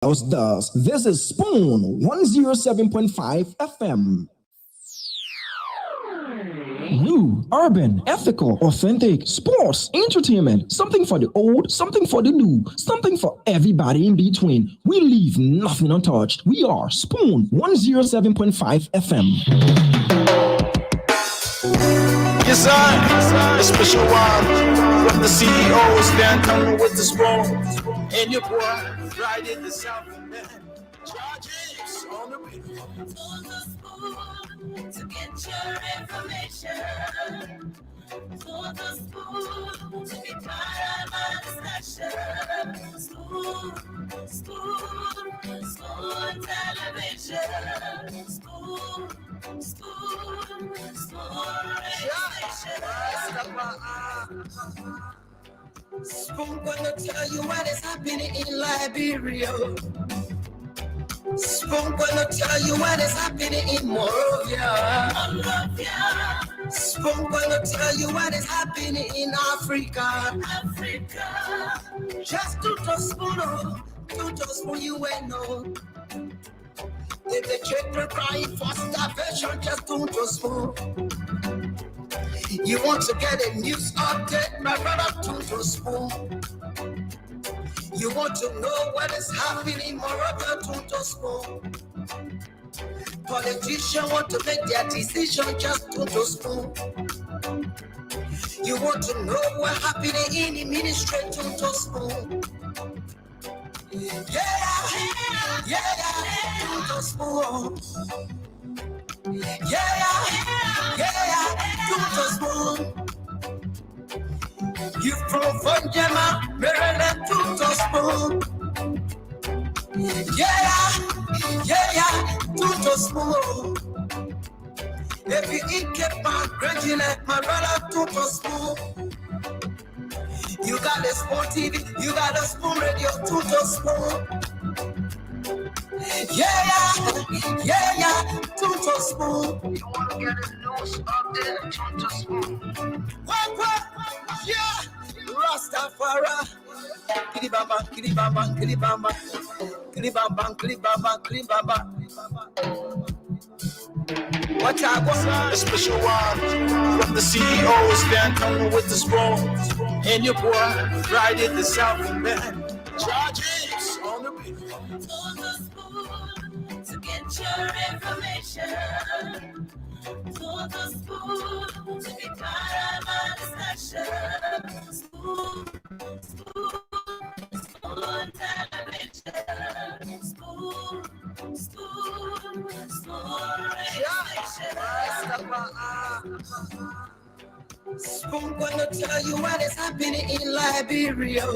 does. This is Spoon 107.5 FM. New, urban, ethical, authentic, sports, entertainment, something for the old, something for the new, something for everybody in between. We leave nothing untouched. We are Spoon 107.5 FM. Yes, sir. A special one from the CEO, stand coming with the spoon. And your boy, right in the South, man. Charges on the beat. To get your information, for the spoon to be part of my discussion. Spoon television. Spoon radio. Spoon gonna tell you what is happening in Liberia. Spoon gonna tell you what is happening in Morovia. Spoon gonna tell you what is happening in Africa. Just to the spoon, you will know. If the children crying for starvation, just to the spoon. You want to get a news update, my brother, to the spoon. You want to know what is happening in Morocco, to the spoon. Politicians want to make their decision, just to the spoon. You want to know what happening in the ministry, to the spoon. Yeah, to the spoon. Yeah, to the spoon. You from Vanjama, Maryland, to the spoon. Yeah, to the spoon. If you eat kepa, grudging like my brother, to the spoon. You got a spoon TV, you got a spoon radio, to the spoon. Yeah, to the spoon. You want to get a news update, to the spoon. What? Yeah, Rastafari. Kilibamba. What I want? A special one from the CEO, stand coming with the spoon. And your boy, right in the South, man. Charges on the beat. To get your information, to the spoon to be part of my discussion. Spoon television. Spoon radio. Spoon gonna tell you what is happening in Liberia.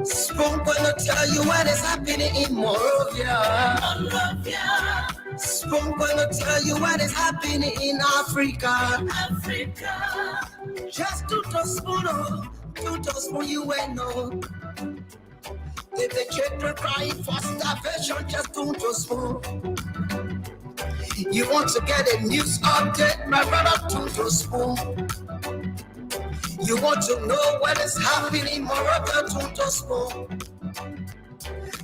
Spoon gonna tell you what is happening in Morovia. Spoon gonna tell you what is happening in Africa. Just to the spoon, you will know. If the children crying for starvation, just to the spoon. You want to get a news update, my brother, to the spoon. You want to know what is happening in Morocco, to the spoon.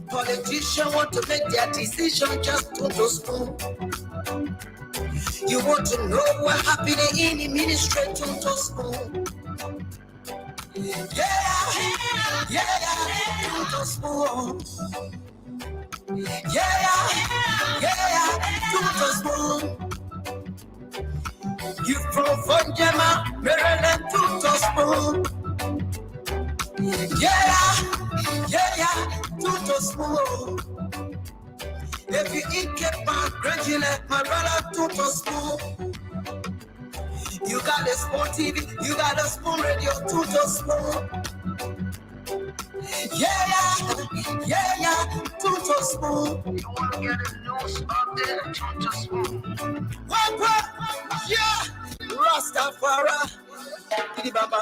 Politicians want to make their decision, just to the spoon. You want to know what happening in the ministry, to the spoon. Yeah, to the spoon. Yeah, to the spoon. You from Vanjama, Maryland, to the spoon. Yeah, to the spoon. If you eat kepa, grudging like my brother, to the spoon. You got a spoon TV, you got a spoon radio, to the spoon. Yeah, to the spoon. You want to get a news update, to the spoon. What? Yeah, Rastafari. Kilibamba.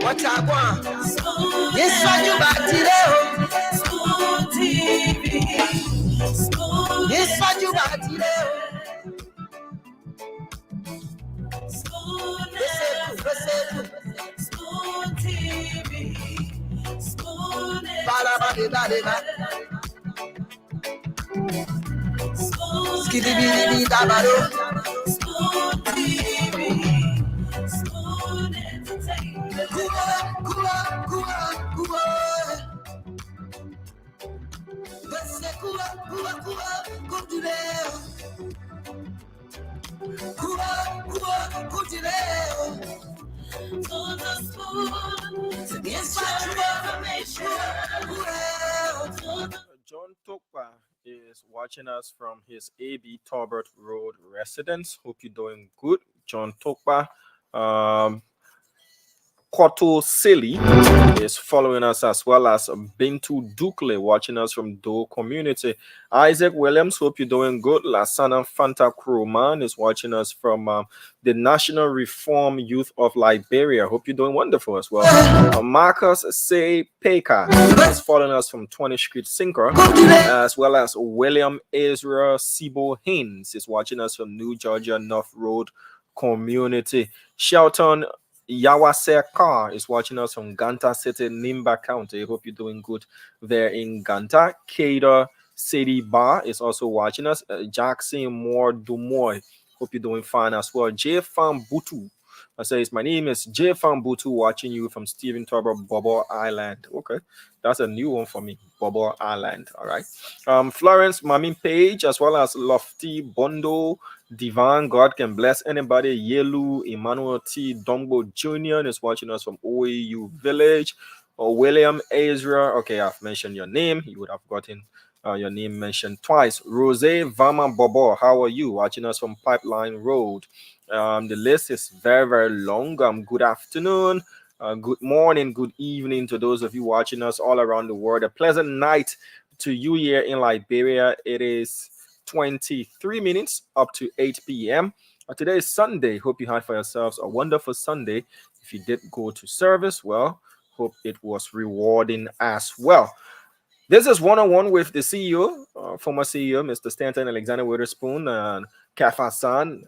What I want? This one you back today. Spoon TV. This one you back today. Spoon. John Tokpa is watching us from his AB Talbot Road residence. Hope you're doing good, John Tokpa. Koto Silly is following us, as well as Bintu Dukle watching us from Do Community. Isaac Williams, hope you're doing good. Lasana Fanta Kruman is watching us from the National Reform Youth of Liberia. Hope you're doing wonderful as well. Marcus Say Peka is following us from 20th Street Sinker, as well as William Ezra Sibo Haynes is watching us from New Georgia North Road Community. Shelton Yawase Car is watching us from Ganta City, Nimba County. Hope you're doing good there in Ganta. Kader Sadie Bar is also watching us. Jackson Moore Dumoy. Hope you're doing fine as well. J Fan Butu says, my name is J Fan Butu, watching you from Stephen Torber, Bobo Island. Okay, that's a new one for me, Bobo Island. All right. Florence Mamin Page, as well as Lofty Bondo, Divan, God can bless anybody. Yelu Emmanuel T. Dombo Jr. is watching us from OAU Village. William Ezra. Okay, I've mentioned your name. You would have gotten your name mentioned twice. Rose Vama Bobo, how are you? Watching us from Pipeline Road. The list is very, very long. Good afternoon, good morning, good evening to those of you watching us all around the world. A pleasant night to you here in Liberia. It is 23 minutes up to 8 p.m. Today is Sunday. Hope you had for yourselves a wonderful Sunday. If you did go to service, well, hope it was rewarding as well. This is one-on-one with the CEO, former CEO, Mr. Stanton Alexander Witherspoon, and Kafa San,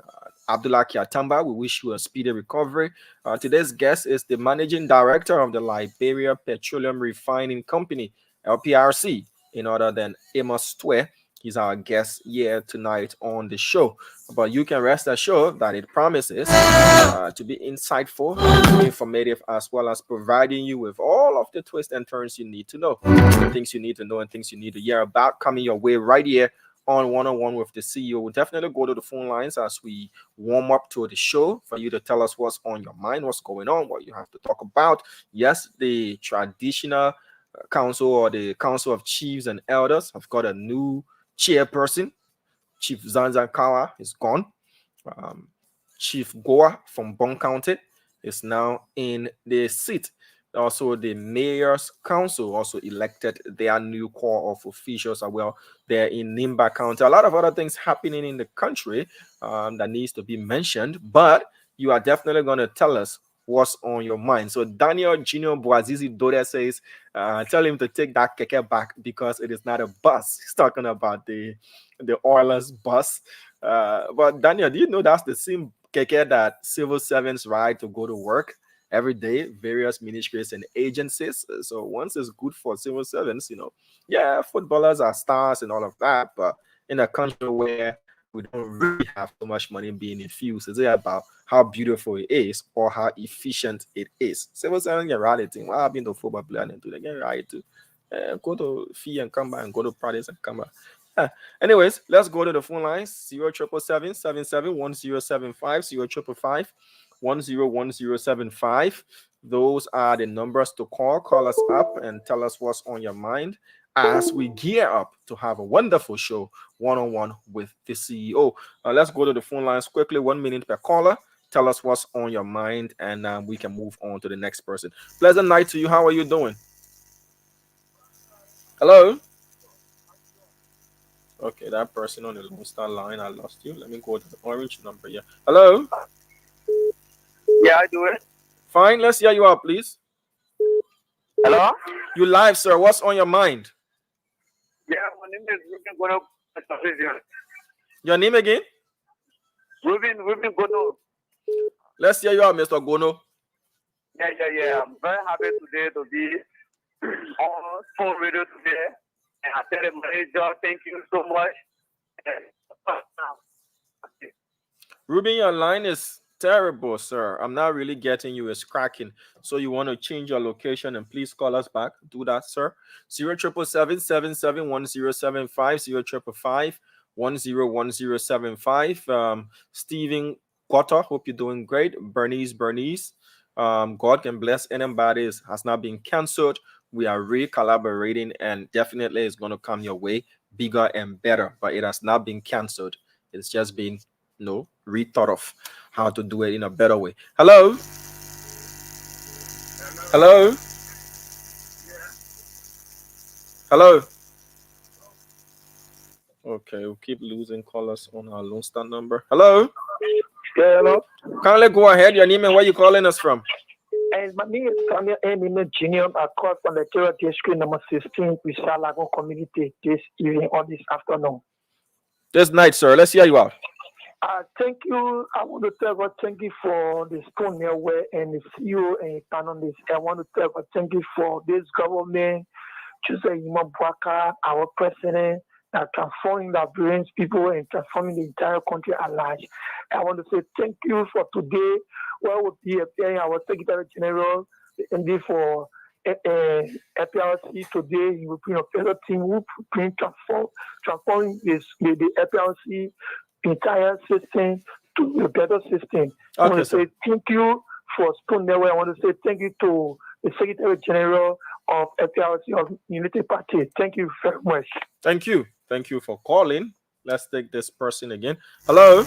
Abdullah Kiatamba. We wish you a speedy recovery. Today's guest is the managing director of the Liberia Petroleum Refining Company, LPRC, in other than Amos Twe. He's our guest here tonight on the show. But you can rest assured that it promises to be insightful, informative, as well as providing you with all of the twists and turns you need to know. The things you need to know and things you need to hear about coming your way right here on One-on-One with the CEO. We'll definitely go to the phone lines as we warm up to the show for you to tell us what's on your mind, what's going on, what you have to talk about. Yes, the traditional council or the Council of Chiefs and Elders have got a new chairperson. Chief Zanzan Kawa is gone. Chief Goa from Bon County is now in the seat. Also, the Mayor's Council also elected their new core of officials as well there in Nimba County. A lot of other things happening in the country that needs to be mentioned, but you are definitely going to tell us what's on your mind. So Daniel Junior Boazizi Dode says, tell him to take that keke back because it is not a bus. He's talking about the Oilers bus. But Daniel, do you know that's the same keke that civil servants ride to go to work every day, various ministries and agencies? So once it's good for civil servants, yeah, footballers are stars and all of that, but in a country where we don't really have so much money being infused, is it about how beautiful it is or how efficient it is? Civil servants get reality. What happened to football players and do they get right to go to fee and come back and go to practice and come back? Anyways, let's go to the phone lines. 0777-1075, 101075. Those are the numbers to call. Call us up and tell us what's on your mind as we gear up to have a wonderful show, one-on-one with the CEO. Let's go to the phone lines quickly, 1 minute per caller. Tell us what's on your mind, and we can move on to the next person. Pleasant night to you. How are you doing? Hello? Okay, that person on the Lone Star line, I lost you. Let me go to the orange number here. Hello? Yeah, I do it. Fine, let's hear you out, please. Hello? You live, sir. What's on your mind? Yeah, my name is Ruben Gono. Your name again? Ruben Gono. Let's hear you out, Mr. Gono. Yeah. I'm very happy today to be on Spoon Radio today. And I tell the manager, thank you so much. Ruben, your line is terrible, sir. I'm not really getting you. It's cracking. So you want to change your location and please call us back. Do that, sir. 0777-1075, 0555-101075. Stephen Cotter, hope you're doing great. Bernice. God can bless anybody. Has not been cancelled. We are re-collaborating and definitely it's going to come your way bigger and better. But it has not been cancelled. It's just been rethought of how to do it in a better way. Hello. Okay, we'll keep losing callers on our Lone Star number. Hello. Yeah, hello. Kindly go ahead. Your name and where you calling us from? And my name is Samuel Eminem Junior. I call from the Terror District number 16, Wisalago Community this evening or this afternoon. This night, sir. Let's hear you out. Thank you. I want to tell God thank you for the Spoon Network and the CEO and panelists. I want to tell God thank you for this government, Jose Imam Bwaka, our president, that transforming the brains people and transforming the entire country at large. I want to say thank you for today. Well, we'll be appearing our Secretary General, and for LPRC today. He will bring a better team who bring transforming the LPRC entire system to a better system. I want to say thank you for Spoon Network. I want to say thank you to the Secretary General of LPRC of Unity Party. Thank you very much. Thank you. Thank you for calling. Let's take this person again. Hello.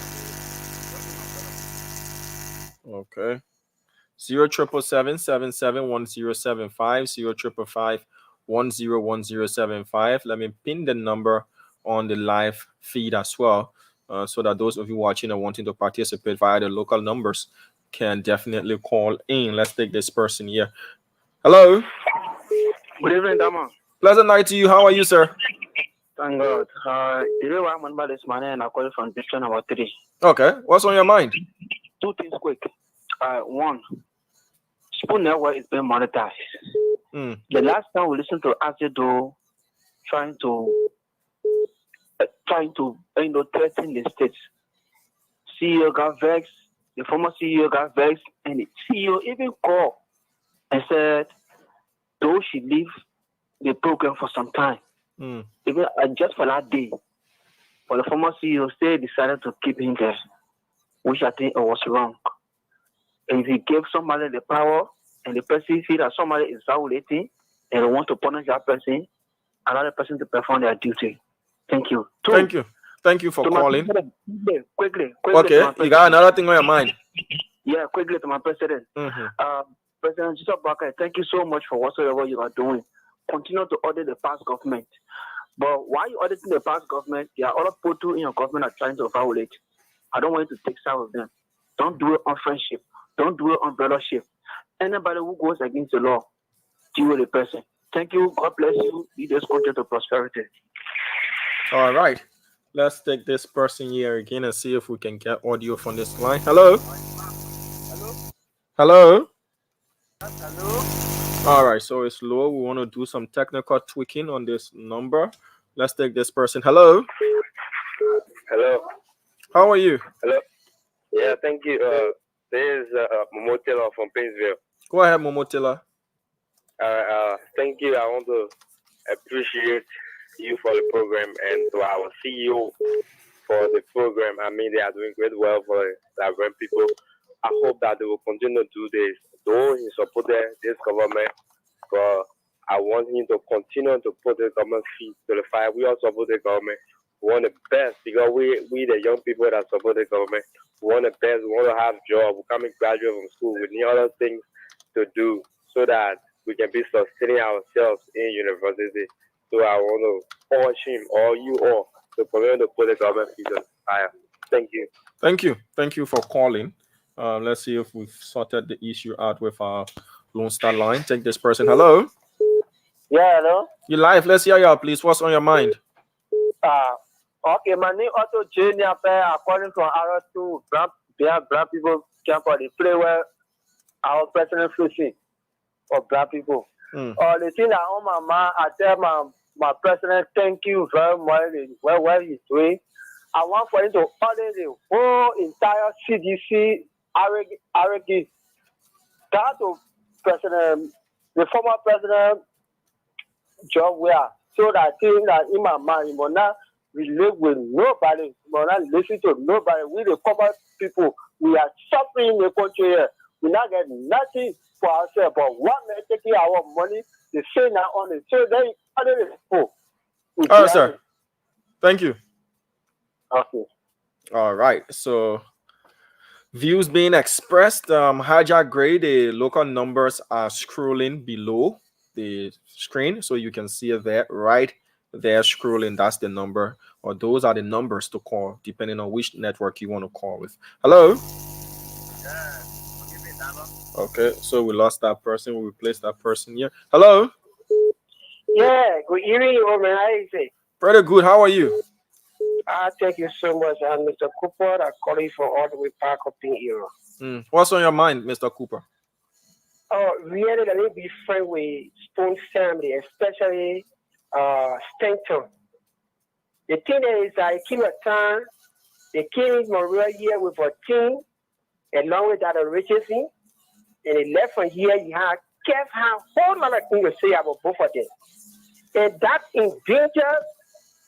Okay. 0777-771075, 0555-101075. Let me pin the number on the live feed as well, so that those of you watching and wanting to participate via the local numbers can definitely call in. Let's take this person here. Hello. Good evening, Dama. Pleasant night to you. How are you, sir? Thank God. Today I remember this morning and I called from district number 3. Okay. What's on your mind? Two things quick. One, Spoon Network is being monetized. The last time we listened to Azedo trying to threaten the states, CEO got vexed, the former CEO got vexed, and the CEO even called and said those should leave the program for some time. Even just for that day. But the former CEO still decided to keep him there, which I think was wrong. And if he gave somebody the power and the person feel that somebody is violating and they want to punish that person, allow the person to perform their duty. Thank you. Thank you for calling. Quickly. Okay, you got another thing on your mind? Yeah, quickly to my president. President Joseph Baka, thank you so much for whatsoever you are doing. Continue to audit the past government. But while you're auditing the past government, there are other people in your government are trying to violate. I don't want you to take side with them. Don't do it on friendship. Don't do it on brothership. Anybody who goes against the law, deal with the person. Thank you. God bless you. Lead this country to prosperity. All right. Let's take this person here again and see if we can get audio from this line. Hello? Hello? All right. So it's low. We want to do some technical tweaking on this number. Let's take this person. Hello? Hello. How are you? Hello. Yeah, thank you. This is Momo Taylor from Painesville. Go ahead, Momo Taylor. Thank you. I want to appreciate you for the program and to our CEO for the program. I mean, they are doing great well for the Liberian people. I hope that they will continue to do this. Though he supported this government, but I want him to continue to put the government feet to the fire. We all support the government. We want the best because we the young people that support the government, we want the best. We want to have jobs. We're coming graduate from school. We need other things to do so that we can be sustaining ourselves in university. So I want to urge him or you all to continue to put the government feet to the fire. Thank you. Thank you for calling. Let's see if we've sorted the issue out with our Lone Star line. Take this person. Hello. Yeah, hello. You live. Let's hear you out, please. What's on your mind? Okay, my name Otto Junior. According to R2, black people camp for the play where our president fishing for black people. The thing that on my mind, I tell my president, thank you very much. What he's doing. I want for him to audit the whole entire CDC RG. That to President, the former president, John Weah, so that thing that in my mind, you will not relate with nobody, you will not listen to nobody. We the common people, we are suffering in the country here. We not get nothing for ourselves, but one man taking our money, they say now on it. So they audit the whole. All right, sir. Thank you. Okay. All right. So views being expressed. Hijack Gray, the local numbers are scrolling below the screen, so you can see it there, right there scrolling. That's the number, or those are the numbers to call depending on which network you want to call with. Hello. Okay, so we lost that person. We replaced that person here. Hello. Yeah, good evening, man. How you say? Pretty good. How are you? Thank you so much. I'm Mr. Cooper. I'm calling from all the way back up in here. What's on your mind, Mr. Cooper? Oh, really, let me be friend with Stone family, especially Stanton. The thing is, I keep a time. The king Maria here with a team, along with that Richardson, and he left from here. You have Kev have a whole lot of things to say about both of them, and that endangers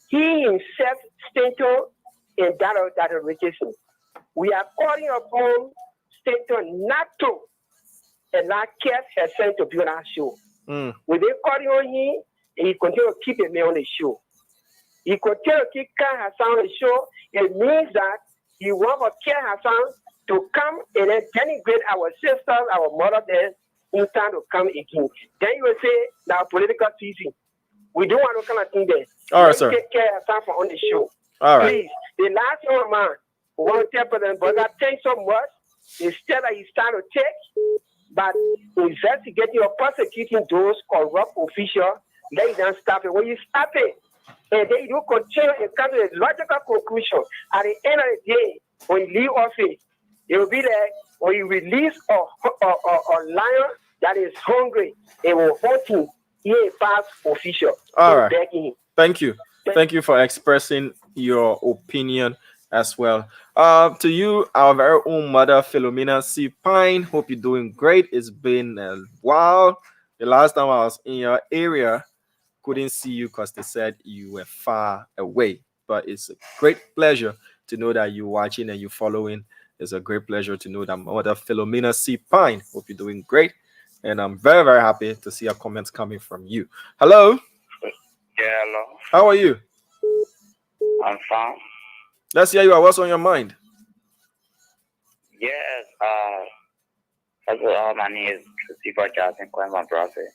he himself, Stanton, and that Richardson. We are calling upon Stanton not to allow Kev herself to be on our show. When they calling on him, and he continue to keep me on the show. He continue to keep Ken Hassan on the show. It means that he wants for Ken Hassan to come and then denigrate our sisters, our mother there, in time to come again. Then you will say, now political season. We don't want to kind of thing there. All right, sir. Take care of time for on the show. All right. Please, the last one, man, we want to tell President, but I thank so much. Instead that he's trying to take, but investigating or prosecuting those corrupt officials, they don't stop it. When you stop it, and then you continue and come to a logical conclusion, at the end of the day, when you leave office, it will be like when you release a lion that is hungry, it will hunt him. He a past official. All right. Thank you. Thank you for expressing your opinion as well. To you, our very own mother, Philomena C. Pine. Hope you're doing great. It's been a while. The last time I was in your area, couldn't see you because they said you were far away. But it's a great pleasure to know that you're watching and you're following. It's a great pleasure to know that mother, Philomena C. Pine. Hope you're doing great. And I'm very, very happy to see your comments coming from you. Hello. Yeah, hello. How are you? I'm fine. Let's hear you. What's on your mind? Yes. First of all, my name is Christopher Johnson, Clemson Prophet.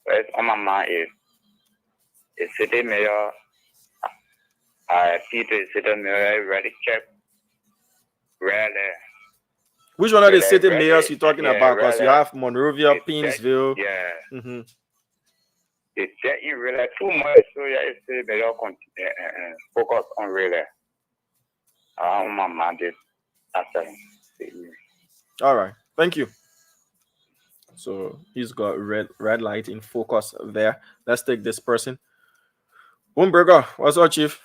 First on my mind is city mayor. Peter city mayor ready check. Really. Which one are the city mayors you're talking about? Because you have Monrovia, Pinsville. Yeah. It's getting really too much, so yeah, it's the mayor focus on really. My mind is after. All right, thank you. So he's got red light in focus there. Let's take this person. Boomberger, what's up, Chief?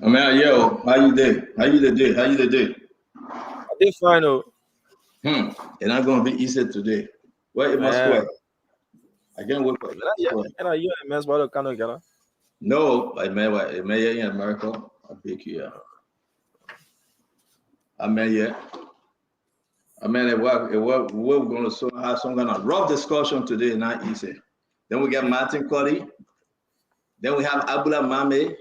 Oh, man, yo, how you doing? How you doing? I did fine, oh. And I'm gonna be easy today. Where am I square? I can't wait for it. Yeah, you a mess, what kind of girl? No, I met in America. I big here. I met here. We're going to have some kind of rough discussion today, not easy. Then we got Martin Colley. Then we have Abdullah Mame.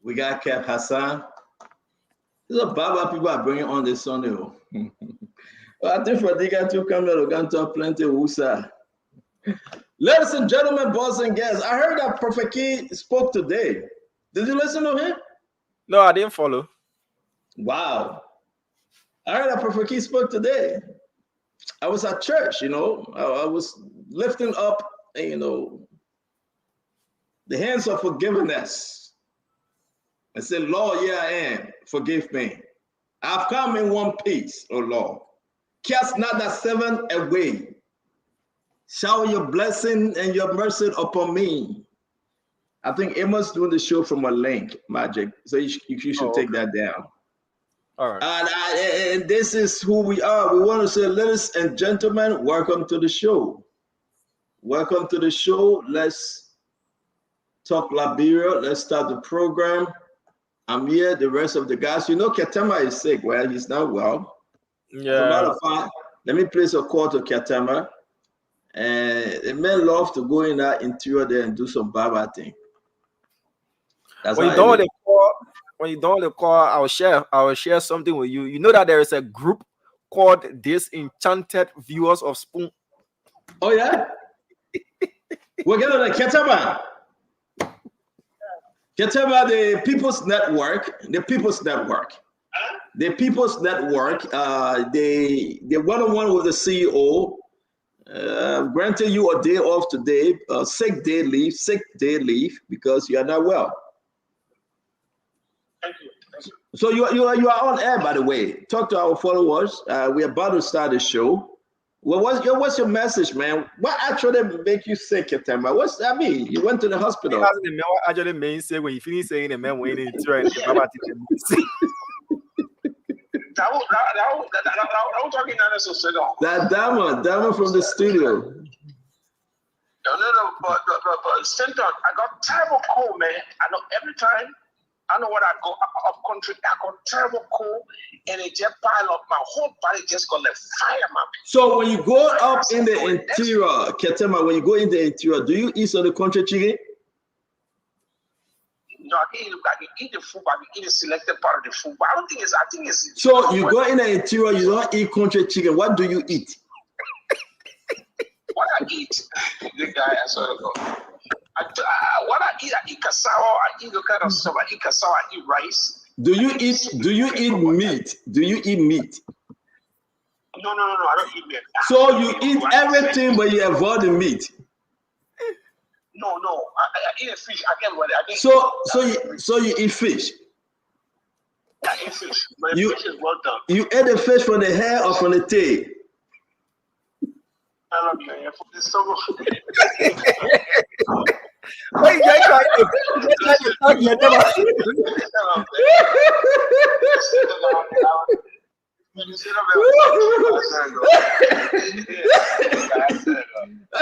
We got Kev Hassan. These are Baba people are bringing on this Sunday. I think for they got to come here, we're going to talk plenty of Usa. Ladies and gentlemen, boys and girls, I heard that Prophet Key spoke today. Did you listen to him? No, I didn't follow. Wow. I heard that Prophet Key spoke today. I was at church, I was lifting up, the hands of forgiveness. I said, Lord, here I am, forgive me. I've come in one piece, oh Lord. Cast not that seven away. Shower your blessing and your mercy upon me. I think Emma's doing the show from a link, Magic. So you should take that down. All right. And this is who we are. We want to say, ladies and gentlemen, welcome to the show. Welcome to the show. Let's talk Liberia. Let's start the program. I'm here. The rest of the guys, you know, Katama is sick. Well, he's not well. Yeah. As a matter of fact, let me place a call to Katama. And the men love to go in that interior there and do some baba thing. That's when you don't the call, I'll share something with you. You know that there is a group called Disenchanted Viewers of Spoon. Oh yeah? We're getting the Ketaba. Ketaba, the People's Network. The People's Network. The People's Network. They one-on-one with the CEO. Granted you a day off today, sick day leave because you are not well. Thank you. So you are on air, by the way. Talk to our followers. We're about to start the show. Well, what's your message, man? What actually make you sick, Ketema? What's that mean? You went to the hospital. Actually, mean say when you finish saying the man went into it. That Dama from the studio. No, but Stanton, I got terrible cold, man. I know every time. I know when I go up country, I got terrible cold, and it just pile up. My whole body just got like fire, man. So when you go up in the interior, Ketema, when you go in the interior, do you eat on the country chicken? No, I can eat the food, but I can eat a selected part of the food. But I think it's. So you go in the interior, you don't eat country chicken. What do you eat? What I eat, the guy, I sort of go. What I eat cassava, I eat the kind of stuff. I eat cassava, I eat rice. Do you eat meat? Do you eat meat? No, I don't eat meat. So you eat everything, but you avoid the meat. No, I eat a fish. I can't what I So you eat fish. I eat fish, but the fish is well done. You eat the fish from the hair or from the tail? I love you. From the stomach. Wait, you trying to talk your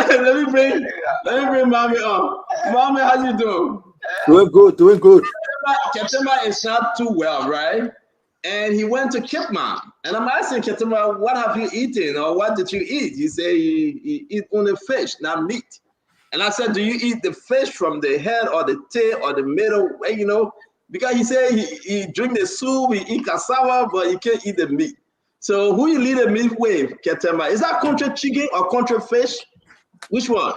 Let me bring Mommy up. Mommy, how you doing? Doing good. Ketema is not too well, right? And he went to Kipman. And I'm asking Ketema, what have you eaten or what did you eat? He said you eat only fish, not meat. And I said, do you eat the fish from the head or the tail or the middle? You know, because he said he drink the soup, he eat cassava, but he can't eat the meat. So who you lead the meat with, Ketema? Is that country chicken or country fish? Which one?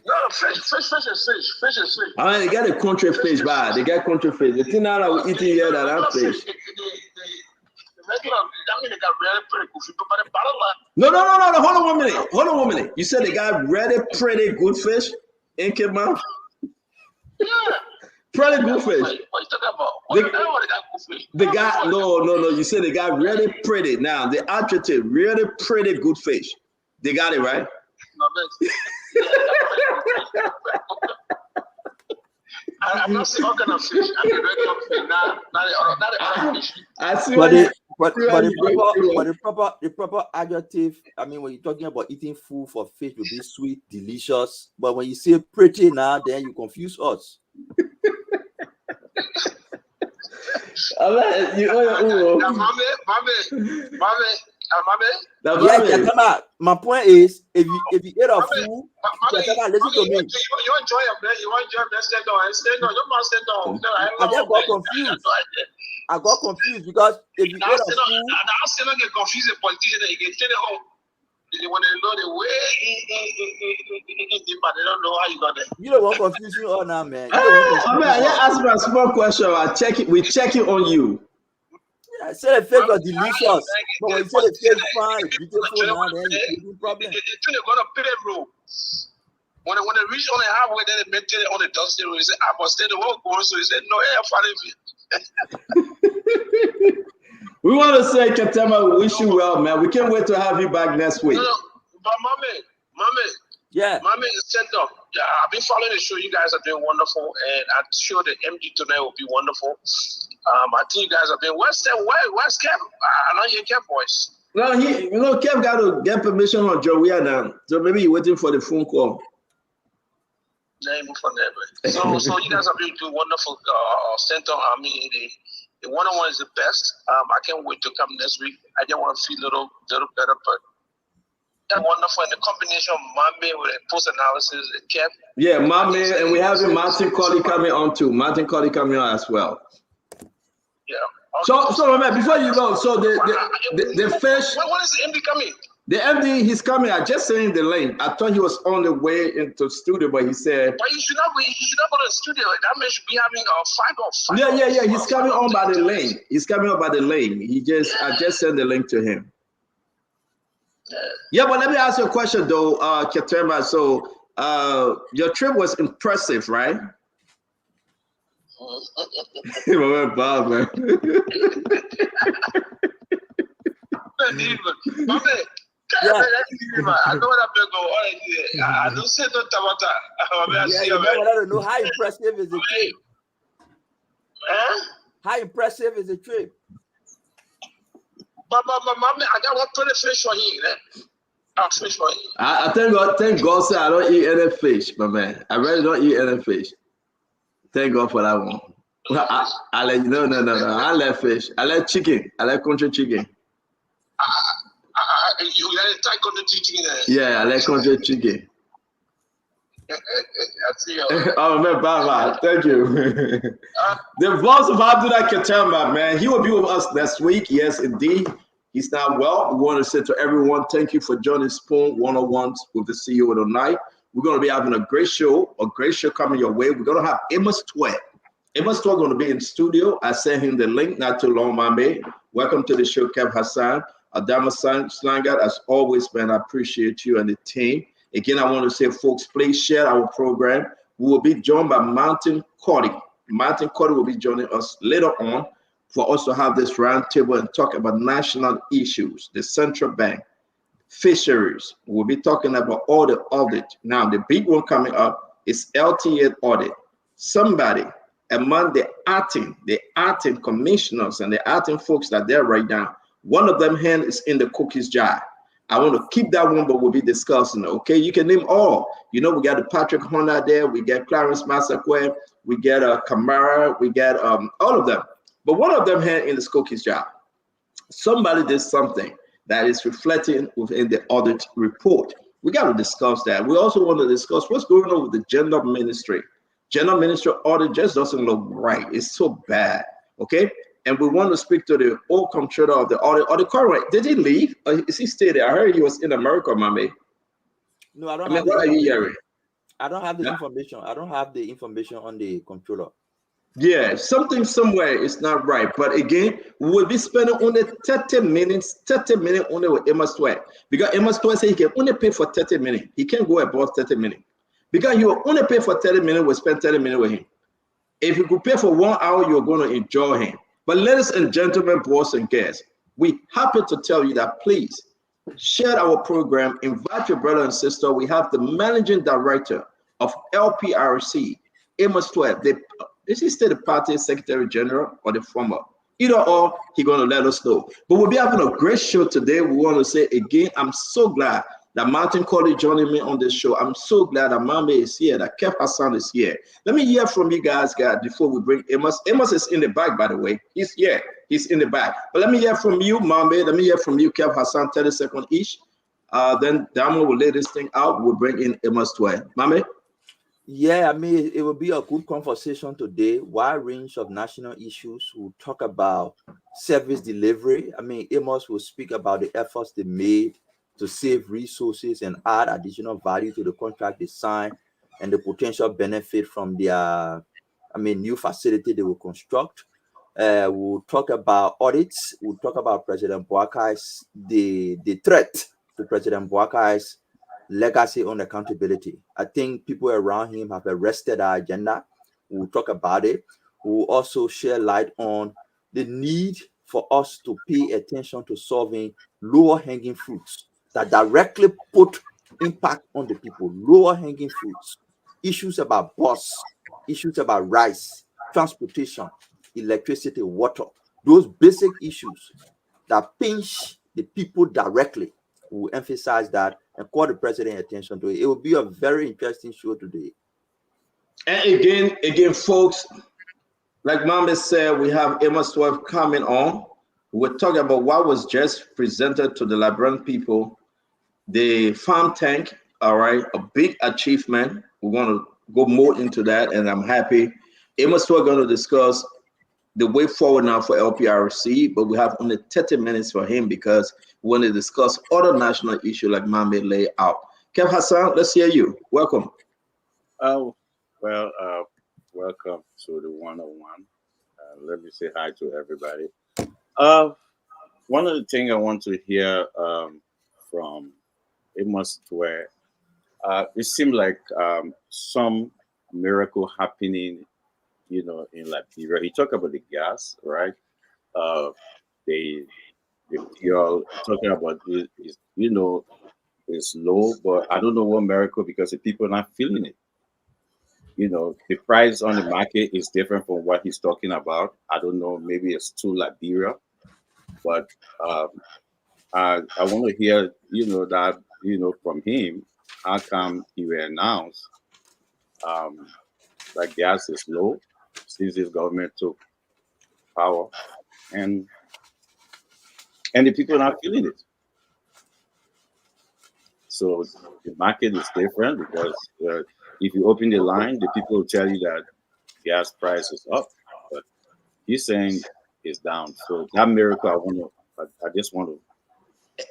No, fish is fish. Fish is fish. I mean, they got a country fish, but they got country fish. The thing that I'm eating here that I'm fish. They got really pretty good fish, but the bottom No. line. Hold on one minute. You said they got really pretty good fish in Kipman? Yeah. Pretty good fish. What are you talking about? They got good fish. The guy, no. You said they got really pretty. Now, the adjective, really pretty good fish. They got it, right? No, I'm not saying all kind of fish. I mean, regular fish, not the other fish. I see But the proper adjective, I mean, when you're talking about eating food for fish will be sweet, delicious. But when you say pretty now, then you confuse us. My point is, if you eat a food, listen to me. You enjoy it, man. You enjoy it. Stand on. You must stand on. I just got confused. I got confused because if you eat a food, I still don't get confused with politicians that you get send it home. When they know the way but they don't know how you got there. You don't want confusion or now, man. I asked my small question. We check it on you. I said the fish was delicious, but when you say the fish fine, beautiful now, then you problem. They're gonna pay them, bro. When they reach on the highway, then they maintain it on the dusty road. He said, I must stay the whole going. So he said, no, we want to say, Ketema, we wish you well, man. We can't wait to have you back next week. No, But mommy, Yeah. mommy is sent up. Yeah, I've been following the show. You guys are doing wonderful, and I'm sure the MD tonight will be wonderful. I think you guys are doing. Where's Kev? I know you Kev voice. No, Kev got to get permission on Joey now, so maybe you're waiting for the phone call. So you guys are doing wonderful. Center. I mean, the one-on-one is the best. I can't wait to come next week. I just want to feel a little better, but that's wonderful. And the combination of Mame with post analysis and Kev. Yeah, Mame, and we have Martin Colley coming on too. Martin Colley coming on as well. Yeah. So man, before you go, so the fish. When is the MD coming? The MD, he's coming. I just sent him the link. I thought he was on the way into studio, but he said. But you should not go to the studio. That man should be having a 5 or 5. Yeah. He's coming on by the link. He's coming on by the link. I just sent the link to him. Yeah, but let me ask you a question though, Ketema. So your trip was impressive, right? Bob, man. Yeah. I know what I'm going. I don't say no Tabata. Yeah, I don't know how impressive is the trip. How impressive is the trip? But I got one pretty fish for you. Fish for you. I thank God, sir, I don't eat any fish, my man. I really don't eat any fish. Thank God for that one. I like no. I like fish. I like chicken. I like country chicken. You like Thai country chicken? Yeah, I like country chicken. I see. Oh man, bye. Thank you. The boss of Abdullah Ketamba, man, he will be with us next week. Yes, indeed. He's not well. We want to say to everyone, thank you for joining Spoon 101 with the CEO tonight. We're going to be having a great show coming your way. We're going to have Amos Twett. Amos Twett going to be in studio. I sent him the link not too long, Mame. Welcome to the show, Kev Hassan. Adama Slangat, as always, man, I appreciate you and the team. Again, I want to say, folks, please share our program. We will be joined by Martin Colley. Martin Colley will be joining us later on for us to have this roundtable and talk about national issues, the central bank, fisheries. We'll be talking about all the audit. Now, the big one coming up is LTA audit. Somebody among the acting commissioners and the acting folks that are there right now, one of them hand is in the cookies jar. I want to keep that one, but we'll be discussing it, okay? You can name all. You know, we got the Patrick Honda there. We got Clarence Massaquet. We get Kamara. We get all of them. But one of them hand in the cookies jar. Somebody did something that is reflecting within the audit report. We got to discuss that. We also want to discuss what's going on with the gender ministry. Gender ministry audit just doesn't look right. It's so bad, okay? And we want to speak to the old comptroller of the audit current. Did he leave? Or is he still there? I heard he was in America, Mame. No, I don't. What are you hearing? I don't have the information. I don't have the information on the controller. Yeah, something somewhere is not right. But again, we will be spending only 30 minutes only with Emma Sweat. Because Emma Sweat said he can only pay for 30 minutes. He can't go above 30 minutes. Because you will only pay for 30 minutes, we'll spend 30 minutes with him. If you could pay for 1 hour, you're going to enjoy him. But ladies and gentlemen, boys and girls, we happy to tell you that please share our program, invite your brother and sister. We have the managing director of LPRC, Amos 12. Is he still the party secretary general or the former? Either or, he's going to let us know. But we'll be having a great show today. We want to say again, I'm so glad that Martin Colley joining me on this show. I'm so glad that Mame is here, that Kev Hassan is here. Let me hear from you guys before we bring Amos. Amos is in the back, by the way. He's here. He's in the back. But let me hear from you, Mame. Let me hear from you, Kev Hassan, 30 seconds each. Then Damo will lay this thing out. We'll bring in Amos 12. Mame? Yeah, I mean, it will be a good conversation today. Wide range of national issues. We'll talk about service delivery. I mean, Amos will speak about the efforts they made to save resources and add additional value to the contract they signed and the potential benefit from their, new facility they will construct. We'll talk about audits. We'll talk about President Boakai's, the threat to President Boakai's legacy on accountability. I think people around him have arrested our agenda. We'll talk about it. We'll also share light on the need for us to pay attention to solving lower hanging fruits that directly put impact on the people, lower hanging fruits, issues about bus, issues about rice, transportation, electricity, water, those basic issues that pinch the people directly. We will emphasize that and call the president attention to it. It will be a very interesting show today. And again, folks, like Mama said, we have Amos 12 coming on. We're talking about what was just presented to the Liberian people, the farm tank. All right, a big achievement. We want to go more into that, and I'm happy. Amos 12 going to discuss the way forward now for LPRC, but we have only 30 minutes for him because we want to discuss other national issues like Mame lay out. Kev Hassan, let's hear you. Welcome. Oh, well, welcome to the 101. Let me say hi to everybody. One of the things I want to hear from Amos where it seemed like some miracle happening, you know, in Liberia. He talked about the gas, right? The fuel talking about it is, you know, is low, but I don't know what miracle because the people are not feeling it. You know, the price on the market is different from what he's talking about. I don't know, maybe it's too Liberia, but I want to hear, you know, that, you know, from him, how come he will announce that gas is low since this government took power, and the people are not feeling it. So the market is different because if you open the line, the people will tell you that gas price is up, but he's saying it's down. So that miracle, I just want to.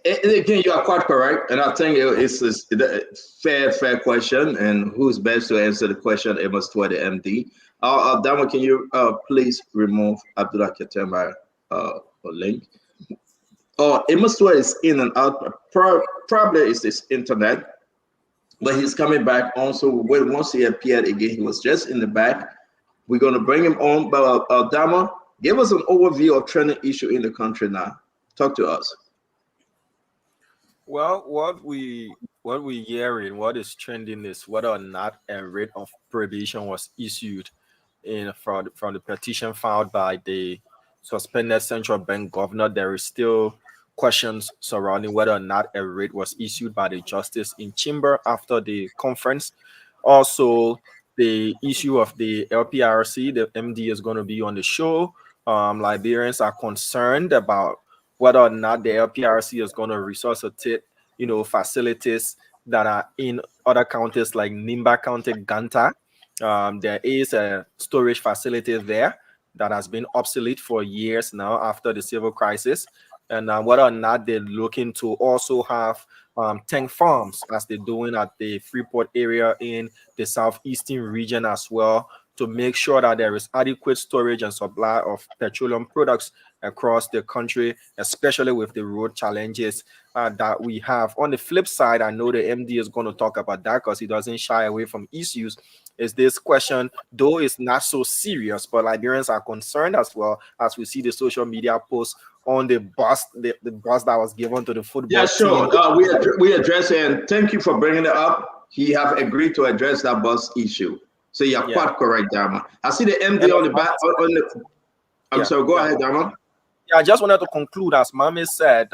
And again, you are quite correct, and I think it's a fair question. And who's best to answer the question? Amos 12, the MD. Dama, can you please remove Abdullah Katemba link? Amos 12 is in and out. Probably it's his internet, but he's coming back on. So once he appeared again, he was just in the back. We're going to bring him on. But Dama, give us an overview of trending issue in the country now. Talk to us. Well, what we hearing, what is trending is whether or not a writ of prohibition was issued from the petition filed by the suspended central bank governor. There is still questions surrounding whether or not a writ was issued by the justice in chamber after the conference. Also, the issue of the LPRC, the MD is going to be on the show. Liberians are concerned about whether or not the LPRC is going to resuscitate, you know, facilities that are in other counties like Nimba County, Ganta. There is a storage facility there that has been obsolete for years now after the civil crisis. And whether or not they're looking to also have tank farms as they're doing at the Freeport area in the southeastern region as well, to make sure that there is adequate storage and supply of petroleum products across the country, especially with the road challenges that we have. On the flip side, I know the MD is going to talk about that because he doesn't shy away from issues. Is this question, though it's not so serious, but Liberians are concerned as well, as we see the social media posts on the bus, the bus that was given to the football sure. team. We address it, and thank you for bringing it up. He have agreed to address that bus issue. So you're quite correct, Dama. I see the MD on the back. Sorry, go ahead, Dama. Yeah, I just wanted to conclude, as Mami said,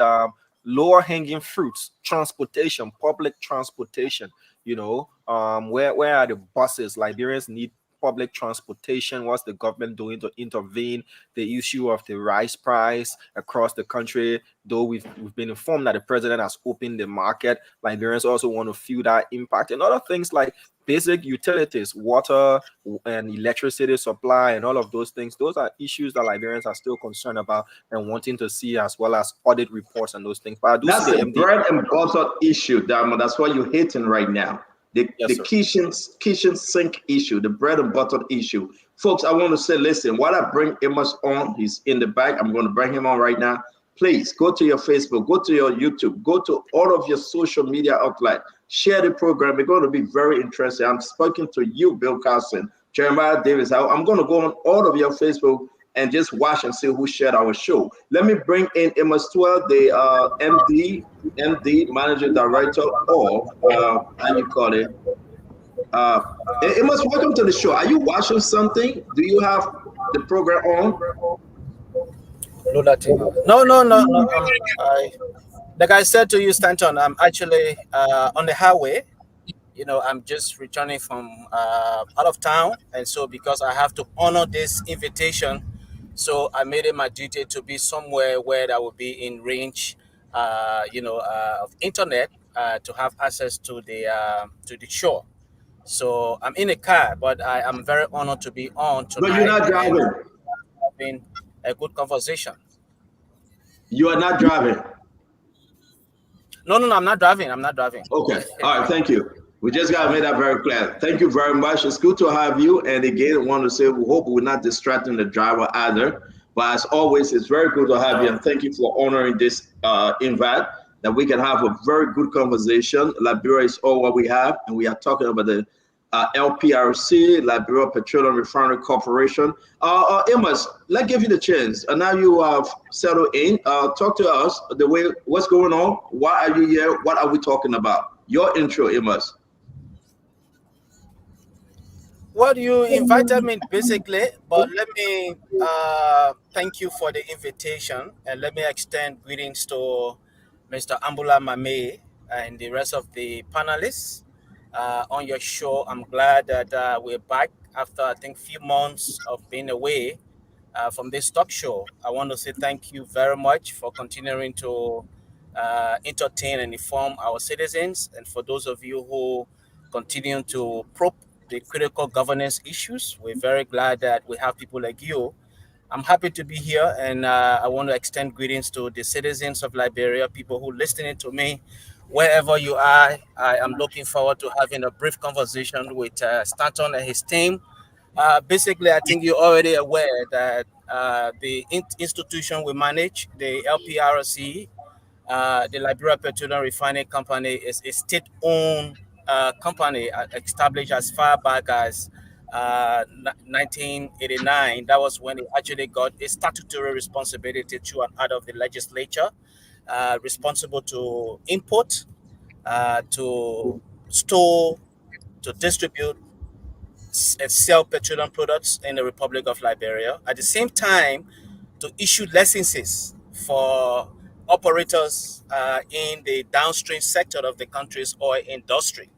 lower hanging fruits, transportation, public transportation. You know, where are the buses? Liberians need public transportation. What's the government doing to intervene? The issue of the rice price across the country, though we've been informed that the president has opened the market, Liberians also want to feel that impact. And other things like basic utilities, water and electricity supply, and all of those things. Those are issues that Liberians are still concerned about and wanting to see, as well as audit reports and those things. But I do That's see the bread and butter issue, Dama. That's what you're hitting right now. The kitchen sink issue, the bread and butter issue. Folks, I want to say, listen, while I bring Amos on, he's in the back. I'm going to bring him on right now. Please go to your Facebook, go to your YouTube, go to all of your social media outlets. Share the program. It's going to be very interesting. I'm speaking to you, Bill Carson, Jeremiah Davis. I'm going to go on all of your Facebook and just watch and see who shared our show. Let me bring in Emma Stewart, the MD, Manager Director of, how you call it? Emma, welcome to the show. Are you watching something? Do you have the program on? Lola TV. No, no, no, no. Like I said to you, Stanton, I'm actually on the highway. You know, I'm just returning from out of town, and so because I have to honor this invitation, so I made it my duty to be somewhere where that will be in range, of internet to have access to the shore. So I'm in a car, but I am very honored to be on But you're tonight not and driving. having a good conversation. You are not driving. No, no, no, I'm not driving. I'm not driving. Okay. All right. Thank you. We just got to make that very clear. Thank you very much. It's good to have you. And again, I want to say we hope we're not distracting the driver either. But as always, it's very good to have you. And thank you for honoring this invite, that we can have a very good conversation. Liberia is all what we have. And we are talking about the LPRC, Liberia Petroleum Refinery Corporation. Amos, let's give you the chance. And now you have settled in. Talk to us what's going on. Why are you here? What are we talking about? Your intro, Amos. Well, you invited me basically, but let me thank you for the invitation and let me extend greetings to Mr. Ambula Mame and the rest of the panelists on your show. I'm glad that we're back after I think few months of being away from this talk show. I want to say thank you very much for continuing to entertain and inform our citizens, and for those of you who continue to probe the critical governance issues. We're very glad that we have people like you. I'm happy to be here, and I want to extend greetings to the citizens of Liberia, people who are listening to me, wherever you are. I am looking forward to having a brief conversation with Stanton and his team. Basically, I think you're already aware that the institution we manage, the LPRC, the Liberia Petroleum Refining Company, is a state-owned company established as far back as 1989. That was when it actually got a statutory responsibility to and out of the legislature, responsible to import, to store, to distribute, and sell petroleum products in the Republic of Liberia. At the same time, to issue licenses for operators in the downstream sector of the country's oil industry.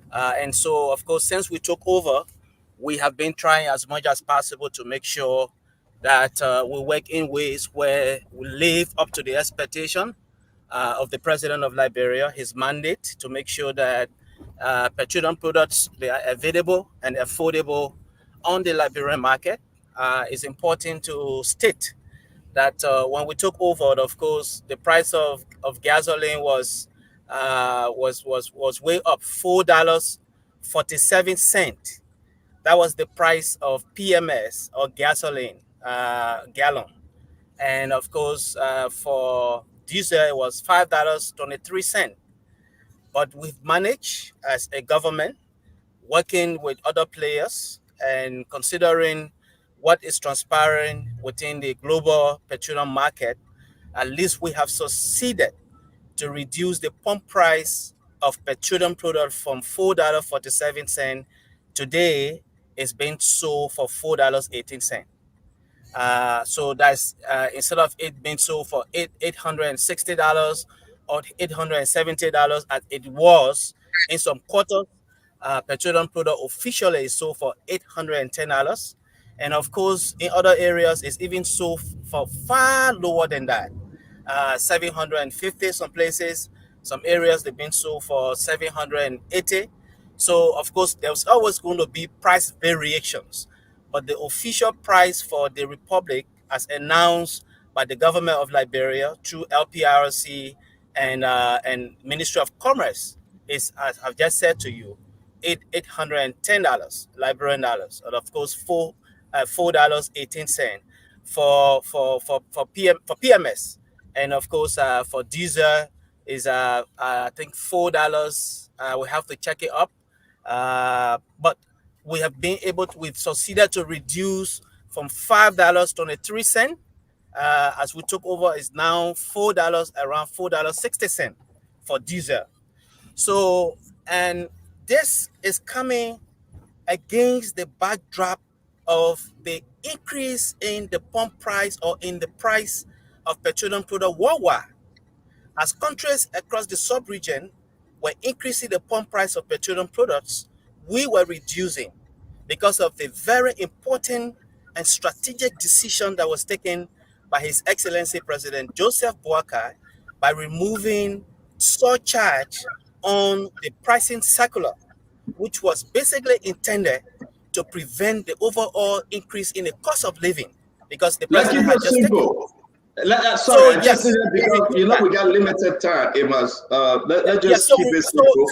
And so, of course, since we took over, we have been trying as much as possible to make sure that we work in ways where we live up to the expectation of the president of Liberia, his mandate to make sure that petroleum products, they are available and affordable on the Liberian market. It's important to state that when we took over, of course, the price of gasoline was way up, $4.47. That was the price of PMS or gasoline gallon, and of course for diesel it was $5.23. But we've managed as a government, working with other players and considering what is transpiring within the global petroleum market, at least we have succeeded to reduce the pump price of petroleum product from $4.47 today is being sold for $4.18. So that's instead of it being sold for $860 or $870 as it was in some quarters, petroleum product officially is sold for $810. And of course, in other areas, it's even sold for far lower than that. 750 some places, some areas they've been sold for 780. So of course, there's always going to be price variations, but the official price for the Republic, as announced by the government of Liberia through LPRC and Ministry of Commerce, is, as I've just said to you, $810 Liberian dollars, and of course $4.18 for PMS, and of course for diesel is I think $4. We have to check it up, but we've succeeded to reduce from $5.23 as we took over is now $4, around $4.60 for diesel. So, and this is coming against the backdrop of the increase in the pump price or in the price of petroleum product worldwide. As countries across the sub-region were increasing the pump price of petroleum products, we were reducing because of the very important and strategic decision that was taken by His Excellency President Joseph Boakai by removing surcharge on the pricing circular, which was basically intended to prevent the overall increase in the cost of living, because the Let's keep president had it just taken. simple. Sorry, I just yes, did it because we got limited time, Amos. Let's just keep it simple.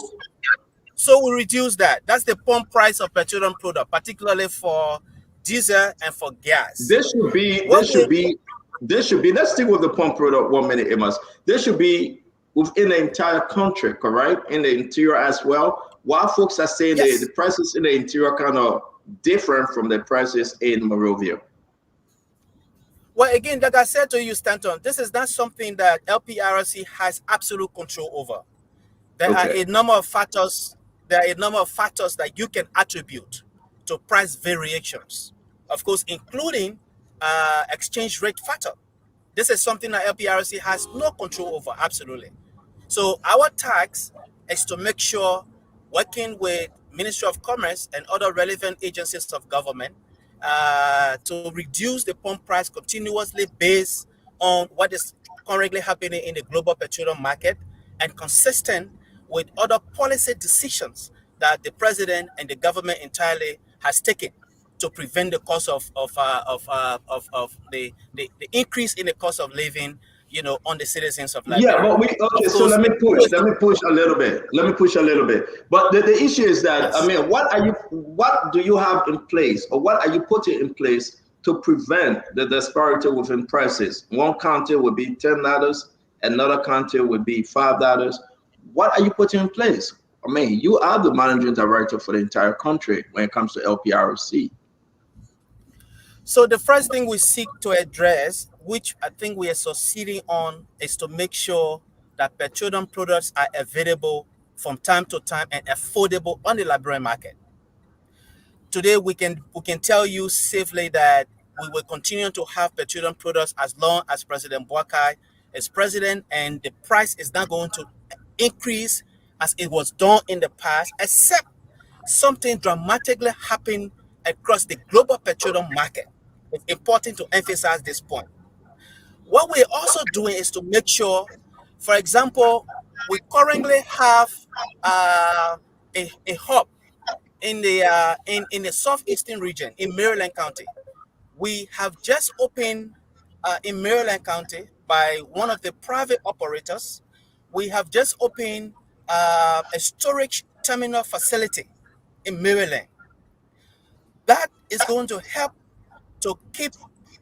So we reduce that. That's the pump price of petroleum product, particularly for diesel and for gas. This should be. Let's stick with the pump product 1 minute, Amos. This should be within the entire country, correct? In the interior as well. While folks are saying the prices in the interior kind of different from the prices in Monrovia. Well, again, like I said to you, Stanton, this is not something that LPRC has absolute control over. There are a number of factors. There are a number of factors that you can attribute to price variations, of course, including exchange rate factor. This is something that LPRC has no control over, absolutely. So our task is to make sure, working with Ministry of Commerce and other relevant agencies of government, to reduce the pump price continuously based on what is currently happening in the global petroleum market and consistent with other policy decisions that the president and the government entirely has taken to prevent the cost of the increase in the cost of living, on the citizens of Liberia. Yeah, but so let me push a little bit. But the issue is that, I mean, what do you have in place, or what are you putting in place to prevent the disparity within prices? One county would be $10, another county would be $5. What are you putting in place? I mean, you are the managing director for the entire country when it comes to LPRC. So the first thing we seek to address, which I think we are succeeding on, is to make sure that petroleum products are available from time to time and affordable on the Liberian market. Today, we can tell you safely that we will continue to have petroleum products as long as President Boakai is president, and the price is not going to increase as it was done in the past, except something dramatically happened across the global petroleum market. It's important to emphasize this point. What we're also doing is to make sure, for example, we currently have a hub in the southeastern region in Maryland County. We have just opened in Maryland County by one of the private operators. We have just opened a storage terminal facility in Maryland. That is going to help to keep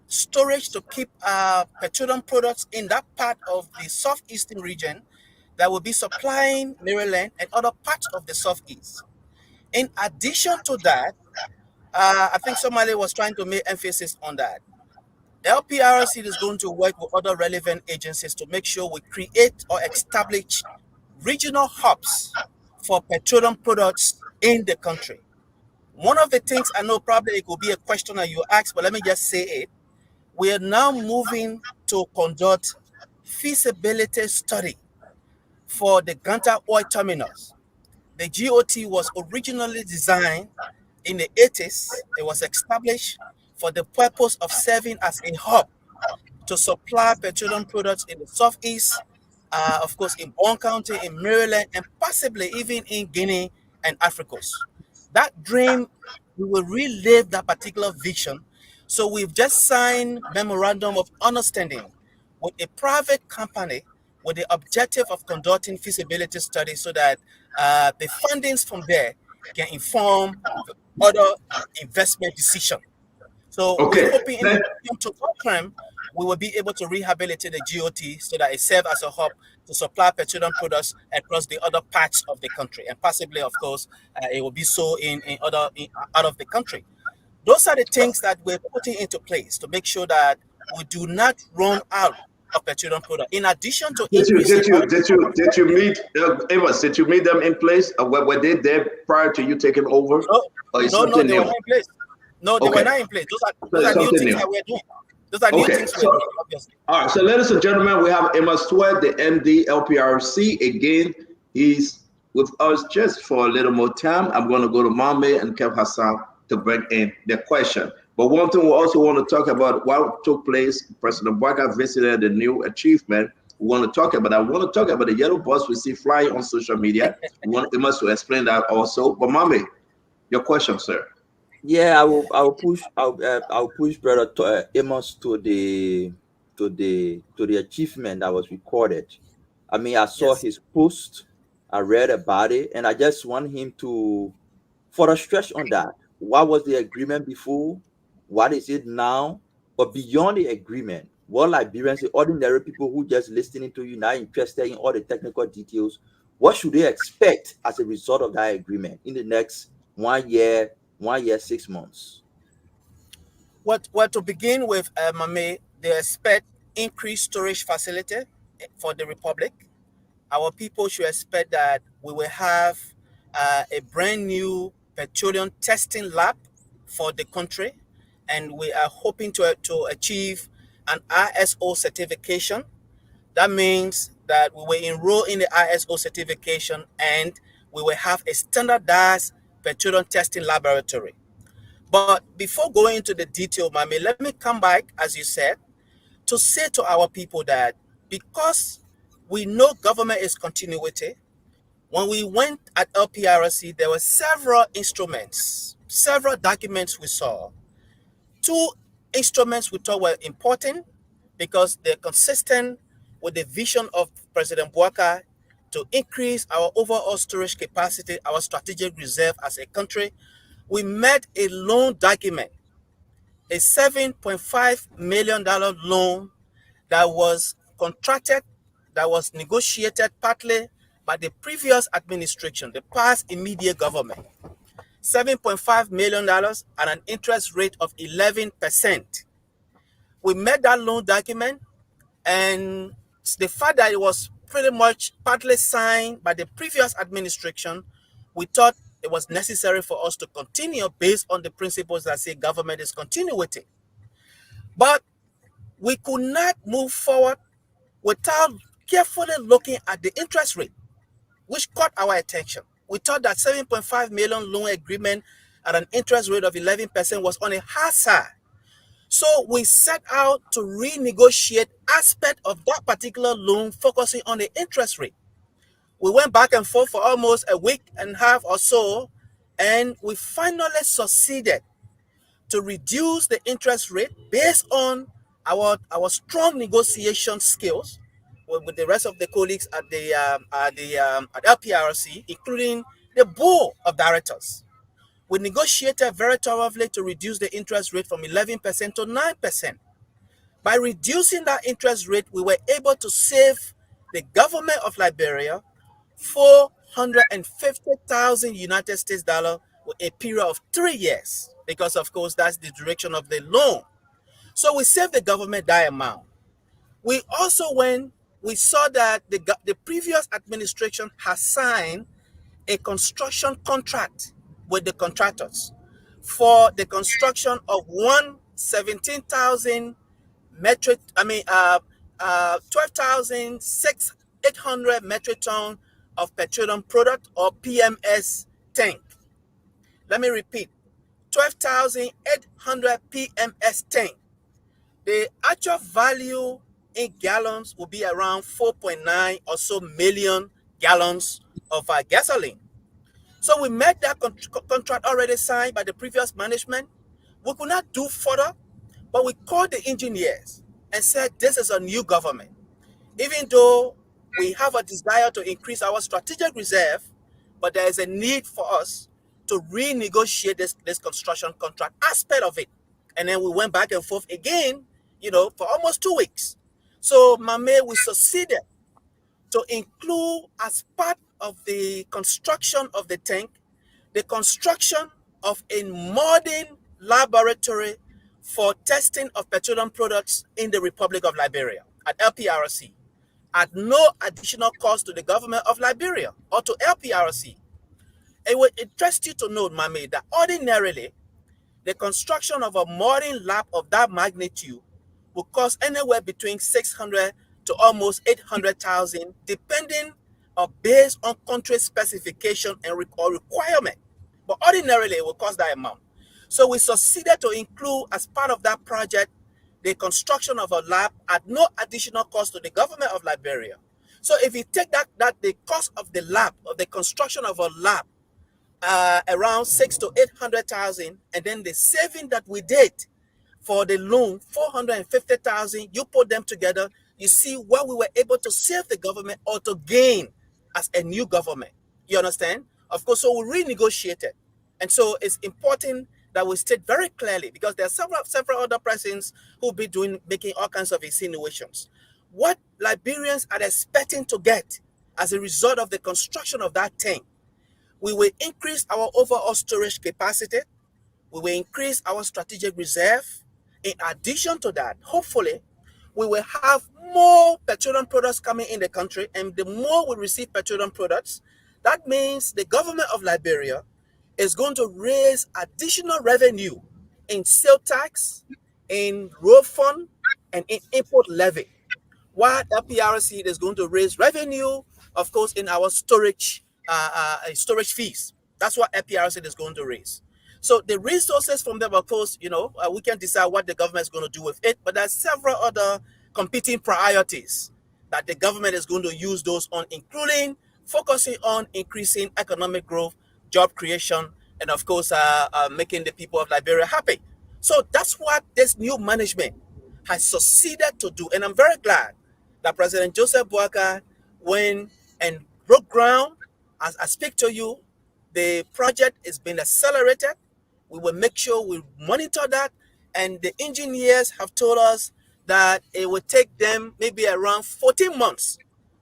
storage, to keep petroleum products in that part of the southeastern region that will be supplying Maryland and other parts of the southeast. In addition to that, I think somebody was trying to make emphasis on that. LPRC is going to work with other relevant agencies to make sure we create or establish regional hubs for petroleum products in the country. One of the things, I know probably it could be a question that you ask, but let me just say it. We are now moving to conduct feasibility study for the Ganta oil terminals. The GOT was originally designed in the 80s. It was established for the purpose of serving as a hub to supply petroleum products in the southeast, of course, in Bond County, in Maryland, and possibly even in Guinea and Africa. That dream, we will relive that particular vision. So we've just signed memorandum of understanding with a private company with the objective of conducting feasibility studies so that the fundings from there can inform other investment decision. So we're hoping in the medium term, we will be able to rehabilitate the GOT so that it serves as a hub to supply petroleum products across the other parts of the country, and possibly, of course, it will be so in out of the country. Those are the things that we're putting into place to make sure that we do not run out of petroleum product. In addition to increasing oil did you meet Amos? Did you meet them in place? Were they there prior to you taking over? no, Or is no, something they were new? not in place. No, they were Okay, not in place. so Those it's are new something things new. that we're doing. Those are new Okay, things we're so doing, obviously. all right, so ladies and gentlemen, we have Amos Sweat, the MD LPRC. Again, he's with us just for a little more time. I'm going to go to Mame and Kev Hassan to bring in the question. But one thing we also want to talk about what took place. President Bwaka visited the new achievement. We want to talk about that. I want to talk about the yellow bus we see flying on social media. We want Amos to explain that also. But Mame, your question, sir. Yeah, I'll push brother Amos to the achievement that was recorded. I mean, I saw Yes. his post, I read about it, and I just want him to further stretch on that. What was the agreement before? What is it now? But beyond the agreement, what Liberians, the ordinary people who just listening to you, not interested in all the technical details, what should they expect as a result of that agreement in the next 1 year, 6 months? Well, to begin with, Mame, they expect increased storage facility for the Republic. Our people should expect that we will have a brand new petroleum testing lab for the country, and we are hoping to achieve an ISO certification. That means that we will enroll in the ISO certification and we will have a standardized petroleum testing laboratory. But before going into the detail, Mami, let me come back, as you said, to say to our people that because we know government is continuity, when we went at LPRC, there were several instruments, several documents we saw. Two instruments we thought were important because they're consistent with the vision of President Bwaka to increase our overall storage capacity, our strategic reserve as a country. We made a loan document, a $7.5 million loan that was contracted, that was negotiated partly by the previous administration, the past immediate government. $7.5 million and an interest rate of 11%. We made that loan document, and the fact that it was pretty much partly signed by the previous administration, we thought it was necessary for us to continue based on the principles that say government is continuity. But we could not move forward without carefully looking at the interest rate, which caught our attention. We thought that 7.5 million loan agreement at an interest rate of 11% was on a high side. So we set out to renegotiate aspect of that particular loan, focusing on the interest rate. We went back and forth for almost a week and a half or so, and we finally succeeded to reduce the interest rate based on our strong negotiation skills with the rest of the colleagues at at LPRC, including the board of directors. We negotiated very thoroughly to reduce the interest rate from 11% to 9%. By reducing that interest rate, we were able to save the government of Liberia 450,000 United States dollar with a period of 3 years, because of course that's the duration of the loan. So we saved the government that amount. We also, when we saw that the previous administration has signed a construction contract with the contractors for the construction of 17,000 metric, 12,800 metric ton of petroleum product or PMS tank. Let me repeat, 12,800 PMS tank. The actual value in gallons will be around 4.9 or so million gallons of gasoline. So we made that contract already signed by the previous management. We could not do further, but we called the engineers and said, this is a new government. Even though we have a desire to increase our strategic reserve, but there is a need for us to renegotiate this construction contract aspect of it. And then we went back and forth again, for almost 2 weeks. So, Mame, we succeeded to include as part of the construction of the tank, the construction of a modern laboratory for testing of petroleum products in the Republic of Liberia at LPRC at no additional cost to the government of Liberia or to LPRC. It would interest you to note, Mame, that ordinarily the construction of a modern lab of that magnitude will cost anywhere between 600 to almost 800,000, depending on based on country specification and or requirement. But ordinarily, it will cost that amount. So we succeeded to include as part of that project the construction of a lab at no additional cost to the government of Liberia. So if you take that the cost of the lab, of the construction of a lab, around 600 to 800,000, and then the saving that we did for the loan, 450,000, you put them together, you see what we were able to save the government or to gain as a new government. You understand? Of course, so we renegotiated. And so it's important that we state very clearly, because there are several other persons who be making all kinds of insinuations. What Liberians are expecting to get as a result of the construction of that thing, we will increase our overall storage capacity. We will increase our strategic reserve. In addition to that, hopefully, we will have more petroleum products coming in the country. And the more we receive petroleum products, that means the government of Liberia is going to raise additional revenue in sale tax, in road fund, and in import levy. While LPRC is going to raise revenue, of course, in our storage fees. That's what LPRC is going to raise. So the resources from them, of course, we can decide what the government is going to do with it, but there's several other competing priorities that the government is going to use those on, including focusing on increasing economic growth, job creation, and of course, making the people of Liberia happy. So that's what this new management has succeeded to do. And I'm very glad that President Joseph Boakai went and broke ground. As I speak to you, the project is being accelerated. We will make sure we monitor that. And the engineers have told us that it will take them maybe around 14 months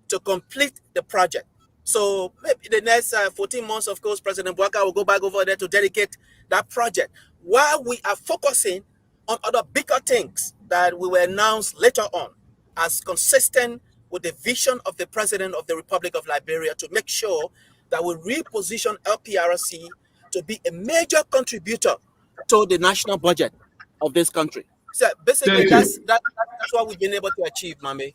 to complete the project. So maybe the next 14 months, of course, President Boakai will go back over there to dedicate that project, while we are focusing on other bigger things that we will announce later on, as consistent with the vision of the President of the Republic of Liberia, to make sure that we reposition LPRC to be a major contributor to the national budget of this country. So basically, that's what we've been able to achieve, Mame.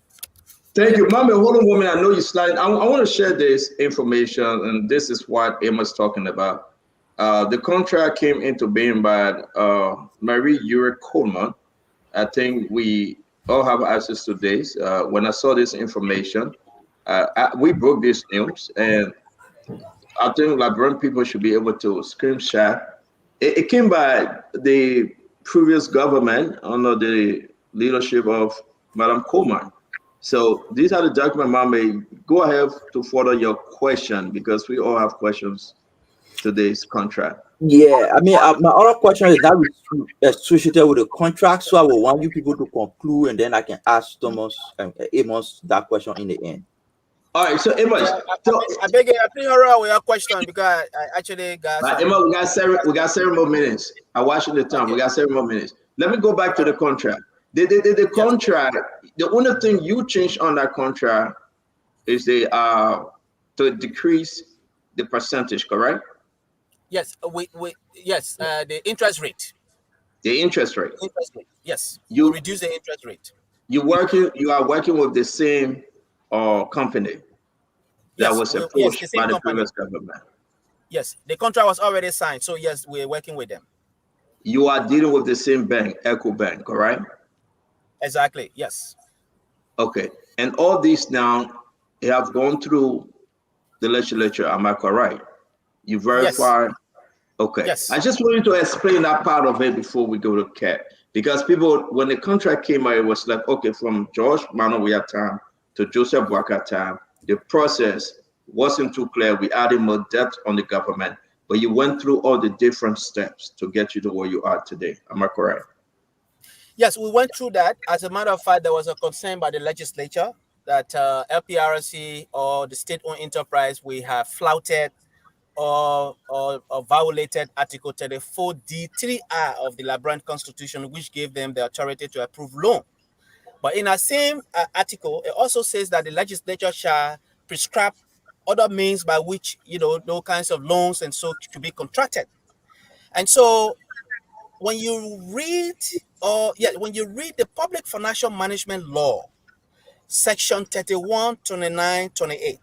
Thank you. Mame, hold on 1 minute. I know you're sliding. I want to share this information, and this is what Emma's talking about. The contract came into being by Marie Uric Coleman. I think we all have access to this. When I saw this information, we broke this news, and I think Liberian people should be able to screenshot. It came by the previous government under the leadership of Madam Coleman. So these are the documents, Mame. Go ahead to further your question, because we all have questions to this contract. Yeah, I mean, my other question is not associated with the contract, so I will want you people to conclude, and then I can ask Thomas and Amos that question in the end. All right, so Amos, I beg you, I think hurry with your question, because I actually got. Emma, we got 7 more minutes. I'm watching the time. We got 7 more minutes. Let me go back to the contract. The contract. The only thing you changed on that contract is to decrease the percentage, correct? Yes, yes, the interest rate. The interest rate. Yes, you reduce the interest rate. You are working with the same company that was approached by the previous government. Yes, the contract was already signed, so yes, we're working with them. You are dealing with the same bank, Echo Bank, correct? Exactly. Yes. Okay, and all these now have gone through the legislature. Am I correct? You verify? Yes. Okay. Yes. I just wanted to explain that part of it before we go to CAT, because people, when the contract came out, it was like, okay, from George Manoia time to Joseph Boakai time, the process wasn't too clear. We added more depth on the government, but you went through all the different steps to get you to where you are today. Am I correct? Yes, we went through that. As a matter of fact, there was a concern by the legislature that LPRC or the state-owned enterprise, we have flouted or violated Article 34D3R of the Liberian Constitution, which gave them the authority to approve loan. But in that same article, it also says that the legislature shall prescribe other means by which, those kinds of loans and so to be contracted. And so when you read the Public Financial Management Law, Section 31, 29, 28,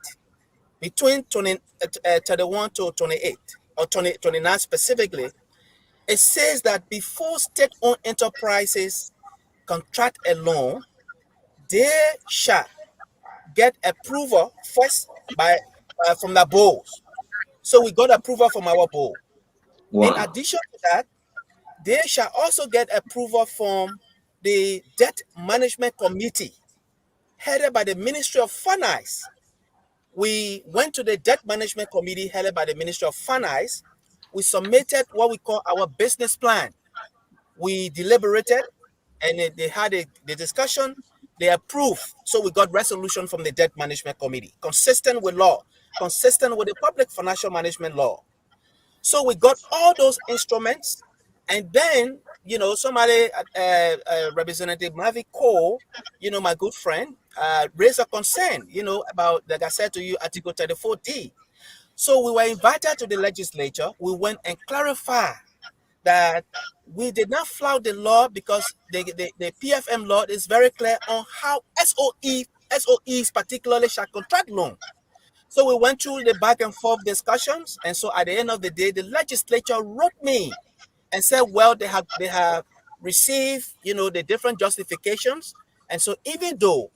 between 31 to 28 or 29 specifically, it says that before state-owned enterprises contract a loan, they shall get approval first from the boards. So we got approval from our board. Wow. In addition to that, they shall also get approval from the Debt Management Committee, headed by the Ministry of Finance. We went to the Debt Management Committee, headed by the Ministry of Finance. We submitted what we call our business plan. We deliberated, and they had the discussion. They approved. So we got resolution from the Debt Management Committee, consistent with law, consistent with the Public Financial Management Law. So we got all those instruments, and then, somebody, Representative Mavi Cole, my good friend, raised a concern, about, like I said to you, Article 34D. So we were invited to the legislature. We went and clarified that we did not flout the law, because the PFM law is very clear on how SOEs particularly shall contract loan. So we went through the back and forth discussions, and so at the end of the day, the legislature wrote me and said, well, they have received, the different justifications, and so even though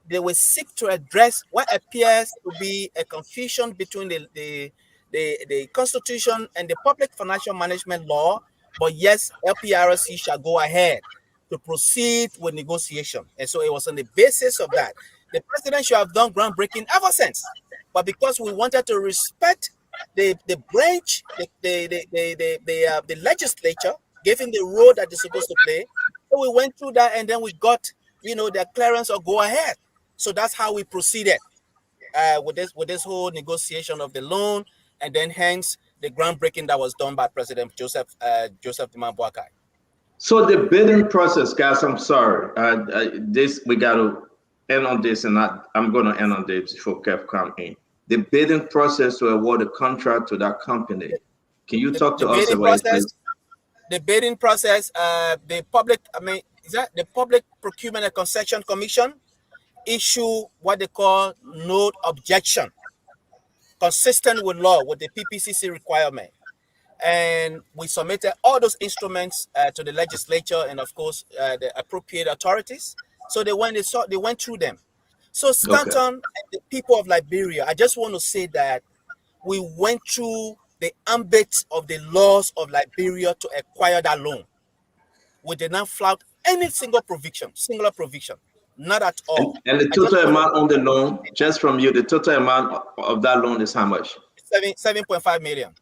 they will seek to address what appears to be a confusion between the Constitution and the Public Financial Management Law, but yes, LPRC shall go ahead to proceed with negotiation. And so it was on the basis of that. The president should have done groundbreaking ever since, but because we wanted to respect the branch, the legislature, gave him the role that they're supposed to play. So we went through that, and then we got, the clearance or go ahead. So that's how we proceeded with this whole negotiation of the loan, and then hence the groundbreaking that was done by President Joseph Dimam Boakai. So the bidding process, guys, I'm sorry. We got to end on this, and I'm going to end on this before Kev come in. The bidding process to award a contract to that company. Can you talk to us about it? The bidding process, the Public Procurement and Concession Commission issue what they call no objection, consistent with law, with the PPCC requirement. And we submitted all those instruments to the legislature and, of course, the appropriate authorities. So they went through them. So Stanton and the people of Liberia, I just want to say that we went through the ambit of the laws of Liberia to acquire that loan. We did not flout any single provision, not at all. And the total amount on the loan, just from you, the total amount of that loan is how much? 7.5 million.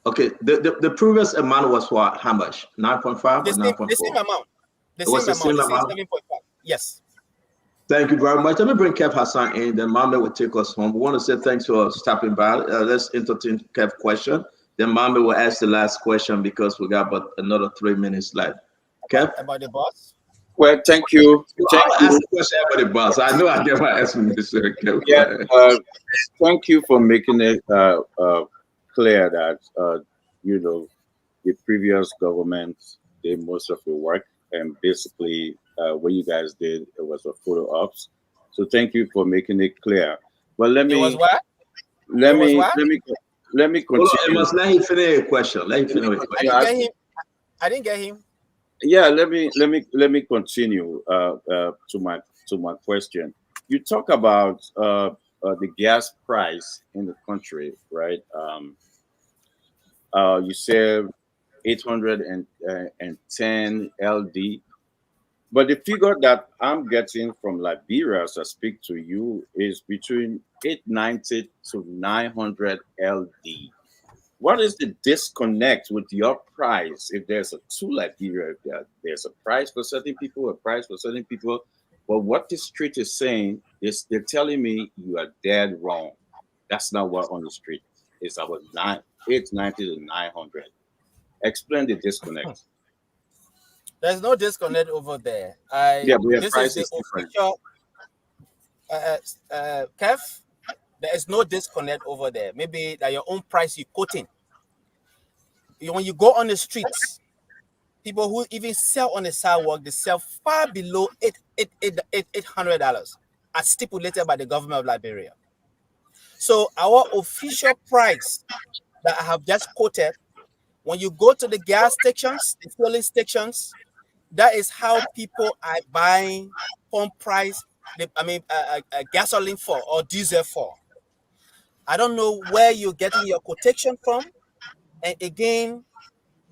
Okay, the previous amount was what? How much? 9.5 or 9.4? The same amount. The same amount? 7.5. Yes. Thank you very much. Let me bring Kev Hassan in, then Mame will take us home. We want to say thanks for stopping by. Let's entertain Kev's question. Then Mame will ask the last question because we got about another 3 minutes left. Kev? About the boss? Well, thank you. I'll ask the question about the boss. I know I get my explanation. Yeah, thank you for making it clear that, the previous government did most of the work, and basically what you guys did, it was a photo ops. So thank you for making it clear. Well, let me continue. Must let him finish a question. Let him finish a question. I didn't get him. Yeah, let me continue to my question. You talk about the gas price in the country, right? You said 810 LD. But the figure that I'm getting from Liberia as I speak to you is between 890 to 900 LD. What is the disconnect with your price? If there's a two Liberia, there's a price for certain people, a price for certain people. But what the street is saying is they're telling me you are dead wrong. That's not what on the street. is about 890 to 900. Explain the disconnect. There's no disconnect over there. But your This price is is the different. official Kev. There is no disconnect over there. Maybe that your own price you're quoting. When you go on the streets, people who even sell on the sidewalk, they sell far below $800 as stipulated by the government of Liberia. So our official price that I have just quoted, when you go to the gas stations, the filling stations, that is how people are buying pump price, gasoline for or diesel for. I don't know where you're getting your quotation from. And again,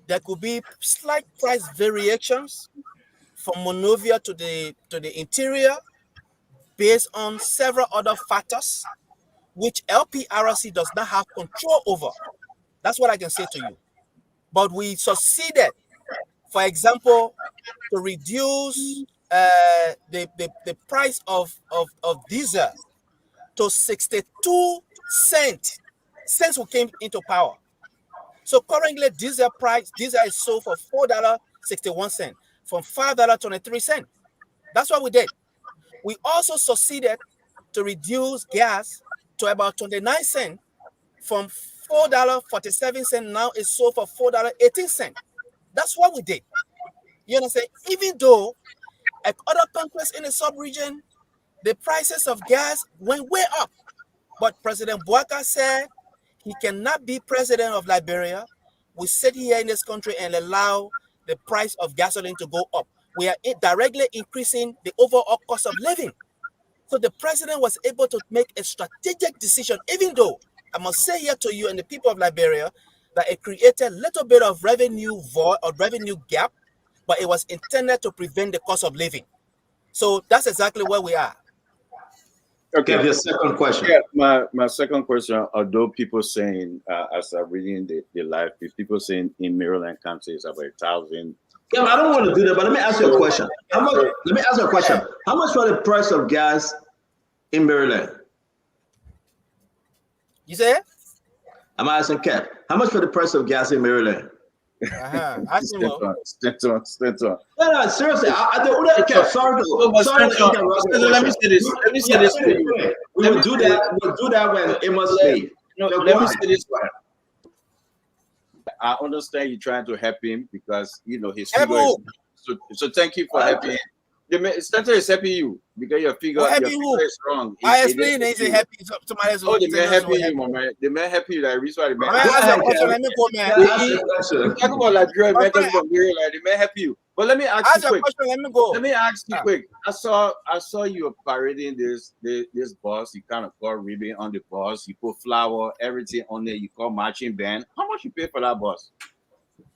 there could be slight price variations from Monrovia to the interior based on several other factors which LPRC does not have control over. That's what I can say to you. But we succeeded, for example, to reduce the price of diesel to 62 cents since we came into power. So currently, diesel is sold for $4.61 from $5.23. That's what we did. We also succeeded to reduce gas to about 29 cents from $4.47. Now it's sold for $4.18. That's what we did. You understand? Even though at other countries in the sub-region, the prices of gas went way up. But President Bouaka said he cannot be president of Liberia. We sit here in this country and allow the price of gasoline to go up. We are directly increasing the overall cost of living. So the president was able to make a strategic decision, even though I must say here to you and the people of Liberia that it created a little bit of revenue void or revenue gap, but it was intended to prevent the cost of living. So that's exactly where we are. Okay, your second question. Yeah, my second question, although people saying, as I'm reading the live, people saying in Maryland County is about 1,000. Yeah, I don't want to do that, but let me ask you a question. Let me ask you a question. How much was the price of gas in Maryland? You say? I'm asking Cap. How much for the price of gas in Maryland? Stand on. No, seriously. Let me say this. Let me say this to you. We will do that. We'll do that when it must be. No, let me say this. I understand you're trying to help him because his figure is, so thank you for helping him. The center is helping you because your figure is wrong. I explain it. Happy somebody else. Oh, the man helping you, man. The man helping you. That reason why the man. Let me go, man. Talk about Nigeria, man. Talk about Maryland. The man help you. But let me ask you quick. Let me go. Let me ask you quick. I saw you parading this bus. You kind of got ribbon on the bus. You put flower, everything on there. You call marching band. How much you pay for that bus?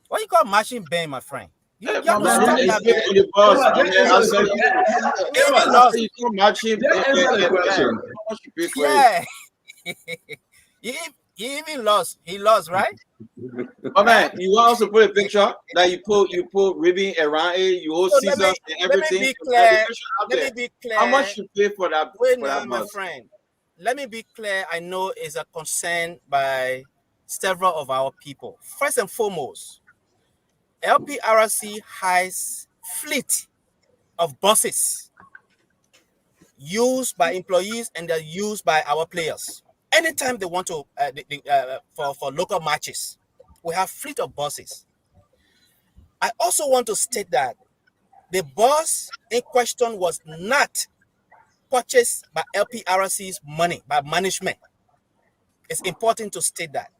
What you call marching band, my friend? You pay on the bus. You call marching band. How much you pay for it? He even lost. He lost, right? But man, you want also put a picture that you put ribbon around it, you hold scissors and everything. Let me be clear. How much you pay for that? Wait now, my friend. Let me be clear. I know it's a concern by several of our people. First and foremost, LPRC has fleet of buses used by employees and they're used by our players. Anytime they want to for local matches, we have fleet of buses. I also want to state that the bus in question was not purchased by LPRC's money, by management. It's important to state that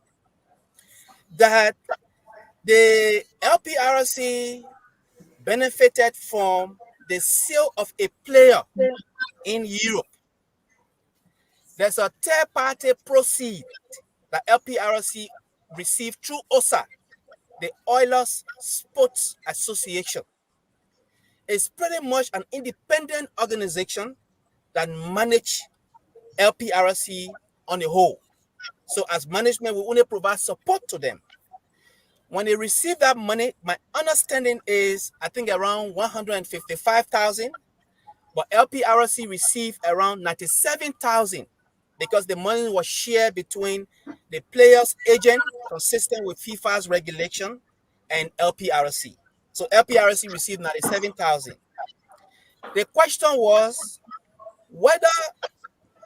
the LPRC benefited from the sale of a player in Europe. There's a third-party proceed that LPRC received through OSA, the Oilers Sports Association. It's pretty much an independent organization that manages LPRC on the whole. So as management, we only provide support to them. When they receive that money, my understanding is, I think around 155,000, but LPRC received around 97,000 because the money was shared between the players' agent consistent with FIFA's regulation and LPRC. So LPRC received 97,000. The question was whether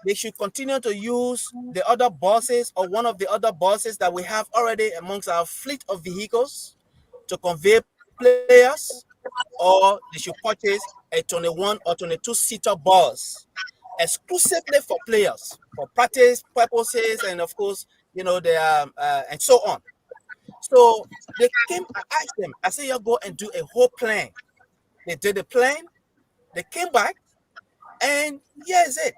they should continue to use the other buses or one of the other buses that we have already amongst our fleet of vehicles to convey players, or they should purchase a 21 or 22-seater bus exclusively for players, for practice purposes, and of course, you know, and so on. So they came, I asked them, I said, you go and do a whole plan. They did the plan, they came back, and here's it.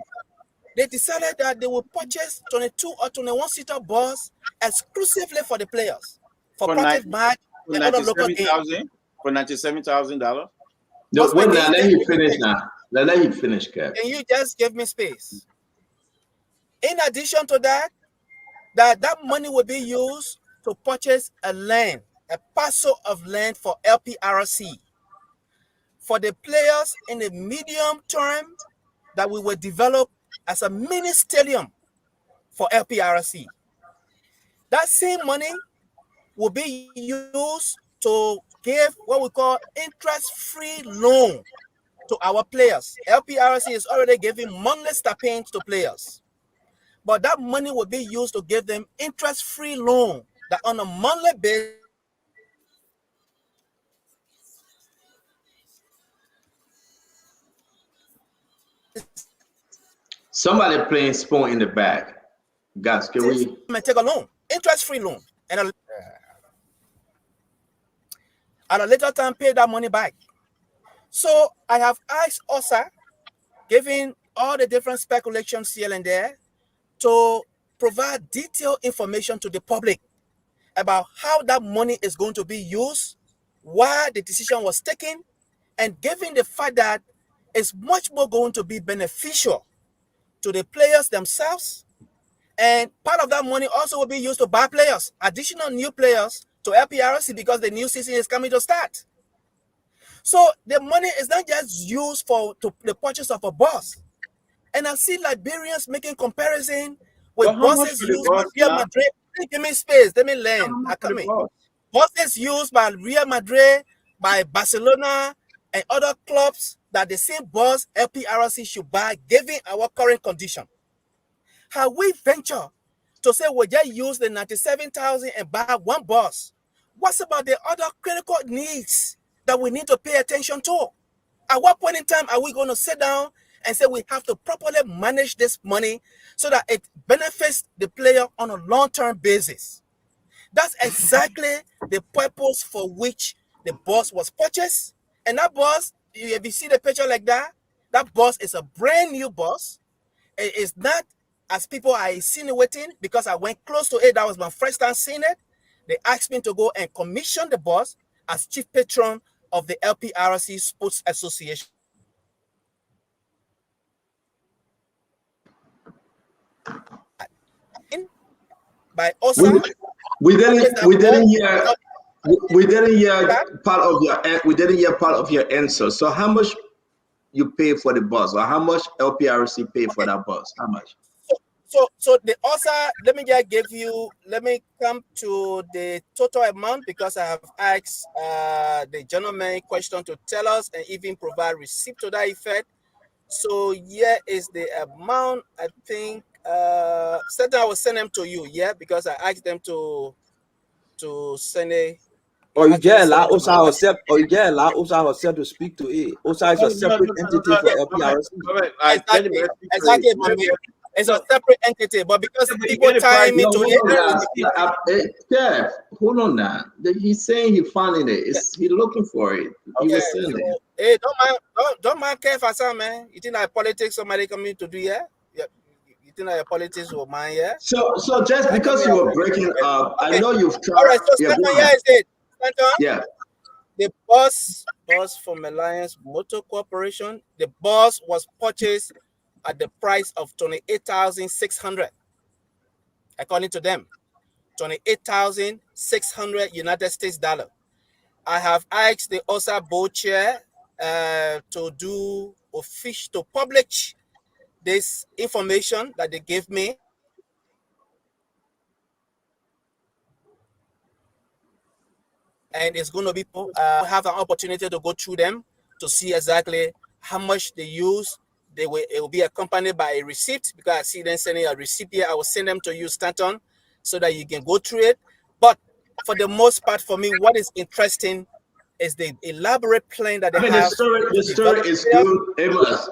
They decided that they will purchase 22 or 21-seater bus exclusively for the players, for practice match and other local games. For $97,000? No, wait, now let him finish now. Let him finish, Kev. Can you just give me space? In addition to that, that money will be used to purchase a land, a parcel of land for LPRC. For the players in the medium term that we will develop as a mini stadium for LPRC. That same money will be used to give what we call interest-free loan to our players. LPRC is already giving monthly stipends to players. But that money will be used to give them interest-free loan that on a monthly basis. Somebody playing spoon in the back. Guys, can we take a loan, interest-free loan, and at a later time pay that money back. So I have asked OSA, giving all the different speculations here and there, to provide detailed information to the public about how that money is going to be used, why the decision was taken, and given the fact that it's much more going to be beneficial to the players themselves, and part of that money also will be used to buy players, additional new players to LPRC, because the new season is coming to start. So the money is not just used for the purchase of a bus. And I see Liberians making comparison with buses used by Real Madrid. Give me space, let me learn. Buses used by Real Madrid, by Barcelona, and other clubs, that the same bus LPRC should buy, given our current condition. Have we ventured to say we just use the 97,000 and buy one bus? What's about the other critical needs that we need to pay attention to? At what point in time are we going to sit down and say we have to properly manage this money so that it benefits the player on a long-term basis? That's exactly the purpose for which the bus was purchased. And that bus, if you see the picture like that, that bus is a brand new bus. It is not, as people are insinuating, because I went close to it. That was my first time seeing it. They asked me to go and commission the bus as chief patron of the LPRC Sports Association. By OSA, we didn't hear part of your answer. So how much you pay for the bus, or how much LPRC pay for that bus? How much? So the OSA, let me come to the total amount, because I have asked the gentleman question to tell us and even provide receipt to that effect. So here is the amount. I think certain I will send them to you, because I asked them to send a. Or you get allow OSA herself to speak to it. OSA is a separate entity for LPRC. Exactly. It's a separate entity, but because people tie me to it. Yeah, hold on now. He's saying he's finding it. He's looking for it. He was saying it. Hey, don't mind care for some, man. You think that politics somebody coming to do here? Yeah. You think that politics will mind here? So just because you were breaking up, I know you've tried. All right, so Stanton, here is it. Stanton? Yeah. The bus from Alliance Motor Corporation, the bus was purchased at the price of $28,600, according to them, $28,600 United States dollar. I have asked the OSA board chair to publish this information that they gave me. and it's going to be have an opportunity to go through them to see exactly how much they use. It will be accompanied by a receipt, because I see them sending a receipt here. I will send them to you, Stanton, so that you can go through it. But for the most part, for me, what is interesting is the elaborate plan that they have. The story is good,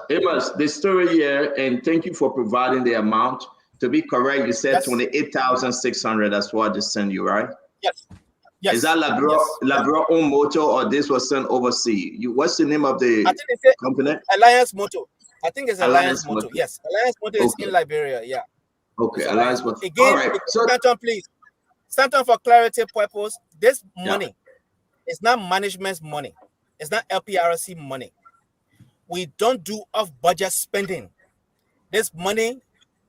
Amos. The story here, and thank you for providing the amount. To be correct, you said 28,600. That's what I just sent you, right? Yes. Yes. Is that Labro own motor, or this was sent overseas? What's the name of the company? Alliance Motor. I think it's Alliance Motor. Yes, Alliance Motor is in Liberia. Yeah. Okay, Alliance Motor. Again, all right. Stanton, please. Stanton, for clarity purpose, this money is not management's money. It's not LPRC money. We don't do off-budget spending. This money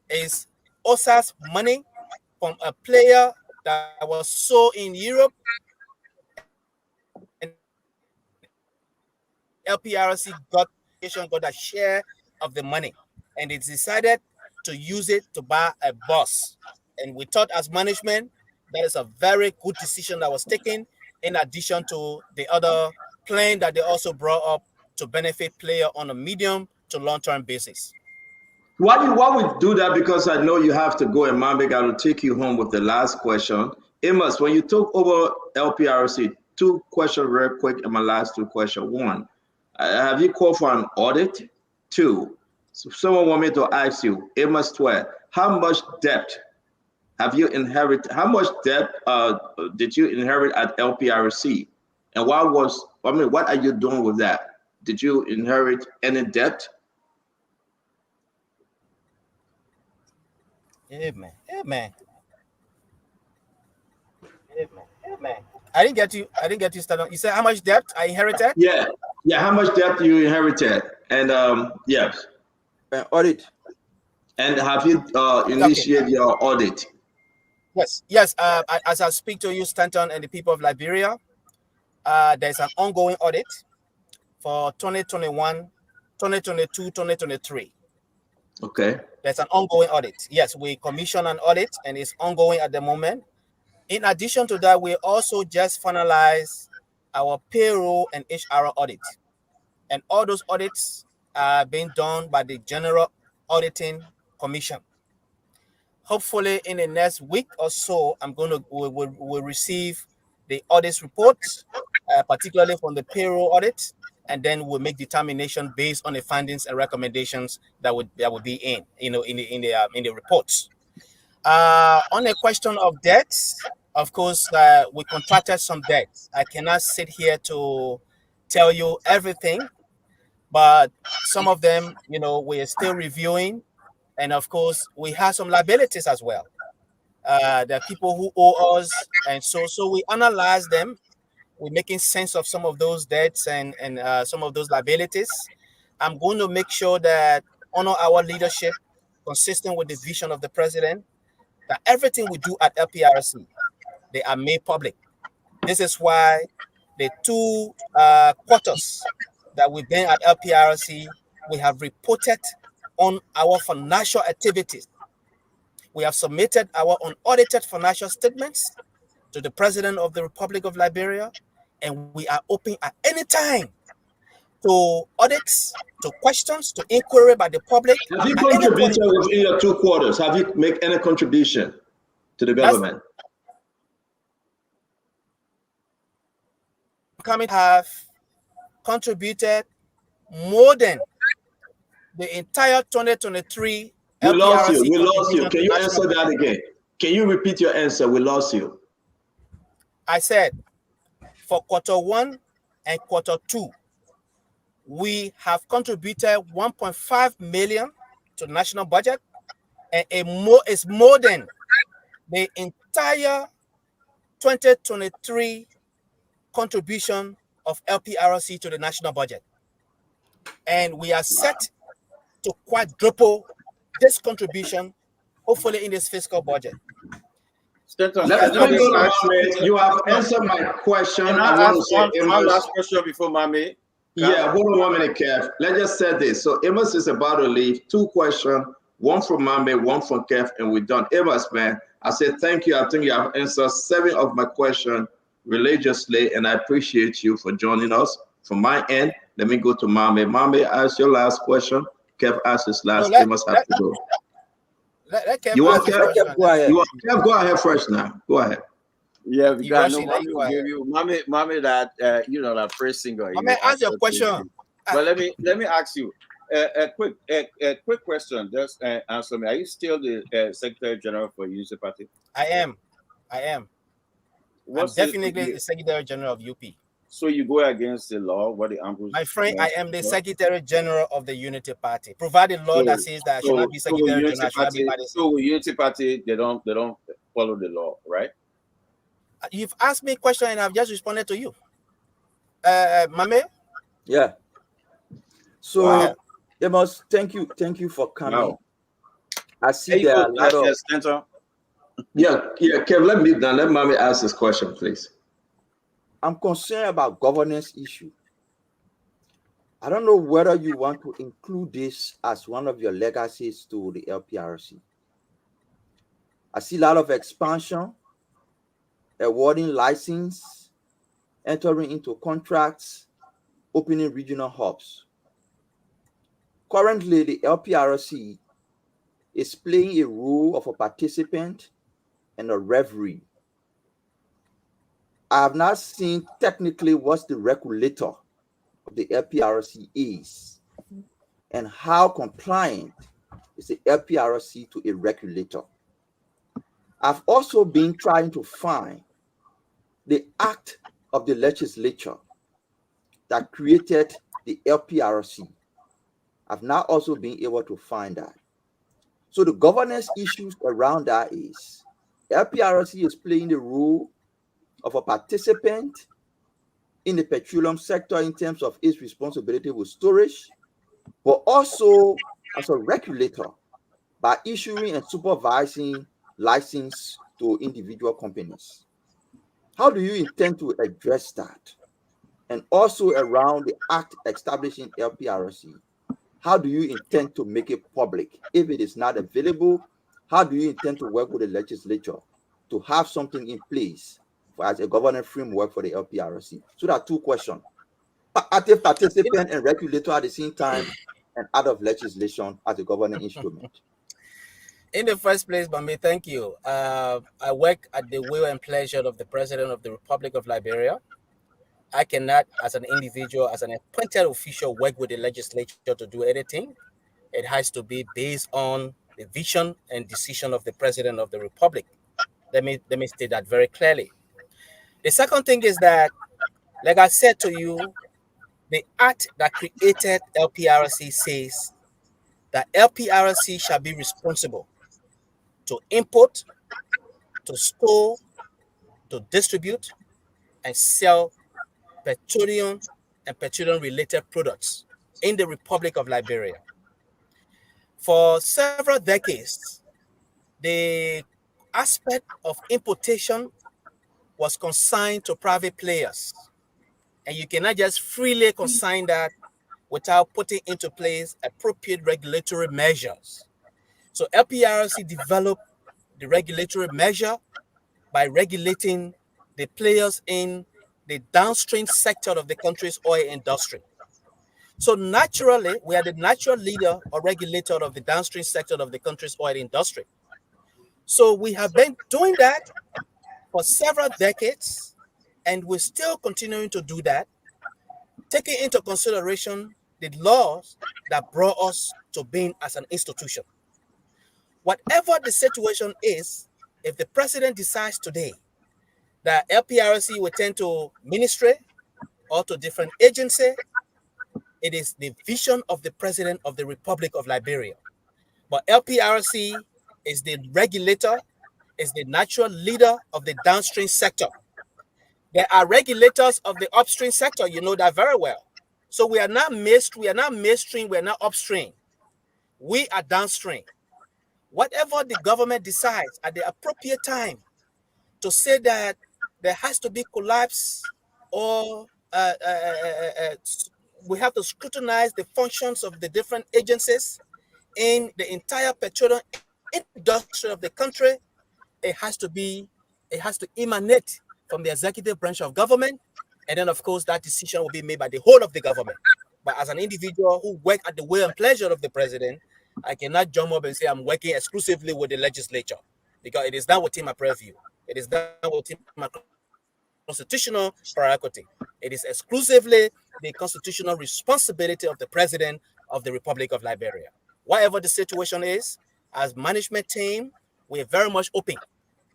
is OSA's money from a player that was sold in Europe. And LPRC got a share of the money, and it decided to use it to buy a bus. And we thought, as management, that is a very good decision that was taken, in addition to the other plan that they also brought up to benefit player on a medium to long-term basis. Why we do that? Because I know you have to go, and Mambek, I will take you home with the last question. Amos, when you took over LPRC, 2 questions very quick, and my last 2 questions. 1, have you called for an audit? 2, so someone want me to ask you, Amos 12, how much debt have you inherited? How much debt did you inherit at LPRC? And what are you doing with that? Did you inherit any debt? Amen. I didn't get you started. You said how much debt I inherited? Yeah. How much debt you inherited? And yes. Audit. And have you initiated your audit? Yes. As I speak to you, Stanton, and the people of Liberia, there's an ongoing audit for 2021, 2022, 2023. Okay. There's an ongoing audit. Yes, we commission an audit, and it's ongoing at the moment. In addition to that, we also just finalized our payroll and HR audit. And all those audits are being done by the General Auditing Commission. Hopefully, in the next week or so, we'll receive the audit reports, particularly from the payroll audit, and then we'll make determination based on the findings and recommendations that would be in the reports. On the question of debts, of course, we contracted some debts. I cannot sit here to tell you everything, but some of them, we are still reviewing, and of course, we have some liabilities as well. There are people who owe us, and so we analyze them. We're making sense of some of those debts and some of those liabilities. I'm going to make sure that honor our leadership, consistent with the vision of the president, that everything we do at LPRC, they are made public. This is why the 2 quarters that we've been at LPRC, we have reported on our financial activities. We have submitted our unaudited financial statements to the President of the Republic of Liberia, and we are open at any time to audits, to questions, to inquiry by the public. Have you contributed within your 2 quarters? Have you made any contribution to the government? Have contributed more than the entire 2023. We lost you. Can you answer that again? Can you repeat your answer? We lost you. I said, for quarter 1 and quarter 2, we have contributed 1.5 million to the national budget, and it's more than the entire 2023 contribution of LPRC to the national budget. And we are set to quadruple this contribution, hopefully in this fiscal budget. You have answered my question. I ask one last question before Mami. Yeah, hold on 1 minute, Kev. Let's just say this. So Amos is about to leave. 2 questions, 1 from Mami, 1 from Kev, and we're done. Amos, man, I said thank you. I think you have answered 7 of my questions religiously, and I appreciate you for joining us. From my end, let me go to Mame. Mame, ask your last question. Kev asked his No, last. They must have to go. let Kev You want ask his Kev? question. Go ahead. You want Kev? Go ahead first now. Go ahead. Yeah, You because I know rushing, let mommy you will go give ahead. you mommy that that first singer. My man, ask your question. But let me ask you a quick question. Just answer me. Are you still the Secretary General for Unity Party? I am. I'm What's definitely the Secretary General of UP. So you go against the law? What the Ambrose? My friend, I am the Secretary General of the Unity Party. Provided law that says that I should not be Secretary General, I should not be party. So with Unity Party, they don't follow the law, right? You've asked me a question and I've just responded to you. Mame? Yeah. So Wow. Amos, thank you for coming. Wow. I see there are a lot of Yeah, Kev, let me now. Let Mommy ask this question, please. I'm concerned about governance issue. I don't know whether you want to include this as one of your legacies to the LPRC. I see a lot of expansion, awarding license, entering into contracts, opening regional hubs. Currently, the LPRC is playing a role of a participant and a referee. I have not seen technically what the regulator of the LPRC is and how compliant is the LPRC to a regulator. I've also been trying to find the act of the legislature that created the LPRC. I've now also been able to find that. So the governance issues around that is LPRC is playing the role of a participant in the petroleum sector in terms of its responsibility with storage, but also as a regulator by issuing and supervising license to individual companies. How do you intend to address that? And also around the act establishing LPRC, how do you intend to make it public? If it is not available, how do you intend to work with the legislature to have something in place as a governance framework for the LPRC? So there are two questions. Active participant and regulator at the same time, and out of legislation as a governing instrument. In the first place, Bambi, thank you. I work at the will and pleasure of the President of the Republic of Liberia. I cannot, as an individual, as an appointed official, work with the legislature to do anything. It has to be based on the vision and decision of the President of the Republic. Let me state that very clearly. The second thing is that, like I said to you, the act that created LPRC says that LPRC shall be responsible to import, to store, to distribute, and sell petroleum and petroleum-related products in the Republic of Liberia. For several decades, the aspect of importation was consigned to private players. And you cannot just freely consign that without putting into place appropriate regulatory measures. So LPRC developed the regulatory measure by regulating the players in the downstream sector of the country's oil industry. So naturally, we are the natural leader or regulator of the downstream sector of the country's oil industry. So we have been doing that for several decades, and we're still continuing to do that, taking into consideration the laws that brought us to being as an institution. Whatever the situation is, if the president decides today that LPRC will turn to ministry or to different agency, it is the vision of the president of the Republic of Liberia. But LPRC is the regulator, is the natural leader of the downstream sector. There are regulators of the upstream sector, you know that very well. So we are not mainstream, we are not upstream. We are downstream. Whatever the government decides at the appropriate time to say that there has to be collapse or we have to scrutinize the functions of the different agencies in the entire petroleum industry of the country, it has to emanate from the executive branch of government, and then of course that decision will be made by the whole of the government. But as an individual who works at the will and pleasure of the president, I cannot jump up and say I'm working exclusively with the legislature, because it is not within my purview. It is not within my constitutional prerogative. It is exclusively the constitutional responsibility of the president of the Republic of Liberia. Whatever the situation is, as management team, we are very much open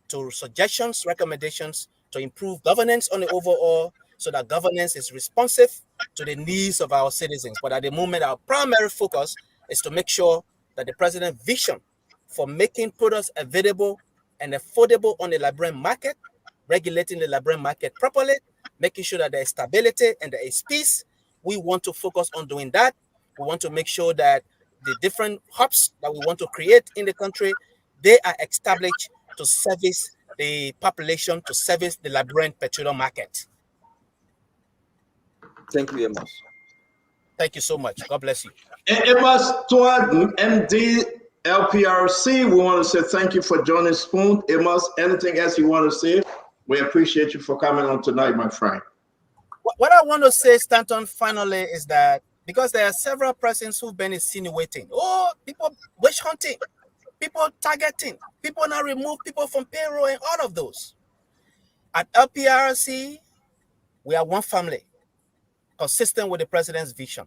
to suggestions, recommendations to improve governance on the overall, so that governance is responsive to the needs of our citizens. But at the moment, our primary focus is to make sure that the president's vision for making products available and affordable on the Liberian market, regulating the Liberian market properly, making sure that there is stability and there is peace. We want to focus on doing that. We want to make sure that the different hubs that we want to create in the country, they are established to service the population, to service the Liberian petroleum market. Thank you, Amos. Thank you so much. God bless you. Amos Stuart, MD, LPRC, we want to say thank you for joining Spoon. Amos, anything else you want to say? We appreciate you for coming on tonight, my friend. What I want to say, Stanton, finally, is that because there are several persons who've been insinuating, oh, people witch hunting, people targeting, people now remove people from payroll and all of those. At LPRC, we are one family, consistent with the president's vision.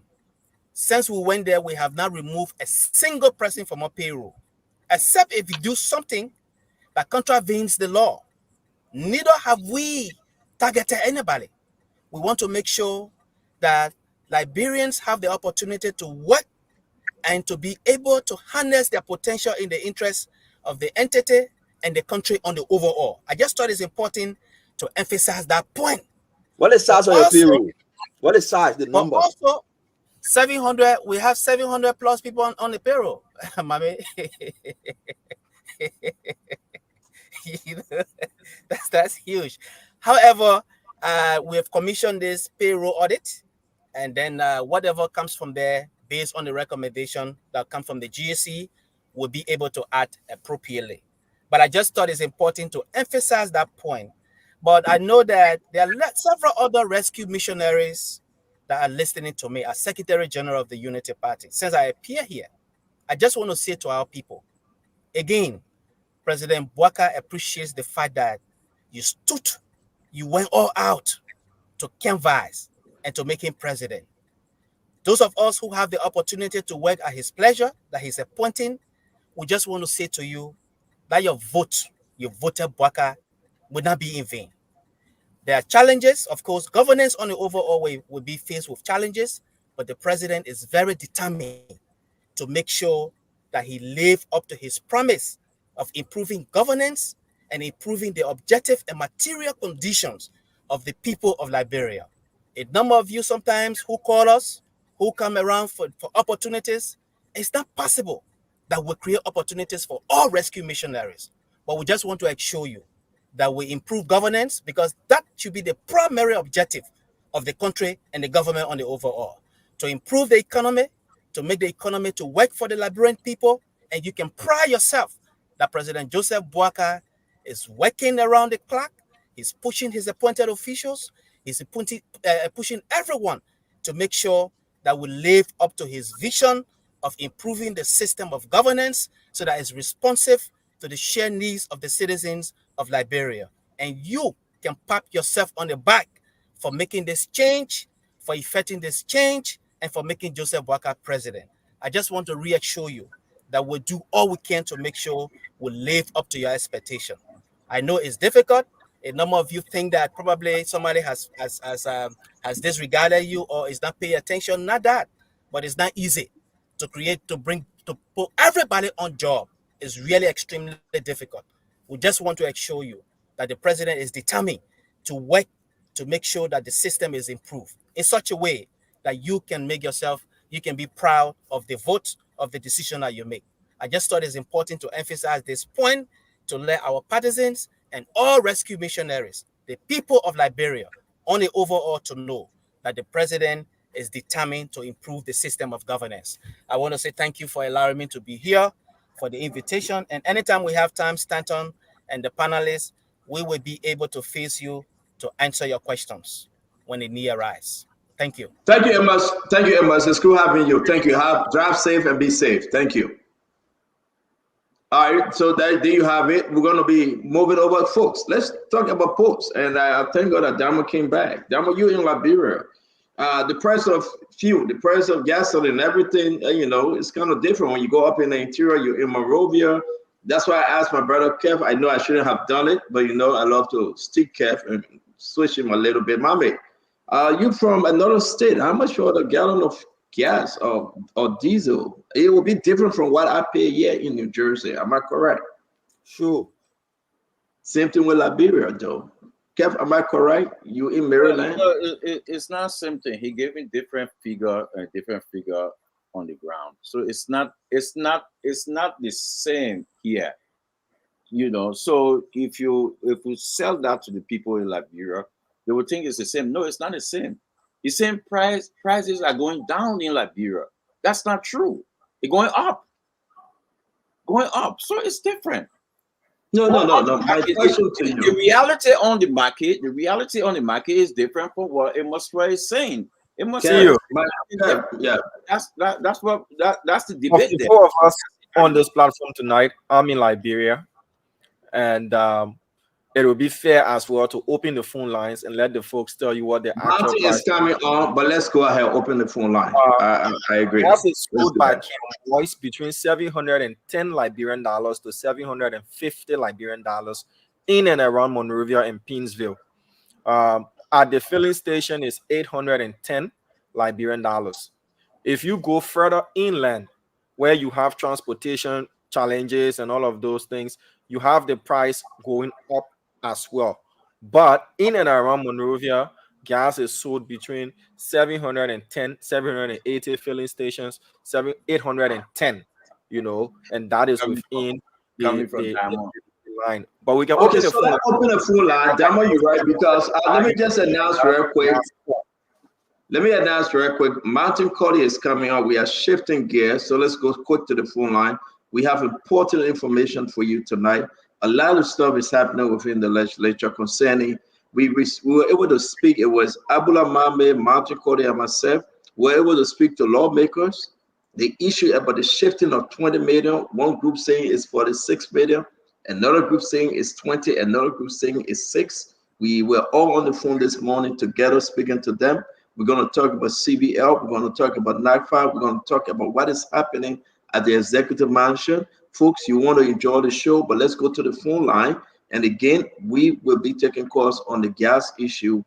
Since we went there, we have not removed a single person from our payroll, except if you do something that contravenes the law. Neither have we targeted anybody. We want to make sure that Liberians have the opportunity to work and to be able to harness their potential in the interest of the entity and the country on the overall. I just thought it's important to emphasize that point. What is size on your payroll? What is size, the number? Also, 700, we have 700 plus people on the payroll. Mommy. You know, that's huge. However, we have commissioned this payroll audit, and then whatever comes from there, based on the recommendation that come from the GSC, we'll be able to act appropriately. But I just thought it's important to emphasize that point. But I know that there are several other rescue missionaries that are listening to me as Secretary General of the Unity Party. Since I appear here, I just want to say to our people, again, President Bouaka appreciates the fact that you went all out to canvass and to make him president. Those of us who have the opportunity to work at his pleasure, that he's appointing, we just want to say to you that you voted Bouaka, will not be in vain. There are challenges, of course. Governance on the overall way will be faced with challenges, but the president is very determined to make sure that he lives up to his promise of improving governance and improving the objective and material conditions of the people of Liberia. A number of you sometimes who call us, who come around for opportunities, it's not possible that we create opportunities for all rescue missionaries. But we just want to assure you that we improve governance, because that should be the primary objective of the country and the government on the overall. To improve the economy, to make the economy to work for the Liberian people, and you can pride yourself that President Joseph Bouaka is working around the clock. He's pushing his appointed officials. He's pushing everyone to make sure that we live up to his vision of improving the system of governance so that it's responsive to the shared needs of the citizens of Liberia. And you can pat yourself on the back for making this change, for effecting this change, and for making Joseph Bouaka president. I just want to reassure you that we'll do all we can to make sure we live up to your expectation. I know it's difficult. A number of you think that probably somebody has disregarded you or is not paying attention. Not that, but it's not easy to put everybody on job. Is really extremely difficult. We just want to assure you that the president is determined to work to make sure that the system is improved in such a way that you can be proud of the vote, of the decision that you make. I just thought it's important to emphasize this point to let our partisans and all rescue missionaries, the people of Liberia, on the overall, to know that the president is determined to improve the system of governance. I want to say thank you for allowing me to be here, for the invitation. And anytime we have time, Stanton and the panelists, we will be able to face you to answer your questions when the need arise. Thank you. Thank you, Emma. Thank you, Emma. It's cool having you. Thank you. Drive safe and be safe. Thank you. All right, so there you have it. We're going to be moving over, folks. Let's talk about ports. And I thank God that Damo came back. Damo, you in Liberia. The price of fuel, the price of gasoline, everything, it's kind of different when you go up in the interior. You're in Monrovia. That's why I asked my brother Kev. I know I shouldn't have done it, but I love to stick Kev and switch him a little bit. Mommy, you from another state. How much for the gallon of gas or diesel? It will be different from what I pay here in New Jersey. Am I correct? Sure. Same thing with Liberia, though. Kev, am I correct? You in Maryland? No, it's not same thing. He gave me different figure on the ground. So it's not the same here. So if you sell that to the people in Liberia, they will think it's the same. No, it's not the same. The same prices are going down in Liberia. That's not true. They're going up. So it's different. No. My question to you. The reality on the market is different from what Emoswa is saying. That's the debate. Of the four of us on this platform tonight, I'm in Liberia, and it will be fair as well to open the phone lines and let the folks tell you what the actual Martin price is coming on, but let's go ahead, open the phone line. I agree. Gas is sold by Voice between $710 to $750 in and around Monrovia and Pinsville. At the filling station is $810. If you go further inland, where you have transportation challenges and all of those things, you have the price going up as well. But in and around Monrovia, gas is sold between 710, 780 filling stations, 810, and that is within the line. But we can open the phone. Open the phone line. Damo, you're right, because let me just announce real quick. Mountain Cody is coming out. We are shifting gears, so let's go quick to the phone line. We have important information for you tonight. A lot of stuff is happening within the legislature concerning. We were able to speak. It was Abula Mame, Mountain Cody, and myself. We were able to speak to lawmakers. The issue about the shifting of 20 million. One group saying it's 46 million. Another group saying it's 20. Another group saying it's 6. We were all on the phone this morning together speaking to them. We're going to talk about CBL. We're going to talk about NACFA. We're going to talk about what is happening at the executive mansion. Folks, you want to enjoy the show, but let's go to the phone line. And again, we will be taking calls on the gas issue.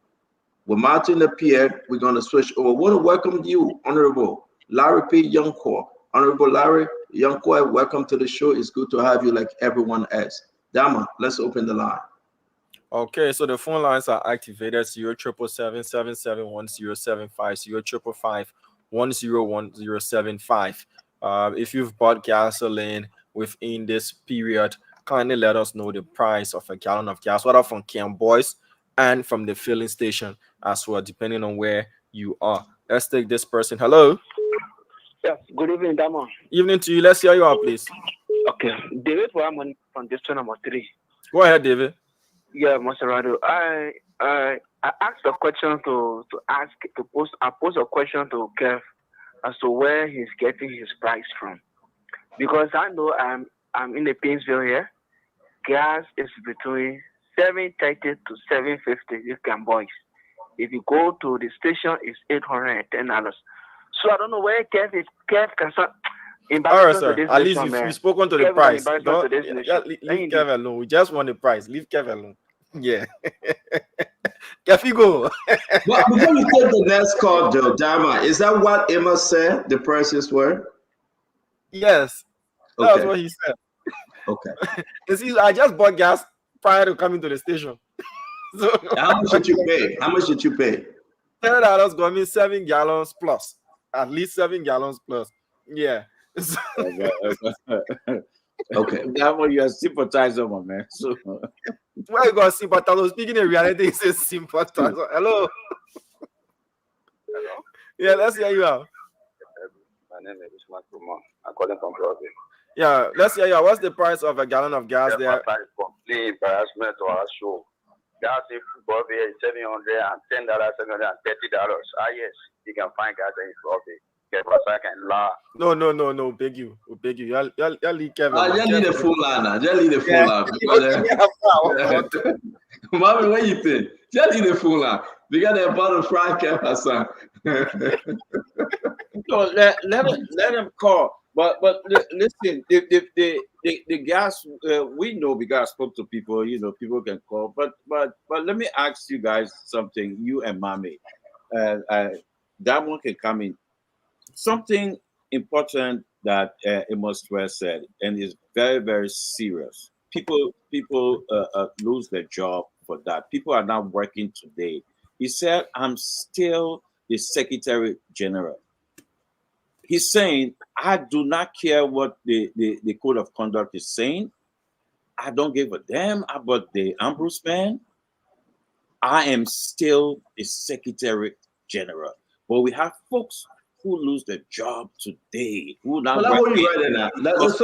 With Martin LaPierre, we're going to switch over. I want to welcome you, Honorable Larry P. Youngcourt. Honorable Larry Youngcourt, welcome to the show. It's good to have you like everyone else. Dama, let's open the line. Okay, so the phone lines are activated: 0777-771-075, 005-101075. If you've bought gasoline within this period, kindly let us know the price of a gallon of gas, whether from Cam Boys and from the filling station as well, depending on where you are. Let's take this person. Hello. Yes. Good evening, Dama. Evening to you. Let's hear you out, please. Okay, David Warman from district number 3. Go ahead, David. Yeah, Maserado. I asked a question I posed a question to Kev as to where he's getting his price from, because I know I'm in the Pinsville here. Gas is between $7.30 to $7.50. You can boys. If you go to the station, it's $810. So I don't know where Kev can start. All right, sir. At least we've spoken to the price. Leave Kev alone. We just want the price. Leave Kev alone. Yeah. Kev, you go. But before you take the next call, though, Dama, is that what Emma said the prices were? Yes. That's what he said. Okay. You see, I just bought gas prior to coming to the station. So how much did you pay? $10 going me 7 gallons plus. At least 7 gallons plus. Yeah. Okay. That one you are sympathizer, my man. So where you got sympathizer? Speaking in reality, it says sympathizer. Hello. Hello. Yeah, let's hear you out. My name is Mark. I'm calling from Florida. Yeah, let's hear you out. What's the price of a gallon of gas there? Price complete embarrassment or show. That's if football here is $710, $730. Yes, you can find gas in football here. No, beg you. Y'all leave Kevin. Just leave the full line now. Just leave the full line. Mommy, what you think? Just leave the full line. We got that bottle fried Kev Hassan. No, let him call. But listen, the gas we know because I spoke to people. People can call. But let me ask you guys something. You and Mommy, that one can come in. Something important that Amos West said, and is very, very serious. People lose their job for that. People are not working today. He said, I'm still the Secretary General. He's saying, I do not care what the code of conduct is saying. I don't give a damn about the ombudsman. I am still the Secretary General. But we have folks who lose their job today, who now Let's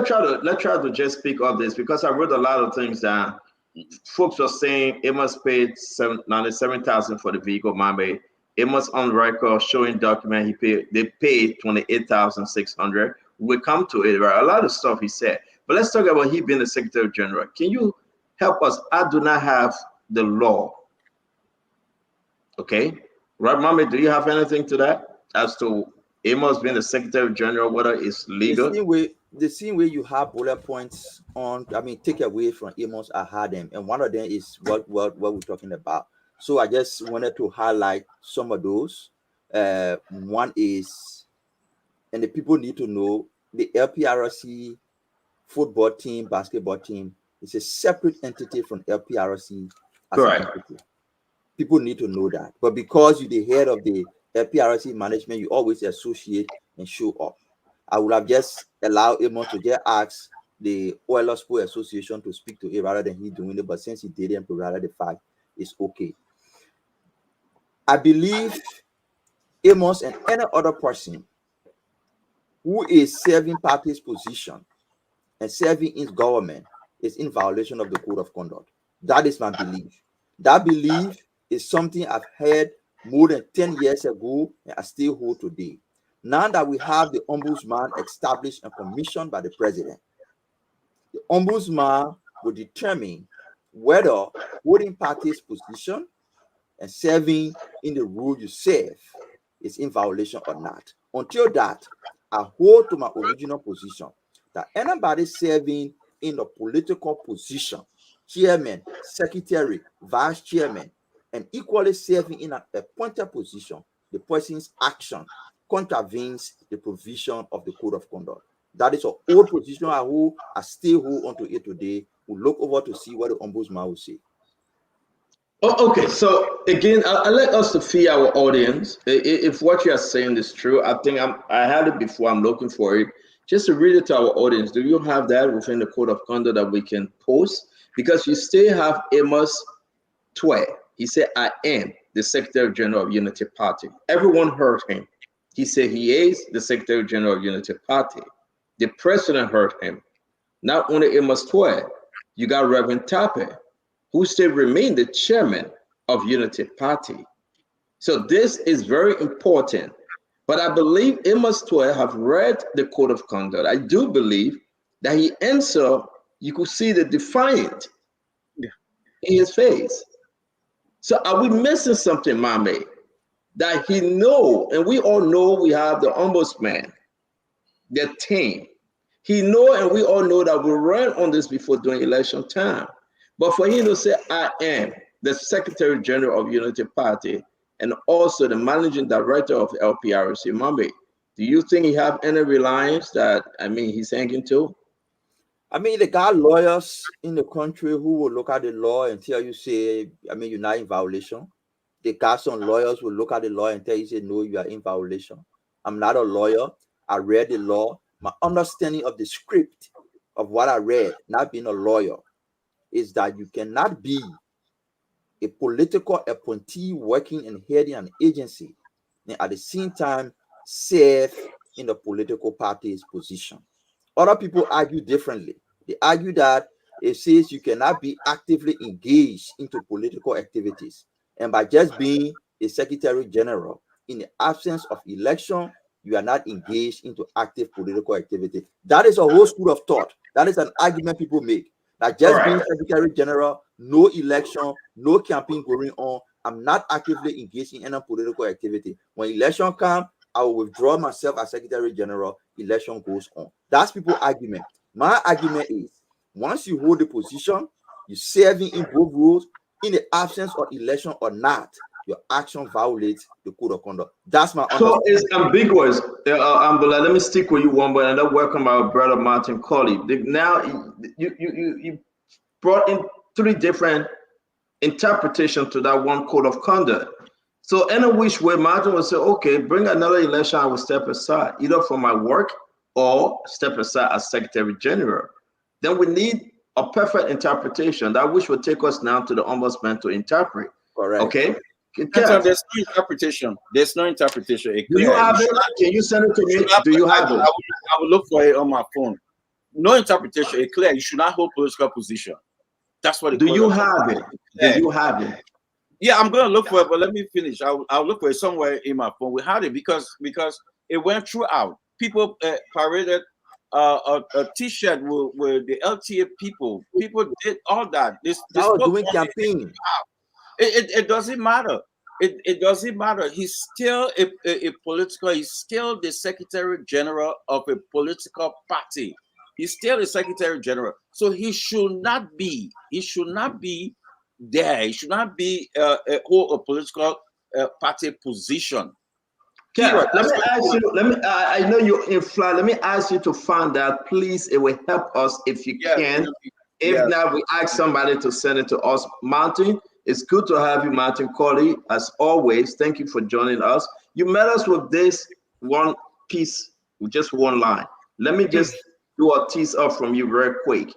try to just speak of this because I wrote a lot of things down. Folks are saying it must pay $97,000 for the vehicle. Mame, it must on record showing document they paid $28,600. We'll come to it, right? A lot of stuff he said. But let's talk about he being the Secretary General. Can you help us? I do not have the law. Okay. Right, Mommy, do you have anything to that as to Amos being the Secretary General, whether it's legal? The same way you have bullet points on, take away from Amos, I had them. And one of them is what we're talking about. So I just wanted to highlight some of those. One is, and the people need to know, the LPRC football team, basketball team is a separate entity from LPRC. Correct. People need to know that. But because you're the head of the LPRC management, you always associate and show up. I would have just allowed Amos to just ask the Oilers Sport Association to speak to it rather than he doing it. But since he didn't, rather the fact it's okay. I believe Amos and any other person who is serving party's position and serving in government is in violation of the code of conduct. That is my belief. That belief is something I've heard more than 10 years ago and I still hold today. Now that we have the ombudsman established and commissioned by the president, the ombudsman will determine whether holding party's position and serving in the role you serve is in violation or not. Until that, I hold to my original position that anybody serving in a political position, chairman, secretary, vice chairman, and equally serving in an appointed position, the person's action contravenes the provision of the code of conduct. That is an old position I hold. I still hold onto it today. We'll look over to see what the ombudsman will say. Oh, okay, so again, I let us to feed our audience. If what you are saying is true, I think I had it before. I'm looking for it. Just to read it to our audience. Do you have that within the code of conduct that we can post? Because you still have Amos Twe. He said, I am the Secretary General of Unity Party. Everyone heard him. He said he is the Secretary General of Unity Party. The president heard him. Not only Amos Twe, you got Reverend Tape, who still remain the chairman of Unity Party. So this is very important. But I believe Amos Twe have read the code of conduct. I do believe that he answered, you could see the defiant in his face. So are we missing something, Mame? That he know, and we all know we have the ombudsman, the team. He know, and we all know that we ran on this before during election time. But for him to say, I am the Secretary General of Unity Party and also the Managing Director of LPRC, Mame, do you think he have any reliance that, he's hanging to? They got lawyers in the country who will look at the law and tell you, you're not in violation. They got some lawyers who will look at the law and tell you, no, you are in violation. I'm not a lawyer. I read the law. My understanding of the script of what I read, not being a lawyer, is that you cannot be a political appointee working and heading an agency and at the same time serve in the political party's position. Other people argue differently. They argue that It says you cannot be actively engaged into political activities. And by just being a Secretary General, in the absence of election, you are not engaged into active political activity. That is a whole school of thought. That is an argument people make. That just being Secretary General, no election, no campaign going on, I'm not actively engaged in any political activity. When election comes, I will withdraw myself as Secretary General. Election goes on. That's people's argument. My argument is, once you hold the position, you're serving in both roles, in the absence of election or not, your action violates the code of conduct. That's my So it's ambiguous. Ambula, let me stick with you one more, and then welcome our brother Martin Colley. Now you brought in 3 different interpretations to that one code of conduct. So in a which way Martin will say, okay, bring another election, I will step aside, either for my work or step aside as Secretary General. Then we need a perfect interpretation, that which will take us now to the ombudsman to interpret. Correct. Okay. So there's no interpretation. There's no interpretation. Do you have it? Can you send it to me? Do you have it? I will look for it on my phone. No interpretation. It's clear. You should not hold political position. That's what. Do you have it? Do you have it? Yeah, I'm gonna look for it, but let me finish. I'll look for it somewhere in my phone. We had it because it went throughout. People paraded a T-shirt with the LTA people. People did all that. This was doing campaign. It doesn't matter. It doesn't matter. He's still a political. He's still the Secretary General of a political party. He's still the Secretary General. So he should not be. He should not be there. He should not be hold a political party position. Yeah, let me ask you. I know you're in flight. Let me ask you to find that, please. It will help us if you can. If not, we ask somebody to send it to us. Martin, it's good to have you, Martin Colley, as always. Thank you for joining us. You met us with this one piece, with just one line. Let me just do a tease up from you very quick.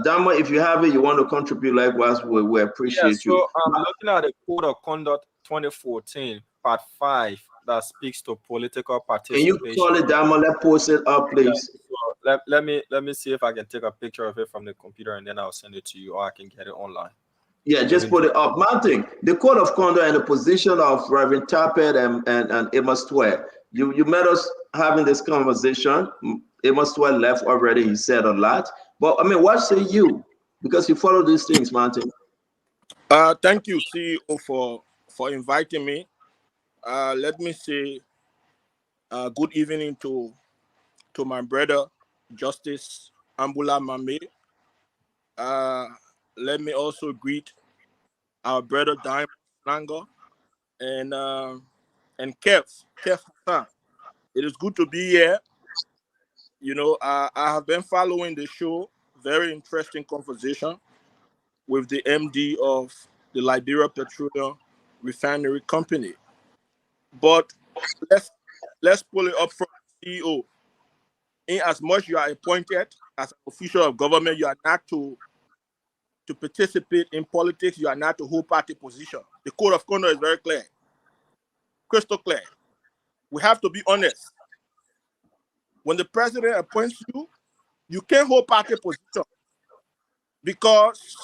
Dama, if you have it, you want to contribute likewise, we appreciate you. So I'm looking at the Code of Conduct 2014, Part 5, that speaks to political participation. Can you call it, Dama? Let's post it up, please. So let me see if I can take a picture of it from the computer, and then I'll send it to you, or I can get it online. Yeah, just put it up. Martin, the Code of Conduct and the position of Reverend Tappet and Emma Stewart. You met us having this conversation. Emma Stewart left already. He said a lot. But I mean, what say you? Because you follow these things, Martin. Thank you, CEO, for inviting me. Let me say good evening to my brother, Justice Ambula Mame. Let me also greet our brother Diamond Nanga and Kev Hassan. It is good to be here. You know, I have been following the show. Very interesting conversation with the MD of the Liberia Petroleum Refinery Company. But let's pull it up from the CEO. In as much you are appointed as an official of government, you are not to participate in politics. You are not to hold party position. The Code of Conduct is very clear, crystal clear. We have to be honest. When the president appoints you, you can't hold party position because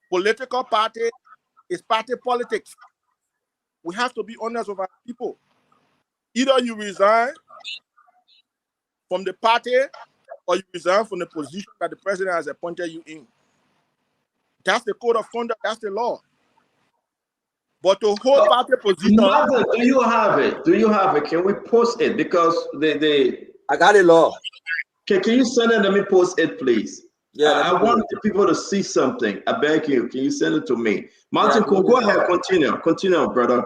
political party is party politics. We have to be honest with our people. Either you resign from the party or you resign from the position that the president has appointed you in. That's the Code of Conduct. That's the law. But to hold party position... Martin, do you have it? Do you have it? Can we post it? Because I got it, law. Can you send it? Let me post it, please. Yeah, I want people to see something. I beg you. Can you send it to me? Martin, Yeah, go ahead. Continue, brother.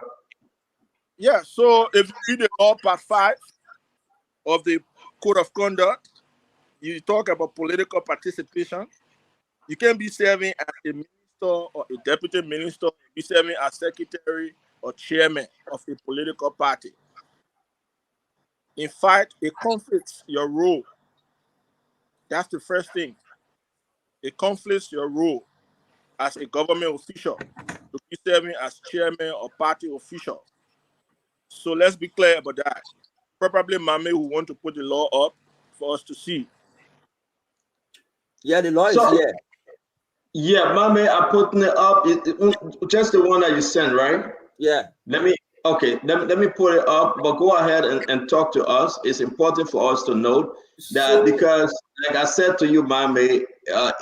Yeah, so if you read the law, Part 5 of the Code of Conduct, you talk about political participation. You can be serving as a minister or a deputy minister, be serving as secretary or chairman of a political party. In fact, it conflicts your role. That's the first thing. It conflicts your role as a government official to be serving as chairman or party official. So let's be clear about that. Probably Mame who want to put the law up for us to see. Yeah, the law is here. Yeah, Mame, I'm putting it up. Just the one that you sent, right? Yeah. Let me put it up, but go ahead and talk to us. It's important for us to note that because, like I said to you, Mame,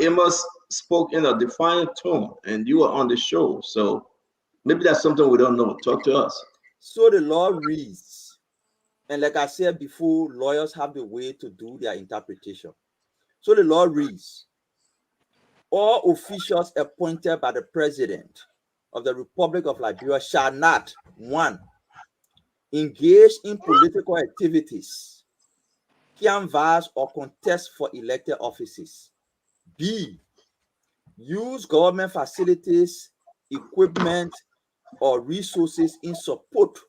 Amos spoke in a defiant tone, and you were on the show. So maybe that's something we don't know. Talk to us. So the law reads, and like I said before, lawyers have the way to do their interpretation. So the law reads, all officials appointed by the President of the Republic of Liberia shall not, 1, engage in political activities, canvass or contest for elected offices. B, use government facilities, equipment, or resources in support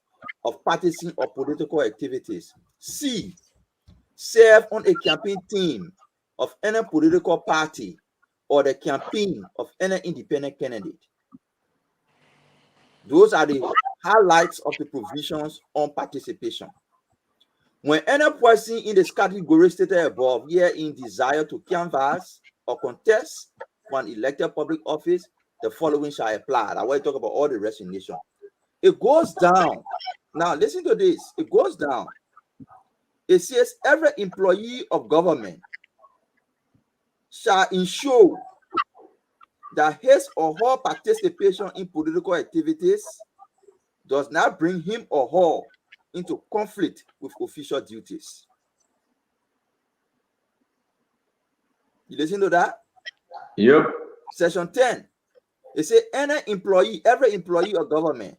of partisan or political activities. C, serve on a campaign team of any political party or the campaign of any independent candidate. Those are the highlights of the provisions on participation. When any person in this category stated above herein desire to canvass or contest for an elected public office, the following shall apply. I want to talk about all the resignation. It goes down. Now, listen to this. It goes down. It says every employee of government shall ensure that his or her participation in political activities does not bring him or her into conflict with official duties. You listen to that? Yep. Section 10. It says every employee of government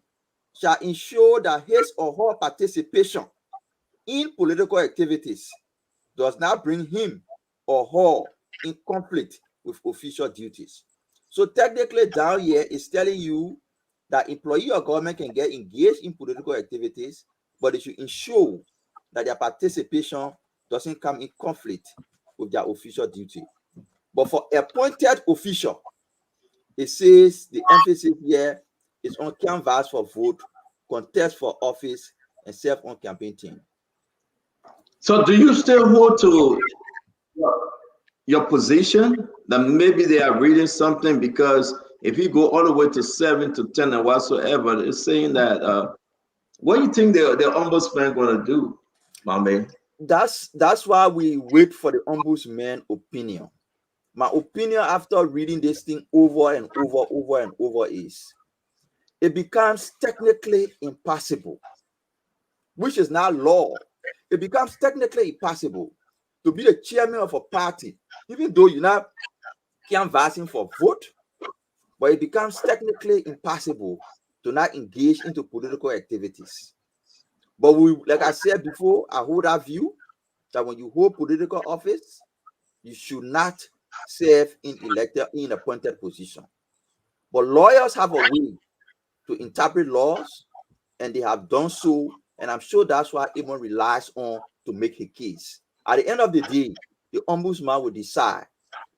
shall ensure that his or her participation in political activities does not bring him or her in conflict with official duties. So technically down here is telling you that employee of government can get engaged in political activities, but they should ensure that their participation doesn't come in conflict with their official duty. But for appointed official, it says the emphasis here is on canvass for vote, contest for office, and serve on campaign team. So do you still hold to your position that maybe they are reading something? Because if you go all the way to 7 to 10 and whatsoever, it's saying that what do you think the ombudsman going to do, my man? That's why we wait for the ombudsman opinion. My opinion after reading this thing over and over is it becomes technically impossible, which is not law. It becomes technically impossible to be the chairman of a party, even though you're not canvassing for vote, but it becomes technically impossible to not engage into political activities. But like I said before, I hold that view that when you hold political office, you should not serve in appointed position. But lawyers have a way to interpret laws, and they have done so, and I'm sure that's why everyone relies on to make a case. At the end of the day, the ombudsman will decide.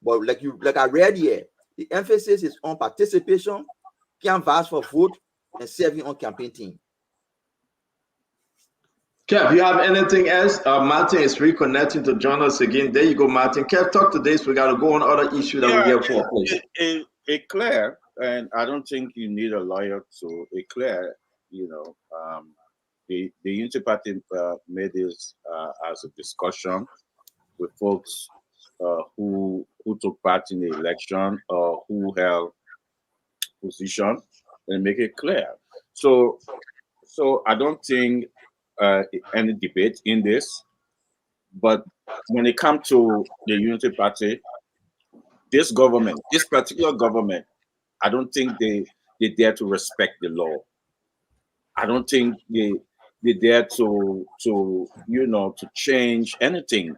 But like I read here, the emphasis is on participation, canvass for vote, and serving on campaign team. Kev, you have anything else? Martin is reconnecting to join us again. There you go, Martin. Kev, talk to this. We got to go on other issue that we get for, please. It clear, and I don't think you need a lawyer to declare. The Unity Party made this as a discussion with folks who took part in the election or who held position, and make it clear. So I don't think any debate in this, but when it comes to the Unity Party, this particular government, I don't think they dare to respect the law. I don't think they dare to change anything.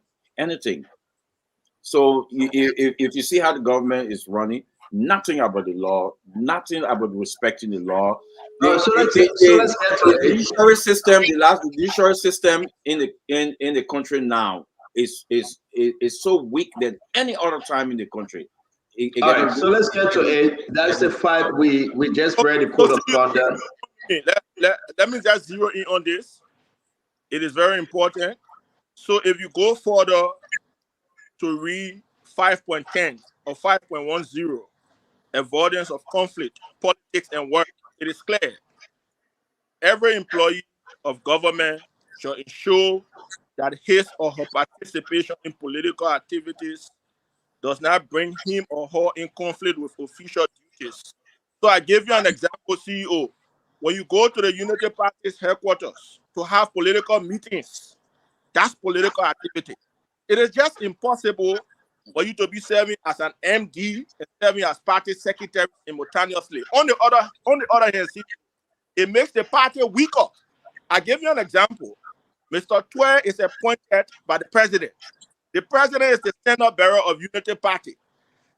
So if you see how the government is running, nothing about the law, nothing about respecting the law. The judiciary system, the judiciary system in the country now is so weak than any other time in the country. All right, so let's get to it. That's the fight we just read the code of conduct. Let me just zero in on this. It is very important. So if you go further to read 5.10 or 5.10, avoidance of conflict, politics, and work, it is clear. Every employee of government shall ensure that his or her participation in political activities does not bring him or her in conflict with official duties. So I gave you an example, CEO. When you go to the Unity Party's headquarters to have political meetings, that's political activity. It is just impossible for you to be serving as an MD and serving as party secretary simultaneously. On the other hand, see, it makes the party weaker. I give you an example. Mr. Twe is appointed by the president. The president is the standard bearer of Unity Party.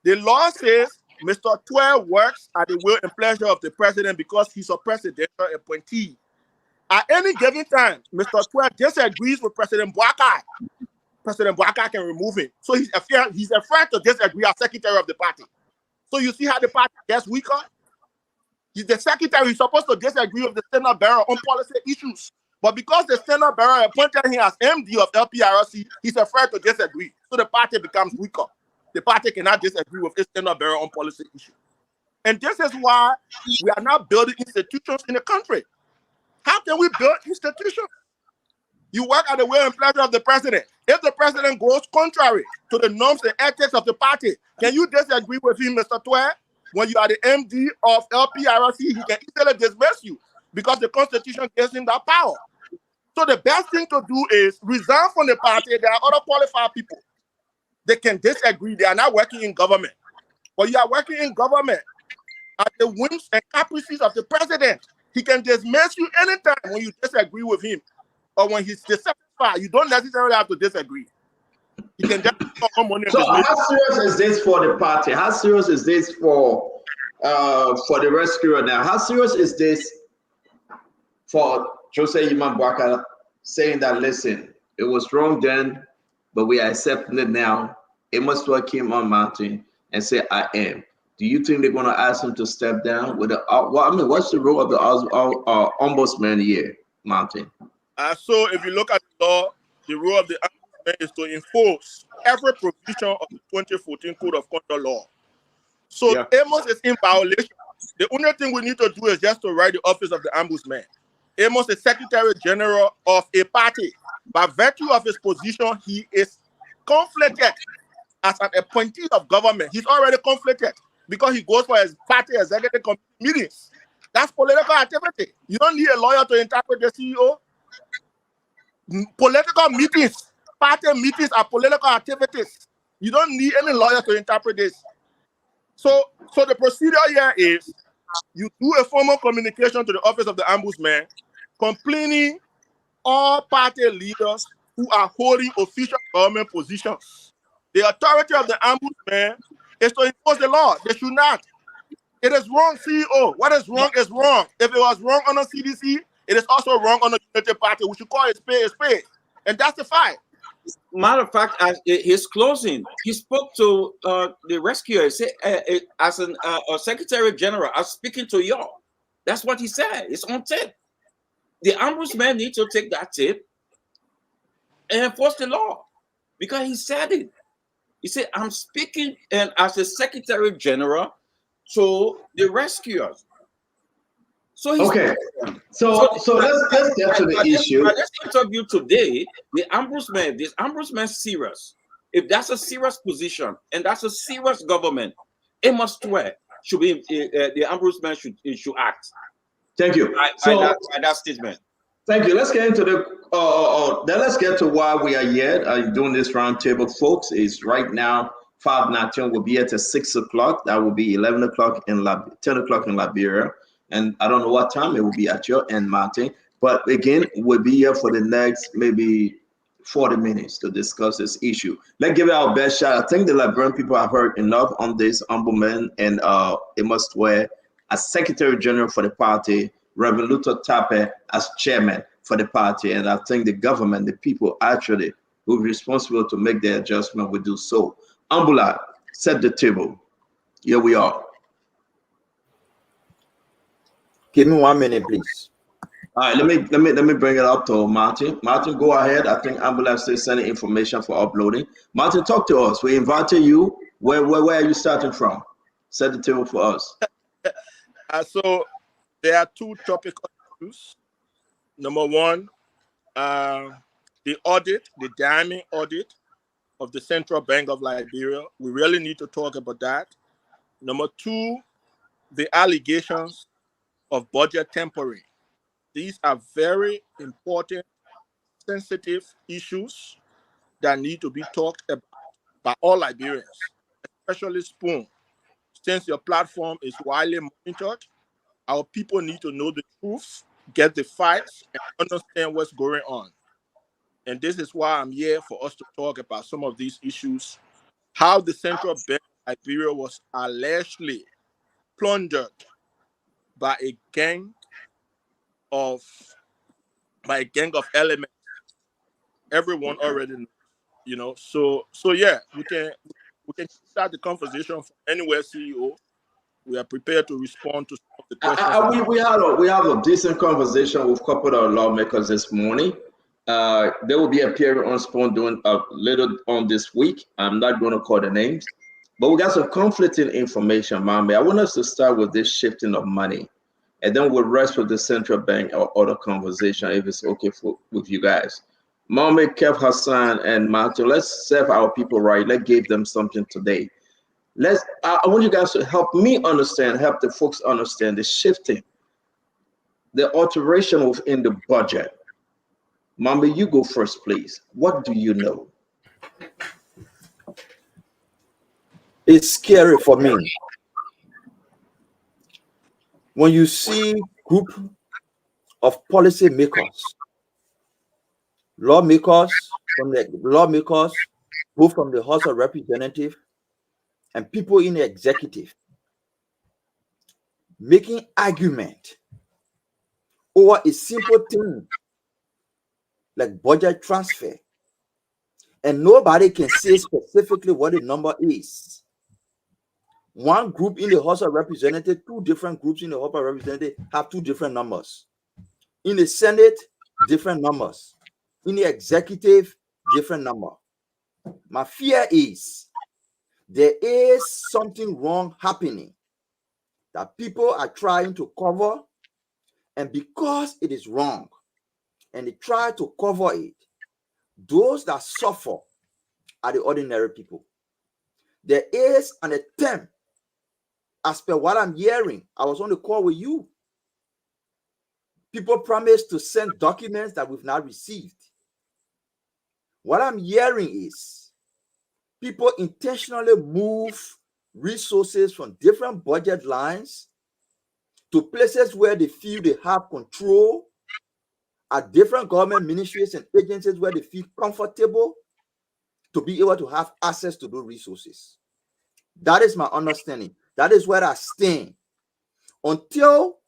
The law says Mr. Twe works at the will and pleasure of the president because he's a presidential appointee. At any given time, Mr. Twe disagrees with President Boakai. President Boakai can remove him. So he's afraid to disagree as secretary of the party. So you see how the party gets weaker? He's the secretary. He's supposed to disagree with the standard bearer on policy issues. But because the standard bearer appointed him as MD of LPRC, he's afraid to disagree. So the party becomes weaker. The party cannot disagree with its standard bearer on policy issues. And this is why we are now building institutions in the country. How can we build institutions? You work at the will and pleasure of the president. If the president goes contrary to the norms and ethics of the party, can you disagree with him, Mr. Twe? When you are the MD of LPRC, he can easily dismiss you because the Constitution gives him that power. So the best thing to do is resign from the party. There are other qualified people. They can disagree. They are not working in government. But you are working in government at the whims and caprices of the president. He can dismiss you anytime when you disagree with him or when he's dissatisfied. You don't necessarily have to disagree. He can just money. So how serious is this for the party? How serious is this for the rescuer now? How serious is this for Jose Iman Bwaka saying that, listen, it was wrong then, but we are accepting it now? Amos Twe came on mountain and said, I am. Do you think they're going to ask him to step down? With the, what's the role of the ombudsman here, Mountain? So if you look at the law, the role of the ombudsman is to enforce every provision of the 2014 Code of Conduct law. So Amos is in violation. The only thing we need to do is just to write the office of the ombudsman. Amos is Secretary General of a party. By virtue of his position, he is conflicted as an appointee of government. He's already conflicted because he goes for his party executive committee meetings. That's political activity. You don't need a lawyer to interpret the CEO. Political meetings, party meetings are political activities. You don't need any lawyer to interpret this. So the procedure here is you do a formal communication to the office of the ombudsman complaining all party leaders who are holding official government positions. The authority of the ombudsman is to enforce the law. They should not. It is wrong, CEO. What is wrong is wrong. If it was wrong on the CDC, it is also wrong on the Unity Party. We should call it spade a spade. And that's the fact. Matter of fact, at his closing, he spoke to the rescuer. He said, as a Secretary General, I'm speaking to y'all. That's what he said. It's on tape. The ombudsman needs to take that tape and enforce the law because he said it. He said, I'm speaking as a Secretary General to the rescuers. So okay. So let's get to the issue. This interview today, the ombudsman serious. If that's a serious position and that's a serious government, Amos Twe should be the ombudsman should act. Thank you. By that statement. Thank you. Let's get into the then let's get to why we are here doing this roundtable, folks. Is right now 5:19. We'll be at 6 o'clock. That will be 11 o'clock in 10 o'clock in Liberia. And I don't know what time it will be at your end, Martin. But again, we'll be here for the next maybe 40 minutes to discuss this issue. Let's give it our best shot. I think the Liberian people have heard enough on this ombudsman and Amos Twe as Secretary General for the party, Reverend Luther Tappe as chairman for the party. And I think the government, the people actually who are responsible to make the adjustment will do so. Ambula, set the table. Here we are. Give me 1 minute, please. All right, let me bring it up to Martin. Martin, go ahead. I think Ambulance is sending information for uploading. Martin, talk to us. We invited you. Where are you starting from? set the table for us. So there are two topical issues. Number one, the audit, the damning audit of the Central Bank of Liberia. We really need to talk about that. Number two, the allegations of budget tampering. These are very important, sensitive issues that need to be talked about by all Liberians, especially Spoon. Since your platform is widely monitored, our people need to know the truth, get the facts, and understand what's going on. And this is why I'm here, for us to talk about some of these issues. How the Central Bank of Liberia was allegedly plundered by a gang of elements. Everyone already knows, you know. So yeah, we can start the conversation from anywhere, CEO. We are prepared to respond to some of the questions. We have a decent conversation with a couple of lawmakers this morning. They will be appearing on Spoon doing a little on this week. I'm not going to call the names, but we got some conflicting information, Mami. I want us to start with this shifting of money, and then we'll rest with the central bank or other conversation if it's okay with you guys. Mami, Kev, Hassan, and Mato, let's serve our people right. Let's give them something today. I want you guys to help me understand, help the folks understand the shifting, the alteration within the budget. Mama, you go first, please. What do you know? It's scary for me when you see group of policy makers, lawmakers, both from the House of Representatives and people in the executive, making argument over a simple thing like budget transfer, and nobody can say specifically what the number is. One group in the House of Representatives, two different groups in the House of Representatives have two different numbers. In the Senate, different numbers. In the executive, different number. My fear is there is something wrong happening that people are trying to cover, and because it is wrong and they try to cover it, those that suffer are the ordinary people. There is an attempt, as per what I'm hearing. I was on the call with you. People promised to send documents that we've not received. What I'm hearing is people intentionally move resources from different budget lines to places where they feel they have control, at different government ministries and agencies where they feel comfortable to be able to have access to those resources. That is my understanding. That is where I stand. Until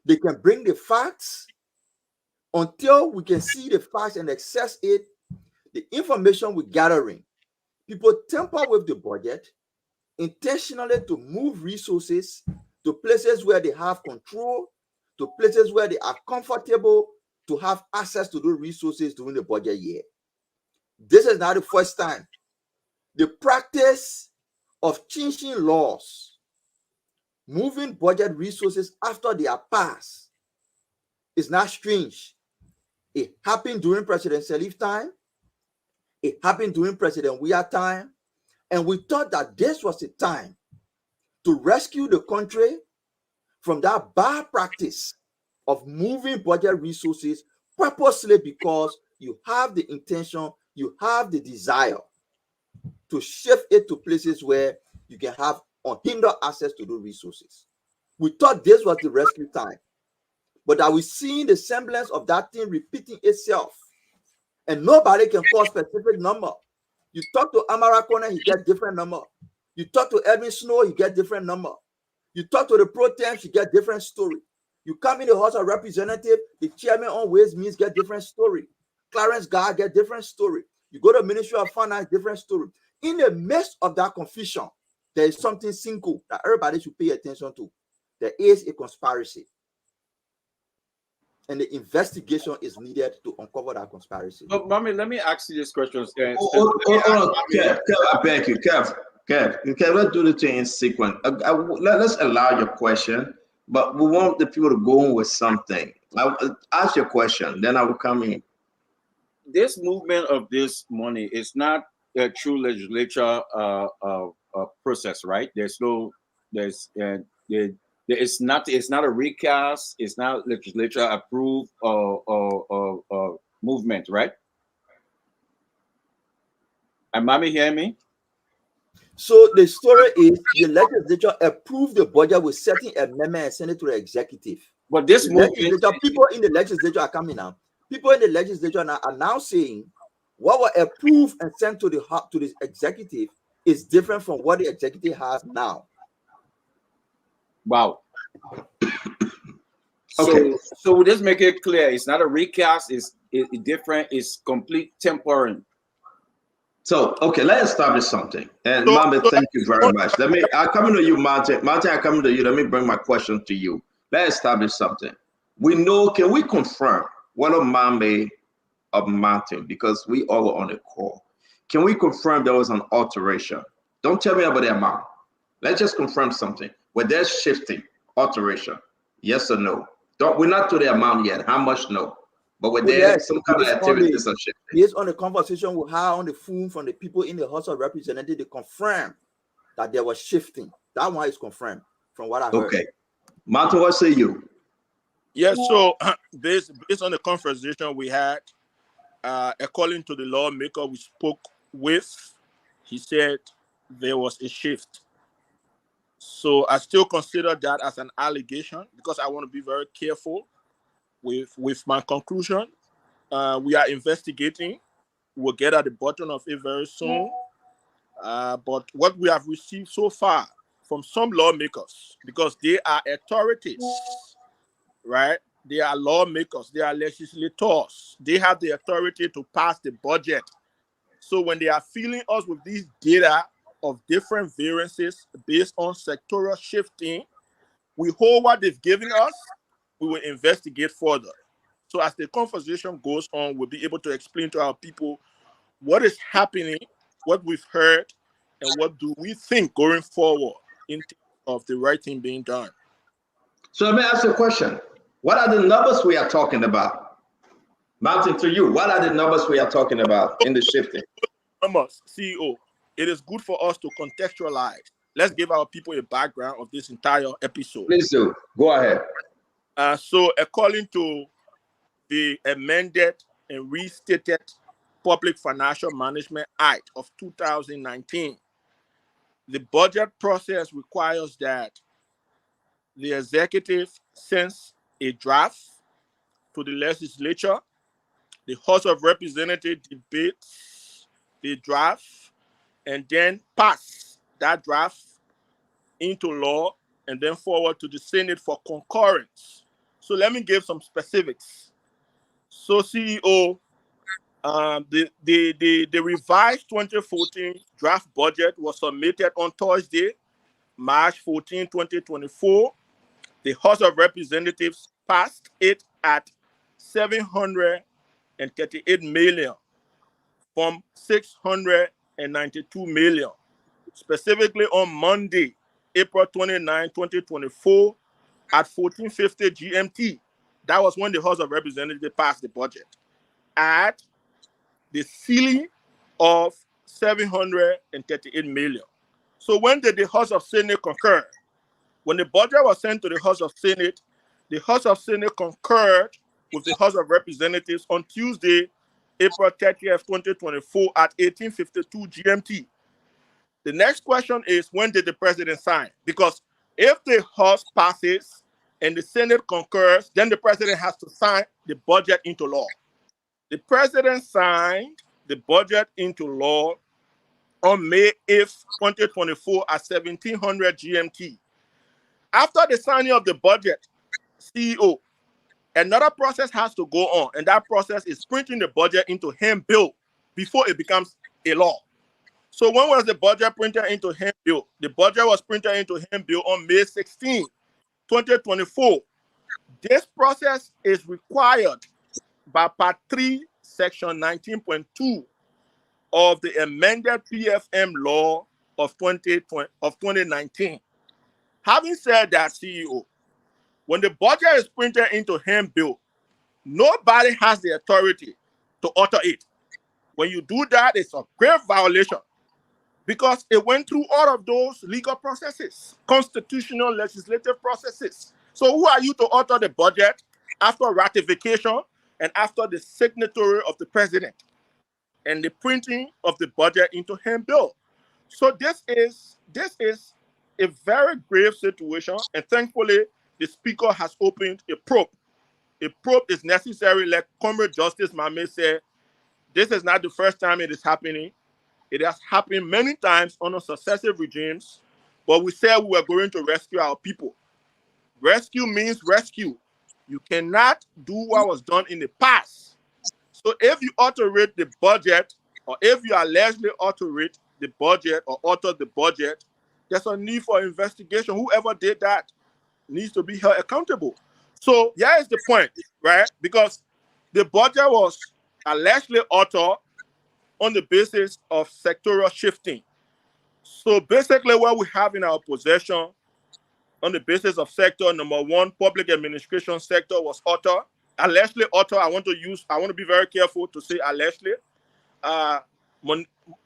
they can bring the facts, until we can see the facts and access it, the information we're gathering, people tamper with the budget intentionally to move resources to places where they have control, to places where they are comfortable to have access to those resources during the budget year. This is not the first time. The practice of changing laws, moving budget resources after they are passed, is not strange. It happened during President Salif time. It happened during President Weah time. And we thought that this was the time to rescue the country from that bad practice of moving budget resources purposely because you have the intention, you have the desire to shift it to places where you can have unhindered access to those resources. We thought this was the rescue time. But are we seeing the semblance of that thing repeating itself? And nobody can call specific number. You talk to Amara Kone, he get different number. You talk to Edwin Snow, he get different number. You talk to the pro temps, you get different story. You come in the House of Representatives, the chairman on Ways Means get different story. Clarence Guy get different story. You go to Ministry of Finance, different story. In the midst of that confusion, there is something simple that everybody should pay attention to. There is a conspiracy. And the investigation is needed to uncover that conspiracy. But, Mommy, let me ask you this question. Kev, I beg you. Kev, Okay, let's do the thing in sequence. Let's allow your question, but we want the people to go in with something. Ask your question, then I will come in. This movement of this money is not a true legislature process, right? It's not a recast. It's not legislature approved movement, right? And mommy, hear me? So the story is the legislature approved the budget with certain amendments and sent it to the executive. But this people in the legislature are coming now. People in the legislature are now saying what was approved and sent to the executive is different from what the executive has now. Wow. Okay. So we just make it clear. It's not a recast. It's different. It's complete temporary. So, okay, let's establish something. And Mama, thank you very much. I'll come to you, Martin. Martin, I'll come to you. Let me bring my question to you. Let's establish something. We know, can we confirm one of Mama of Martin, because we all are on the call. Can we confirm there was an alteration? Don't tell me about the amount. Let's just confirm something. Where there's shifting, alteration, yes or no? We're not to the amount yet. How much? No. But with there's some kind of activities of shifting. Based on the conversation we had on the phone from the people in the House of Representatives, they confirmed that there was shifting. That one is confirmed from what I heard. Okay. Martin, what say you? Yes, so based on the conversation we had, according to the lawmaker we spoke with, he said there was a shift. So I still consider that as an allegation because I want to be very careful with my conclusion. We are investigating. We'll get at the bottom of it very soon. But what we have received so far from some lawmakers, because they are authorities, right? They are lawmakers, they are legislators. They have the authority to pass the budget. So when they are filling us with these data of different variances based on sectoral shifting, we hold what they've given us, we will investigate further. So as the conversation goes on, we'll be able to explain to our people what is happening, what we've heard, and what do we think going forward in terms of the right thing being done. So let me ask you a question. What are the numbers we are talking about? Martin, to you, what are the numbers we are talking about in the shifting? Numbers, CEO, it is good for us to contextualize. Let's give our people a background of this entire episode. Please do. Go ahead. So according to the amended and restated Public Financial Management Act of 2019, the budget process requires that the executive sends a draft to the legislature, the House of Representatives debates the draft, and then pass that draft into law and then forward to the Senate for concurrence. So let me give some specifics. So CEO, the revised 2014 draft budget was submitted on Thursday, March 14, 2024. The House of Representatives passed it at 738 million from 692 million. Specifically on Monday, April 29, 2024, at 14:50 GMT. That was when the House of Representatives passed the budget at the ceiling of 738 million. So when did the House of Senate concur? When the budget was sent to the House of Senate concurred with the House of Representatives on Tuesday, April 30th, 2024 at 18:52 GMT. The next question is, when did the president sign? Because if the House passes and the Senate concurs, then the president has to sign the budget into law. The president signed the budget into law on May 8th, 2024 at 1700 GMT. After the signing of the budget, CEO, another process has to go on, and that process is printing the budget into hand bill before it becomes a law. So when was the budget printed into hand bill? The budget was printed into hand bill on May 16, 2024. This process is required by Part 3, Section 19.2 of the amended PFM law of 2019. Having said that, CEO, when the budget is printed into handbill, nobody has the authority to alter it. When you do that, it's a grave violation because it went through all of those legal processes, constitutional, legislative processes. So who are you to alter the budget after ratification and after the signature of the president and the printing of the budget into handbill? So this is a very grave situation, and thankfully the speaker has opened a probe. A probe is necessary, like Comrade Justice Mame said. This is not the first time it is happening. It has happened many times under successive regimes, but we said we were going to rescue our people. Rescue means rescue. You cannot do what was done in the past. So if you alterate the budget, or if you allegedly alterate the budget or alter the budget, there's a need for investigation. Whoever did that needs to be held accountable. So here is the point, right? Because the budget was allegedly altered on the basis of sectoral shifting. So basically what we have in our possession on the basis of sector number one, public administration sector was altered. Allegedly altered, I want to be very careful to say allegedly.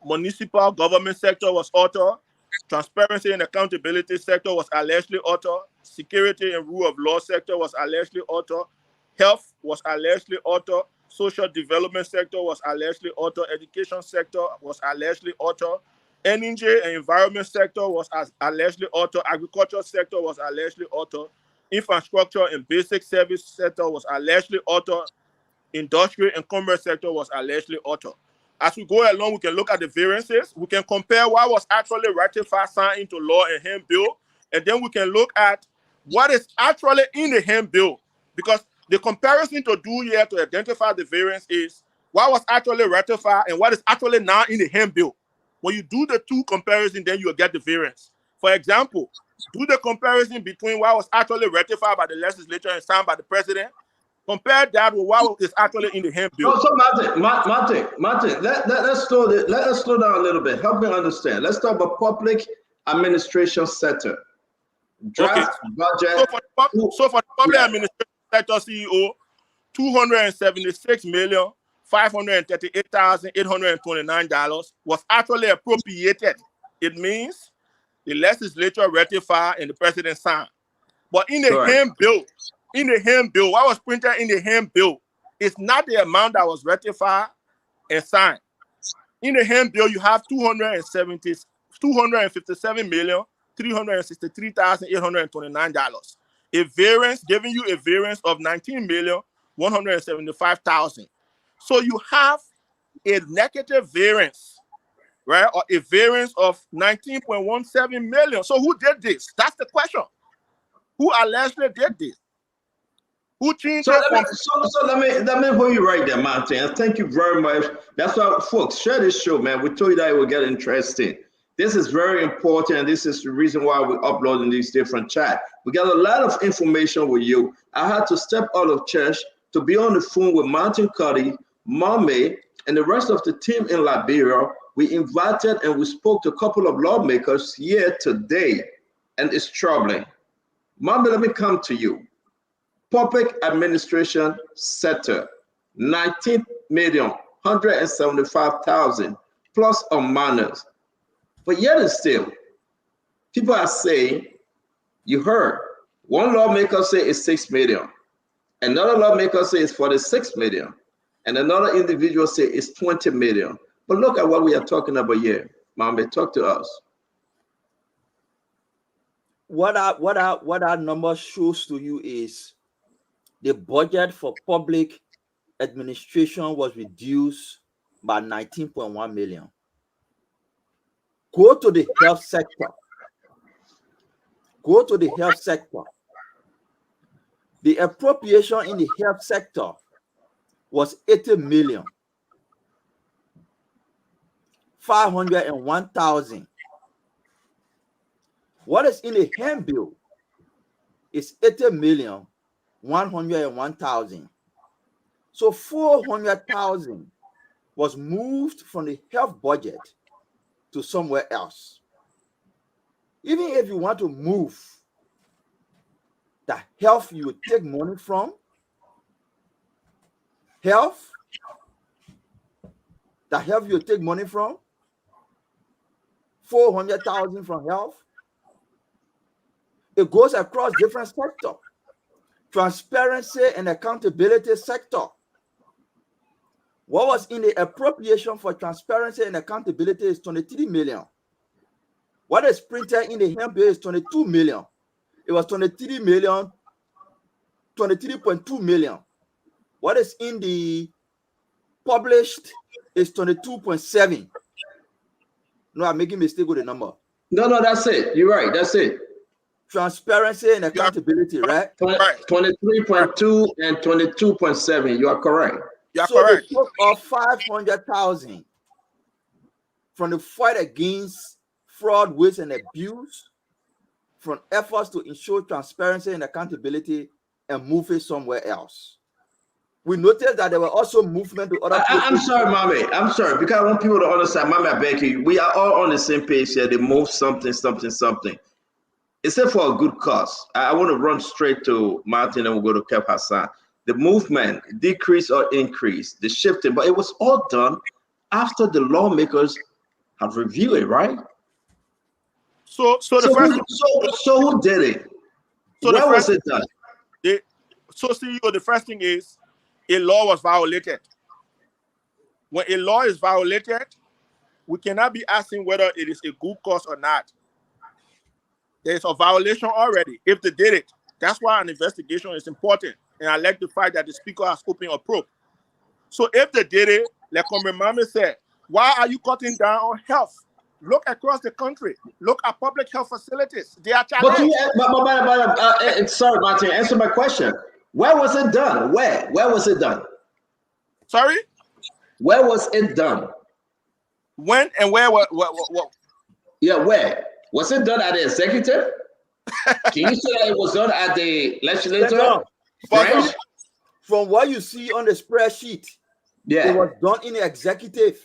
Municipal government sector was altered. Transparency and accountability sector was allegedly altered. Security and rule of law sector was allegedly altered. Health was allegedly altered. Social development sector was allegedly altered. Education sector was allegedly altered. Energy and environment sector was allegedly altered. Agriculture sector was allegedly altered. Infrastructure and basic service sector was allegedly altered. Industrial and commerce sector was allegedly altered. As we go along, we can look at the variances. We can compare what was actually ratified, signed into law and handbill, and then we can look at what is actually in the handbill. Because the comparison to do here to identify the variance is what was actually ratified and what is actually now in the handbill. When you do the two comparisons, then you will get the variance. For example, do the comparison between what was actually ratified by the legislature and signed by the president. Compare that with what is actually in the handbill. So Martin, let's slow down a little bit. Help me understand. Let's talk about public administration sector. Draft budget. So for the public administration sector, CEO, $276,538,829 was actually appropriated. It means the legislature ratified and the president signed. But in the handbill, what was printed in the handbill is not the amount that was ratified and signed. In the handbill, you have $257,363,829. A variance, giving you a variance of $19,175,000. So you have a negative variance, right? Or a variance of $19.17 million. So who did this? That's the question. Who allegedly did this? Who changed it? So let me hold you right there, Martin. Thank you very much. That's why, folks, share this show, man. We told you that it will get interesting. This is very important. This is the reason why we're uploading these different chats. We got a lot of information with you. I had to step out of church to be on the phone with Martin Cuddy, Mame, and the rest of the team in Liberia. We invited and we spoke to a couple of lawmakers here today, and it's troubling. Mame, let me come to you. Public administration sector, 19,175,000 plus or minus. But yet and still, people are saying, you heard, one lawmaker say it's 6 million, another lawmaker say it's 46 million, and another individual say it's 20 million. But look at what we are talking about here. Mame, talk to us. What our number shows to you is the budget for public administration was reduced by 19.1 million. Go to the health sector. Go to the health sector. The appropriation in the health sector was 80 million. 501,000. What is in the handbill is 80 million. 101,000. So 400,000 was moved from the health budget to somewhere else. Even if you want to move, the health you would take money from, health, the health you take money from, 400,000 from health. It goes across different sectors. Transparency and accountability sector. What was in the appropriation for transparency and accountability is 23 million. What is printed in the HEMP bill is 22 million. It was 23 million, 23.2 million. What is in the published is 22.7. No, I'm making a mistake with the number. No, that's it. You're right. That's it. Transparency and accountability, right? 23.2 and 22.7. You are correct. You're correct. They took off 500,000 from the fight against fraud, waste, and abuse, from efforts to ensure transparency and accountability, and move it somewhere else. We noticed that there were also movement to other places. I'm sorry, Mommy. I'm sorry, because I want people to understand, Mommy, I beg you, we are all on the same page here. They move something. Except for a good cause. I want to run straight to Martin and we'll go to Kev Hassan. The movement, decrease or increase, the shifting, but it was all done after the lawmakers have reviewed it, right? So who did it? Where was it done? CEO, the first thing is a law was violated. When a law is violated, we cannot be asking whether it is a good cause or not. There's a violation already. If they did it, that's why an investigation is important. And I like the fact that the speaker has opened a probe. So if they did it, like Mama said, why are you cutting down on health? Look across the country. Look at public health facilities. They are challenged. Sorry, Martin, answer my question. Where was it done? Where was it done? Sorry? Where was it done? When and where? What? Yeah, where? Was it done at the executive? Can you say that it was done at the legislature? From what you see on the spreadsheet, it was done in the executive.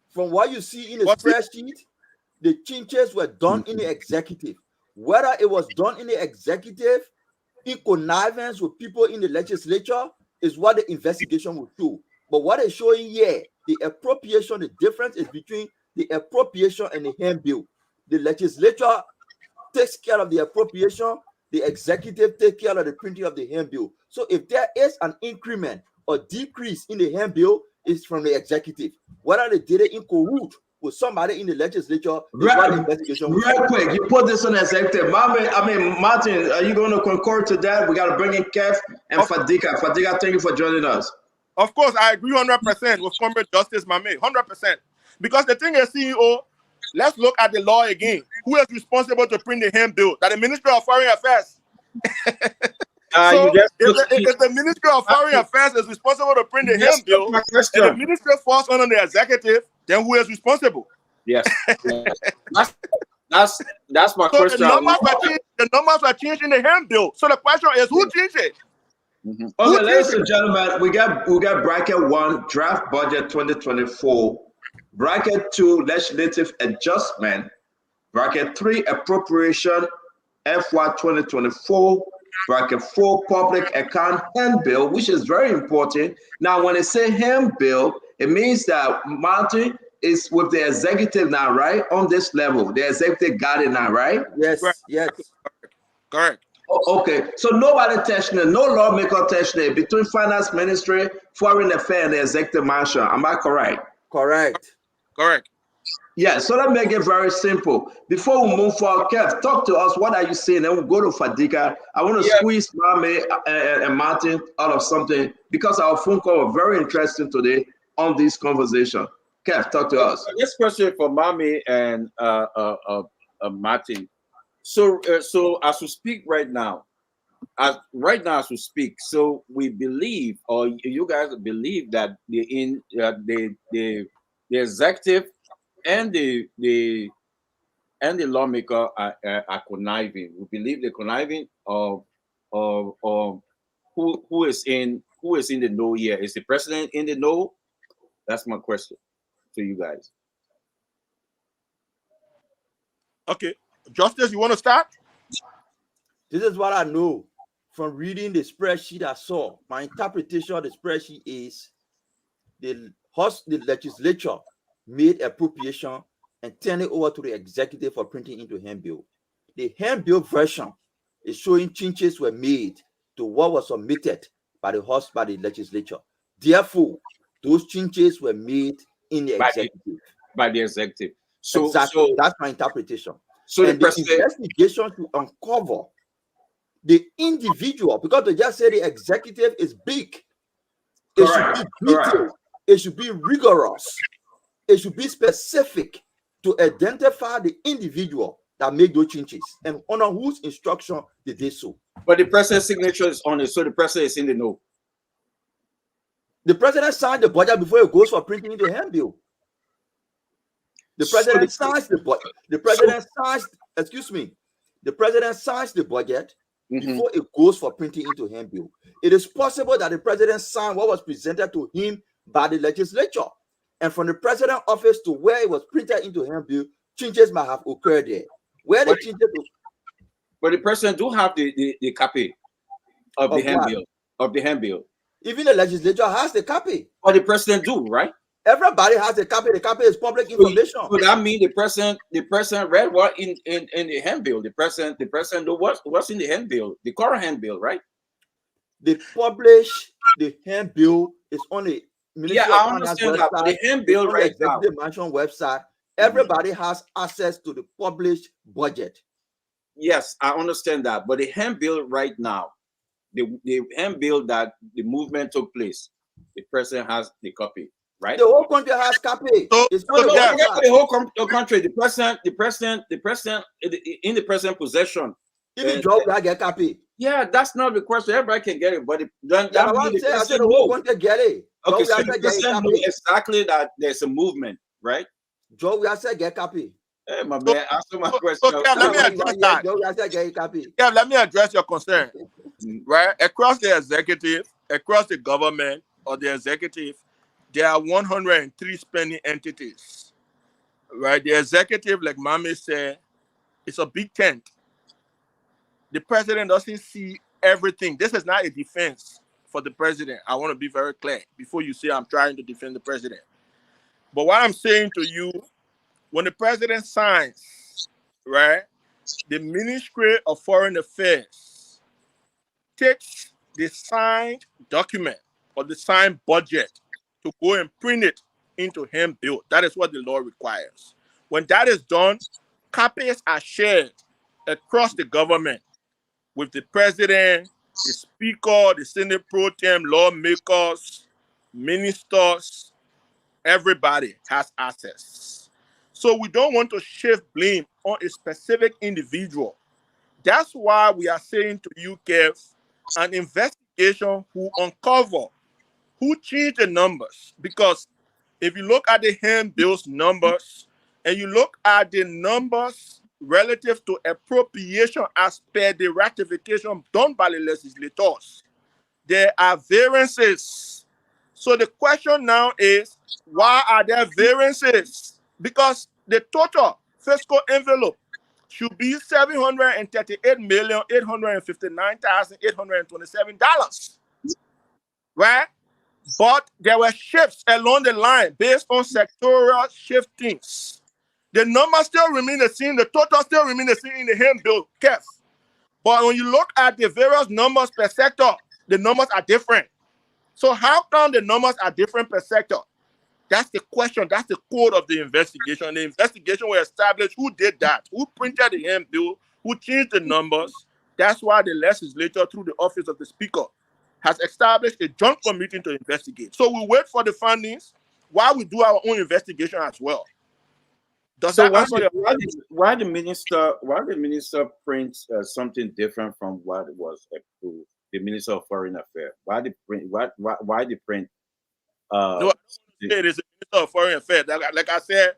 From what you see in the spreadsheet, the changes were done in the executive. Whether it was done in the executive in connivance with people in the legislature is what the investigation will show. But what is showing here, the appropriation, the difference is between the appropriation and the HEMP bill. The legislature takes care of the appropriation, the executive takes care of the printing of the HEMP bill. So if there is an increment or decrease in the HEMP bill, it's from the executive. Whether they did it in cahoots with somebody in the legislature, real quick, you put this on the executive. Martin, are you going to concur to that? We got to bring in Kev and Fadika. Fadika, thank you for joining us. Of course, I agree 100% with former Justice Mame, 100%. Because the thing is, CEO, let's look at the law again. Who is responsible to print the HEMP bill? That the Ministry of Foreign Affairs. If the Ministry of Foreign Affairs is responsible to print the HEMP bill, and the ministry falls under the executive, then who is responsible? Yes. That's my question. The numbers are changed in the HEMP bill. So the question is, who changed it? Okay, ladies and gentlemen, we got bracket 1, draft budget 2024, bracket 2, legislative adjustment, bracket 3, appropriation FY 2024, bracket 4, public account HEMP bill, which is very important. Now, when they say HEMP bill, it means that Martin is with the executive now, right? On this level, the executive got it now, right? Yes, yes. Correct. Okay, so nobody touching it, no lawmaker touching it between finance ministry, foreign affairs, and the executive marshal. Am I correct? Correct. Yeah, so let me make it very simple. Before we move forward, Kev, talk to us. What are you saying? Then we'll go to Fadika. I want to squeeze Mame and Martin out of something because our phone call was very interesting today on this conversation. Kev, talk to us. This question for Mame and Martin. So as we speak right now, as we speak, so we believe, or you guys believe that the executive and the lawmaker are conniving. We believe they're conniving, or who is in the know here? Is the president in the know? That's my question to you guys. Okay. Justice, you want to start? This is what I know from reading the spreadsheet I saw. My interpretation of the spreadsheet is the legislature made appropriation and turned it over to the executive for printing into handbill. The handbill version is showing changes were made to what was submitted by the legislature. Therefore, those changes were made in the executive. By the executive. So exactly, that's my interpretation. So and the investigation to uncover the individual, because they just say the executive is big. It should be detailed. It should be rigorous. It should be specific to identify the individual that made those changes and under whose instruction did they so. But the president's signature is on it, so the president is in the know. The president signed the budget before it goes for printing into handbill. The president signs the budget. The president signs, excuse me, the president signs the budget before it goes for printing into handbill. It is possible that the president signed what was presented to him by the legislature, and from the president office to where it was printed into handbill, changes might have occurred there. Where the changes, but the president do have the copy of the handbill. Of the handbill. Even the legislature has the copy. But the president do, right? Everybody has the copy. The copy is public information. So that means the president read what in the handbill. The president know what's in the handbill, the current handbill, right? They publish the handbill is on the Ministry of I understand that. The handbill right now, the Mansion website. Everybody has access to the published budget. Yes, I understand that. But the handbill right now, the handbill that the movement took place, the president has the copy. Right? The whole country has copy. It's not the whole country. The president in the president possession. Even Joe will get copy. Yeah, that's not the question. Everybody can get it, but I said the whole country get it. Okay, so the president know exactly that there's a movement, right? Joe will say get copy. Hey, my man, answer my question. So let me address that. Joe will say get copy. Yeah, let me address your concern. Right? Across the executive, across the government or the executive, there are 103 spending entities, right? The executive, like Mami said, it's a big tent. The president doesn't see everything. This is not a defense for the president. I want to be very clear before you say I'm trying to defend the president. But what I'm saying to you, when the president signs, right, the Ministry of Foreign Affairs takes the signed document or the signed budget to go and print it into handbill. That is what the law requires. When that is done, copies are shared across the government with the president, the speaker, the Senate pro tem, lawmakers, ministers. Everybody has access. So we don't want to shift blame on a specific individual. That's why we are saying to you, Kev, an investigation will uncover who changed the numbers. Because if you look at the handbill's numbers and you look at the numbers relative to appropriation as per the ratification done by the legislators, there are variances. So the question now is, why are there variances? Because the total fiscal envelope should be $738,859,827, right? But there were shifts along the line based on sectorial shiftings. The numbers still remain the same. The total still remain the same in the handbill, Kev. But when you look at the various numbers per sector, the numbers are different. So how come the numbers are different per sector? That's the question. That's the code of the investigation. The investigation will establish who did that, who printed the handbill, who changed the numbers. That's why the legislature, through the office of the speaker, has established a joint committee to investigate. So we wait for the findings while we do our own investigation as well. Does that answer your question? Why the minister prints something different from what was approved? The Minister of Foreign Affairs. Why the print? Why the print? No, it is the Minister of Foreign Affairs. Like I said,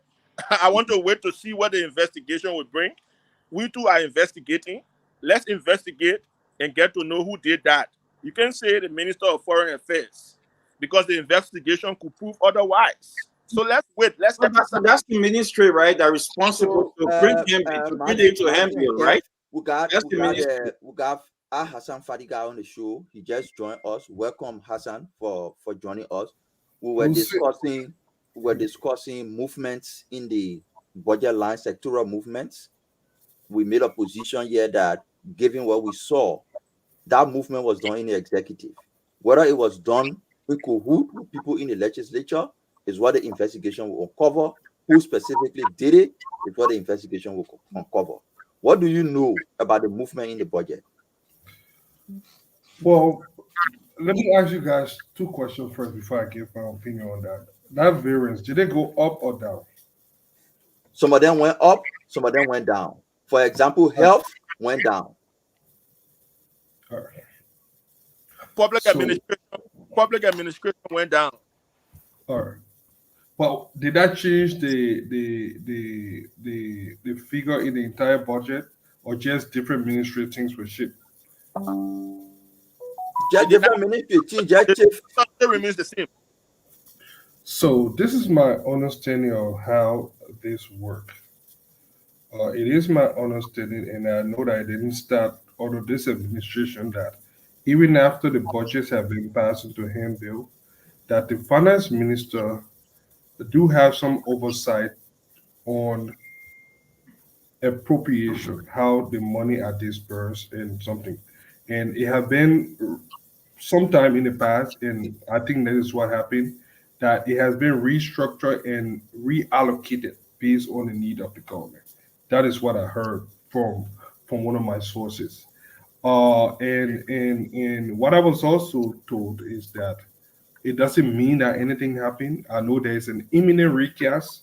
I want to wait to see what the investigation will bring. We too are investigating. Let's investigate and get to know who did that. You can say the Minister of Foreign Affairs because the investigation could prove otherwise. So let's wait. Let's But that's the ministry, right? They're responsible to bring him to Hemville, right? We got That's the ministry. we got Hassan Fadiga on the show. He just joined us. Welcome, Hassan, for joining us. We were discussing movements in the budget line, sectoral movements. We made a position here that, given what we saw, that movement was done in the executive. Whether it was done in cahoot with people in the legislature is what the investigation will uncover. Who specifically did it is what the investigation will uncover. What do you know about the movement in the budget? Well, let me ask you guys two questions first before I give my opinion on that. That variance, did it go up or down? Some of them went up, some of them went down. For example, health went down. All right. Public administration went down. All right. Well, did that change the figure in the entire budget, or just different ministry things were shipped? Just different ministry things. It remains the same. So this is my understanding of how this works. It is my understanding, and I know that it didn't start under this administration, that even after the budgets have been passed into Hemville, that the finance minister do have some oversight on appropriation, how the money are dispersed and something. And it has been sometime in the past, and I think that is what happened, that it has been restructured and reallocated based on the need of the government. That is what I heard from one of my sources. And what I was also told is that it doesn't mean that anything happened. I know there's an imminent recast.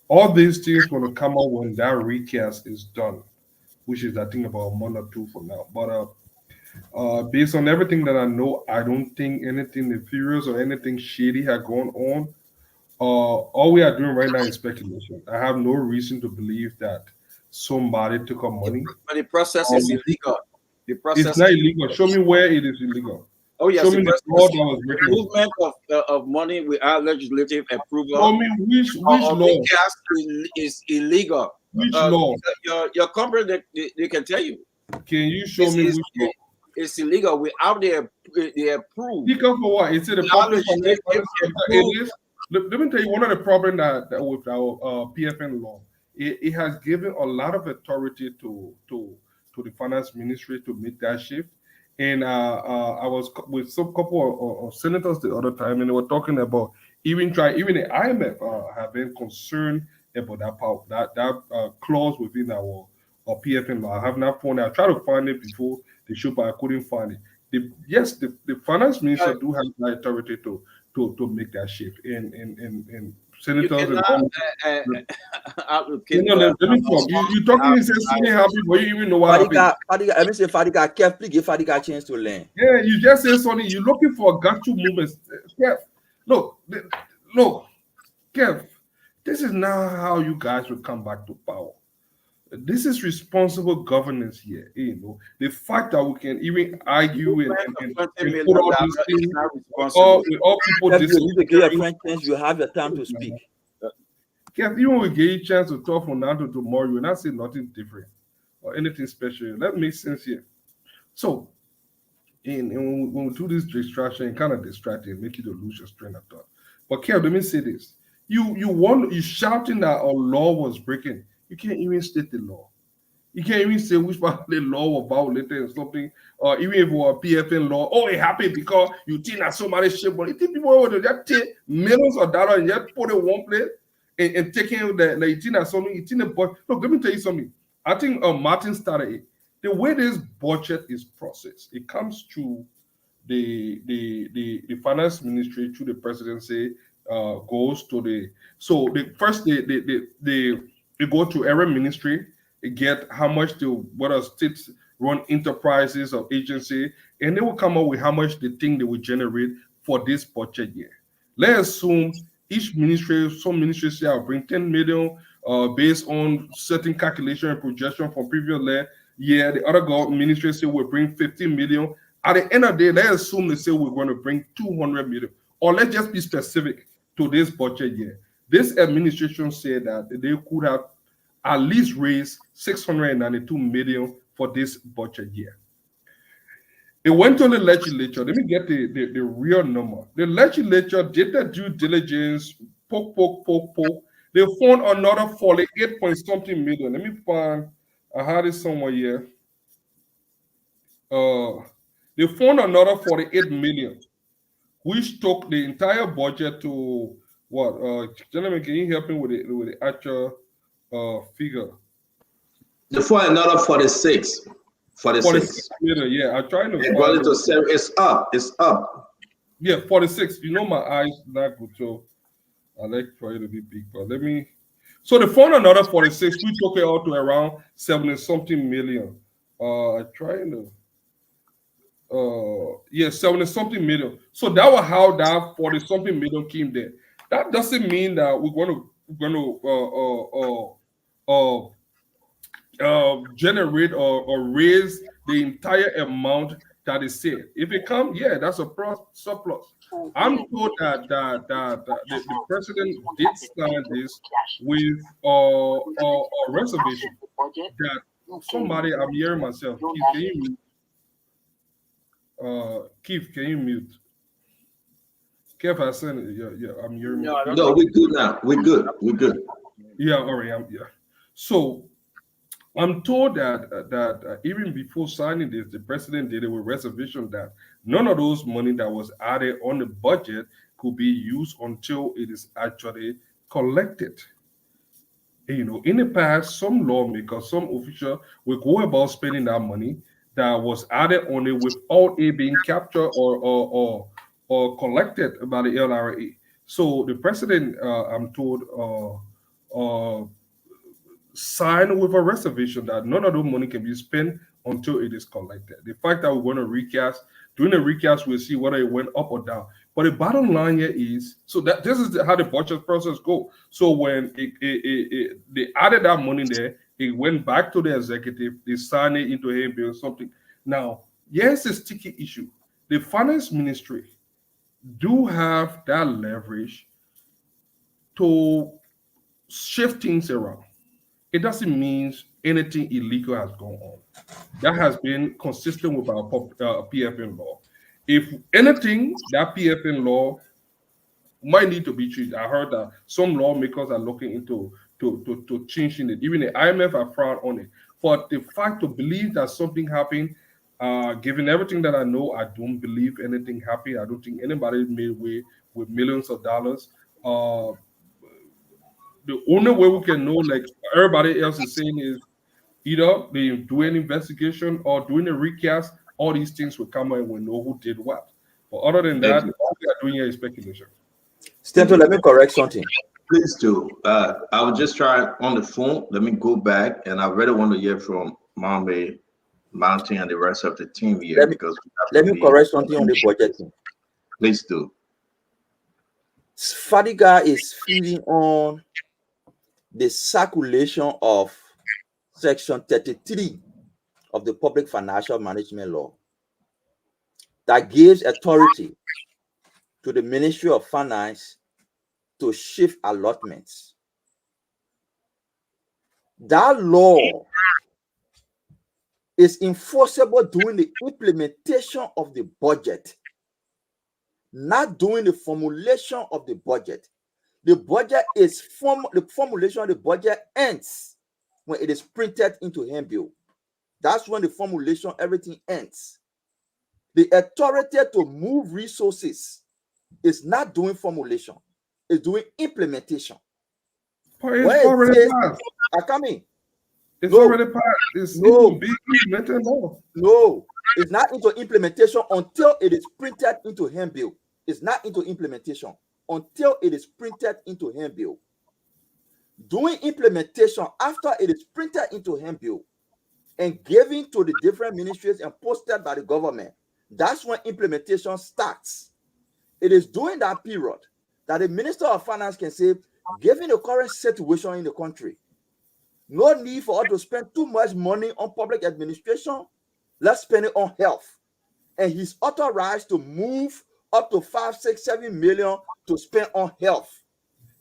All these things going to come out when that recast is done, which is I think about a month or two from now. But based on everything that I know, I don't think anything nefarious or anything shady had gone on. All we are doing right now is speculation. I have no reason to believe that somebody took our money. But the process is illegal. The process it's not illegal. Show me where it is illegal. Oh yes, show me the law that was written. Movement of money without legislative approval. Show me which law is illegal. Which law? Your company they can tell you. Can you show me which law? It's illegal without the approval. Illegal for what? Is it a public? It is. Let me tell you one of the problems that with our PFN law. It has given a lot of authority to the finance ministry to make that shift. And I was with some couple of senators the other time, and they were talking about even the IMF have been concerned about that clause within our PFN law. I have not found it. I tried to find it before the show, but I couldn't find it. The finance minister do have the authority to make that shift, and senators let me talk. You talking and say something happy, but you even know what happened. Fadiga, me say Fadiga, carefully give Fadiga a chance to learn. Yeah, you just say something. You're looking for a got-to movement. Look, Kev, this is not how you guys will come back to power. This is responsible governance here. You know, the fact that we can even argue and put all these things, all people you have your time to speak. Kev, even we give you a chance to talk from now to tomorrow, you will not say nothing different or anything special. That makes sense here. So, when we do this distraction, it kind of distracting, make you to lose your train of thought. But Kev, let me say this: you shouting that our law was breaking. You can't even state the law. You can't even say which part of the law was violated or something, or even if it was a PFN law. Oh, it happened because you think that somebody shit, but you think people would just take millions of dollars and just put it in one place and taking the you think that something, you think the budget. Look, let me tell you something. I think Martin started it. The way this budget is processed, it comes to the finance ministry through the presidency, goes to they go to every ministry, they get how much whether states run enterprises or agency, and they will come up with how much they think they will generate for this budget year. Let's assume each ministry, some ministries say I'll bring 10 million based on certain calculation and projection from previous year. The other government ministries say we'll bring 15 million. At the end of the day, let's assume they say we're going to bring 200 million. Or let's just be specific to this budget year. This administration said that they could have at least raised 692 million for this budget year. It went to the legislature. Let me get the real number. The legislature did the due diligence, poke. They found another 48 point something million. Let me find, I had it somewhere here. They found another 48 million, which took the entire budget to what? Gentlemen, can you help me with the actual figure? The for another 46. 46 million, yeah. I'm trying to find it to 7. It's up. It's up. Yeah, 46. You know, my eyes not good, so I like for it to be big. But let me. So they found another 46. We took it out to around 70 something million. I'm trying to. 70 something million. So that was how that 40 something million came there. That doesn't mean that we're going to generate or raise the entire amount that is said. If it comes, yeah, that's a surplus. I'm told that the president did sign this with a reservation. That somebody, I'm hearing myself. Keith, can you mute? Keith, I sent it. Yeah, I'm hearing. No, we're good now. We're good. Yeah, all right. Yeah. So I'm told that even before signing this, the president did it with reservation that none of those money that was added on the budget could be used until it is actually collected. You know, in the past, some lawmakers, some official will go about spending that money that was added on it without it being captured or collected by the LRA. So the president, I'm told, signed with a reservation that none of the money can be spent until it is collected. The fact that we're going to recast, during the recast, we'll see whether it went up or down. But the bottom line here is, so that this is how the budget process goes. So when they added that money there, it went back to the executive, they signed it into a bill, something. Now, yes, it's a sticky issue. The finance ministry do have that leverage to shift things around. It doesn't mean anything illegal has gone on. That has been consistent with our PFN law. If anything, that PFN law might need to be changed. I heard that some lawmakers are looking into to changing it. Even the IMF are frowned on it. But the fact to believe that something happened, given everything that I know, I don't believe anything happened. I don't think anybody made away with millions of dollars. The only way we can know, like everybody else is saying, is either they do an investigation or doing a recast. All these things will come out and we know who did what. But other than that, all we are doing here is speculation. Stanton, let me correct something. Please do. I will just try on the phone. Let me go back, and I really want to hear from Mame, Mountain, and the rest of the team here. Let me correct something on the budget. Please do. Fadiga is feeding on the circulation of Section 33 of the Public Financial Management Law that gives authority to the Ministry of Finance to shift allotments. That law is enforceable during the implementation of the budget, not during the formulation of the budget. The budget is the formulation of the budget ends when it is printed into handbill. That's when the formulation, everything ends. The authority to move resources is not doing formulation, it's doing implementation. But it's already passed. It's already passed. It's being implemented now. No, it's not into implementation until it is printed into handbill. It's not into implementation until it is printed into handbill. Doing implementation after it is printed into handbill and given to the different ministries and posted by the government, that's when implementation starts. It is during that period that the Minister of Finance can say, given the current situation in the country, no need for us to spend too much money on public administration, let's spend it on health. And he's authorized to move up to 5, 6, 7 million to spend on health.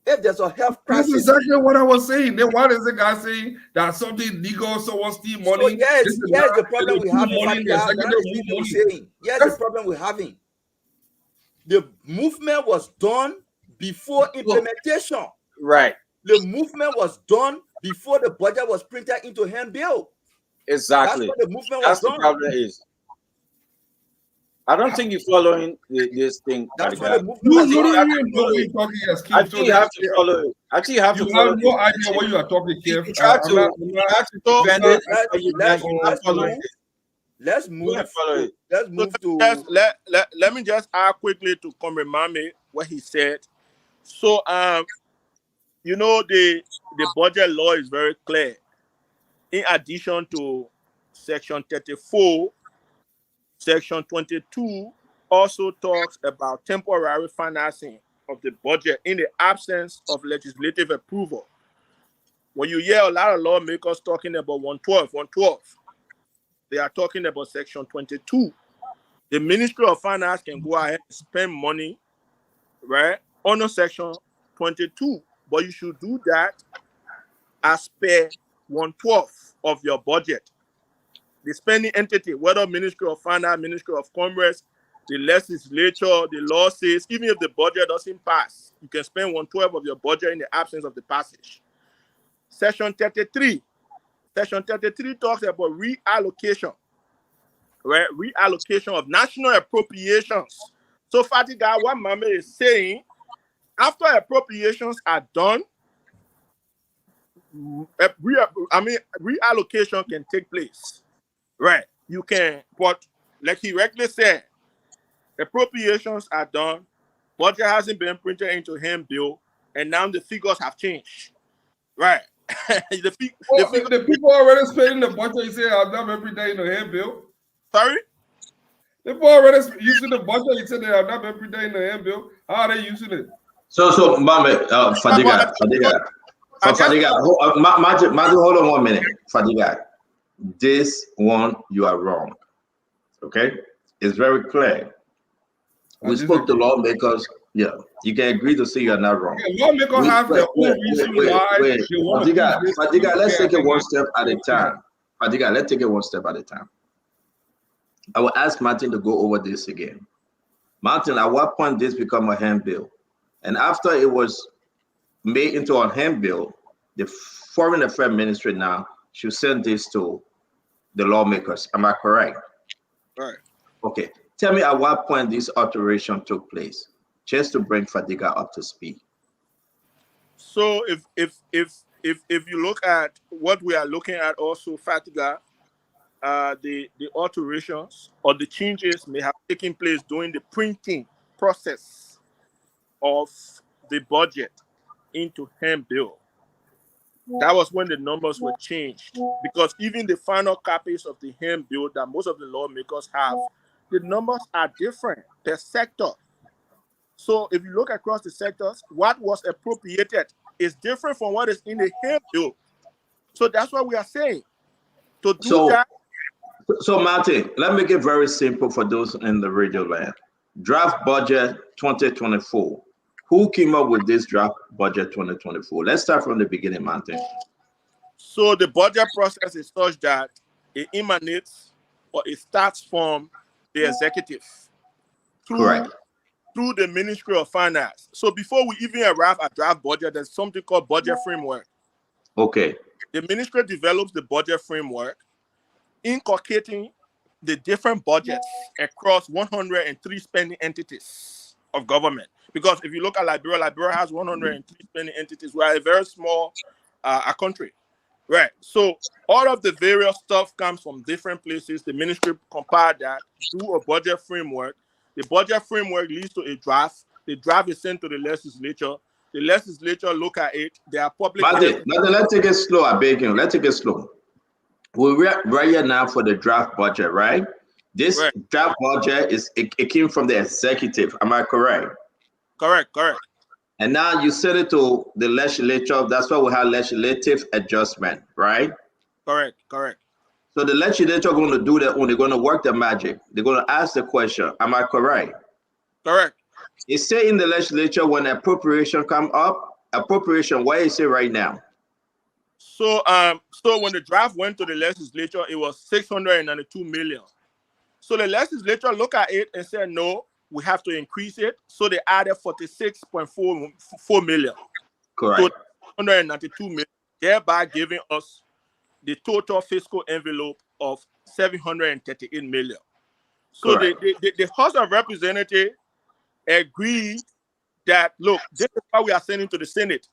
If there's a health crisis, that's exactly what I was saying. Then why is the guy saying that something legal, someone steal money? So yes, the problem we have in that is saying. Yes, the problem we're having. The movement was done before implementation. Right. The movement was done before the budget was printed into hand bill. Exactly. That's what the movement That's was the done. problem is. I don't think you're following this thing. That's what the movement was done. I think you have to follow it. I think you have to follow it. You have no idea what you are talking, Kev. You try to defend it, but you not follow it. Let's move. Let me just add quickly to Comrade Mame what he said. So you know, the budget law is very clear. In addition to Section 34, Section 22 also talks about temporary financing of the budget in the absence of legislative approval. When you hear a lot of lawmakers talking about 112, they are talking about Section 22. The Ministry of Finance can go ahead and spend money, right, under Section 22, but you should do that as per 112 of your budget. The spending entity, whether Ministry of Finance, Ministry of Commerce, the legislature, the law says, even if the budget doesn't pass, you can spend 112 of your budget in the absence of the passage. Section 33. Section 33 talks about reallocation, right? Reallocation of national appropriations. So, Fatiga, what Mame is saying, after appropriations are done, reallocation can take place. Right. You can, but like he rightly said, appropriations are done, budget hasn't been printed into hand bill, and now the figures have changed. Right. the people already spending the budget, you say I've never printed into hand bill. Sorry? The people already using the budget, you said they have not been printed into hand bill. How are they using it? So Mame, Fadiga. Hold on 1 minute. Fadiga. This one, you are wrong. Okay? It's very clear. We spoke to lawmakers. Yeah, you can agree to say you are not wrong. Lawmakers have their own reason why. Fadiga, let's take it one step at a time. Fadiga, let's take it one step at a time. I will ask Martin to go over this again. Martin, at what point did this become a hand bill? And after it was made into a hand bill, the Foreign Affairs Ministry now should send this to the lawmakers. Am I correct? Right. Okay. Tell me at what point this alteration took place, just to bring Fadiga up to speed. So if you look at what we are looking at, also Fatiga, the alterations or the changes may have taken place during the printing process of the budget into hand bill. That was when the numbers were changed, because even the final copies of the hand bill that most of the lawmakers have, the numbers are different per sector. So if you look across the sectors, what was appropriated is different from what is in the hand bill. So that's what we are saying. To do that. So Martin, let me make it very simple for those in the radio land. Draft budget 2024. Who came up with this draft budget 2024? Let's start from the beginning, Martin. So the budget process is such that it emanates or it starts from the executive through the Ministry of Finance. So before we even arrive at draft budget, there's something called budget framework. Okay. The ministry develops the budget framework, inculcating the different budgets across 103 spending entities of government. Because if you look at Liberia has 103 spending entities. We are a very small country. Right. So all of the various stuff comes from different places. The ministry compile that, do a budget framework. The budget framework leads to a draft. The draft is sent to the legislature. The legislature look at it. They are public. Let's take it slow. I beg you. Let's take it slow. We're right here now for the draft budget, right? This draft budget it came from the executive. Am I correct? Correct. And now you send it to the legislature. That's why we have legislative adjustment, right? Correct. So the legislature are going to do that when they're going to work the magic. They're going to ask the question, am I correct? Correct. It say in the legislature when appropriation come up, appropriation, what is it right now? So when the draft went to the legislature, it was 692 million. So the legislature looked at it and said, no, we have to increase it. So they added 46.4 million. Correct. So 192 million, thereby giving us the total fiscal envelope of 738 million. So the House of Representatives agreed that, look, this is what we are sending to the Senate.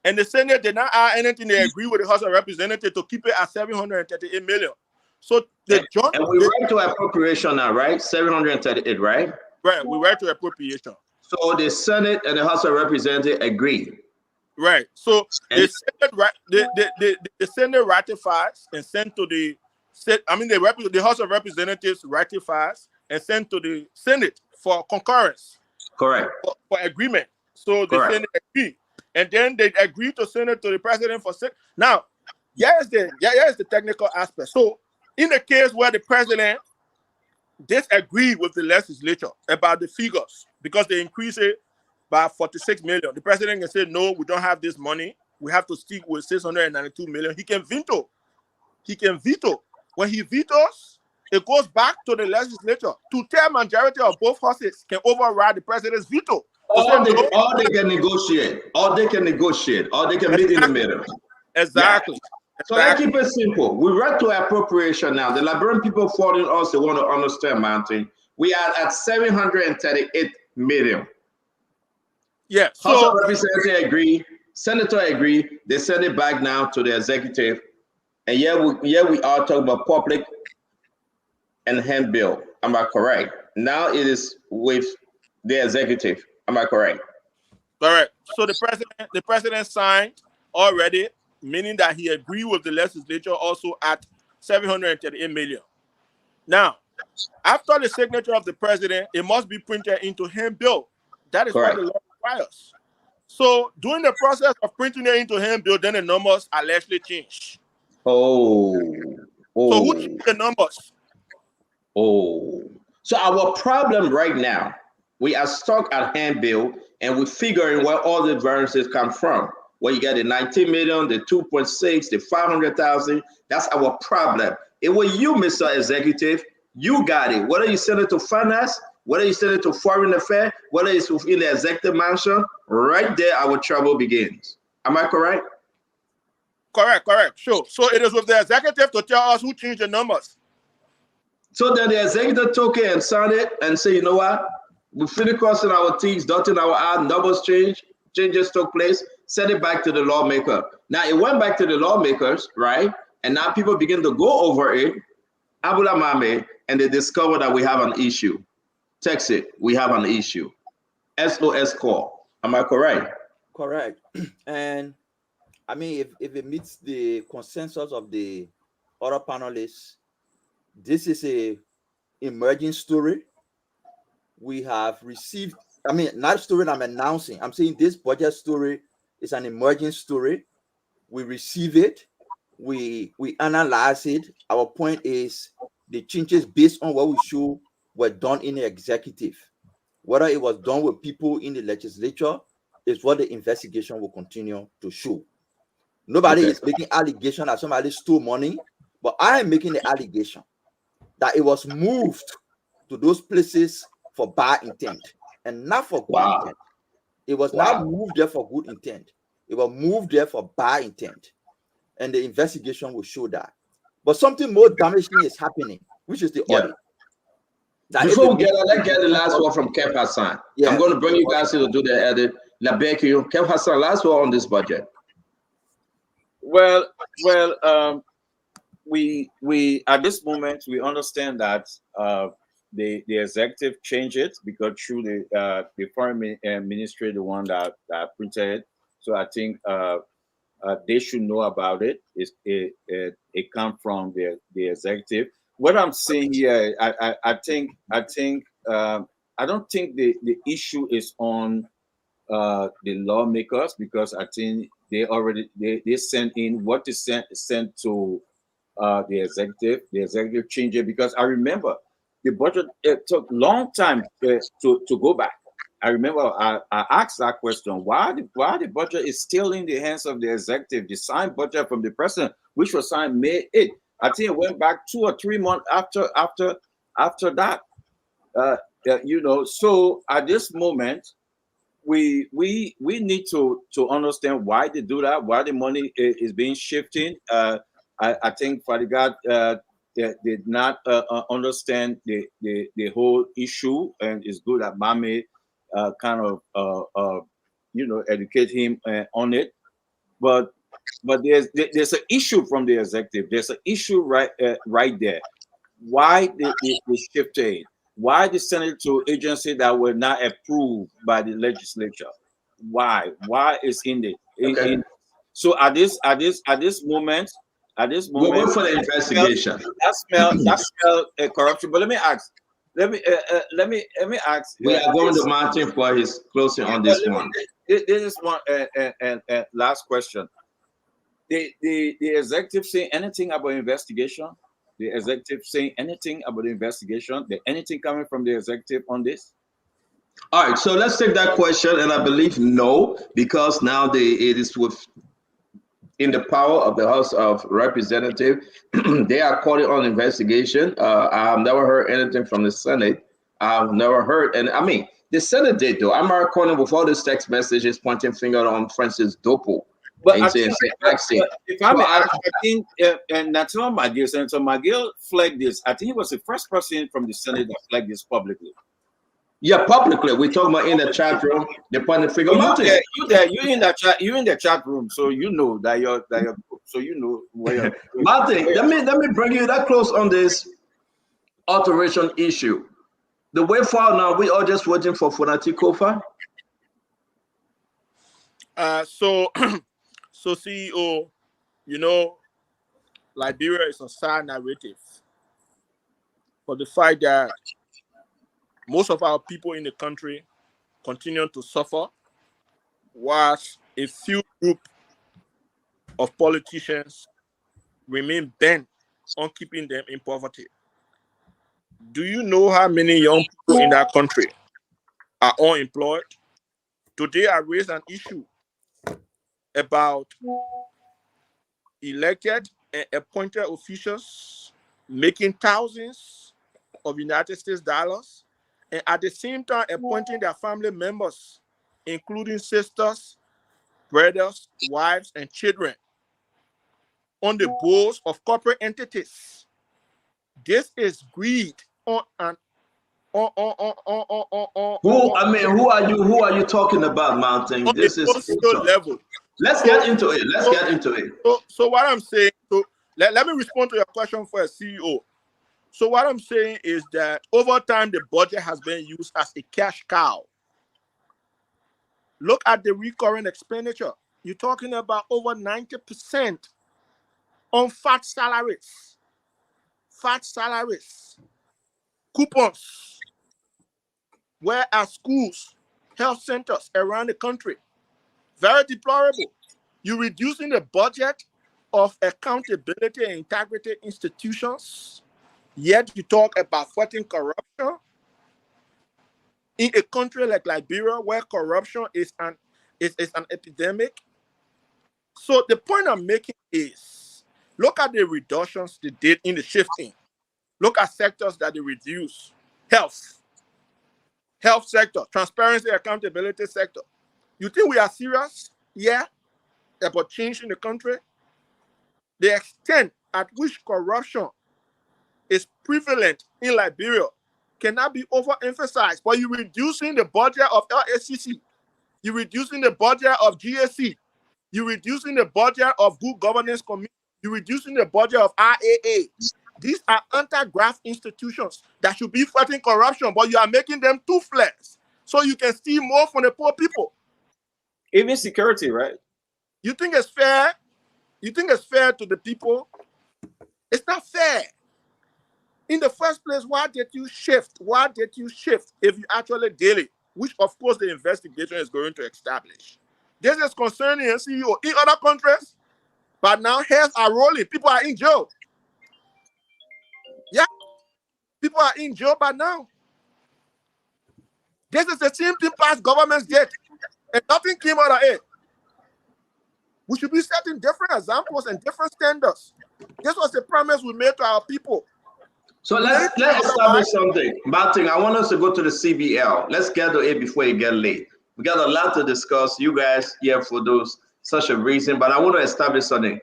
And the Senate did not add anything. They agree with the House of Representatives to keep it at 738 million. So the and we went to appropriation now, right? 738, right? Right, we went to appropriation. So the Senate and the House of Representatives agreed. Right. So the Senate ratifies and sent to the the House of Representatives ratifies and sent to the Senate for concurrence. Correct. For agreement. So the Senate agreed. And then they agreed to send it to the president for six. Now, here's the technical aspect. So in the case where the president disagreed with the legislature about the figures because they increased it by 46 million, the president can say, no, we don't have this money. We have to stick with 692 million. He can veto. When he vetoes, it goes back to the legislature. Two-thirds majority of both houses can override the president's veto. Or they can negotiate. Or they can meet in the middle. Exactly. Yeah. So let's keep it simple. We went to appropriation now. The Liberian people following us, they want to understand, Mountain. We are at 738 million. Yeah. House of Representatives agree, Senator agree. They send it back now to the executive. And we are talking about public and hand bill. Am I correct? Now it is with the executive. Am I correct? Correct. So the president signed already, meaning that he agreed with the legislature also at 738 million. Now, after the signature of the president, it must be printed into hand bill. That is what the law requires. So during the process of printing it into hand bill, then the numbers allegedly change. So who changed the numbers? So our problem right now, we are stuck at hand bill and we're figuring where all the variances come from. Where you get the 19 million, the 2.6, the 500,000. That's our problem. It was you, Mr. Executive. You got it. Whether you send it to finance, whether you send it to foreign affairs, whether it's within the executive mansion, right there our trouble begins. Am I correct? Correct. Sure. So it is with the executive to tell us who changed the numbers. So then the executive took it and signed it and say, you know what? We finished crossing our T's, dotting our I's, numbers changes took place, send it back to the lawmaker. Now it went back to the lawmakers, right? And now people begin to go over it, Abula Mame, and they discover that we have an issue. Text it, we have an issue. SOS call. Am I correct? Correct. And I mean, if it meets the consensus of the other panelists, this is a emerging story. We have received, I mean, not story I'm announcing. I'm saying this budget story is an emerging story. We receive it, we analyze it. Our point is the changes based on what we show were done in the executive. Whether it was done with people in the legislature is what the investigation will continue to show. Nobody is making allegation that somebody stole money, but I am making the allegation that it was moved to those places for bad intent and not for good intent. It was not moved there for good intent. It was moved there for bad intent. And the investigation will show that. But something more damaging is happening, which is the audit. Before we get that, let's get the last one from Kev Hassan. I'm going to bring you guys to do the edit. Kev Hassan, last one on this budget. Well, we at this moment we understand that the executive changed it because through the foreign ministry, the one that printed it. So I think they should know about it. It comes from the executive. What I'm saying here, I don't think the issue is on the lawmakers, because I think they already they sent in what is sent to the executive. The executive changed it because I remember the budget took long time to go back. I remember I asked that question: why the budget is still in the hands of the executive? The signed budget from the president, which was signed May 8th. I think it went back 2 or 3 months after that. So at this moment, we need to understand why they do that, why the money is being shifted. I think Father God they did not understand the whole issue, and it's good that Mame kind of educate him on it. But there's an issue from the executive. There's an issue right there. Why they shifted? Why they send it to agency that were not approved by the legislature? Why is in it? Okay. So at this moment, we'll wait for the investigation. That smell corruption. But let me ask. Let me ask. We are going to Martin for his closing on this one. This is one and last question. The executive say anything about investigation? The executive saying anything about the investigation? Anything coming from the executive on this? All right, so let's take that question, and I believe no, because now it is in the power of the House of Representatives. They are calling on investigation. I've never heard anything from the Senate. I've never heard, and I mean, the Senate did though. I'm recording with all these text messages pointing finger on Francis Dopo. But I think, if I may ask, I think, and Senator McGill flagged this. I think he was the first person from the Senate that flagged this publicly. Yeah, publicly. We're talking about in the chat room. They're pointing finger. You in that chat. You in the chat room, so you know that you're so you know where you're. Martin, let me bring you that close on this alteration issue. The way forward now, we are just waiting for Funati Kofa. So CEO, Liberia is a sad narrative for the fact that most of our people in the country continue to suffer, whilst a few group of politicians remain bent on keeping them in poverty. Do you know how many young people in that country are unemployed? Today I raised an issue about elected and appointed officials making thousands of United States dollars, and at the same time appointing their family members, including sisters, brothers, wives, and children, on the boards of corporate entities. This is greed on an Who are you talking about, Mountain? This is level. Let's get into it. So what I'm saying, let me respond to your question first, CEO. So what I'm saying is that over time, the budget has been used as a cash cow. Look at the recurring expenditure. You're talking about over 90% on fat salaries, coupons, whereas schools, health centers around the country, very deplorable. You're reducing the budget of accountability and integrity institutions, yet you talk about fighting corruption in a country like Liberia, where corruption is an epidemic. So the point I'm making is, look at the reductions they did in the shifting. Look at sectors that they reduce. Health sector, transparency, accountability sector. You think we are serious? Yeah, about change in the country? The extent at which corruption is prevalent in Liberia cannot be overemphasized. But you're reducing the budget of LACC, you're reducing the budget of GAC, you're reducing the budget of Good Governance Commission, you're reducing the budget of RAA. These are anti-graft institutions that should be fighting corruption, but you are making them toothless so you can steal more from the poor people. Even security, right? You think it's fair? You think it's fair to the people? It's not fair. In the first place, why did you shift? If you actually did it? Which, of course, the investigation is going to establish. This is concerning a CEO in other countries, but now heads are rolling. People are in jail. Yeah. People are in jail by now. This is the same thing past governments did, and nothing came out of it. We should be setting different examples and different standards. This was the promise we made to our people. So let's establish something. Martin, I want us to go to the CBL. Let's get to it before it gets late. We got a lot to discuss. You guys here for those such a reason, but I want to establish something.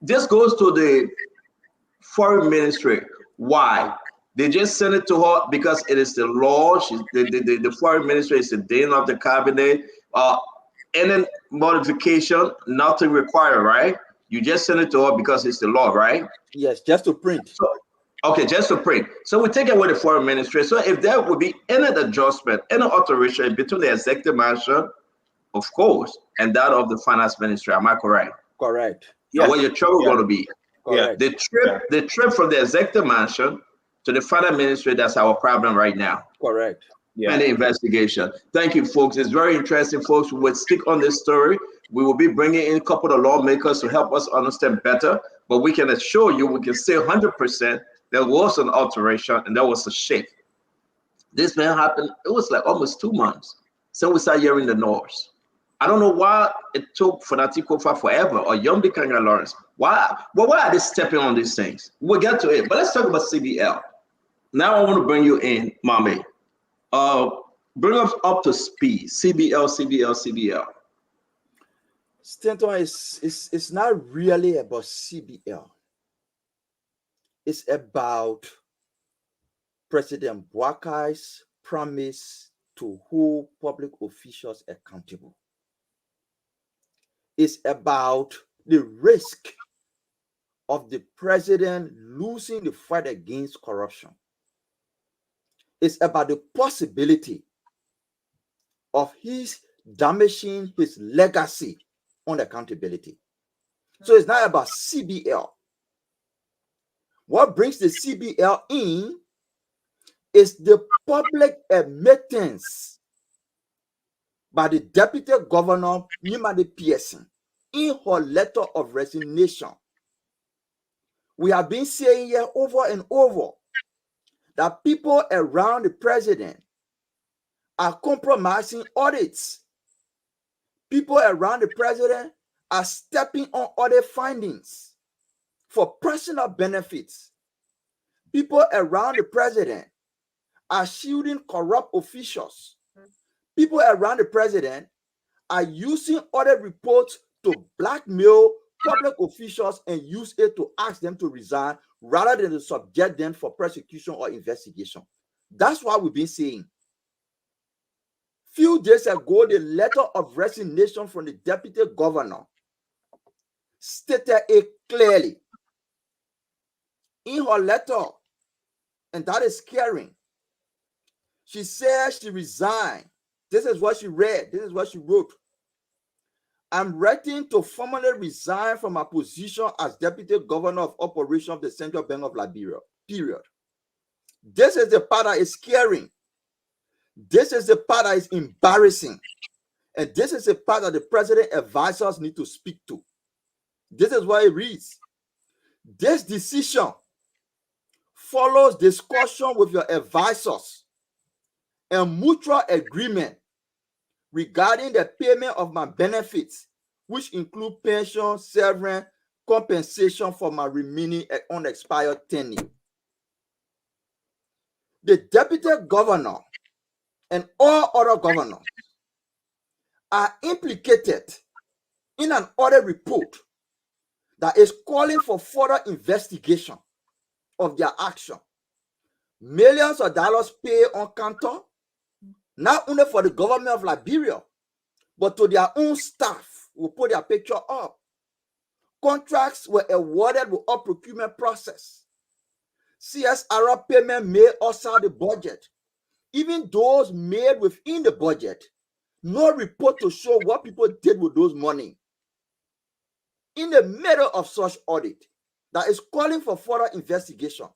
This goes to the foreign ministry. Why? They just sent it to her because it is the law. The foreign ministry is the dean of the cabinet. Any modification, nothing required, right? You just send it to her because it's the law, right? Yes, just to print. So, okay, just to print. So we take away the foreign ministry. So if there would be any adjustment, any alteration between the executive mansion, of course, and that of the finance ministry, am I correct? Correct. Yeah. Where your trouble going to be? Correct. The trip from the executive mansion to the finance ministry, that's our problem right now. Correct. And the investigation. Thank you, folks. It's very interesting, folks. We will stick on this story. We will be bringing in a couple of lawmakers to help us understand better. But we can assure you, we can say 100% there was an alteration and there was a shift. This man happened. It was like almost 2 months since we started hearing the noise. I don't know why it took Fanatico forever or Yombi Kanga Lawrence. Why? Well, why are they stepping on these things? We'll get to it. But let's talk about CBL. Now I want to bring you in, Mame. Bring us up to speed. CBL. Stanton, it's not really about CBL. It's about President Boakai's promise to hold public officials accountable. It's about the risk of the president losing the fight against corruption. It's about the possibility of his damaging his legacy on accountability. So it's not about CBL. What brings the CBL in is the public admittance by the Deputy Governor, Nimade Pearson, in her letter of resignation. We have been saying here over and over that people around the president are compromising audits. People around the president are stepping on audit findings for personal benefits. People around the president are shielding corrupt officials. People around the president are using audit reports to blackmail public officials and use it to ask them to resign rather than to subject them for prosecution or investigation. That's what we've been saying. Few days ago, the letter of resignation from the deputy governor stated it clearly in her letter, and that is scary. She said she resigned. This is what she read. This is what she wrote. I'm writing to formally resign from my position as Deputy Governor of Operation of the Central Bank of Liberia, period. This is the part that is scary. This is the part that is embarrassing. And this is the part that the president advisors need to speak to. This is what it reads. This decision follows discussion with your advisors and mutual agreement regarding the payment of my benefits, which include pension, severance, compensation for my remaining unexpired tenure. The deputy governor and all other governors are implicated in an audit report that is calling for further investigation of their action. Millions of dollars paid on counter, not only for the government of Liberia, but to their own staff who put their picture up. Contracts were awarded without procurement process. CSR payment made outside the budget. Even those made within the budget, no report to show what people did with those money. In the middle of such audit that is calling for further investigation,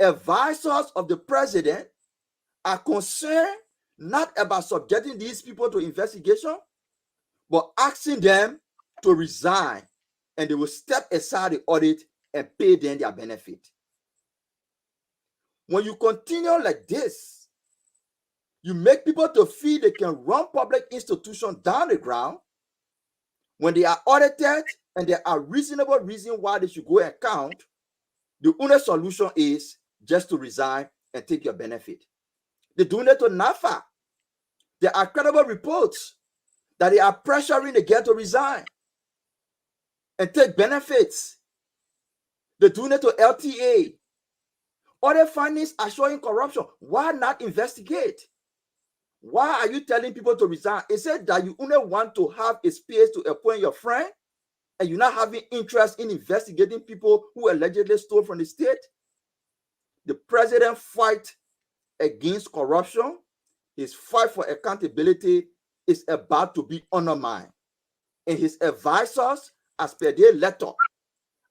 advisors of the president are concerned not about subjecting these people to investigation, but asking them to resign, and they will step aside the audit and pay them their benefit. When you continue like this, you make people to feel they can run public institutions down the ground. When they are audited and there are reasonable reasons why they should go and count, the only solution is just to resign and take your benefit. They're doing it to NAFA. There are credible reports that they are pressuring the girl to resign and take benefits. They're doing it to LTA. Other findings are showing corruption. Why not investigate? Why are you telling people to resign? It said that you only want to have a space to appoint your friend, and you're not having interest in investigating people who allegedly stole from the state. The president fight against corruption. His fight for accountability is about to be undermined. And his advisors, as per their letter,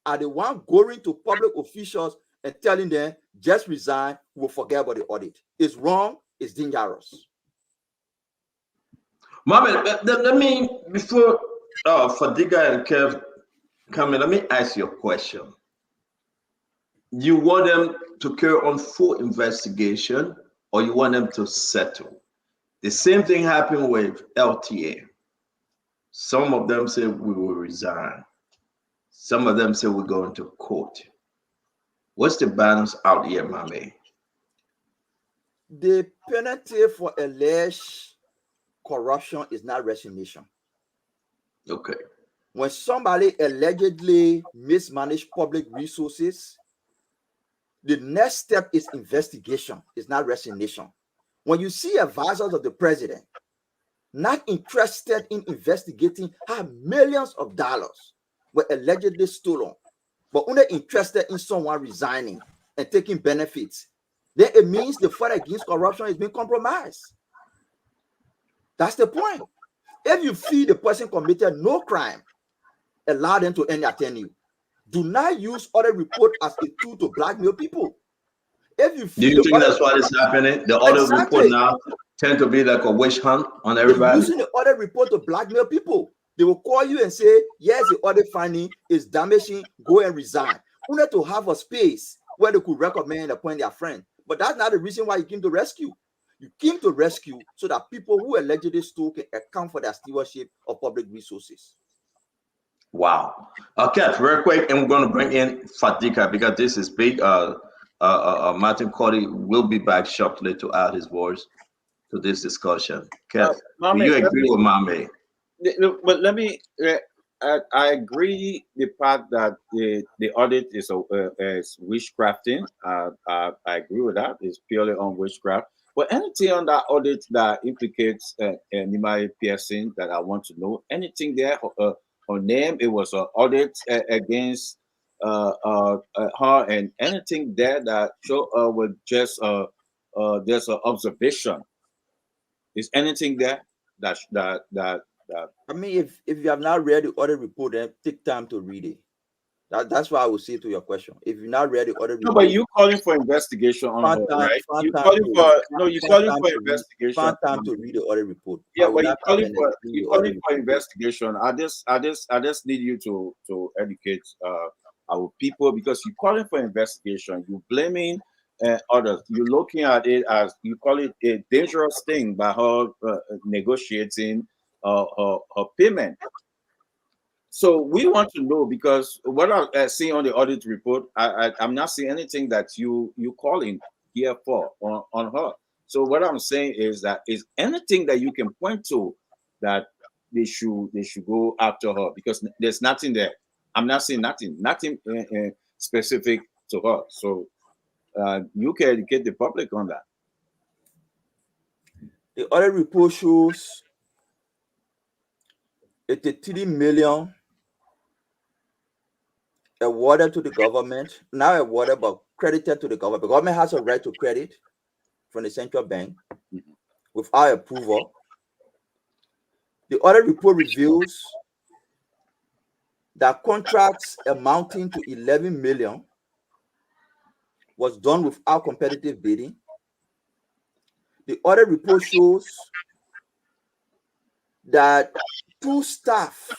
are the one going to public officials and telling them, just resign, we'll forget about the audit. It's wrong, it's dangerous. Mohammed, let me, before Fadiga and Kev come in, let me ask you a question. You want them to carry on full investigation, or you want them to settle? The same thing happened with LTA. Some of them say we will resign. Some of them say we're going to court. What's the balance out here, my man? The penalty for alleged corruption is not resignation. Okay. When somebody allegedly mismanaged public resources, the next step is investigation. It's not resignation. When you see advisors of the president not interested in investigating how millions of dollars were allegedly stolen, but only interested in someone resigning and taking benefits, then it means the fight against corruption is being compromised. That's the point. If you feel the person committed no crime, allow them to entertain you. Do not use audit report as a tool to blackmail people. If you do you think that's what is happening? The audit report now tend to be like a witch hunt on everybody. They're using the audit report to blackmail people. They will call you and say, yes, the audit finding is damaging, go and resign. Only to have a space where they could recommend and appoint their friend. But that's not the reason why you came to rescue. You came to rescue so that people who allegedly stole can account for their stewardship of public resources. Wow. Okay, very quick, and we're going to bring in Fadika because this is big. Martin Cody will be back shortly to add his voice to this discussion. Kev, do you agree with Mame? But let me. I agree the part that the audit is witchcrafting. I agree with that. It's purely on witchcraft. But anything on that audit that implicates Nimai Pearson that I want to know, anything there, her name, it was an audit against her, and anything there that show was just there's an observation. Is anything there that I mean, if you have not read the audit report, then take time to read it. That's why I will say to your question. If you not read the audit report, no, but you calling for investigation on her, right? You calling for investigation. Find time to read the audit report. Yeah, but you calling for investigation. I just need you to educate our people, because you're calling for investigation. You're blaming others. You're looking at it as, you call it a dangerous thing by her negotiating her payment. So we want to know, because what I see on the audit report, I'm not seeing anything that you calling here for on her. So what I'm saying is that is anything that you can point to that they should go after her, because there's nothing there. I'm not seeing nothing specific to her. So you can educate the public on that. The audit report shows 83 million awarded to the government, not awarded, but credited to the government. The government has a right to credit from the central bank without approval. The audit report reveals that contracts amounting to 11 million was done without competitive bidding. The audit report shows that 2 staff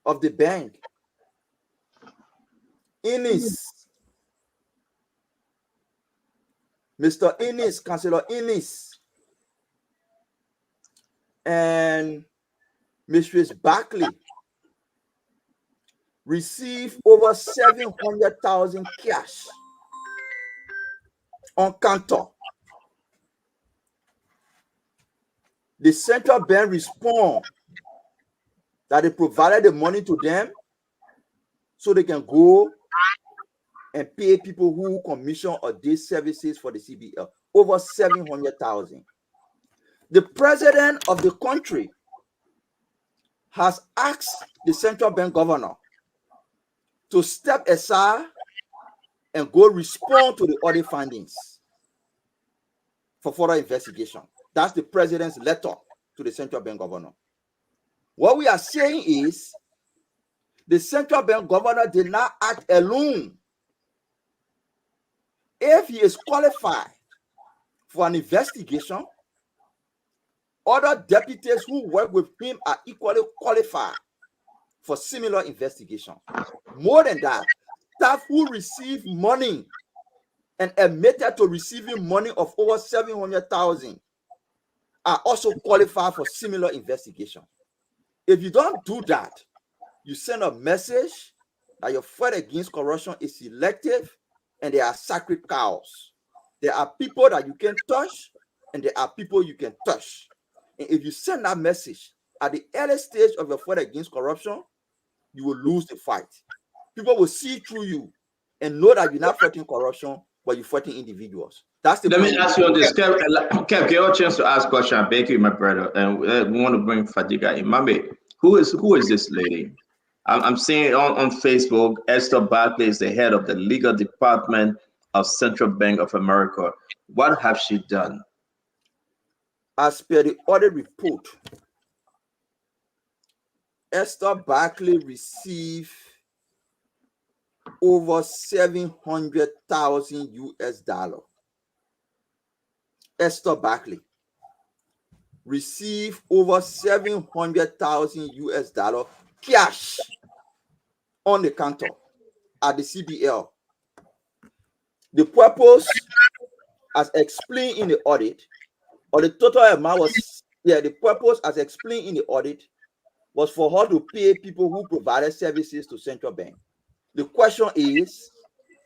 of the bank, Innis Mr. Innis, Councillor Innis, and Mistress Barkley received over 700,000 cash on counter. The central bank respond that they provided the money to them so they can go and pay people who commission or did services for the CBL. Over 700,000. The president of the country has asked the central bank governor to step aside and go respond to the audit findings for further investigation. That's the president's letter to the central bank governor. What we are saying is the central bank governor did not act alone. If he is qualified for an investigation, other deputies who work with him are equally qualified for similar investigation. More than that, staff who receive money and admitted to receiving money of over 700,000 are also qualified for similar investigation. If you don't do that, you send a message that your fight against corruption is selective and they are sacred cows. There are people that you can touch and there are people you can touch. And if you send that message at the early stage of your fight against corruption, you will lose the fight. People will see through you and know that you're not fighting corruption, but you're fighting individuals. That's the Let problem. me ask you on this. Kev, get your chance to ask question. I beg you, my brother. And we want to bring Fadiga in. Mame, who is this lady? I'm seeing on Facebook, Esther Barkley is the head of the legal department of Central Bank of America. What have she done? As per the audit report, Esther Barkley received over 700,000 US dollars. Esther Barkley received over 700,000 US dollars cash on the counter at the CBL. The purpose, as explained in the audit, or the total amount was, the purpose as explained in the audit was for her to pay people who provided services to central bank. The question is,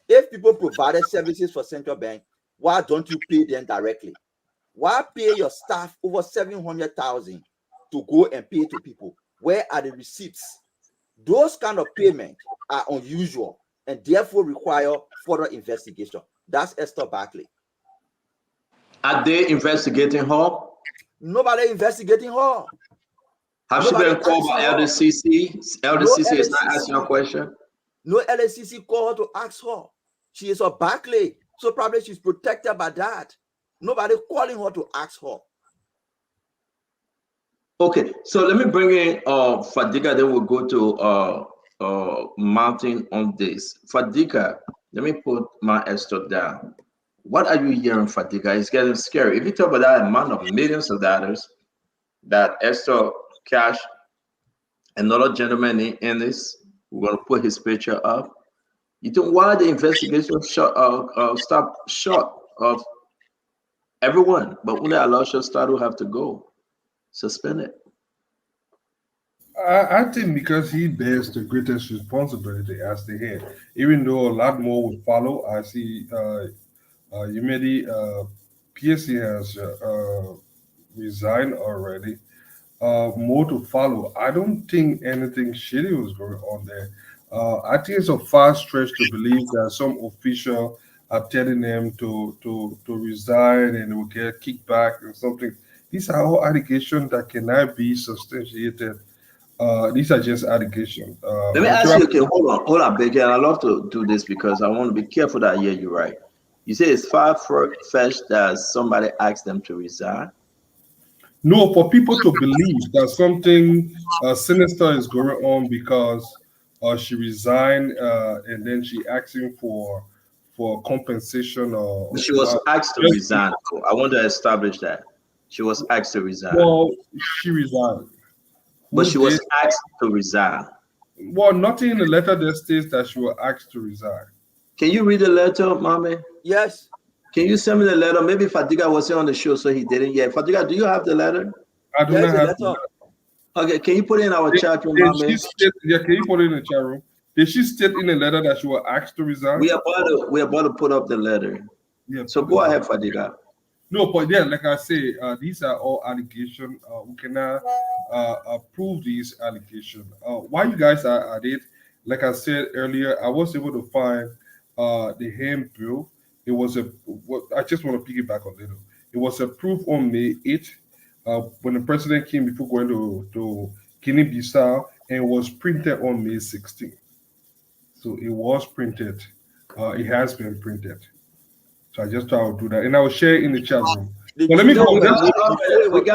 if people provided services for central bank, why don't you pay them directly? Why pay your staff over 700,000 to go and pay to people? Where are the receipts? Those kind of payments are unusual and therefore require further investigation. That's Esther Barkley. Are they investigating her? Nobody investigating her. Have she been called by LDCC? LDCC is not asking a question. No LDCC called her to ask her. She is a Barkley, so probably she's protected by that. Nobody calling her to ask her. Okay, so let me bring in Fadiga, then we'll go to Martin on this. Fadiga, let me put my Esther down. What are you hearing, Fadiga? It's getting scary. If you talk about that amount of millions of dollars that Esther cash, another gentleman in this, we're going to put his picture up. You think why the investigation stop short of everyone, but when they allow Shostar to have to go, suspend it. I think because he bears the greatest responsibility as the head, even though a lot more will follow. I see Yumedi PSC has resigned already. More to follow. I don't think anything shitty was going on there. I think it's a far stretch to believe that some official are telling them to resign and will get kickback and something. These are all allegations that cannot be substantiated. These are just allegations. Let me ask you, okay, hold on, Becky. I love to do this because I want to be careful that I hear you right. You say it's far-fetched that somebody asked them to resign? No, for people to believe that something sinister is going on because she resigned and then she asking for compensation or. She was asked to resign. I want to establish that she was asked to resign. Well, she resigned. But she was asked to resign. Well, nothing in the letter that states that she was asked to resign. Can you read the letter, Mommy? Yes. Can you send me the letter? Maybe Fadiga wasn't on the show, so he didn't yet. Fadiga, do you have the letter? I do not have the letter. Okay, can you put it in our chat room, can you put it in the chat room? Did she state in the letter that she was asked to resign? We are about to put up the letter. Yeah. So go ahead, Fadiga. No, but yeah, like I say, these are all allegations. We cannot prove these allegations. While you guys are at it, like I said earlier, I was able to find the handbill. It was I just want to piggyback a little. It was approved on May 8th when the president came before going to Guinea-Bissau, and it was printed on May 16th. So it was printed. It has been printed. So I just thought I would do that. And I will share it in the chat room. But let me go. We got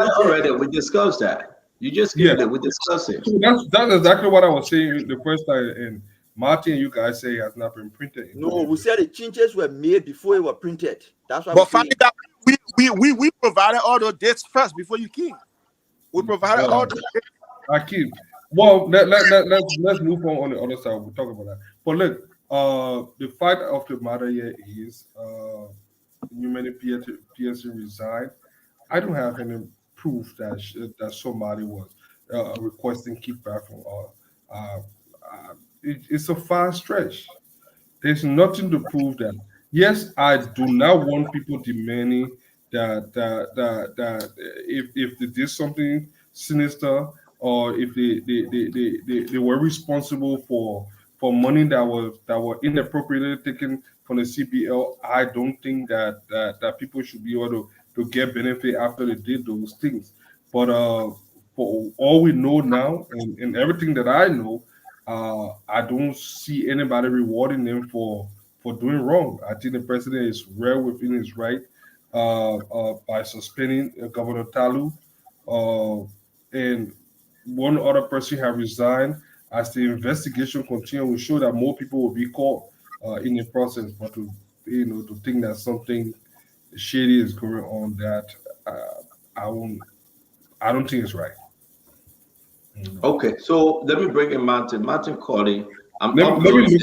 it already. We discussed that. You just gave it. We discussed it. So that's exactly what I was saying the first time. And Martin, you guys say it has not been printed. No, we said the changes were made before it was printed. That's what. But finally, that we provided all the dates first before you came. We provided all the dates. Akeem. Well, let's move on the other side. We'll talk about that. But look, the fact of the matter here is Newman PSC resigned. I don't have any proof that somebody was requesting kickback from it's a far stretch. There's nothing to prove that. Yes, I do not want people demanding that if they did something sinister or if they were responsible for money that were inappropriately taken from the CBL. I don't think that people should be able to get benefit after they did those things. But for all we know now and everything that I know, I don't see anybody rewarding them for doing wrong. I think the president is well within his right by suspending Governor Talu, and one other person have resigned. As the investigation continues, will show that more people will be caught in the process. But to think that something shady is going on, that I don't think it's right. Okay, so let me bring in Martin Cody. I'm uploading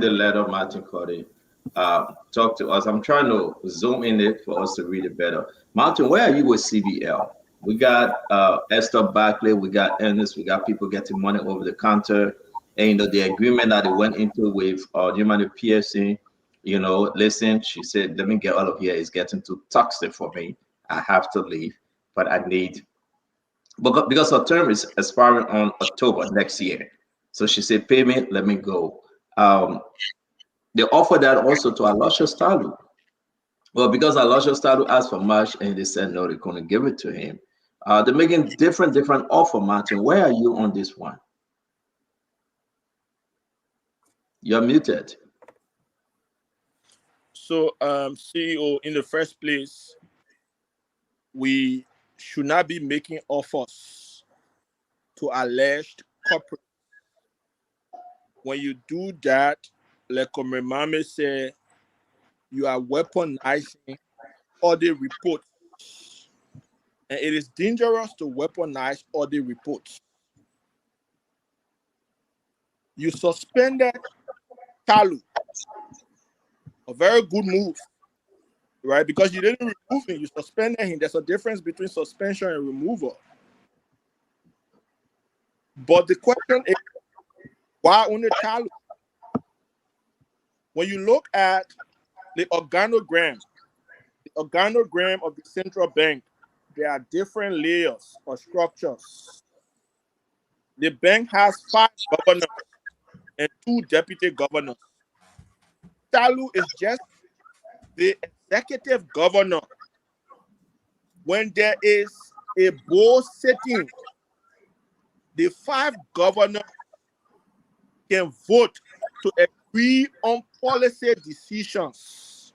the letter, Martin Cody. Talk to us. I'm trying to zoom in it for us to read it better. Martin, where are you with CBL? We got Esther Barkley, we got Ernest, we got people getting money over the counter. And the agreement that they went into with Human PSC, listen, she said, let me get out of here. It's getting too toxic for me. I have to leave, but I need, because her term is expiring on October next year. So she said, pay me, let me go. They offered that also to Aloysius Talu. Well, because Aloysius Talu asked for much and they said no, they couldn't give it to him. They're making different offer, Martin. Where are you on this one? You're muted. So, CEO, in the first place, we should not be making offers to alleged corporate. When you do that, like Mame said, you are weaponizing audit reports. And it is dangerous to weaponize audit reports. You suspended Talu. A very good move, right? Because you didn't remove him, you suspended him. There's a difference between suspension and removal. But the question is, why only Talu? When you look at the organogram of the central bank, there are different layers or structures. The bank has 5 governors and 2 deputy governors. Talu is just the executive governor. When there is a board sitting, the 5 governors can vote to agree on policy decisions.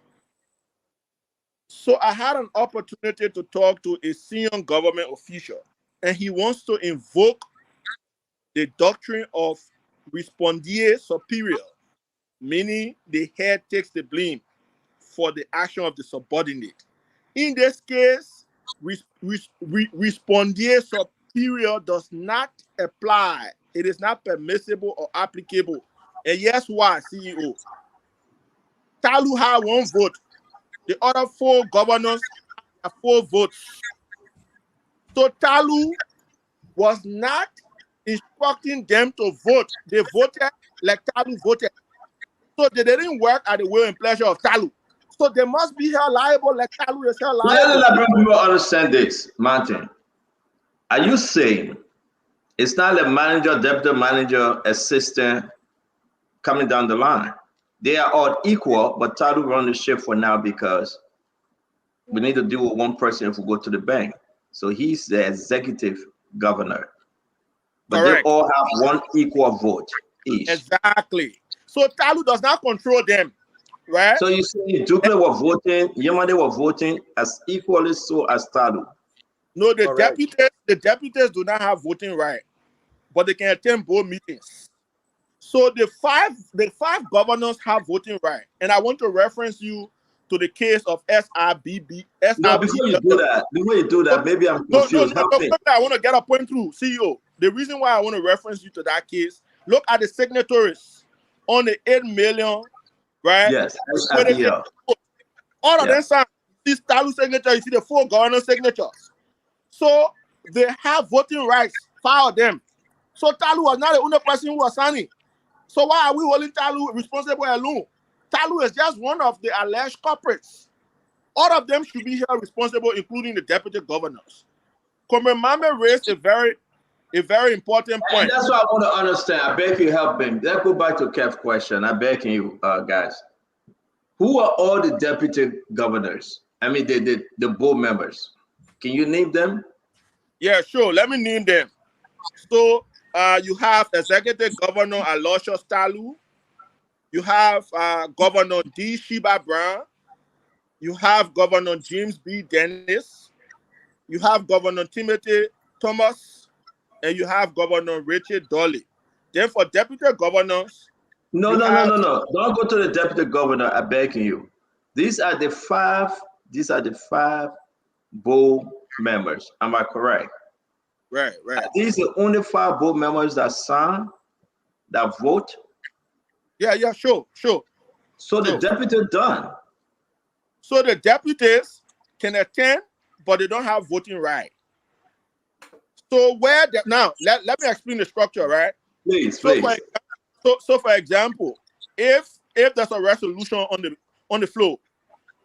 So I had an opportunity to talk to a senior government official, and he wants to invoke the doctrine of respondeat superior, meaning the head takes the blame for the action of the subordinate. In this case, respondeat superior does not apply. It is not permissible or applicable. And yes, why, CEO? Talu had 1 vote. The other 4 governors had 4 votes. So Talu was not instructing them to vote. They voted like Talu voted. So they didn't work at the will and pleasure of Talu. So they must be held liable like Talu is held liable. Let people understand this, Martin. Are you saying it's not a manager, deputy manager, assistant coming down the line? They are all equal, but Talu run the ship for now because we need to deal with one person if we go to the bank. So he's the executive governor. But Correct. They all have 1 equal vote each. Exactly. So Talu does not control them, right? So you see, Ducle were voting, Yemade were voting as equally so as Talu. No, the deputies do not have voting right, but they can attend board meetings. So the five governors have voting right, and I want to reference you to the case of SRBB. No, before you do that, maybe I'm confused. No, I want to get a point through, CEO. The reason why I want to reference you to that case, look at the signatories on the 8 million, right? Yes, all of them signed. This Talu signature, you see the 4 governor signatures. So they have voting rights, 5 of them. So Talu was not the only person who was signing. So why are we holding Talu responsible alone? Talu is just one of the alleged culprits. All of them should be held responsible, including the deputy governors. Comrade Mame raised a very important point. And that's what I want to understand. I beg you help me. Let's go back to Kev's question. I beg you, guys. Who are all the deputy governors? I mean, the board members. Can you name them? Yeah, sure. Let me name them. So you have Executive Governor Aloysius Talu. You have Governor D. Sheba Brown. You have Governor James B. Dennis. You have Governor Timothy Thomas. And you have Governor Richard Dolly. Then for deputy governors. No. Don't go to the deputy governor. I beg you. These are the five board members. Am I correct? Right. Are these the only 5 board members that sign, that vote? Yeah, sure. So the deputy done. So the deputies can attend, but they don't have voting right. So now let me explain the structure, right? Please. So for example, if there's a resolution on the floor,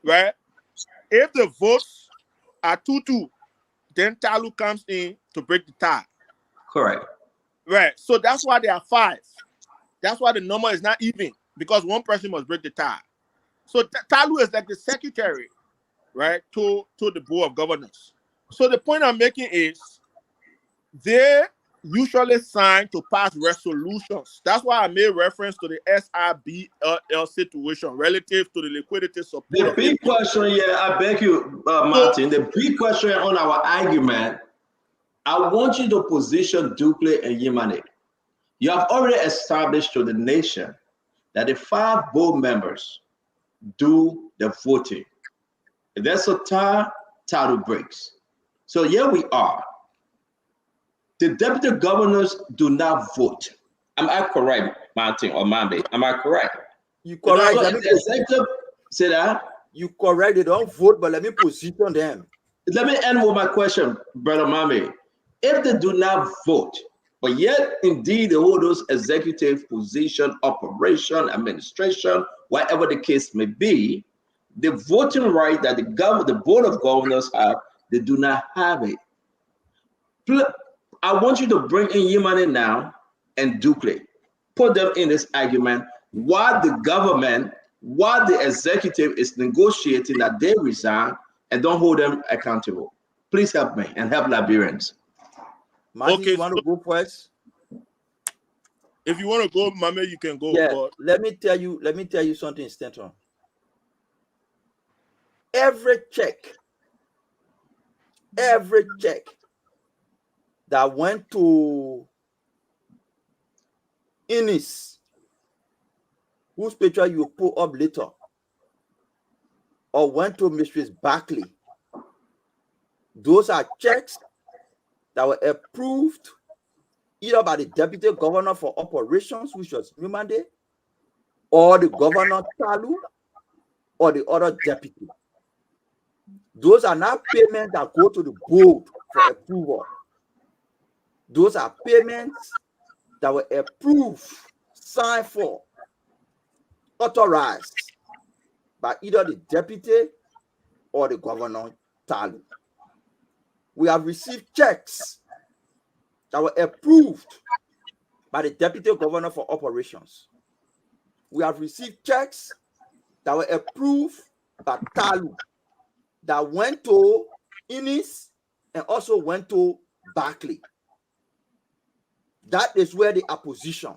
right? If the votes are 2-2, then Talu comes in to break the tie. Correct. Right. So that's why there are 5. That's why the number is not even, because one person must break the tie. So Talu is like the secretary, right, to the board of governors. So the point I'm making is they usually sign to pass resolutions. That's why I made reference to the SRBL situation relative to the liquidity support. The big question here, I beg you, Martin, the big question on our argument, I want you to position Ducle and Yemane. You have already established to the nation that the 5 board members do the voting. If there's a tie, Talu breaks. So here we are. The deputy governors do not vote. Am I correct, Martin or Mambe? Am I correct? You correct. Say that. You correct. They don't vote, but let me position them. Let me end with my question, Brother Mambe. If they do not vote, but yet indeed they hold those executive position, operation, administration, whatever the case may be, the voting right that the board of governors have, they do not have it. I want you to bring in Yemane now and Ducle. Put them in this argument while the executive is negotiating that they resign, and don't hold them accountable. Please help me and help Liberians. Martin, you want to go first? If you want to go, Mame, you can go. Yeah, but let me tell you something, Stanton. Every check that went to Innis, whose picture you put up later, or went to Mistress Barkley, those are checks that were approved either by the deputy governor for operations, which was Numande, or the governor Talu, or the other deputy. Those are not payments that go to the board for approval. Those are payments that were approved, signed for, authorized by either the deputy or the governor tally. We have received checks that were approved by the deputy governor for operations. We have received checks that were approved by Talu that went to Innis and also went to Barclay. That is where the opposition.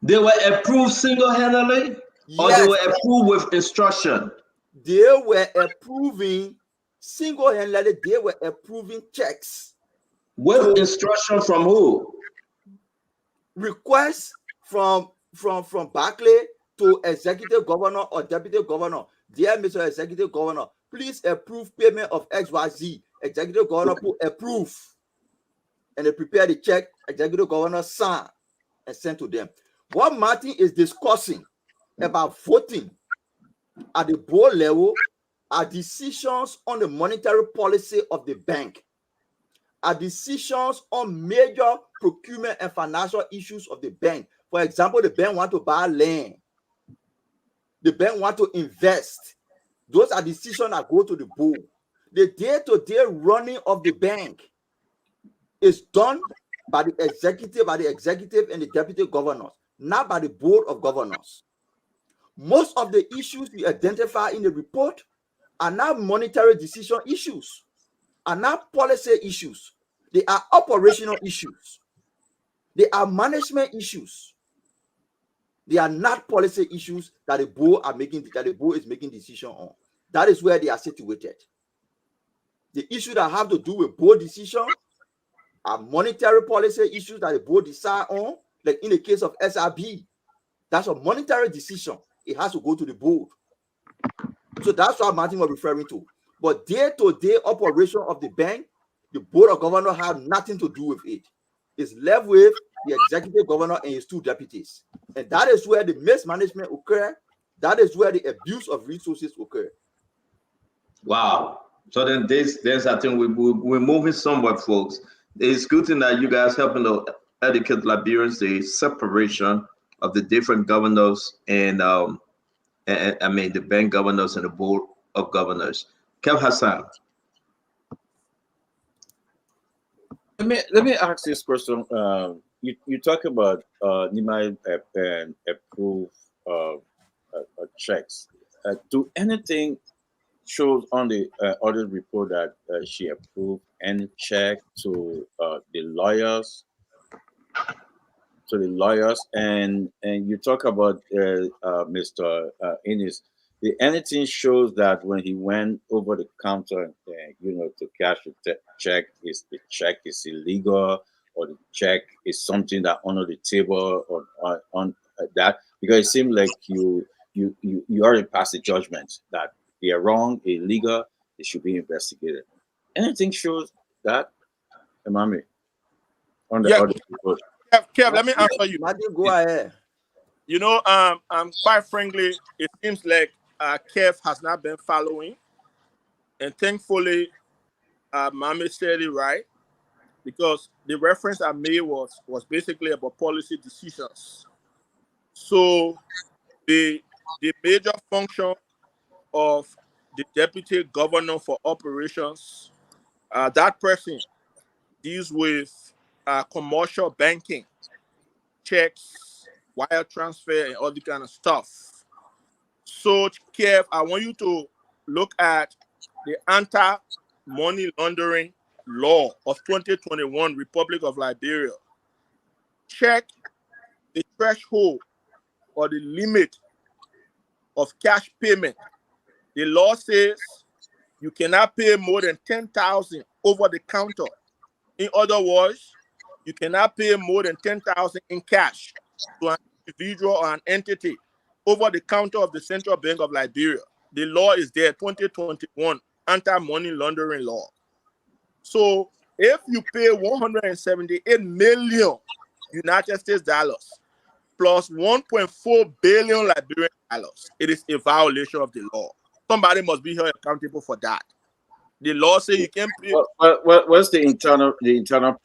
They were approved single-handedly, or they were approved with instruction? They were approving single-handedly. They were approving checks. With instruction from who? Requests from Barclay to executive governor or deputy governor. Dear Mr. Executive Governor, please approve payment of XYZ. Executive governor put approve. And they prepare the check, executive governor sign and send to them. What Martin is discussing about voting at the board level are decisions on the monetary policy of the bank, are decisions on major procurement and financial issues of the bank. For example, the bank want to buy land. The bank want to invest. Those are decisions that go to the board. The day-to-day running of the bank is done by the executive and the deputy governors, not by the board of governors. Most of the issues we identify in the report are not monetary decision issues, are not policy issues. They are operational issues. They are management issues. They are not policy issues that the board is making decision on. That is where they are situated. The issue that have to do with board decision are monetary policy issues that the board decide on, like in the case of SRB. That's a monetary decision. It has to go to the board. So that's what Martin was referring to. But day-to-day operation of the bank, the board of governors have nothing to do with it. It's left with the executive governor and his two deputies. And that is where the mismanagement occur. That is where the abuse of resources occur. Wow. So then there's I think we're moving somewhere, folks. It's good thing that you guys helping to educate Liberians the separation of the different governors and I mean the bank governors and the board of governors. Kev Hassan. Let me ask this question. You talk about Nima approve checks. Do anything shows on the audit report that she approved any check to the lawyers? And you talk about Mr. Innis. Anything shows that when he went over the counter, to cash a check, the check is illegal, or the check is something that under the table or on that? Because it seems like you already passed the judgment that they are wrong, illegal, they should be investigated. Anything shows that, Imami, on the audit report? Kev, let me answer you. Go ahead. Quite frankly, it seems like Kev has not been following, and thankfully, Mami said it right, because the reference I made was basically about policy decisions. So the major function of the deputy governor for operations, that person deals with commercial banking, checks, wire transfer, and all the kind of stuff. So, Kev, I want you to look at the anti-money laundering law of 2021, Republic of Liberia. Check the threshold or the limit of cash payment. The law says you cannot pay more than 10,000 over the counter. In other words, you cannot pay more than 10,000 in cash to an individual or an entity over the counter of the Central Bank of Liberia. The law is there, 2021, anti-money laundering law. So if you pay 178 million United States dollars plus 1.4 billion Liberian dollars, it is a violation of the law. somebody must be held accountable for that. The law says you can pay. What's the internal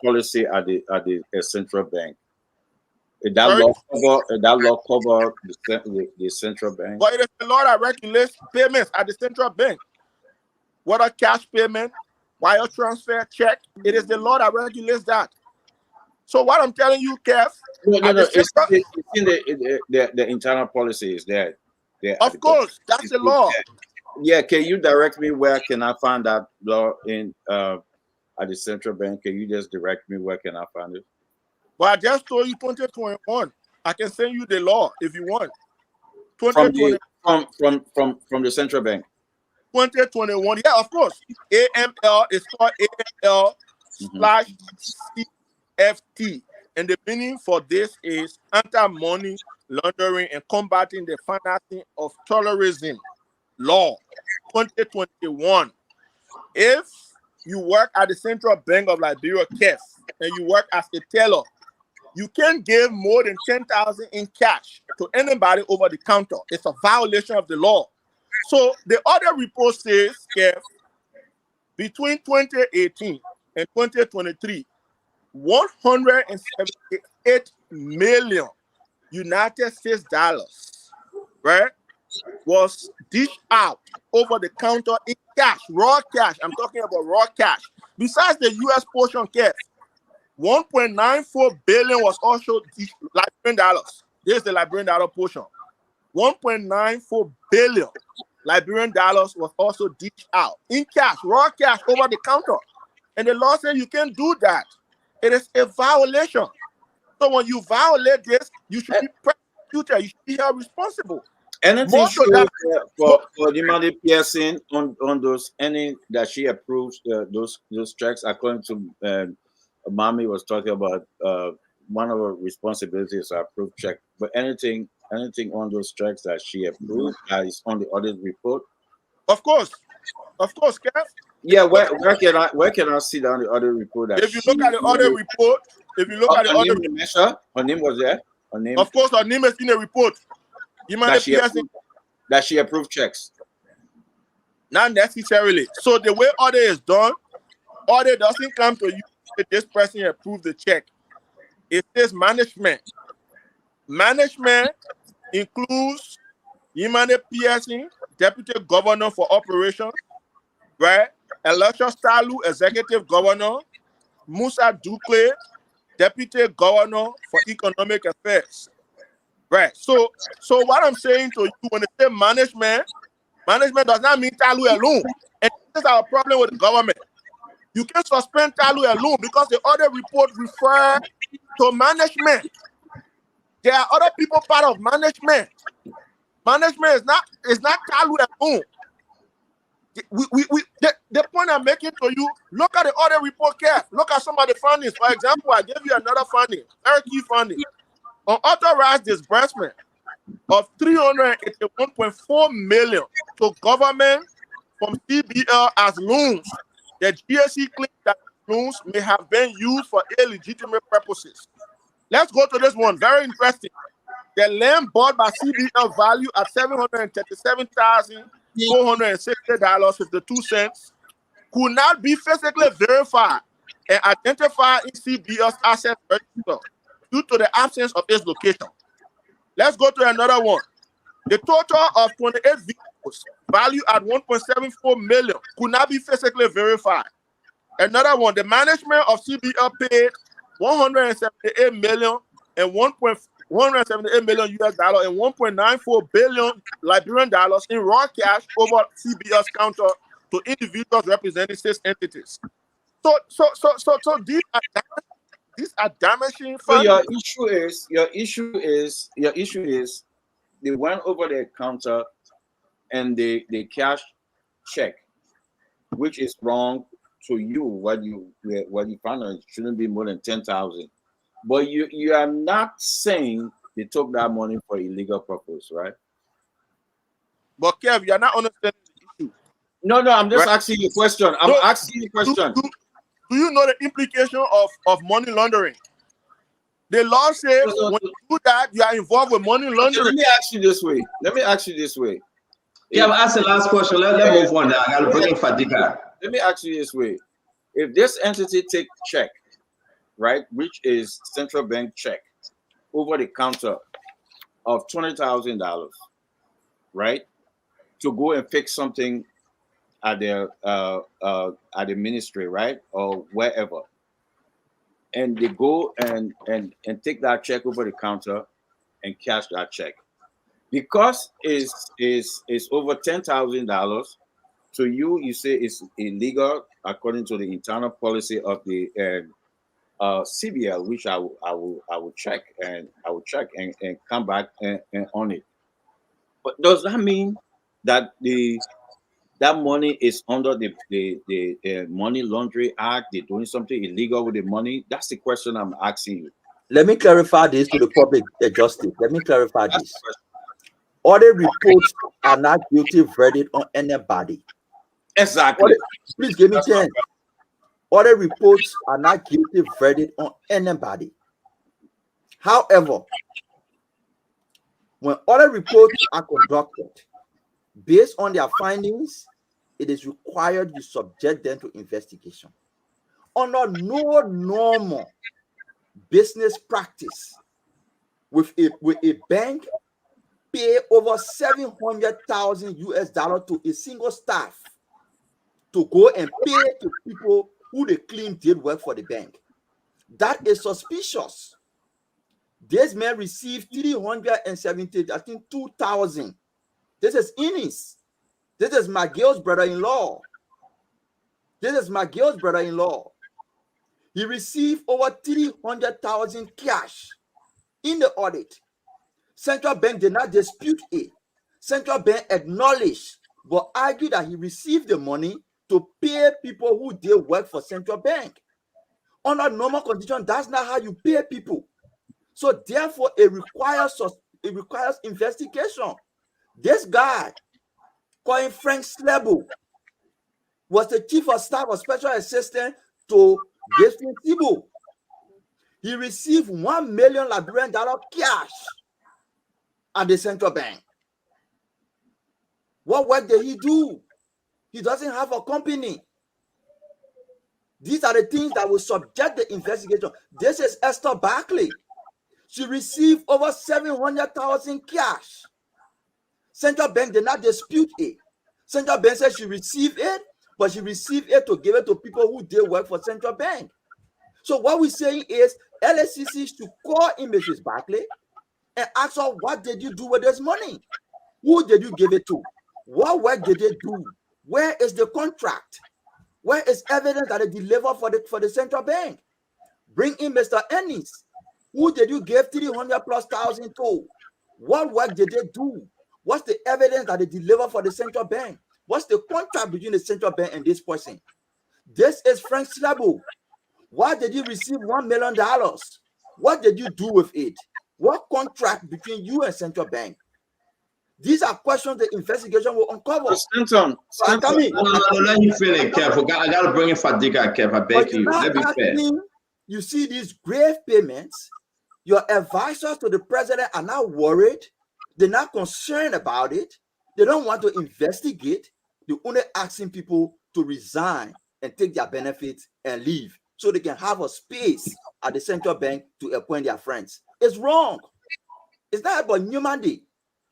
policy at the central bank? Is that Sorry? law cover the central bank? But it is the law that regulates payments at the central bank. Whether cash payment, wire transfer, check, it is the law that regulates that. So what I'm telling you, Kev, It's in the internal policy is there. Of course, that's the law. Yeah, can you direct me where can I find that law in at the central bank? Can you just direct me where can I find it? Well, I just told you 2021. I can send you the law if you want. From the central bank. 2021. Yeah, of course. AML is called AML /CFT. And the meaning for this is anti-money laundering and combating the financing of terrorism law 2021. If you work at the Central Bank of Liberia, CAF, and you work as a teller, you can't give more than 10,000 in cash to anybody over the counter. It's a violation of the law. So the other report says, CAF, between 2018 and 2023, 178 million United States dollars, right, was dished out over the counter in cash, raw cash. I'm talking about raw cash. Besides the U.S. portion cash, 1.94 billion was also Liberian dollars. This is the Liberian dollar portion. 1.94 billion Liberian dollars was also dished out in cash, raw cash over the counter. And the law says you can't do that. It is a violation. So when you violate this, you should be prosecuted. You should be held responsible. Anything for the money piercing on those any that she approves those checks according to Mommy was talking about one of her responsibilities to approve check. But anything on those checks that she approved is on the audit report. Of course, Kev. Yeah, where can I see that on the audit report? That if you look at the audit report, her name was there. Her name. Of course, her name is in the report. That she approved checks. Not necessarily. So the way audit is done, audit doesn't come to you that this person approved the check. It says management. Management includes Yimane Piercing, Deputy Governor for Operations, right? Elisha Stalu, Executive Governor, Musa Dukle, Deputy Governor for Economic Affairs. Right. So what I'm saying to you, when they say management does not mean Talu alone. And this is our problem with the government. You can suspend Talu alone because the other report refer to management. There are other people part of management. Management is not Talu alone. The point I'm making to you, look at the other report care. Look at some of the findings. For example, I gave you another finding, very key finding. Unauthorized disbursement of 381.4 million to government from CBL as loans. The GSC claims that loans may have been used for illegitimate purposes. Let's go to this one. Very interesting. The land bought by CBL value at $737,460.52 could not be physically verified and identified in CBL's asset register due to the absence of its location. Let's go to another one. The total of 28 vehicles valued at 1.74 million could not be physically verified. Another one, the management of CBL paid 178 million and 178 million US dollar and 1.94 billion Liberian dollars in raw cash over CBL's counter to individuals representing 6 entities. So these are damaging. So your issue is they went over the counter and they cash check, which is wrong to you. What you found out, it shouldn't be more than 10,000. But you are not saying they took that money for illegal purpose, right? But Kev, you are not understanding the issue. No, I'm just asking you a question. I'm asking you a question. Do you know the implication of money laundering? The law says when you do that, you are involved with money laundering. Let me ask you this way. Yeah, but ask the last question. Let move on now. I gotta bring in Fadiga. Let me ask you this way: if this entity take check, right, which is central bank check, over the counter of $20,000, right, to go and fix something at the ministry, right, or wherever, and they go and take that check over the counter and cash that check, because is over $10,000. To you, you say it's illegal according to the internal policy of the CBL, which I will check and come back and on it. But does that mean that that money is under the Money Laundering Act? They're doing something illegal with the money? That's the question I'm asking you. Let me clarify this to the public, justice. Let me clarify this. Audit reports are not guilty verdict on anybody. Exactly. Please give me 10. Audit reports are not guilty verdict on anybody. However, when audit reports are conducted, based on their findings, it is required you subject them to investigation. Under no normal business practice, with a bank pay over $700,000 to a single staff to go and pay to people who they claim did work for the bank. That is suspicious. This man received 370, I think 2,000. This is Innis. This is my girl's brother-in-law. He received over 300,000 cash in the audit. Central Bank did not dispute it. Central Bank acknowledged but argued that he received the money to pay people who did work for Central Bank. Under normal condition, that's not how you pay people. So therefore, it requires investigation. This guy, called Frank Slebo, was the chief of staff or special assistant to Jason Thibault. He received $1 million Liberian cash at the Central Bank. What work did he do? He doesn't have a company. These are the things that will subject the investigation. This is Esther Barkley. She received over 700,000 cash. Central Bank did not dispute it. Central Bank said she received it, but she received it to give it to people who did work for Central Bank. So what we're saying is LSCC should call in Mrs. Barkley and ask her, what did you do with this money? Who did you give it to? What work did they do? Where is the contract? Where is evidence that they delivered for the Central Bank? Bring in Mr. Ennis. Who did you give 300,000+ to? What work did they do? What's the evidence that they deliver for the Central Bank? What's the contract between the Central Bank and this person? This is Frank Slabo. Why did you receive $1 million? What did you do with it? What contract between you and Central Bank? These are questions the investigation will uncover. Stanton, No, let me finish, Kev. I got to bring in Fadiga, Kev. I beg you. Let me finish. You see these grave payments, your advisors to the president are not worried. They're not concerned about it. They don't want to investigate. They're only asking people to resign and take their benefits and leave so they can have a space at the Central Bank to appoint their friends. It's wrong. It's not about humanity.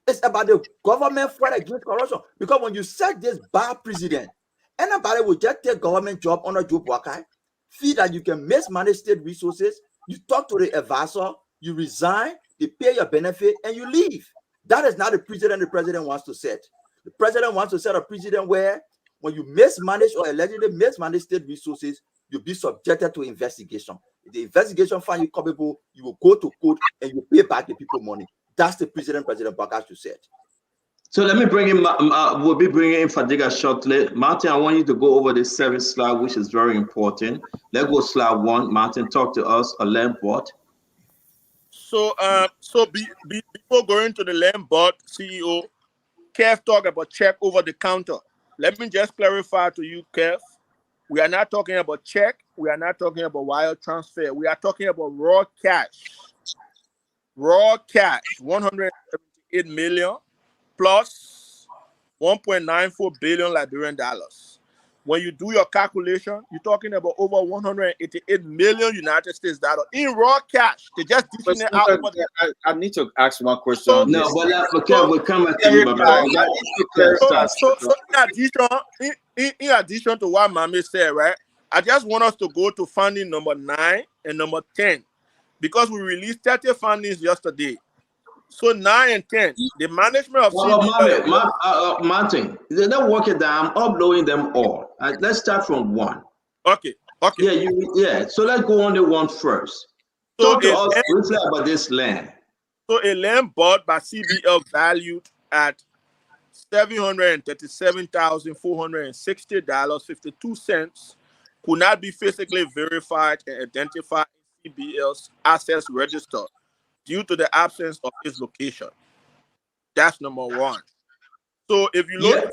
It's about the government fight against corruption. Because when you set this bad precedent, anybody will just take government job under Joe Boakai, feel that you can mismanage state resources, you talk to the advisor, you resign, they pay your benefit, and you leave. That is not the precedent the president wants to set. The president wants to set a precedent where when you mismanage or allegedly mismanage state resources, you'll be subjected to investigation. If the investigation find you culpable, you will go to court and you pay back the people money. That's the precedent President Boakai should set. So let me bring in, we'll be bringing in Fadiga shortly. Martin, I want you to go over this service slide, which is very important. Let's go slide 1. Martin, talk to us, a land board. So, before going to the land board, CEO, Kev talked about check over the counter. Let me just clarify to you, Kev. We are not talking about check. We are not talking about wire transfer. We are talking about raw cash. Raw cash, 178 million plus 1.94 billion Liberian dollars. When you do your calculation, you're talking about over 188 million United States dollars in raw cash. They just dishing it out. I need to ask one question on No, this. but okay, we'll come back to you, my brother. So in addition to what Mami said, right? I just want us to go to funding number 9 and number 10 because we released 30 fundings yesterday. So 9 and 10, the management of Martin, let's work it down. I'm uploading them all. Let's start from 1. Okay. Yeah. So let's go on the 1 first. Talk to us briefly about this land. So a land bought by CBL valued at $737,460.52 could not be physically verified and identified in CBL's assets register due to the absence of its location. That's number 1. So if you look,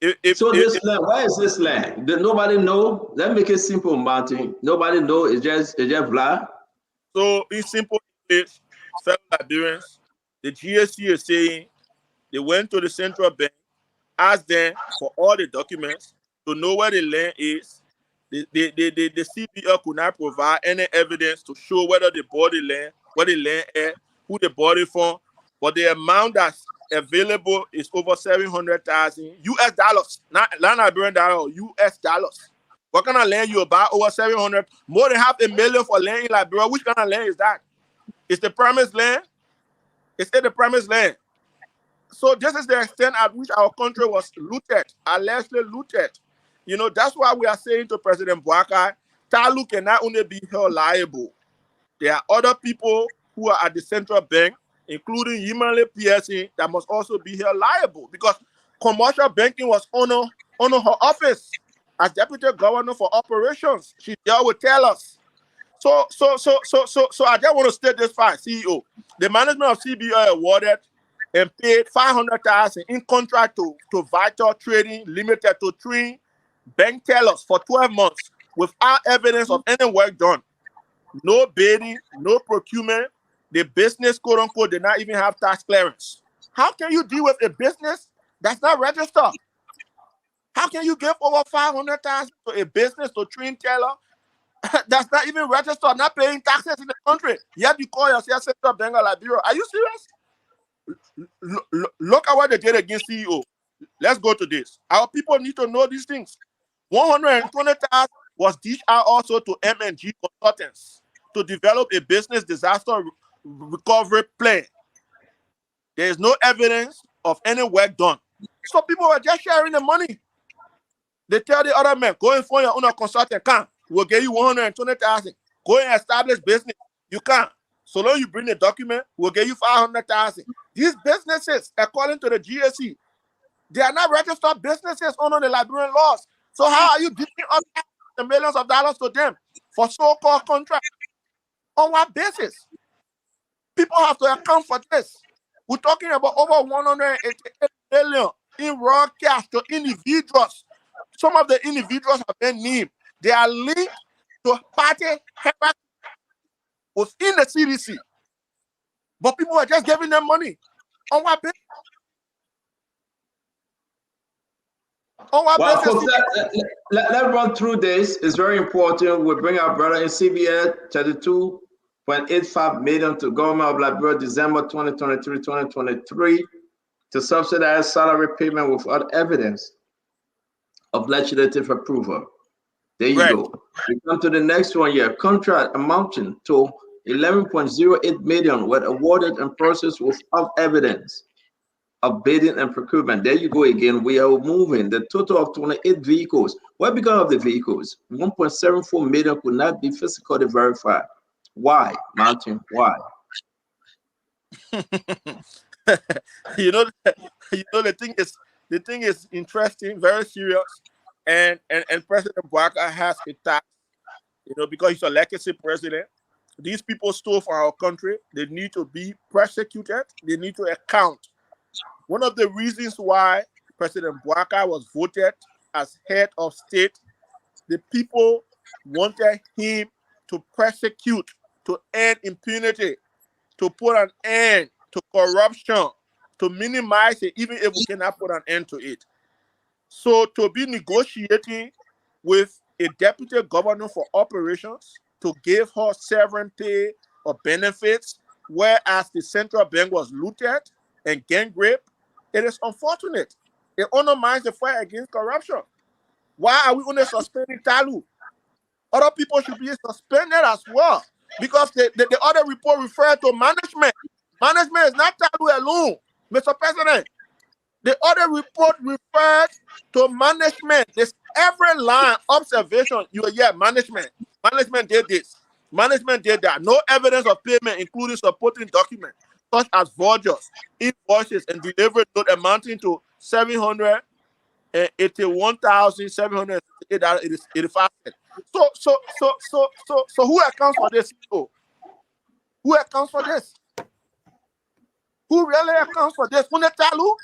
this land, where is this land? Did nobody know? Let's make it simple, Martin. Nobody know. It's just blah. So in simple English, fellow Liberians, the GSC is saying they went to the central bank, asked them for all the documents to know where the land is. The CBL could not provide any evidence to show whether they bought the land, where the land is, who they bought it from. But the amount that's available is over 700,000 US dollars, not Liberian dollar, US dollars. What kind of land you buy over 700? More than $500,000 for land in Liberia. Which kind of land is that? It's the promised land. Is it the promised land? So this is the extent at which our country was looted, allegedly looted. You know, that's why we are saying to President Bouakai, Talu cannot only be held liable. There are other people who are at the central bank, including LPRC, that must also be held liable because commercial banking was on her office as deputy governor for operations. She dealt with tellers. So I just want to state this fact, CEO. The management of CBI awarded and paid $500,000 in contract to Vital Trading Limited to train bank tellers for 12 months without evidence of any work done. No bidding, no procurement. The business, quote unquote, did not even have tax clearance. How can you deal with a business that's not registered? How can you give over $500,000 to a business to train teller that's not even registered, not paying taxes in the country? Yet you call yourself Central Bank of Liberia. Are you serious? Look at what they did against CEO. Let's go to this. Our people need to know these things. 120,000 was dished out also to M&G Consultants to develop a business disaster recovery plan. There is no evidence of any work done. So people were just sharing the money. They tell the other men, go and find your own consultant. Can't. We'll give you 120,000. Go and establish business. You can't. So long you bring the document, we'll give you 500,000. These businesses, according to the GSC, they are not registered businesses under the Liberian laws. So how are you giving up the millions of dollars to them for so-called contracts? On what basis? People have to account for this. We're talking about over 188 million in raw cash to individuals. Some of the individuals have been named. They are linked to party hierarchy within the CDC. But people are just giving them money. On what basis? Well, folks, let's run through this. It's very important. We bring our brother in CBL 32.85 million to government of Liberia, December 2023 to subsidize salary payment without evidence of legislative approval. There you go. We come to the next one here. Contract amounting to 11.08 million were awarded and processed without evidence of bidding and procurement. There you go again. We are moving the total of 28 vehicles. What became of the vehicles? 1.74 million could not be physically verified. Why, Martin? Why? The thing is interesting, very serious, and President Bouakai has a task, because he's a legacy president. These people stole from our country. They need to be prosecuted. They need to account. One of the reasons why President Bouakai was voted as head of state, the people wanted him to prosecute, to end impunity, to put an end to corruption, to minimize it, even if we cannot put an end to it. So to be negotiating with a deputy governor for operations to give her severance pay or benefits, whereas the central bank was looted and gang raped, it is unfortunate. It undermines the fight against corruption. Why are we only suspending Talu? Other people should be suspended as well, because the other report referred to management. Management is not Talu alone, Mr. President. The other report referred to management. This every line observation you hear management. Management did this. Management did that. No evidence of payment, including supporting documents such as vouchers, invoices, and delivery note amounting to $781,768.85. So who accounts for this? Who accounts for this? Who really accounts for this? Talu?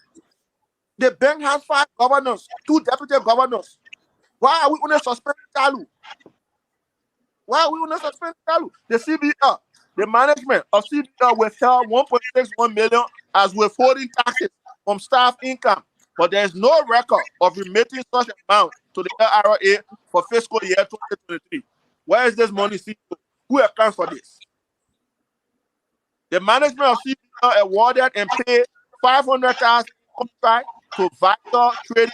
The bank has 5 governors, 2 deputy governors. Why are we only suspending Talu? Why are we only suspending Talu? The CBR, the management of CBR withheld $1.61 million as withholding taxes from staff income, but there is no record of remitting such amount to the LRA for fiscal year 2023. Where is this money seen? Who accounts for this? The management of CBR awarded and paid $500,000 contract to Vital Trading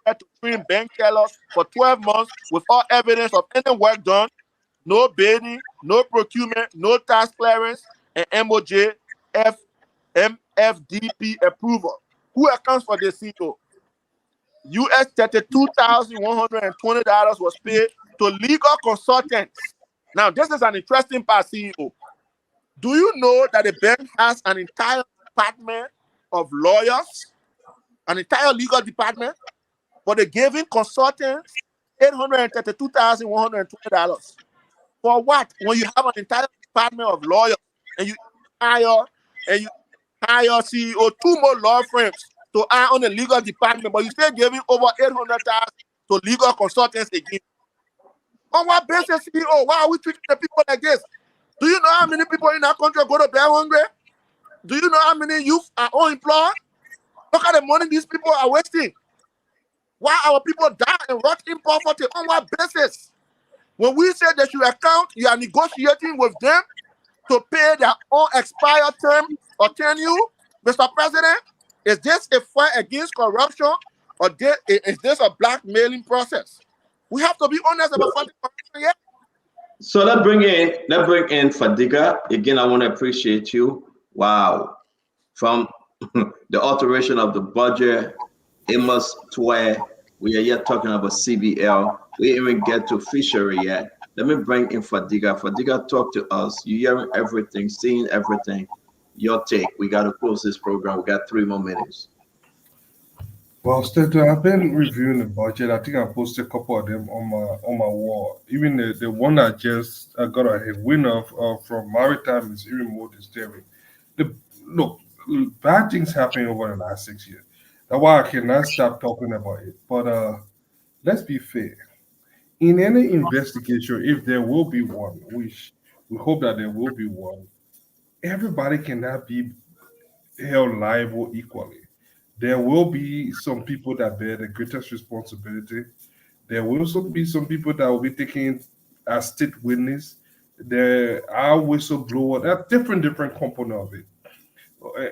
to train bank tellers for 12 months without evidence of any work done, no bidding, no procurement, no tax clearance, and MOJ MFDP approval. Who accounts for this CEO? US $32,120 was paid to legal consultants. Now, this is an interesting part, CEO. Do you know that the bank has an entire department of lawyers, an entire legal department, but they're giving consultants $832,120. For what? When you have an entire department of lawyers and you hire CEO 2 more law firms to eye on the legal department, but you still giving over $800,000 to legal consultants again. On what basis, CEO? Why are we treating the people like this? Do you know how many people in our country go to bed hungry? Do you know how many youth are unemployed? Look at the money these people are wasting. Why our people die and rot in poverty? On what basis? When we say they should account, you are negotiating with them to pay their own expired term or tenure. Mr. President, is this a fight against corruption, or is this a blackmailing process? We have to be honest about fighting corruption. Yeah? So let's bring in Fadiga. Again, I want to appreciate you. Wow. From the alteration of the budget, Amos to where we are yet talking about CBL. We didn't even get to fishery yet. Let me bring in Fadiga. Fadiga, talk to us. You hearing everything, seeing everything. Your take. We got to close this program. We got 3 more minutes. Well, Stato, I've been reviewing the budget. I think I posted a couple of them on my wall. Even the one I just got a win of from Maritime is even more disturbing. Look, bad things happening over the last 6 years. That's why I cannot stop talking about it. But let's be fair. In any investigation, if there will be one, which we hope that there will be one, everybody cannot be held liable equally. There will be some people that bear the greatest responsibility. There will also be some people that will be taken as state witness. There are whistleblowers. There are different components of it.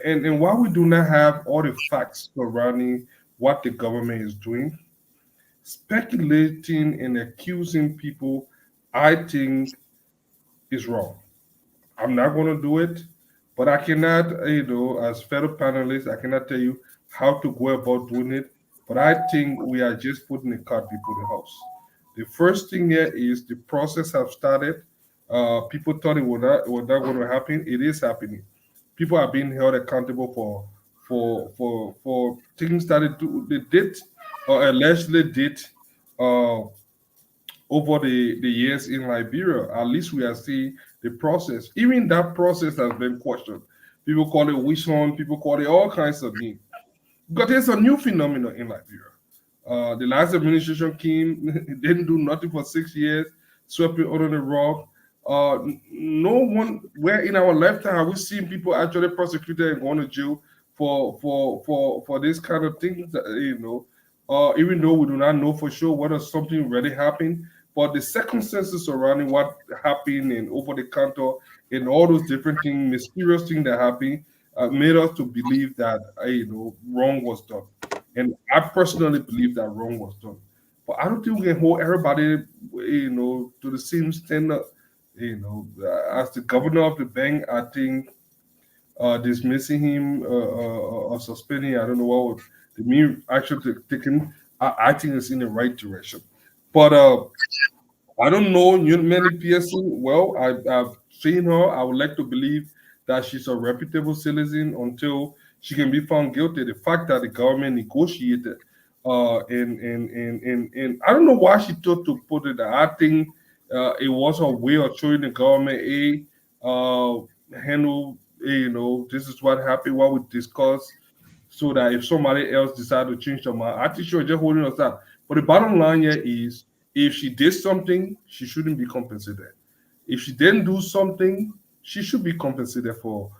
And while we do not have all the facts surrounding what the government is doing, speculating and accusing people, I think, is wrong. I'm not going to do it, but I cannot, as fellow panelists, I cannot tell you how to go about doing it. But I think we are just putting the cart before the house. The first thing here is the process have started. People thought it was not going to happen. It is happening. People are being held accountable for things that they did or allegedly did over the years in Liberia. At least we are seeing the process. Even that process has been questioned. People call it witch hunt. People call it all kinds of things. But there's a new phenomenon in Liberia. The last administration came, didn't do nothing for 6 years, swept it under the rug. No one, where in our lifetime have we seen people actually prosecuted and gone to jail for this kind of things, even though we do not know for sure whether something really happened, but the circumstances surrounding what happened and over the counter and all those different things, mysterious things that happened, made us to believe that wrong was done. And I personally believe that wrong was done. But I don't think we can hold everybody, to the same standard. As the governor of the bank, I think dismissing him or suspending, I don't know what would the mere action taken. I think it's in the right direction. But I don't know many Pearson well. I've seen her. I would like to believe that she's a reputable citizen until she can be found guilty. The fact that the government negotiated, and I don't know why she thought to put it. I think it was a way of showing the government, handle, this is what happened, what we discussed, so that if somebody else decide to change their mind, I think she was just holding us up. But the bottom line here is, if she did something, she shouldn't be compensated. If she didn't do something, she should be compensated for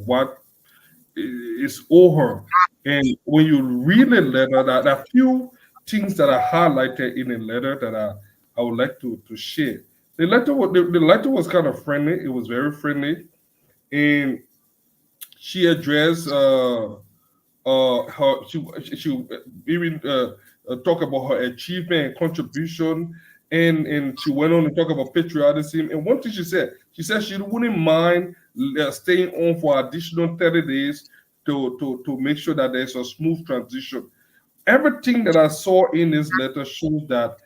what is owed her. And when you read the letter, that a few things that are highlighted in the letter that I would like to share. The letter was kind of friendly. It was very friendly, and she addressed her. She even talk about her achievement and contribution, and she went on to talk about patriotism. And one thing she said she wouldn't mind staying on for additional 30 days to make sure that there's a smooth transition. Everything that I saw in this letter shows that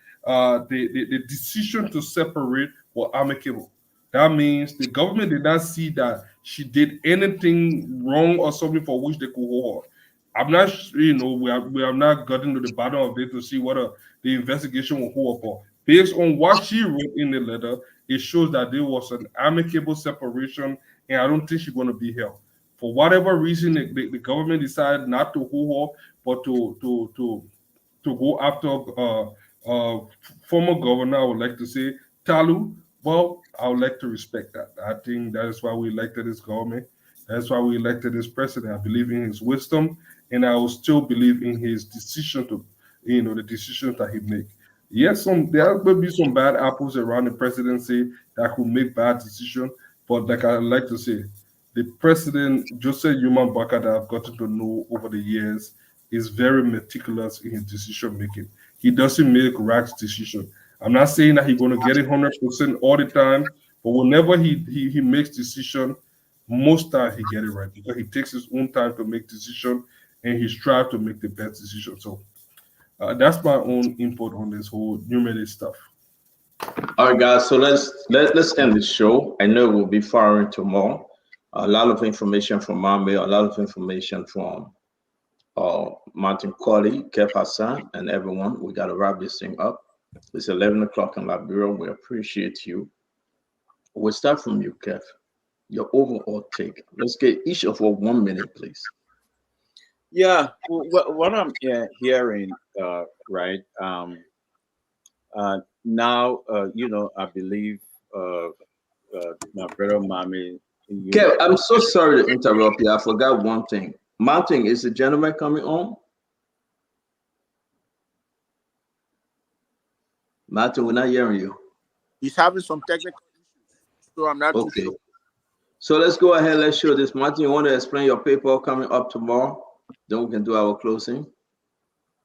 the decision to separate was amicable. That means the government did not see that she did anything wrong or something for which they could hold her. I'm not, we have not gotten to the bottom of it to see whether the investigation will hold her. Based on what she wrote in the letter, it shows that there was an amicable separation, and I don't think she's going to be held. For whatever reason, the government decided not to hold her, but to go after former governor, I would like to say, Talu. Well, I would like to respect that. I think that is why we elected this government. That's why we elected this president. I believe in his wisdom, and I will still believe in his decision to, the decisions that he make. Yes, there will be some bad apples around the presidency that could make bad decisions, but like I like to say, the president, Joseph Human Baka, that I've gotten to know over the years, is very meticulous in his decision making. He doesn't make rash decisions. I'm not saying that he's going to get it 100% all the time, but whenever he makes decision, most times he get it right because he takes his own time to make decision and he strives to make the best decision. So that's my own input on this whole numeric stuff. All right, guys. So let's end the show. I know we'll be firing tomorrow. A lot of information from Mame, a lot of information from Martin Colley, Kev Hassan, and everyone. We got to wrap this thing up. It's 11 o'clock in Liberia. We appreciate you. We'll start from you, Kev. Your overall take. Let's get each of us 1 minute, please. Yeah, what I'm hearing, right? Now, I believe my brother Mame. Kev, I'm so sorry to interrupt you. I forgot one thing. Martin, is the gentleman coming on? Martin, we're not hearing you. He's having some technical issues, so I'm not too sure. So let's go ahead. Let's show this. Martin, you want to explain your paper coming up tomorrow? Then we can do our closing.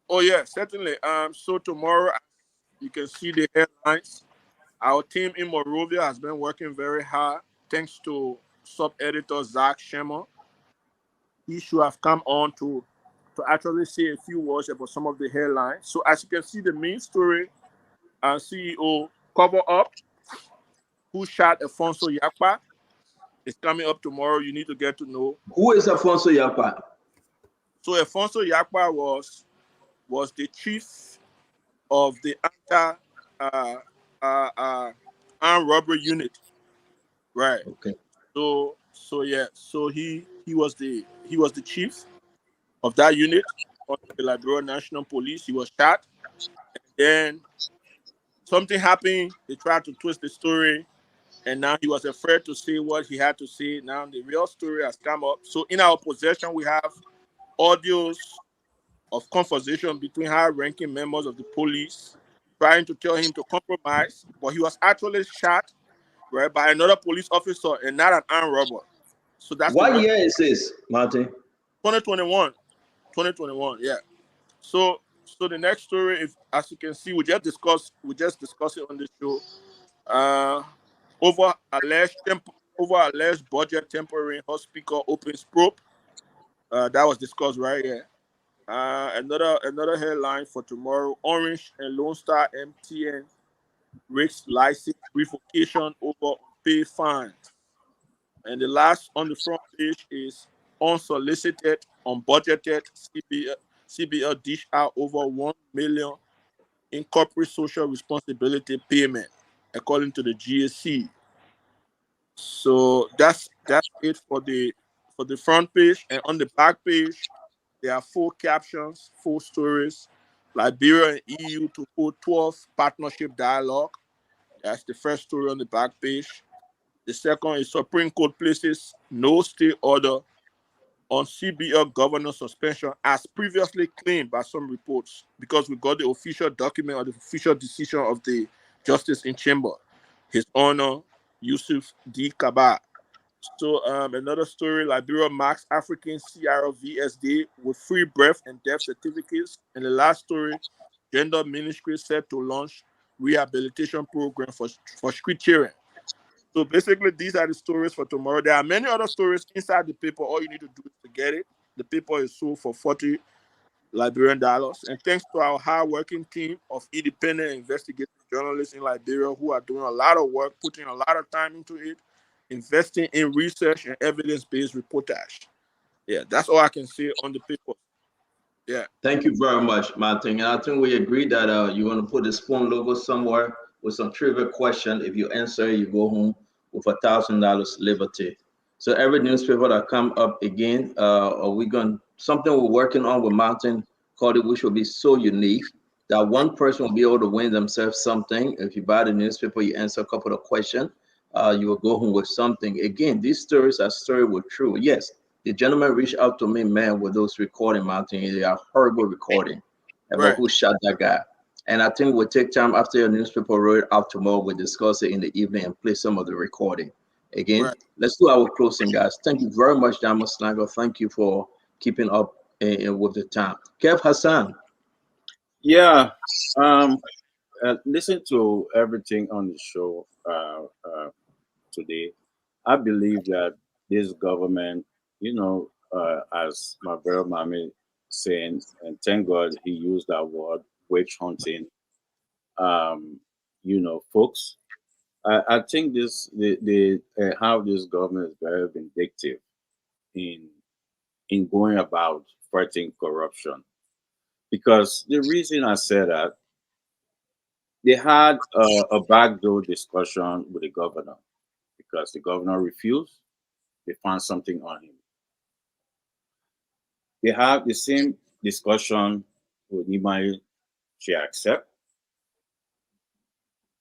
Oh yeah, certainly. So tomorrow, you can see the headlines. Our team in Monrovia has been working very hard, thanks to sub-editor Zach Shemmer. He should have come on to actually say a few words about some of the headlines. So as you can see, the main story, CEO cover up, who shot Afonso Yakpa, is coming up tomorrow. You need to get to know. Who is Afonso Yakpa? So Afonso Yakpa was the chief of the armed robbery unit, right? Okay. So he was the chief of that unit of the Liberia National Police. He was shot, and then something happened. They tried to twist the story, and now he was afraid to say what he had to say. Now the real story has come up. So in our possession, we have audios of conversation between high-ranking members of the police trying to tell him to compromise, but he was actually shot, right, by another police officer and not an armed robber. So that's the What real year is this, Martin? 2021. 2021, yeah. So the next story, if as you can see, we just discussed it on the show. Over alleged budget tempering hospital opens probe. That was discussed right here. Another headline for tomorrow: Orange and Lone Star MTN risks license revocation over unpaid fines. And the last on the front page is unsolicited, unbudgeted CBL dish out over 1 million in corporate social responsibility payment, according to the GSC. So that's it for the front page, and on the back page there are 4 captions, 4 stories. Liberia and EU to hold 12th partnership dialogue. That's the first story on the back page. The second is Supreme Court places no stay order on CBL governor suspension as previously claimed by some reports, because we got the official document or the official decision of the justice in chamber, His Honor Yusuf D. Kaba. So another story: Liberia marks African CRVS Day with free birth and death certificates. And the last story: Gender Ministry set to launch rehabilitation program for street children. So basically, these are the stories for tomorrow. There are many other stories inside the paper. All you need to do is to get it. The paper is sold for 40 Liberian dollars. And thanks to our hard-working team of independent investigative journalists in Liberia who are doing a lot of work, putting a lot of time into it, investing in research and evidence-based reportage. Yeah, that's all I can say on the paper. Yeah. Thank you very much, Martin. And I think we agreed that you want to put the Spoon logo somewhere with some trivia question. If you answer, you go home with $1,000 liberty. So every newspaper that come up again, are we going something we're working on with Martin called it, which will be so unique that one person will be able to win themselves something. If you buy the newspaper, you answer a couple of questions, you will go home with something. Again, these stories are stories were true. Yes, the gentleman reached out to me, man, with those recording, Martin. They are horrible recording about who shot that guy. And I think we'll take time after your newspaper wrote out tomorrow. We'll discuss it in the evening and play some of the recording. Again, let's do our closing, guys. Thank you very much, Diamond Snago. Thank you for keeping up with the time. Kev Hassan. Yeah. Listen to everything on the show today. I believe that this government, as my brother Mami saying, and thank God he used that word, witch hunting. Folks, I think the how this government is very vindictive in going about fighting corruption. Because the reason I said that, they had a backdoor discussion with the governor because the governor refused. They found something on him. They have the same discussion with Nimai. She accept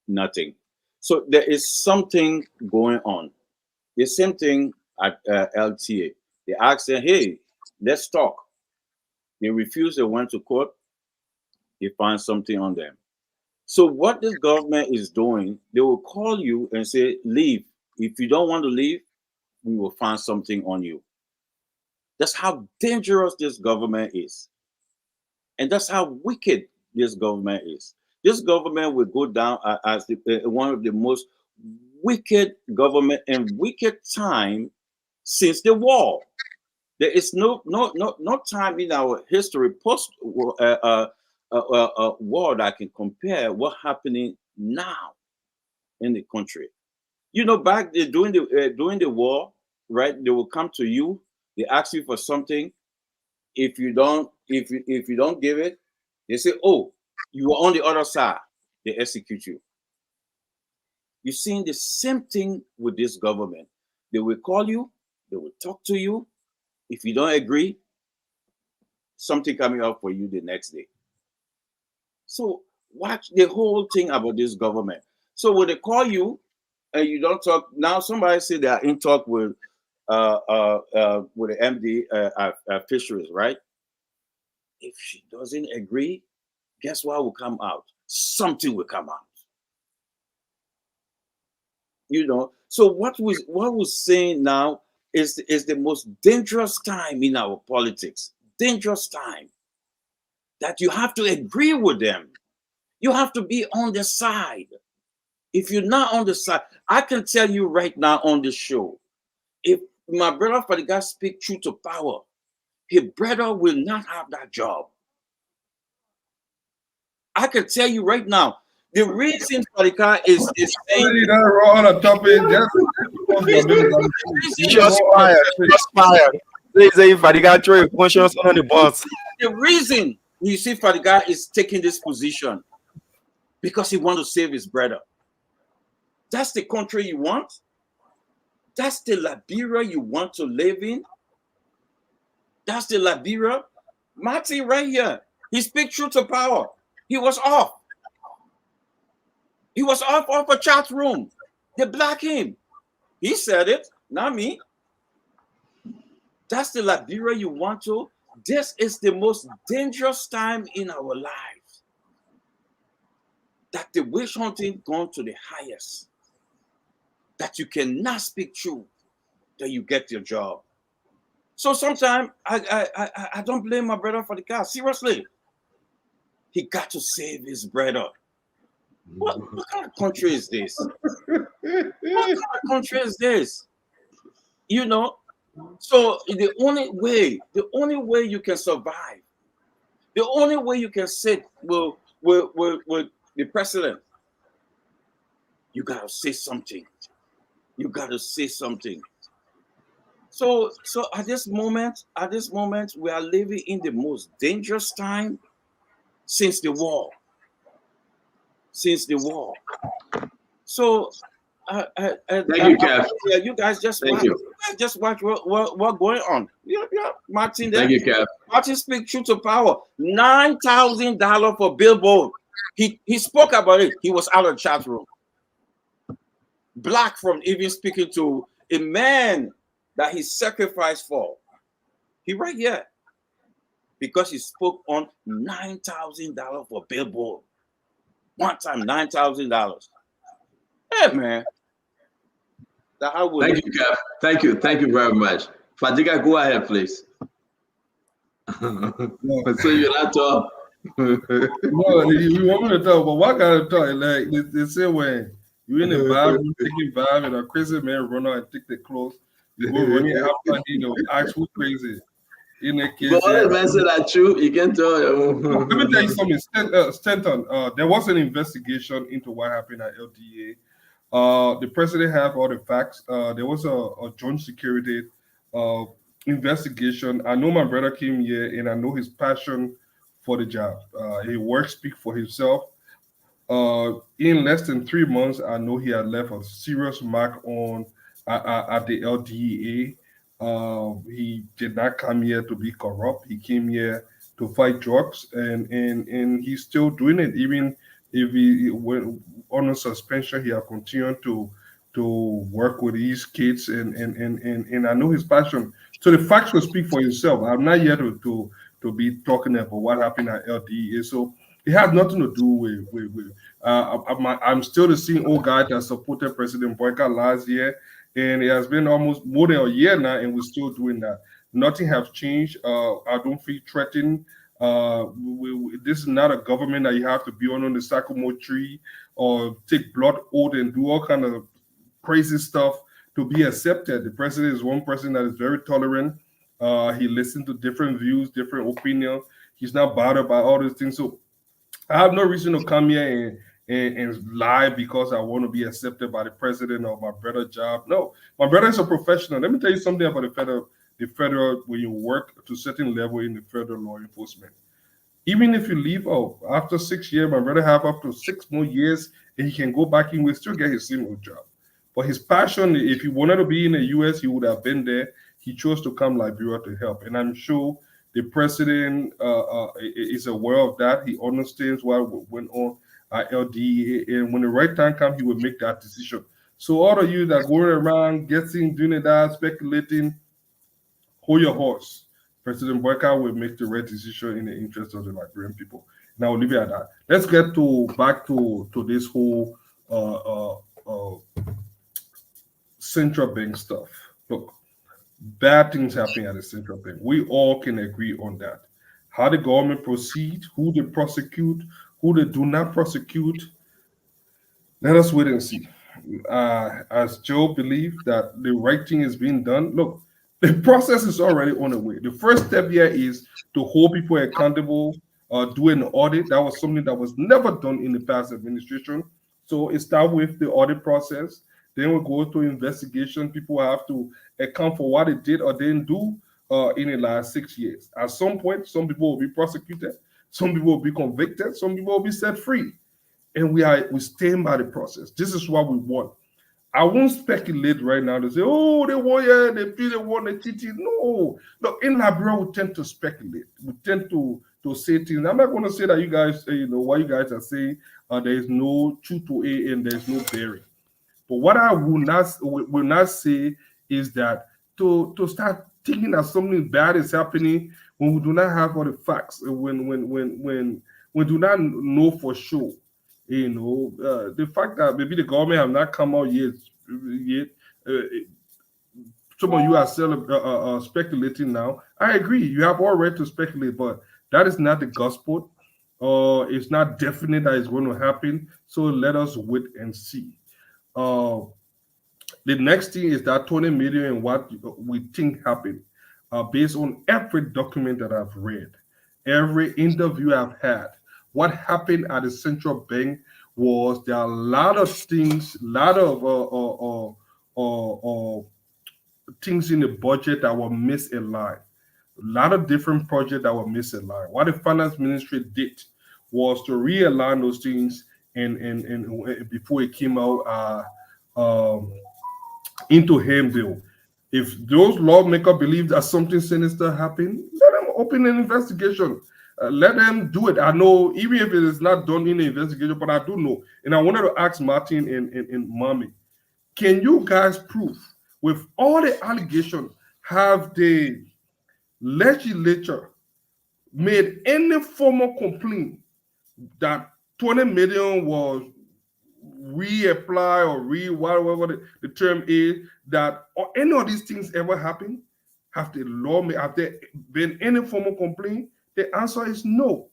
nothing. So there is something going on. The same thing at LTA. They asked them, hey, let's talk. They refused. They went to court. They found something on them. So what this government is doing, they will call you and say, leave. If you don't want to leave, we will find something on you. That's how dangerous this government is. And that's how wicked this government is. This government will go down as one of the most wicked government and wicked time since the war. There is no time in our history post war that can compare what's happening now in the country. Back there, during the war, right? They will come to you. They ask you for something. If you don't give it, they say, "Oh, you are on the other side." They execute you. You're seeing the same thing with this government. They will call you. They will talk to you. If you don't agree, something coming up for you the next day. So watch the whole thing about this government. So when they call you and you don't talk. Now somebody say they are in talk with the MD fisheries, right? If she doesn't agree, guess what will come out? Something will come out. You know. So what we're saying now is the most dangerous time in our politics. Dangerous time that you have to agree with them. You have to be on the side. If you're not on the side, I can tell you right now on the show, if my brother Fadiga speak truth to power, his brother will not have that job. I can tell you right now, the reason Fadiga is saying that wrong on topic. Just fired. Just fired. They say Fadiga throw conscience on the bus. The reason you see Fadiga is taking this position because he wants to save his brother. That's the country you want? That's the Liberia you want to live in? That's the Liberia? Martin right here, he speak truth to power. He was off. He was off a chat room. They blocked him. He said it, not me. That's the Liberia you want to? This is the most dangerous time in our lives. That the witch hunting gone to the highest. That you cannot speak truth, that you get your job. So sometimes I don't blame my brother for the car. Seriously. He got to save his brother. What kind of country is this? What kind of country is this? You know? So the only way you can survive, the only way you can sit with the president, you gotta say something. You gotta say something. So at this moment, we are living in the most dangerous time since the war. Since the war. So thank you, Kev. Yeah, you guys just thank watch. you. Just watch what going on. Yeah, Martin. There. Thank you, Kev. Martin speak truth to power. $9,000 for billboard. He spoke about it. He was out of the chat room. Black from even speaking to a man that he sacrificed for. He right here. Because he spoke on $9,000 for billboard. One time, $9,000. Hey, man. Thank you, Kev. Thank you very much. Fadiga, go ahead, please. So you're not talk. No, you want me to talk, but what kind of talk? Like they say when you in a bathroom taking bath and a crazy man run out and take the clothes, you go running after him, ask who crazy. In a case, but all the man said that true, you can tell. Let me tell you something, Stanton. There was an investigation into what happened at LDA. The president have all the facts. There was a joint security investigation. I know my brother came here, and I know his passion for the job. His work speak for himself. In less than 3 months, I know he had left a serious mark on at the LDA. He did not come here to be corrupt. He came here to fight drugs, and he's still doing it. Even if he went on a suspension, he has continued to work with these kids, and I know his passion. So the facts will speak for himself. I'm not here to be talking about what happened at LDA. So it has nothing to do with I'm still the same old guy that supported President Boyka last year. And it has been almost more than a year now, and we're still doing that. Nothing has changed. I don't feel threatened. This is not a government that you have to be on the sycamore tree or take blood oath and do all kind of crazy stuff to be accepted. The president is one person that is very tolerant. He listens to different views, different opinions. He's not bothered by all these things. So I have no reason to come here and lie because I want to be accepted by the president or my brother's job. No, my brother is a professional. Let me tell you something about the federal when you work to a certain level in the federal law enforcement. Even if you leave after 6 years, my brother have up to 6 more years and he can go back in, will still get his same old job. But his passion, if he wanted to be in the US, he would have been there. He chose to come Liberia to help. And I'm sure the president is aware of that. He understands what went on at LDA, and when the right time comes, he will make that decision. So all of you that going around guessing, doing that, speculating, hold your horse. President Boyka will make the right decision in the interest of the Liberian people. Now we'll leave it at that. Let's get back to this whole central bank stuff. Look, bad things happening at the central bank. We all can agree on that. How the government proceed, who they prosecute, who they do not prosecute. Let us wait and see. As Joe believes that the right thing is being done, look, the process is already on the way. The first step here is to hold people accountable, do an audit. That was something that was never done in the past administration. So it starts with the audit process. Then we go to investigation. People have to account for what they did or didn't do in the last 6 years. At some point, some people will be prosecuted, some people will be convicted, some people will be set free. And we stand by the process. This is what we want. I won't speculate right now to say, oh, they won, yeah, they won the TT. No. Look, in Liberia, we tend to speculate. We tend to say things. I'm not going to say that you guys, what you guys are saying, there is no truth to it and there's no bearing. But what I will not say is that to start thinking that something bad is happening when we do not have all the facts, when we do not know for sure. The fact that maybe the government have not come out yet. Some of you are still speculating now. I agree. You have all right to speculate, but that is not the gospel. It's not definite that it's going to happen. So let us wait and see. The next thing is that 20 million and what we think happened, based on every document that I've read, every interview I've had. What happened at the central bank was there are a lot of things, a lot of things in the budget that were misaligned. A lot of different projects that were misaligned. What the finance ministry did was to realign those things and before it came out into Hamdale. If those lawmakers believe that something sinister happened, let them open an investigation. Let them do it. I know, even if it is not done in the investigation, but I do know. And I wanted to ask Martin and Mommy, can you guys prove, with all the allegations, have the legislature made any formal complaint that 20 million was reapply or whatever the term is, that or any of these things ever happen? Have there been any formal complaint? The answer is no.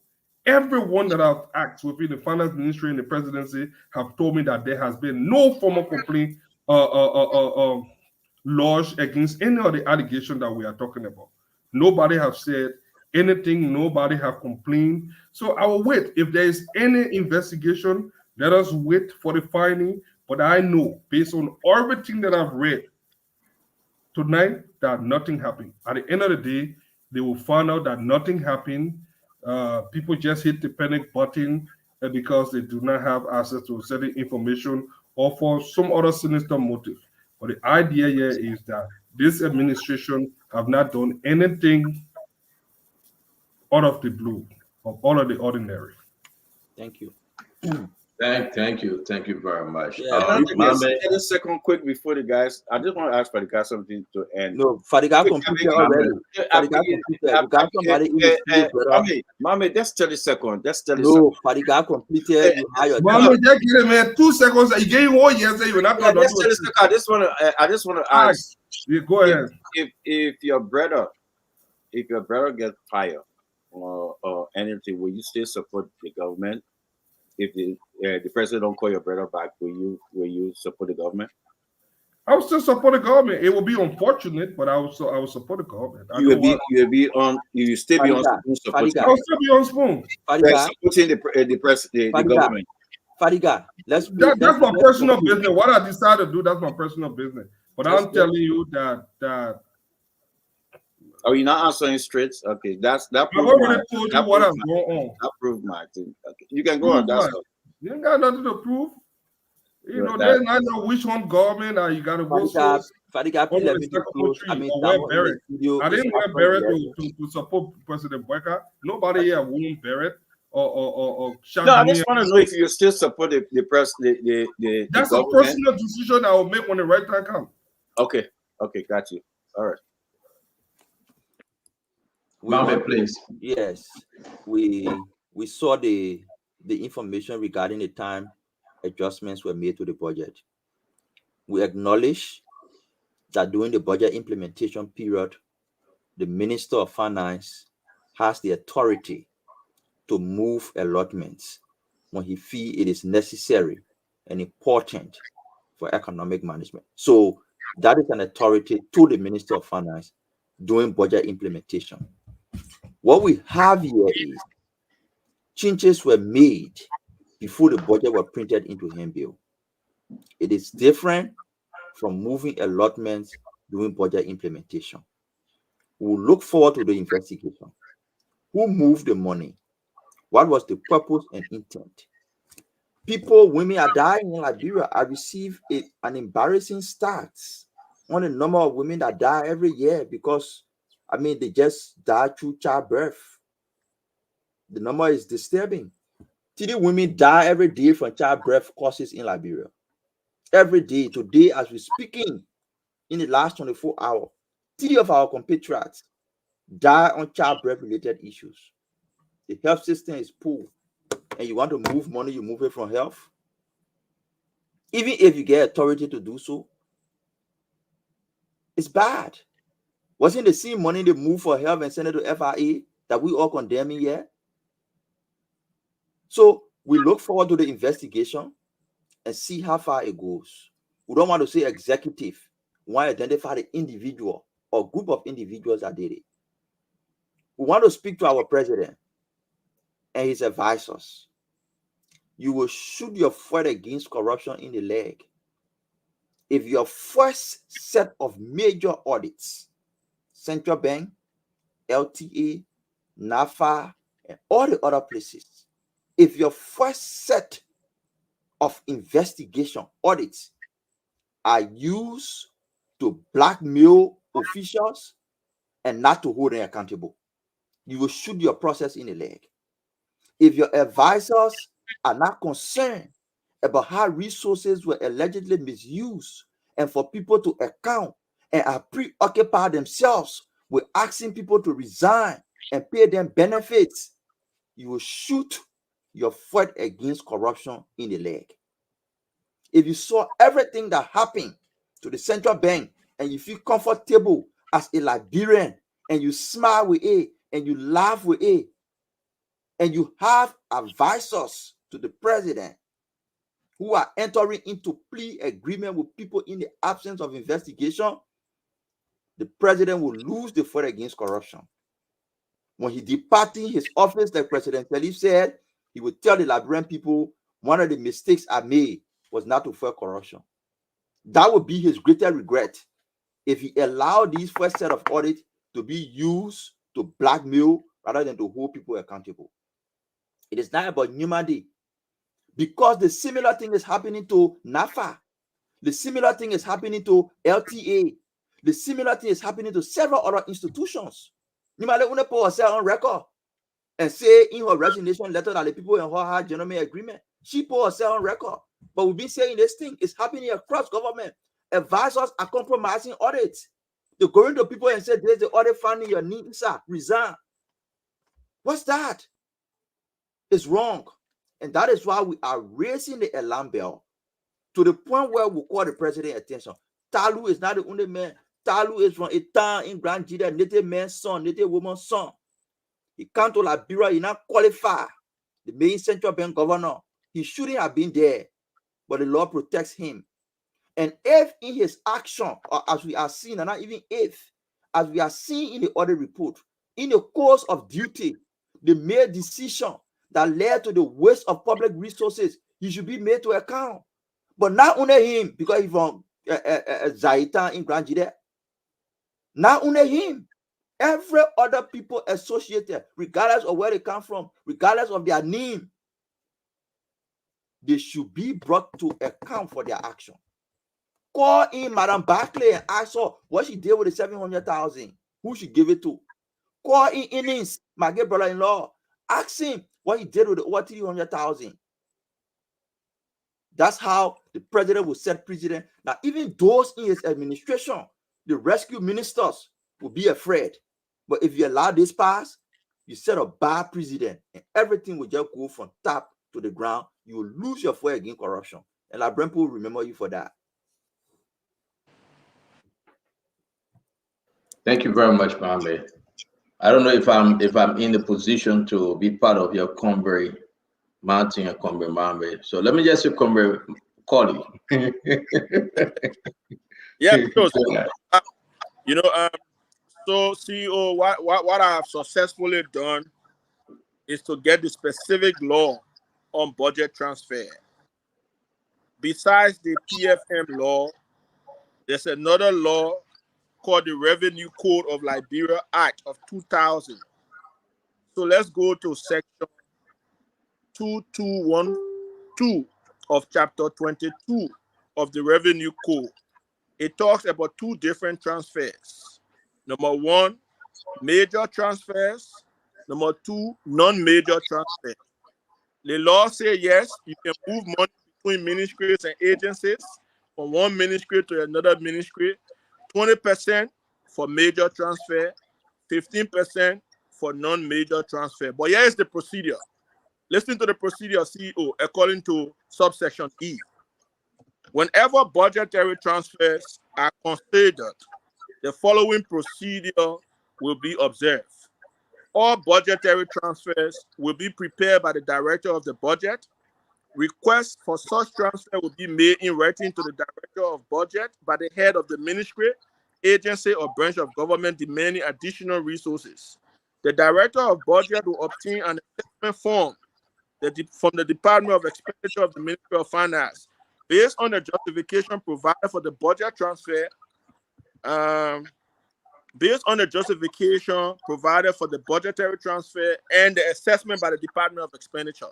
Everyone that I've asked within the finance ministry and the presidency have told me that there has been no formal complaint lodged against any of the allegations that we are talking about. Nobody have said anything. Nobody have complained. So I will wait. If there is any investigation, let us wait for the finding. But I know, based on everything that I've read tonight, that nothing happened. At the end of the day, they will find out that nothing happened. People just hit the panic button because they do not have access to certain information or for some other sinister motive. But the idea here is that this administration have not done anything out of the blue, or out of the ordinary. Thank you. Thank you very much. A second quick before the guys. I just want to ask Fadiga something to end. No, Fadiga completed already. Mommy, just 30 seconds. Just 30 no, seconds. Fadiga completed. Mommy, just give me 2 seconds. You gave 1 year. You're not I just want to ask. Go ahead. If your brother gets fired or anything, will you still support the government? If the president don't call your brother back, will you support the government? I will still support the government. It will be unfortunate, but I will support the government. You will still be on spoon. I will still be on spoon. Supporting the government. Fadiga, that's my personal business. What I decide to do, that's my personal business. But I'm telling you that. Are you not answering straight? Okay, that. I've already told you what I'm going on. That proved my thing. Okay. You can go on. That's all. You ain't got nothing to prove. There's not no which one government you got to go for. Fadiga, please let me close. I mean, I didn't wear Barrett to support President Boyka. Nobody here won Barrett. or No, I Chardonnay. just want to know if you still support the press, the That's a government. personal decision I will make when the right time comes. Okay, got you. All right. Please. Yes, we saw the information regarding the time adjustments were made to the budget. We acknowledge that during the budget implementation period, the Minister of Finance has the authority to move allotments when he feels it is necessary and important for economic management. So that is an authority to the Minister of Finance during budget implementation. What we have here is changes were made before the budget was printed into handbill. It is different from moving allotments during budget implementation. We will look forward to the investigation. Who moved the money? What was the purpose and intent? Women are dying in Liberia. I received an embarrassing stats on the number of women that die every year because, they just die through childbirth. The number is disturbing. 3 women die every day from childbirth causes in Liberia. Every day, today, as we're speaking, in the last 24 hours, 3 of our compatriots die on childbirth-related issues. The health system is poor, and you want to move money, you move it from health. Even if you get authority to do so, it's bad. Wasn't the same money they move for health and send it to FIA that we all condemning here? So we look forward to the investigation and see how far it goes. We don't want to say executive. We want to identify the individual or group of individuals that did it. We want to speak to our president and his advisors. You will shoot your foot against corruption in the leg if your first set of major audits, Central Bank, LTA, NAFA, and all the other places, if your first set of investigation audits are used to blackmail officials and not to hold them accountable, you will shoot your process in the leg. If your advisors are not concerned about how resources were allegedly misused and for people to account and are preoccupied themselves with asking people to resign and pay them benefits, you will shoot your fight against corruption in the leg. If you saw everything that happened to the central bank and you feel comfortable as a Liberian and you smile with it and you laugh with it and you have advisors to the president who are entering into plea agreement with people in the absence of investigation, the president will lose the fight against corruption. When he departing his office, like President Salif said, he would tell the Liberian people, one of the mistakes I made was not to fight corruption. That would be his greatest regret if he allowed these first set of audits to be used to blackmail rather than to hold people accountable. It is not about humanity, because the similar thing is happening to NAFA. The similar thing is happening to LTA. The similar thing is happening to several other institutions. You might want to put herself on record and say in her resignation letter that the people in her had gentleman agreement. She put herself on record. But we've been saying this thing is happening across government. Advisors are compromising audits. They're going to people and say, there's the audit finding your need, sir, resign. What's that? It's wrong. And that is why we are raising the alarm bell to the point where we call the president attention. Talu is not the only man. Talu is from a town in Grand Jida, native man's son, native woman's son. He come to Liberia, he not qualify. The main central bank governor, he shouldn't have been there, but the law protects him. And if in his action, or as we are seeing, and not even if, as we are seeing in the audit report, in the course of duty, the made decision that led to the waste of public resources, he should be made to account. But not only him, because he's from Zaita in Grand Jide. Not only him, every other people associated, regardless of where they come from, regardless of their name, they should be brought to account for their action. Call in Madam Barclay and ask her what she did with the 700,000. Who she give it to? Call in Innings, my good brother-in-law. Ask him what he did with the over 300,000. That's how the president will set precedent. Now, even those in his administration, the rescue ministers will be afraid. But if you allow this pass, you set a bad precedent, and everything will just go from top to the ground. You will lose your fight against corruption. And Labrampo will remember you for that. Thank you very much, Mambe. I don't know if I'm in the position to be part of your Convery Mountain and Convery Mambe. So let me just say Convery Collie. Yeah, you know, so CEO, what I have successfully done is to get the specific law on budget transfer. Besides the PFM law, there's another law called the Revenue Code of Liberia Act of 2000. So let's go to section 2212 of chapter 22 of the Revenue Code. It talks about two different transfers. Number one, major transfers. Number two, non-major transfers. The law says yes, you can move money between ministries and agencies from one ministry to another ministry. 20% for major transfer, 15% for non-major transfer. But here is the procedure. Listen to the procedure, CEO, according to subsection E. Whenever budgetary transfers are considered, the following procedure will be observed. All budgetary transfers will be prepared by the director of the budget. Requests for such transfer will be made in writing to the director of budget by the head of the ministry, agency, or branch of government demanding additional resources. The director of budget will obtain an assessment form from the Department of Expenditure of the Ministry of Finance based on the justification provided for the budget transfer. Based on the justification provided for the budgetary transfer and the assessment by the Department of Expenditure.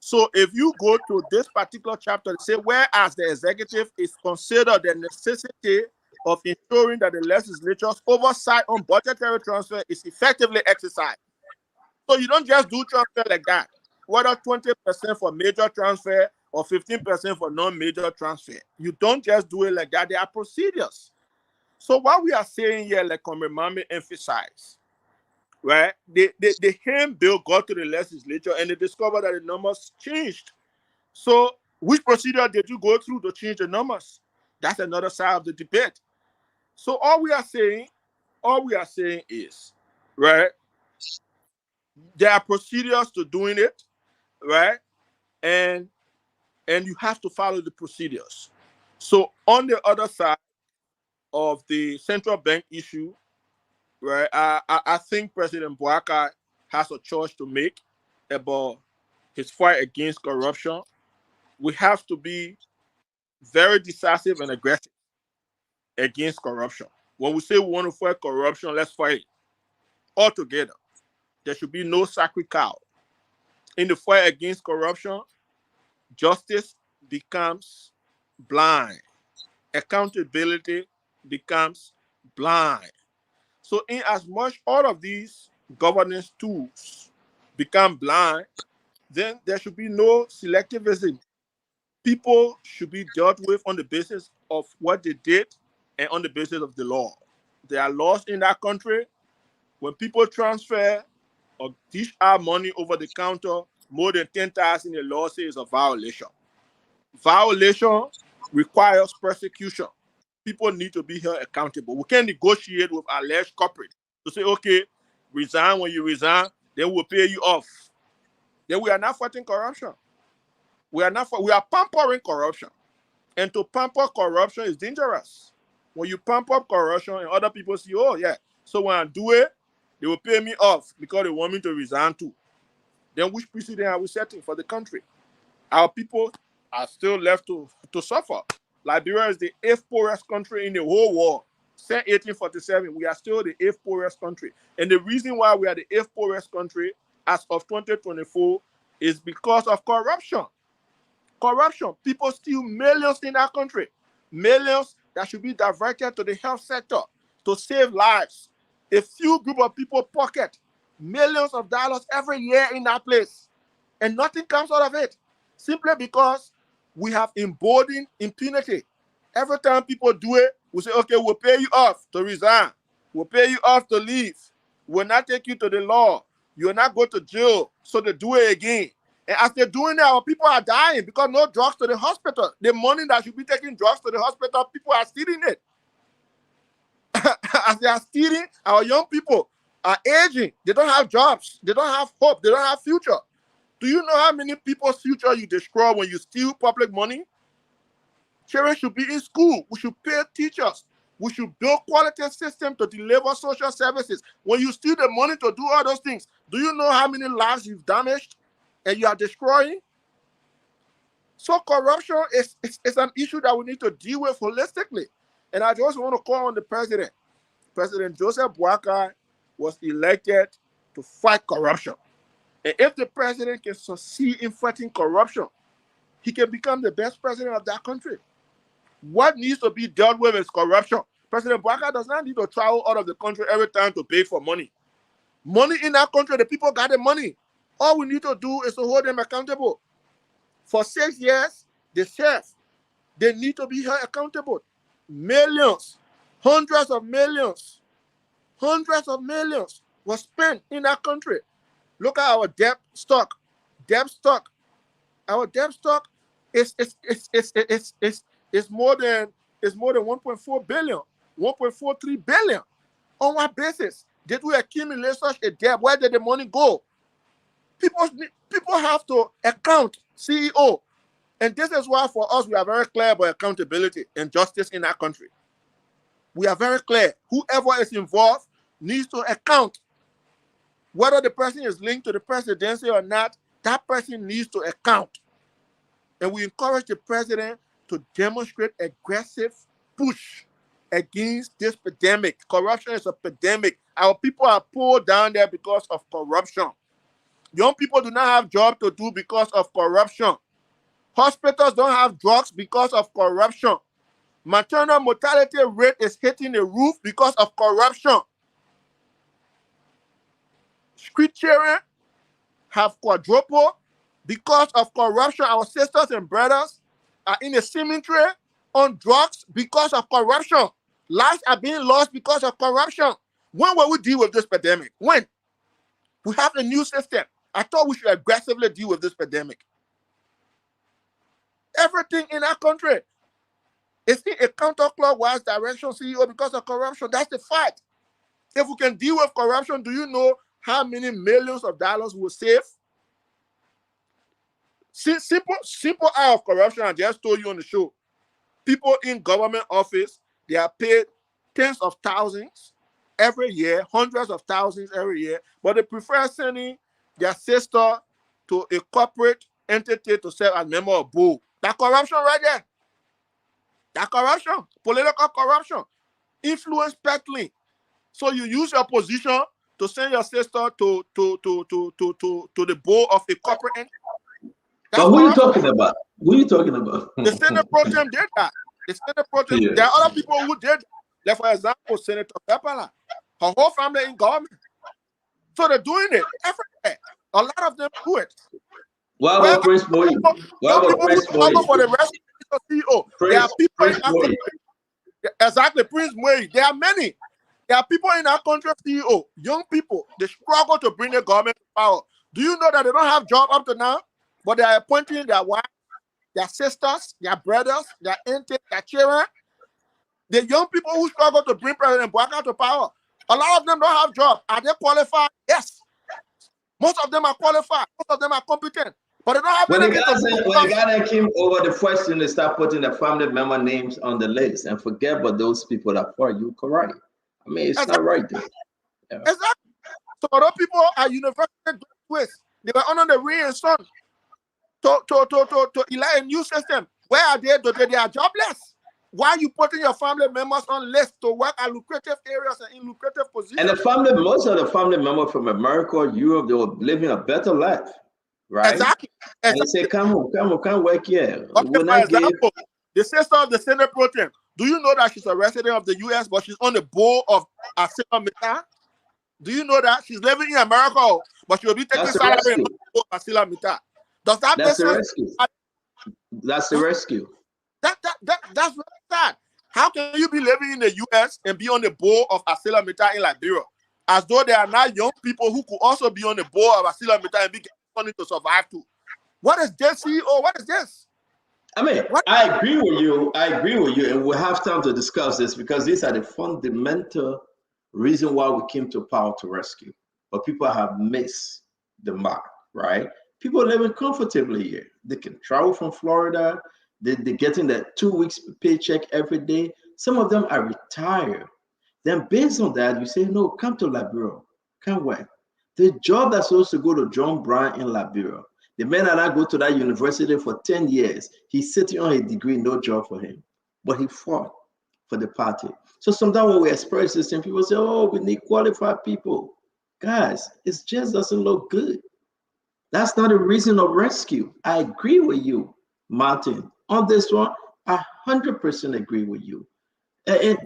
So if you go to this particular chapter, it says, whereas the executive is considered the necessity of ensuring that the legislature's oversight on budgetary transfer is effectively exercised. So you don't just do transfer like that, whether 20% for major transfer or 15% for non-major transfer. You don't just do it like that. There are procedures. So what we are saying here, like Komemame emphasized, right? The hand bill got to the legislature and they discovered that the numbers changed. So which procedure did you go through to change the numbers? That's another side of the debate. So all we are saying is, right, there are procedures to doing it, right? And you have to follow the procedures. So on the other side of the central bank issue, right, I think President Bouaka has a choice to make about his fight against corruption. We have to be very decisive and aggressive against corruption. When we say we want to fight corruption, let's fight it all together. There should be no sacred cow. In the fight against corruption, justice becomes blind. Accountability becomes blind. So in as much all of these governance tools become blind, then there should be no selectivism. People should be dealt with on the basis of what they did and on the basis of the law. There are laws in that country. When people transfer or dish out money over the counter, more than 10,000, the law says a violation. Violation requires prosecution. People need to be held accountable. We can't negotiate with alleged culprits to say, okay, resign when you resign, then we'll pay you off. Then we are not fighting corruption. We are pampering corruption. And to pamper corruption is dangerous. When you pamper corruption and other people see, oh yeah, so when I do it, they will pay me off because they want me to resign too. Then which precedent are we setting for the country? Our people are still left to suffer. Liberia is the 8th poorest country in the whole world. Since 1847, we are still the 8th poorest country. And the reason why we are the 8th poorest country as of 2024 is because of corruption. Corruption. People steal millions in that country. Millions that should be diverted to the health sector to save lives. A few group of people pocket millions of dollars every year in that place, and nothing comes out of it, simply because we have emboldened impunity. Every time people do it, we say, okay, we'll pay you off to resign. We'll pay you off to leave. We'll not take you to the law. You'll not go to jail. So they do it again. And as they're doing it, our people are dying because no drugs to the hospital. The money that should be taking drugs to the hospital, people are stealing it. As they are stealing, our young people are aging. They don't have jobs. They don't have hope. They don't have future. Do you know how many people's future you destroy when you steal public money? Children should be in school. We should pay teachers. We should build quality system to deliver social services. When you steal the money to do all those things, do you know how many lives you've damaged and you are destroying? So corruption is an issue that we need to deal with holistically. And I just want to call on the president. President Joseph Boakai was elected to fight corruption. And if the president can succeed in fighting corruption, he can become the best president of that country. What needs to be dealt with is corruption. President Boakai does not need to travel out of the country every time to pay for money. Money in that country, the people got the money. All we need to do is to hold them accountable. For 6 years, the chefs, they need to be held accountable. Millions, hundreds of millions was spent in that country. Look at our debt stock. Our debt stock is more than 1.4 billion, 1.43 billion. On what basis did we accumulate such a debt? Where did the money go? People have to account, CEO. And this is why for us, we are very clear about accountability and justice in our country. We are very clear. Whoever is involved needs to account. Whether the person is linked to the presidency or not, that person needs to account. And we encourage the president to demonstrate aggressive push against this pandemic. Corruption is a pandemic. Our people are pulled down there because of corruption. Young people do not have jobs to do because of corruption. Hospitals don't have drugs because of corruption. Maternal mortality rate is hitting the roof because of corruption. Street children have quadrupled because of corruption. Our sisters and brothers are in the cemetery on drugs because of corruption. Lives are being lost because of corruption. When will we deal with this pandemic? When? We have a new system. I thought we should aggressively deal with this pandemic. Everything in our country is in a counterclockwise direction, CEO, because of corruption. That's the fact. If we can deal with corruption, do you know how many millions of dollars we'll save? Simple eye of corruption, I just told you on the show. People in government office, they are paid tens of thousands every year, hundreds of thousands every year, but they prefer sending their sister to a corporate entity to serve as member of board. That corruption right there. That corruption, political corruption, influence peddling. So you use your position to send your sister to the board of a corporate entity. But who are you talking about? Who are you talking about? The Senate Pro Tem did that. The Senate Pro Tem, there are other people who did. Like, for example, Senator Pepala, her whole family in government. So they're doing it everywhere. A lot of them do it. Why about Prince Moy? Why about Prince Moy? For the rest of the CEO, there are people in our country. Exactly, Prince Moy. There are many. There are people in our country, CEO, young people, they struggle to bring the government to power. Do you know that they don't have job up to now? But they are appointing their wives, their sisters, their brothers, their aunties, their children. The young people who struggle to bring President Boakai to power, a lot of them don't have jobs. Are they qualified? Yes. Most of them are qualified. Most of them are competent. But they don't have when the guy that came over the question, they start putting the family member names on the list and forget about those people that are you correct. I mean, it's not right there. Yeah. Exactly. So other people are university graduates. They were under the rain and sun to elect a new system. Where are they? They are jobless. Why are you putting your family members on list to work at lucrative areas and in lucrative positions? And most of the family members from America or Europe, they were living a better life, right? Exactly. And they say, come on, work here. Okay, for example, the sister of the Senate Pro Tem, do you know that she's a resident of the U.S., but she's on the board of Asima Meta? Do you know that she's living in America, but she will be taking That's a salary in rescue. Wasila Mita? Does that make That's a sense? rescue. That's a rescue. That's very sad. How can you be living in the US and be on the board of Asila Mita in Liberia? As though there are now young people who could also be on the board of Asila Mita and be getting money to survive too. What is this, CEO? What is this? I mean, I agree with you. I agree with you, and we'll have time to discuss this because these are the fundamental reason why we came to Power to Rescue. But people have missed the mark, right? People are living comfortably here. They can travel from Florida. They're getting that 2 weeks paycheck every day. Some of them are retired. Then based on that, you say, no, come to Liberia. Come work. The job that's supposed to go to John Brown in Liberia. The man that I go to that university for 10 years, he's sitting on a degree, no job for him. But he fought for the party. So sometimes when we express this thing, people say, oh, we need qualified people. Guys, it just doesn't look good. That's not a reason of rescue. I agree with you, Martin. On this one, I 100% agree with you. And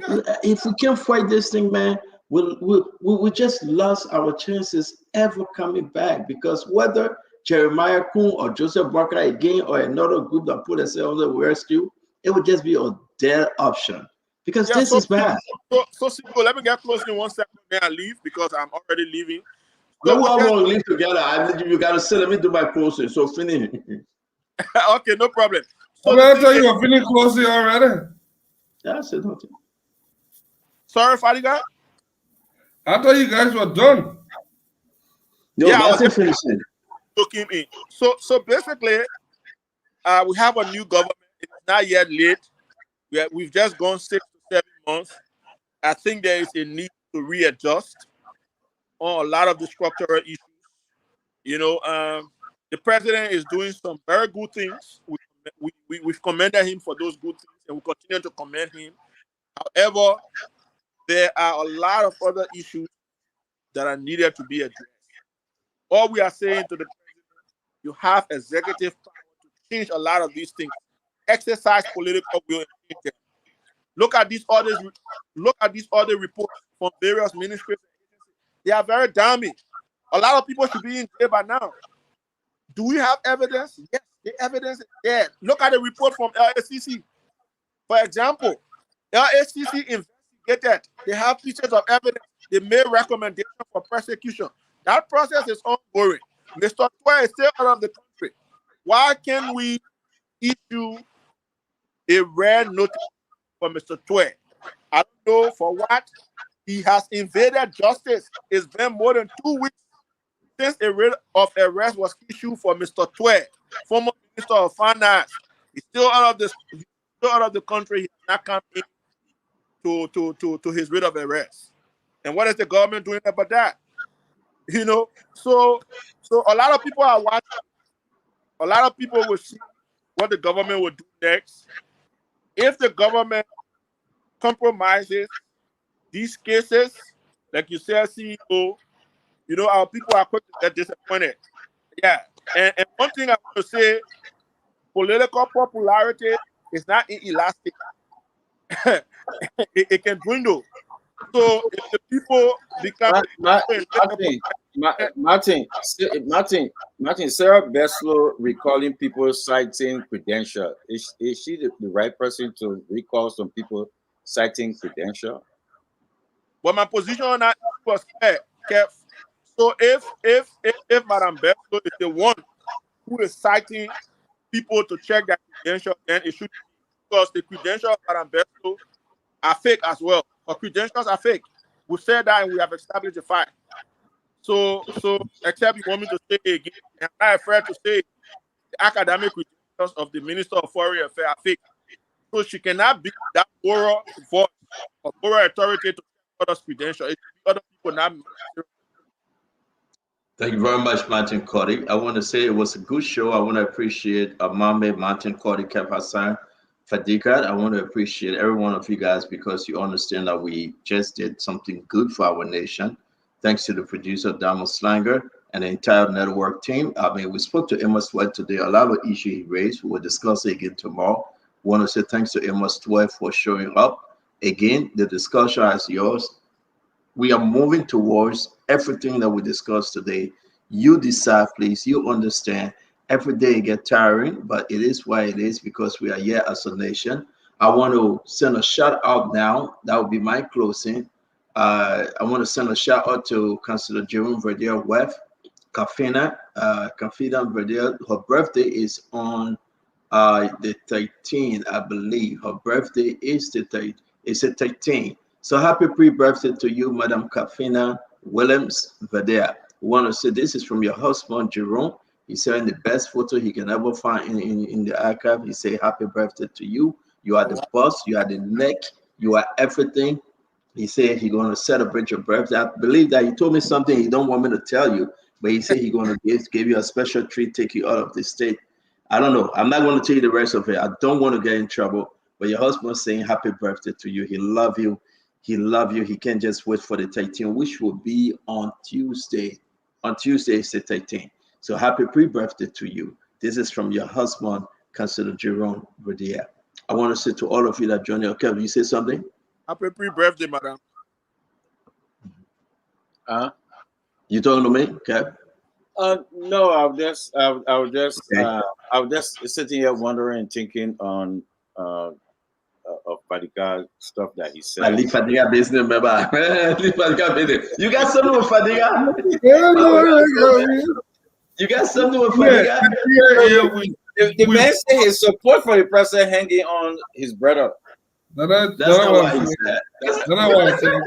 if we can't fight this thing, man, we just lost our chances ever coming back, because whether Jeremiah Kuhn or Joseph Barker again or another group that put themselves on the rescue, it would just be a dead option because this is bad. So let me get close in 1 second and leave because I'm already leaving. So we all want to live together. You got to say, let me do my closing. So finish. Okay, no problem. So I tell you, you're feeling closing already. That's it. Okay. Sorry, Fadiga. I thought you guys were done. No, yeah, that's it. Finishing. Took him in. So basically, we have a new government. It's not yet late. We've just gone 6 to 7 months. I think there is a need to readjust on a lot of the structural issues. You know, the president is doing some very good things. We've commended him for those good things, and we continue to commend him. However, there are a lot of other issues that are needed to be addressed. All we are saying to the president, you have executive power to change a lot of these things. Exercise political will and change them. Look at these orders. Look at these other reports from various ministries and agencies. They are very damning. A lot of people should be in jail by now. Do we have evidence? Yes, the evidence is there. Look at the report from LACC. For example, LACC investigated. They have pieces of evidence. They made recommendations for prosecution. That process is ongoing. Mr. Twe is still out of the country. Why can't we issue a red notice for Mr. Twe? I don't know for what. He has invaded justice. It's been more than 2 weeks since a writ of arrest was issued for Mr. Twe, former Minister of Finance. He's still out of the country. He's not come in to his writ of arrest. And what is the government doing about that? You know, so a lot of people are watching. A lot of people will see what the government will do next. If the government compromises these cases, like you said, CEO, you know, our people are quick to get disappointed. Yeah. And one thing I want to say, political popularity is not inelastic. it can dwindle. So if the people become Martin, Sarah Beslow recalling people citing credential. Is she the right person to recall some people citing credential? But my position on that was kept. So if Madam Beslow is the one who is citing people to check their credentials, then it should be, because the credentials of Madam Beslow are fake as well. Her credentials are fake. We said that and we have established the fact. So except you want me to say it again, and I'm not afraid to say the academic credentials of the Minister of Foreign Affairs are fake. So she cannot be that moral voice or moral authority to others' credentials. It should be other people not. Thank you very much, Martin Cody. I want to say it was a good show. I want to appreciate Amame, Martin Cody, Kev Hassan, Fadika. I want to appreciate every one of you guys because you understand that we just did something good for our nation. Thanks to the producer, Damo Slanger, and the entire network team. I mean, we spoke to Emma Sweat today. A lot of issues he raised. We will discuss it again tomorrow. We want to say thanks to Emma Sweat for showing up. Again, the discussion is yours. We are moving towards everything that we discussed today. You decide, please. You understand. Every day it gets tiring, but it is why it is because we are here as a nation. I want to send a shout out now. That will be my closing. I want to send a shout out to Councillor Jerome Verdier West, Kafina Verdier. Her birthday is on the 13th, I believe. Her birthday is the 13th. So happy pre-birthday to you, Madam Kafina Williams Verdier. We want to say this is from your husband, Jerome. He's sharing the best photo he can ever find in the archive. He say happy birthday to you. You are the boss. You are the neck. You are everything. He said he's going to celebrate your birthday. I believe that he told me something he don't want me to tell you, but he said he's going to give you a special treat, take you out of the state. I don't know. I'm not going to tell you the rest of it. I don't want to get in trouble. But your husband's saying happy birthday to you. He love you. He love you. He can't just wait for the 13th, which will be on Tuesday. On Tuesday is the 13th. So happy pre-birthday to you. This is from your husband, Councillor Jerome Verdier. I want to say to all of you that joined. Okay, will you say something? Happy pre-birthday, madam. You talking to me, Kev? No, I was just sitting here wondering and thinking on of Fadiga stuff that he said. I leave Fadiga business, remember? Leave Fadiga business. You got something with Fadiga? You got something with Fadiga? The man said his support for the president hanging on his brother. That's not what he said. That's not what I said.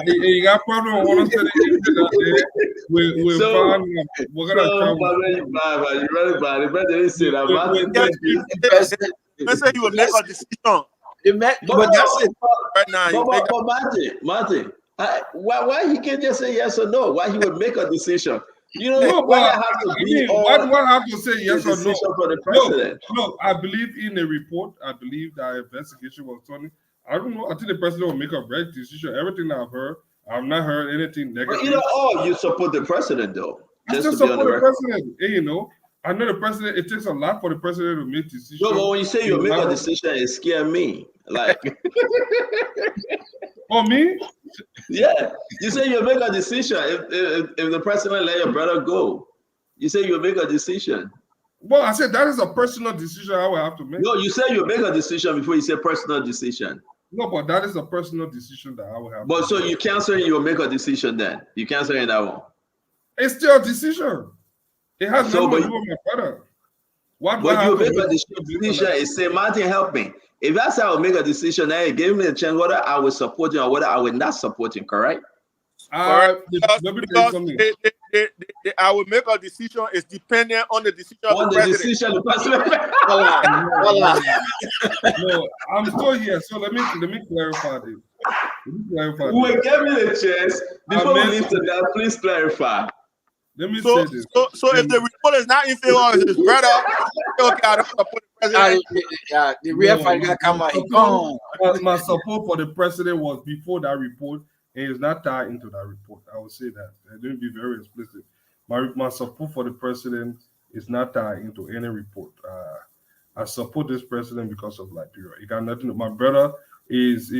You got problem with what I'm saying. We're really bad. The president didn't say that. Let's say he will make a decision. But that's it. Right now, but Martin, why he can't just say yes or no? Why he would make a decision? You know, why I have to be what have to say yes or no? For the president. No, I believe in the report. I believe that investigation was done. I don't know. I think the president will make a right decision. Everything I've heard, I've not heard anything negative. But you support the president though. I still support the president. You know, I know the president. It takes a lot for the president to make decisions. No, but when you say you make a decision, it scares me. Like, oh, me? Yeah, you say you make a decision if the president let your brother go. You say you make a decision. Well, I said that is a personal decision I will have to make. No, you say you make a decision before you say personal decision. No, but that is a personal decision that I will have. But so you can't say you will make a decision then. You can't say that one. It's still a decision. It has nothing to do with my brother. But you make a decision is say, Martin, help me. If that's how I will make a decision, then it gave me a chance whether I will support him or whether I will not support him, correct? Because I will make a decision is dependent on the decision of the president. Decision of the president. No, I'm still here. So let me clarify this. Wait, give me the chance before we leave to that. Please clarify. Let me say this. So if the report is not in favor of his brother, okay, I don't support the president. The real fighter come out. My support for the president was before that report, and it's not tied into that report. I will say that. Let me be very explicit. My support for the president is not tied into any report. I support this president because of Liberia. It got nothing to. My brother is a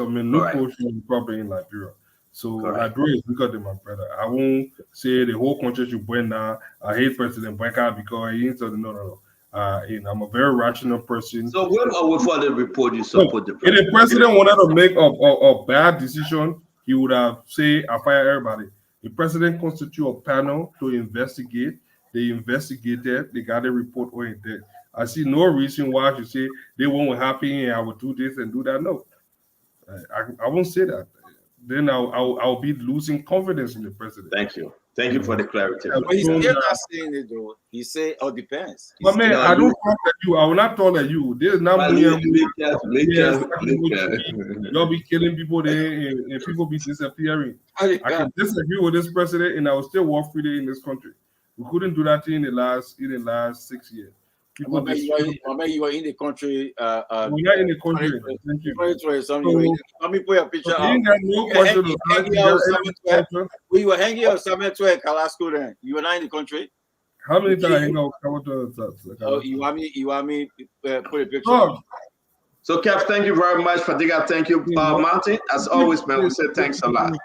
Menuko Republic in Liberia. So Liberia is bigger than my brother. I won't say the whole country should burn now. I hate President Bwenka because he ain't something. No. I'm a very rational person. So when for the report you support the president? If the president wanted to make a bad decision, he would have say I fire everybody. The president constitute a panel to investigate. They investigated. They got a report oriented. I see no reason why I should say they won't happy and I will do this and do that. No, I won't say that. Then I'll be losing confidence in the president. Thank you for the clarity. But he's still not saying it though. He say it depends. But man, I don't talk at you. I will not talk at you. There's not me. You'll be killing people there and people be disappearing. I can disagree with this president and I will still work freely in this country. We couldn't do that in the last 6 years. You were in the country. We're not in the country. Thank you. Let me put a picture out. We were hanging out 712 Kalasco then. You were not in the country. How many times I hang out with you want me put a picture? So, Kev, thank you very much. Fadiga, thank you. Martin, as always, man, we say thanks a lot.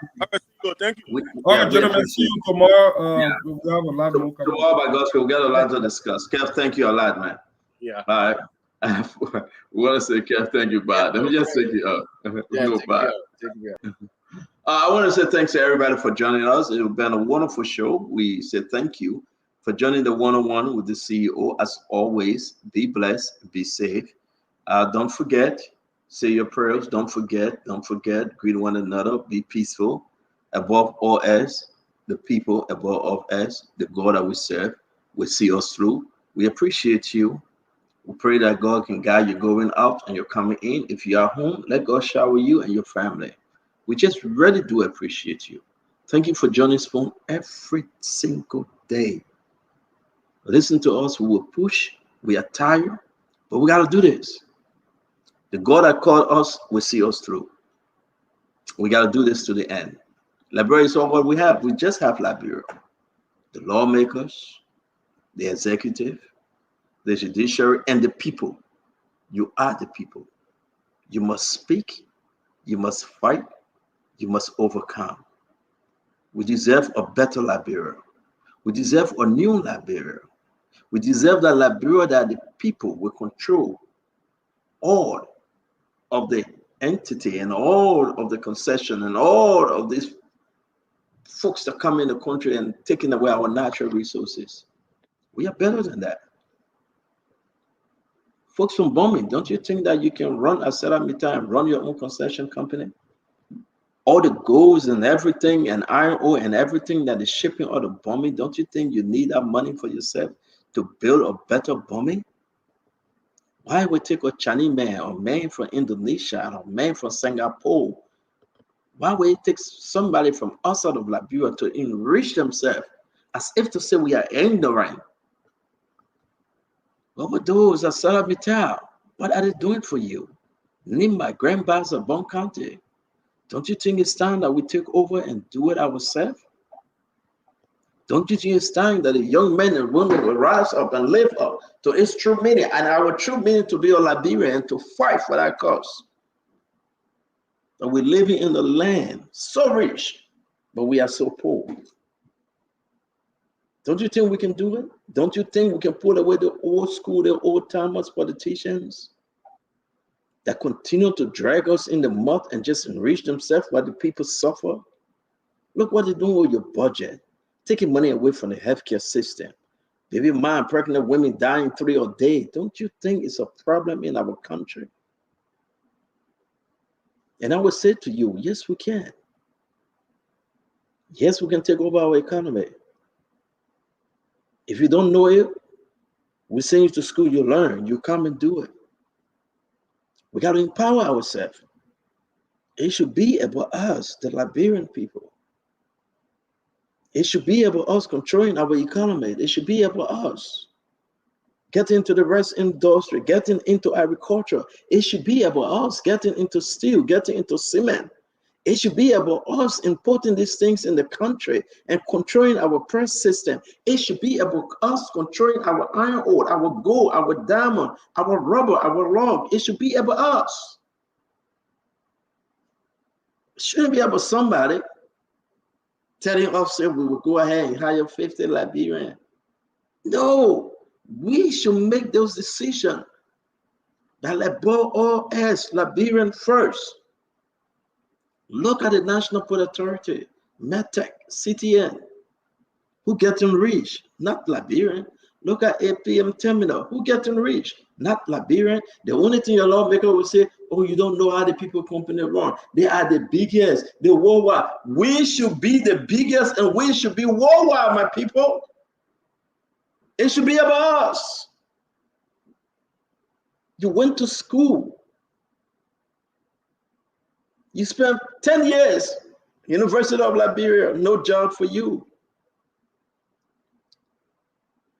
Thank you. All right, gentlemen, see you tomorrow. We'll have a lot more coming. Tomorrow, by God's will, we'll get a lot to discuss. Kev, thank you a lot, man. Yeah. All right. We want to say, Kev, thank you, bye. Let me just take you up. No, bye. I want to say thanks to everybody for joining us. It's been a wonderful show. We say thank you for joining the one-on-one with the CEO. As always, be blessed, be safe. Don't forget, say your prayers. Don't forget, greet one another, be peaceful. Above all else, the people above all else, the God that we serve will see us through. We appreciate you. We pray that God can guide you going out and you're coming in. If you are home, let God shower you and your family. We just really do appreciate you. Thank you for joining Spoon every single day. Listen to us. We will push. We are tired, but we got to do this. The God that called us will see us through. We got to do this to the end. Liberia is all what we have. We just have Liberia. The lawmakers, the executive, the judiciary, and the people. You are the people. You must speak. You must fight. You must overcome. We deserve a better Liberia. We deserve a new Liberia. We deserve that Liberia that the people will control all of the entity and all of the concession and all of these folks that come in the country and taking away our natural resources. We are better than that. Folks from bombing, don't you think that you can run a Saramita and run your own concession company? All the goals and everything and iron ore and everything that is shipping out of bombing, don't you think you need that money for yourself to build a better bombing? Why would take a Chinese man or man from Indonesia or man from Singapore? Why would it take somebody from outside of Liberia to enrich themselves as if to say we are ignorant? What were those at Salamita? What are they doing for you? Name my grandpas of Bon County. Don't you think it's time that we take over and do it ourselves? Don't you think it's time that the young men and women will rise up and live up to its true meaning, and our true meaning to be a Liberian and to fight for that cause? And we're living in a land so rich, but we are so poor. Don't you think we can do it? Don't you think we can put away the old school, the old timers politicians that continue to drag us in the mud and just enrich themselves while the people suffer? Look what they're doing with your budget, taking money away from the healthcare system. Baby mom, pregnant women dying 3 a day. Don't you think it's a problem in our country? And I would say to you, yes, we can. Yes, we can take over our economy. If you don't know it, we send you to school, you learn, you come and do it. We got to empower ourselves. It should be about us, the Liberian people. It should be about us controlling our economy. It should be about us getting into the rest industry, getting into agriculture. It should be about us getting into steel, getting into cement. It should be about us importing these things in the country and controlling our press system. It should be about us controlling our iron ore, our gold, our diamond, our rubber, our log. It should be about us. It shouldn't be about somebody telling us that we will go ahead and hire 50 Liberians. No, we should make those decisions that above all else, Liberian first. Look at the National Port Authority, METEC, CTN, who getting rich, not Liberian. Look at APM Terminal, who getting rich, not Liberian. The only thing your lawmaker will say, oh, you don't know how the people company run. They are the biggest, the worldwide. We should be the biggest and we should be worldwide, my people. It should be about us. You went to school. You spent 10 years, University of Liberia, no job for you.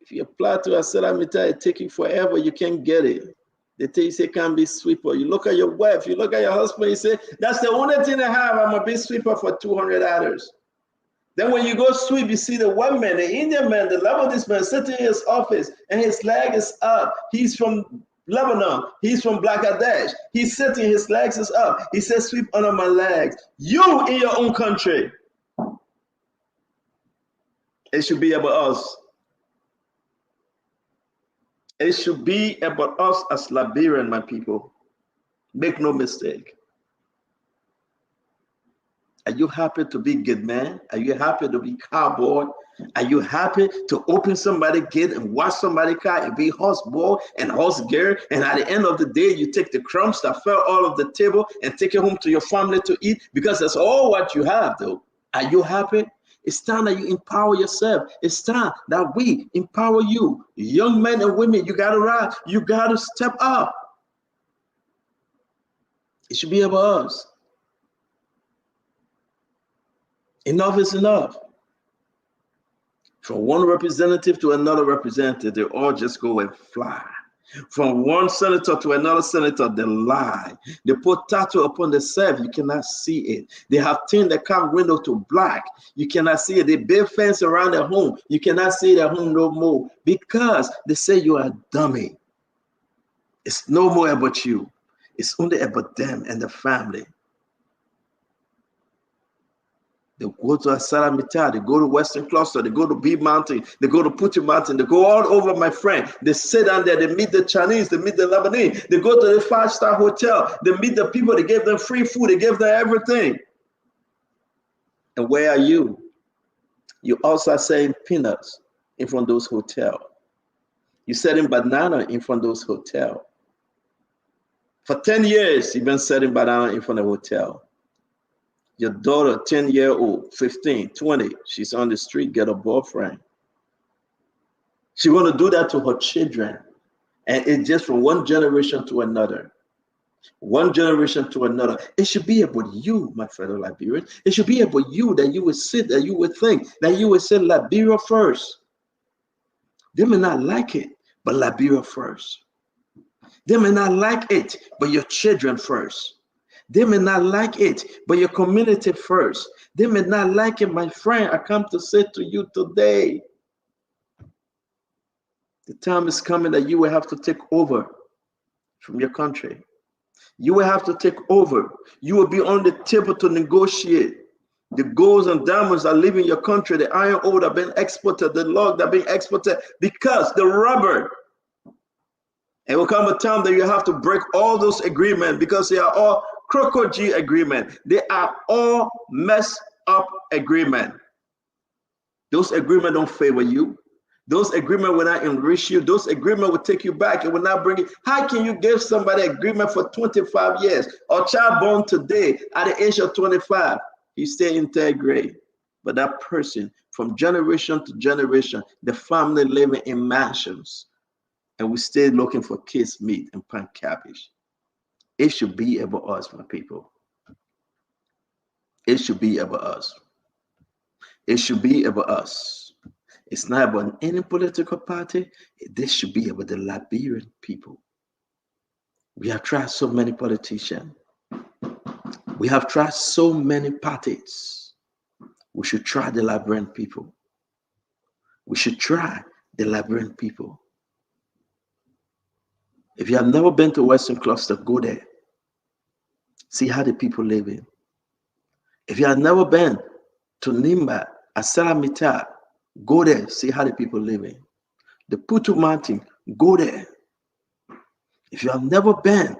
If you apply to a Salamita, it takes you forever, you can't get it. They tell you, say, can't be sweeper. You look at your wife, you look at your husband, you say, that's the only thing I have, I'm a big sweeper for $200. Then when you go sweep, you see the one man, the Indian man, the Lebanese man sitting in his office and his leg is up. He's from Lebanon. He's from Bangladesh. He's sitting, his legs is up. He says, sweep under my legs. You in your own country. It should be about us. It should be about us as Liberian, my people. Make no mistake. Are you happy to be good man? Are you happy to be cowboy? Are you happy to open somebody's gate and watch somebody's car and be horse boy and horse girl? And at the end of the day, you take the crumbs that fell all of the table and take it home to your family to eat, because that's all what you have, though. Are you happy? It's time that you empower yourself. It's time that we empower you. Young men and women, you gotta rise. You gotta step up. It should be about us. Enough is enough. From one representative to another representative, they all just go and fly. From one senator to another senator, they lie. They put tattoo upon themselves, you cannot see it. They have turned the car window to black, you cannot see it. They build fence around their home, you cannot see their home no more, because they say you are a dummy. It's no more about you. It's only about them and the family. They go to Asalamita, they go to Western Cluster, they go to B Mountain, they go to Putu Mountain, they go all over, my friend. They sit down there, they meet the Chinese, they meet the Lebanese, they go to the 5-star hotel, they meet the people, they give them free food, they give them everything. And where are you? You also are selling peanuts in front of those hotels. You're selling banana in front of those hotels. For 10 years, you've been selling banana in front of the hotel. Your daughter, 10-year-old, 15, 20, she's on the street, get a boyfriend. She want to do that to her children. And it's just from one generation to another. One generation to another. It should be about you, my fellow Liberians. It should be about you, that you would sit, that you would think, that you would say Liberia first. They may not like it, but Liberia first. They may not like it, but your children first. They may not like it, but your community first. They may not like it, my friend. I come to say to you today, the time is coming that you will have to take over from your country. You will have to take over. You will be on the table to negotiate. The golds and diamonds that live in your country, the iron ore that have been exported, the log that have been exported, because the rubber. It will come a time that you have to break all those agreements, because they are all crocodile agreement. They are all messed up agreement. Those agreements don't favor you. Those agreements will not enrich you. Those agreements will take you back. It will not bring you. How can you give somebody agreement for 25 years? Or child born today at the age of 25, you stay in 3rd grade. But that person, from generation to generation, the family living in mansions, and we stay looking for kids' meat and pan cabbage. It should be about us, my people. It should be about us. It should be about us. It's not about any political party. This should be about the Liberian people. We have tried so many politicians. We have tried so many parties. We should try the Liberian people. We should try the Liberian people. If you have never been to Western Cluster, go there. See how the people live in. If you have never been to Nimba, Asalamita, go there. See how the people live in. The Putu Mountain, go there. If you have never been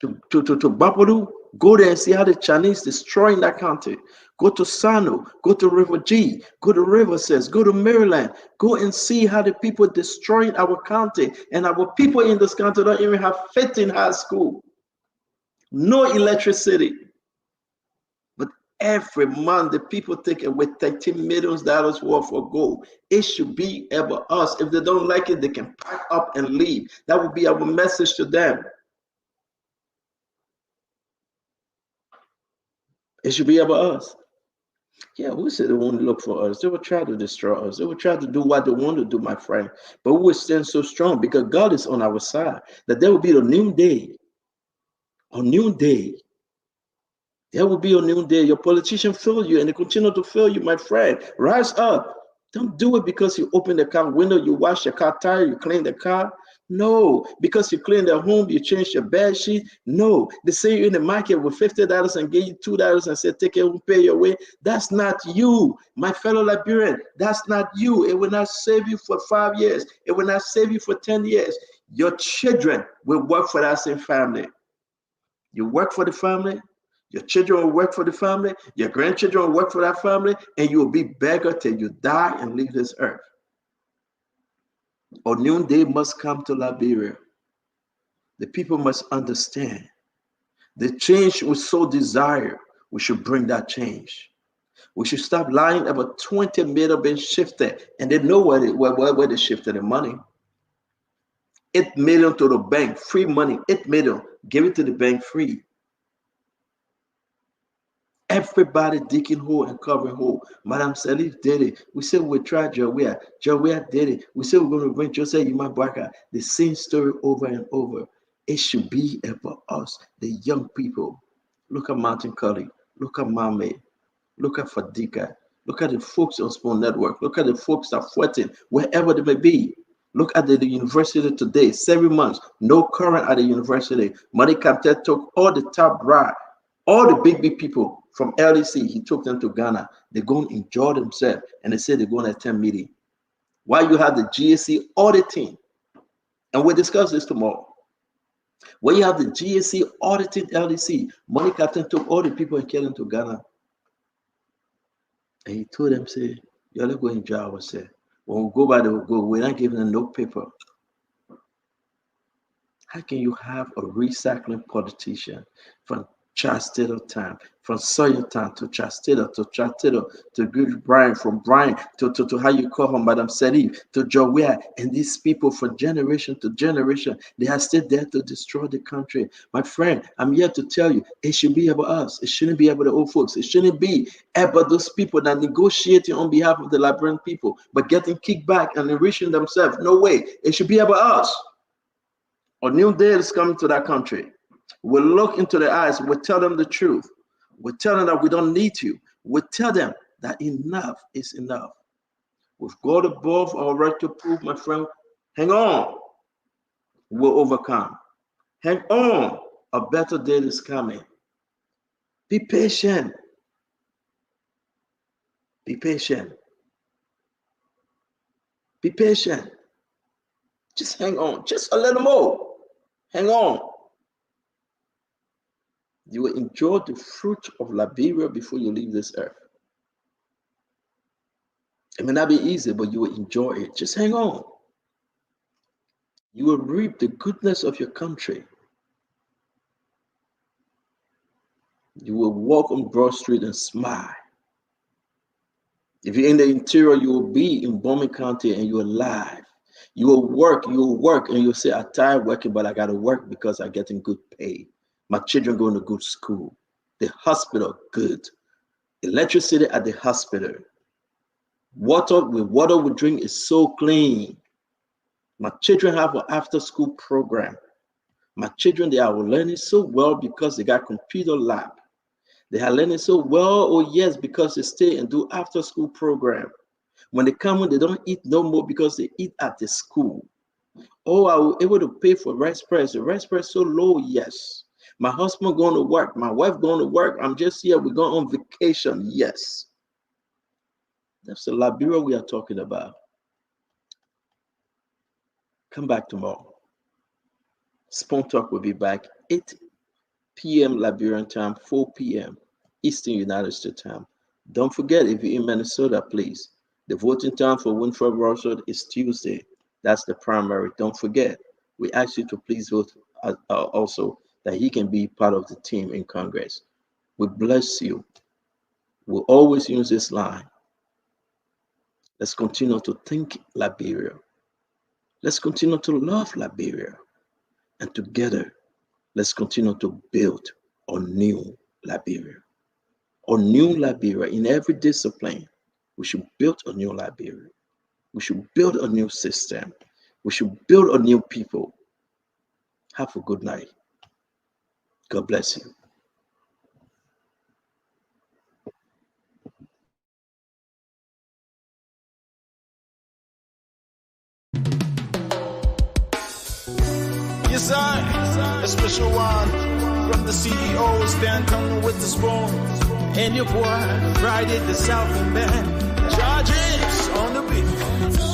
to Babalu, go there and see how the Chinese destroying that country. Go to Sano, go to River G, go to Riverside, go to Maryland, go and see how the people destroying our country, and our people in this country don't even have faith in high school. No electricity. But every month the people take away $13 million worth of gold. It should be about us. If they don't like it, they can pack up and leave. That would be our message to them. It should be about us. Yeah, who said they won't look for us? They will try to destroy us. They will try to do what they want to do, my friend. But we will stand so strong because God is on our side. That there will be a new day. A new day. There will be a new day. Your politicians fail you and they continue to fail you, my friend. Rise up. Don't do it because you open the car window, you wash the car tire, you clean the car. No, because you clean the home, you change your bed sheet. No, they say you in the market with $50 and give you $2 and say take it home, pay your way. That's not you, my fellow Liberian. That's not you. It will not save you for 5 years. It will not save you for 10 years. Your children will work for that same family. You work for the family, your children will work for the family, your grandchildren will work for that family, and you will be beggar till you die and leave this earth. A new day must come to Liberia. The people must understand the change we so desire. We should bring that change. We should stop lying about 20 million being shifted, and they know where they shifted the money. 8 million to the bank, free money, 8 million, give it to the bank free. Everybody digging hole and covering hole. Madam Salif did it. We said we tried Jawea. Jawea did it. We said we're going to bring Joseph Imabwaka. The same story over and over. It should be about us, the young people. Look at Martin Cully. Look at Mame. Look at Fadika. Look at the folks on Spoon Network. Look at the folks that are fighting wherever they may be. Look at the university today, 7 months, no current at the university. Money Captain took all the top right, all the big people from LEC, he took them to Ghana. They're going to enjoy themselves, and they say they're going to attend meeting. Why you have the GSC auditing, and we'll discuss this tomorrow. When you have the GSC auditing LEC, Money Captain took all the people and carried them to Ghana. And he told them, say, y'all go enjoy ourselves. When we go by, they will go. We're not giving them no paper. How can you have a recycling politician from Chastito time, from Sawyer time to Chastito to Good Brian, from Brian to how you call her, Madam Serif, to Jowea, and these people from generation to generation, they are still there to destroy the country. My friend, I'm here to tell you, it should be about us. It shouldn't be about the old folks. It shouldn't be about those people that negotiating on behalf of the Liberian people, but getting kickback and enriching themselves. No way. It should be about us. A new day is coming to that country. We'll look into their eyes. We'll tell them the truth. We'll tell them that we don't need you. We'll tell them that enough is enough. With God above our right to prove, my friend, hang on. We'll overcome. Hang on. A better day is coming. Be patient. Be patient. Be patient. Just hang on. Just a little more. Hang on. You will enjoy the fruit of Liberia before you leave this earth. It may not be easy, but you will enjoy it. Just hang on. You will reap the goodness of your country. You will walk on Broad Street and smile. If you're in the interior, you will be in Bombay County and you're alive. You will work, and you'll say, I'm tired working, but I got to work because I'm getting good pay. My children going to good school. The hospital, good. Electricity at the hospital. Water we drink is so clean. My children have an after-school program. My children, they are learning so well because they got computer lab. They are learning so well, oh yes, because they stay and do after-school program. When they come in, they don't eat no more because they eat at the school. Oh, I was able to pay for rest price. The rest price so low, yes. My husband going to work. My wife going to work. I'm just here. We're going on vacation, yes. That's the Liberia we are talking about. Come back tomorrow. Spoon Talk will be back 8 p.m. Liberian time, 4 p.m. Eastern United States time. Don't forget, if you're in Minnesota, please. The voting time for Winfred Russell is Tuesday. That's the primary. Don't forget. We ask you to please vote also that he can be part of the team in Congress. We bless you. We'll always use this line. Let's continue to think Liberia. Let's continue to love Liberia. And together, let's continue to build a new Liberia. A new Liberia in every discipline. We should build a new Liberia. We should build a new system. We should build a new people. Have a good night. God bless you. Yes, sir. A special one from the CEO, stand coming with the spoon. And your boy, Friday the Southern Band. Charges on the beat.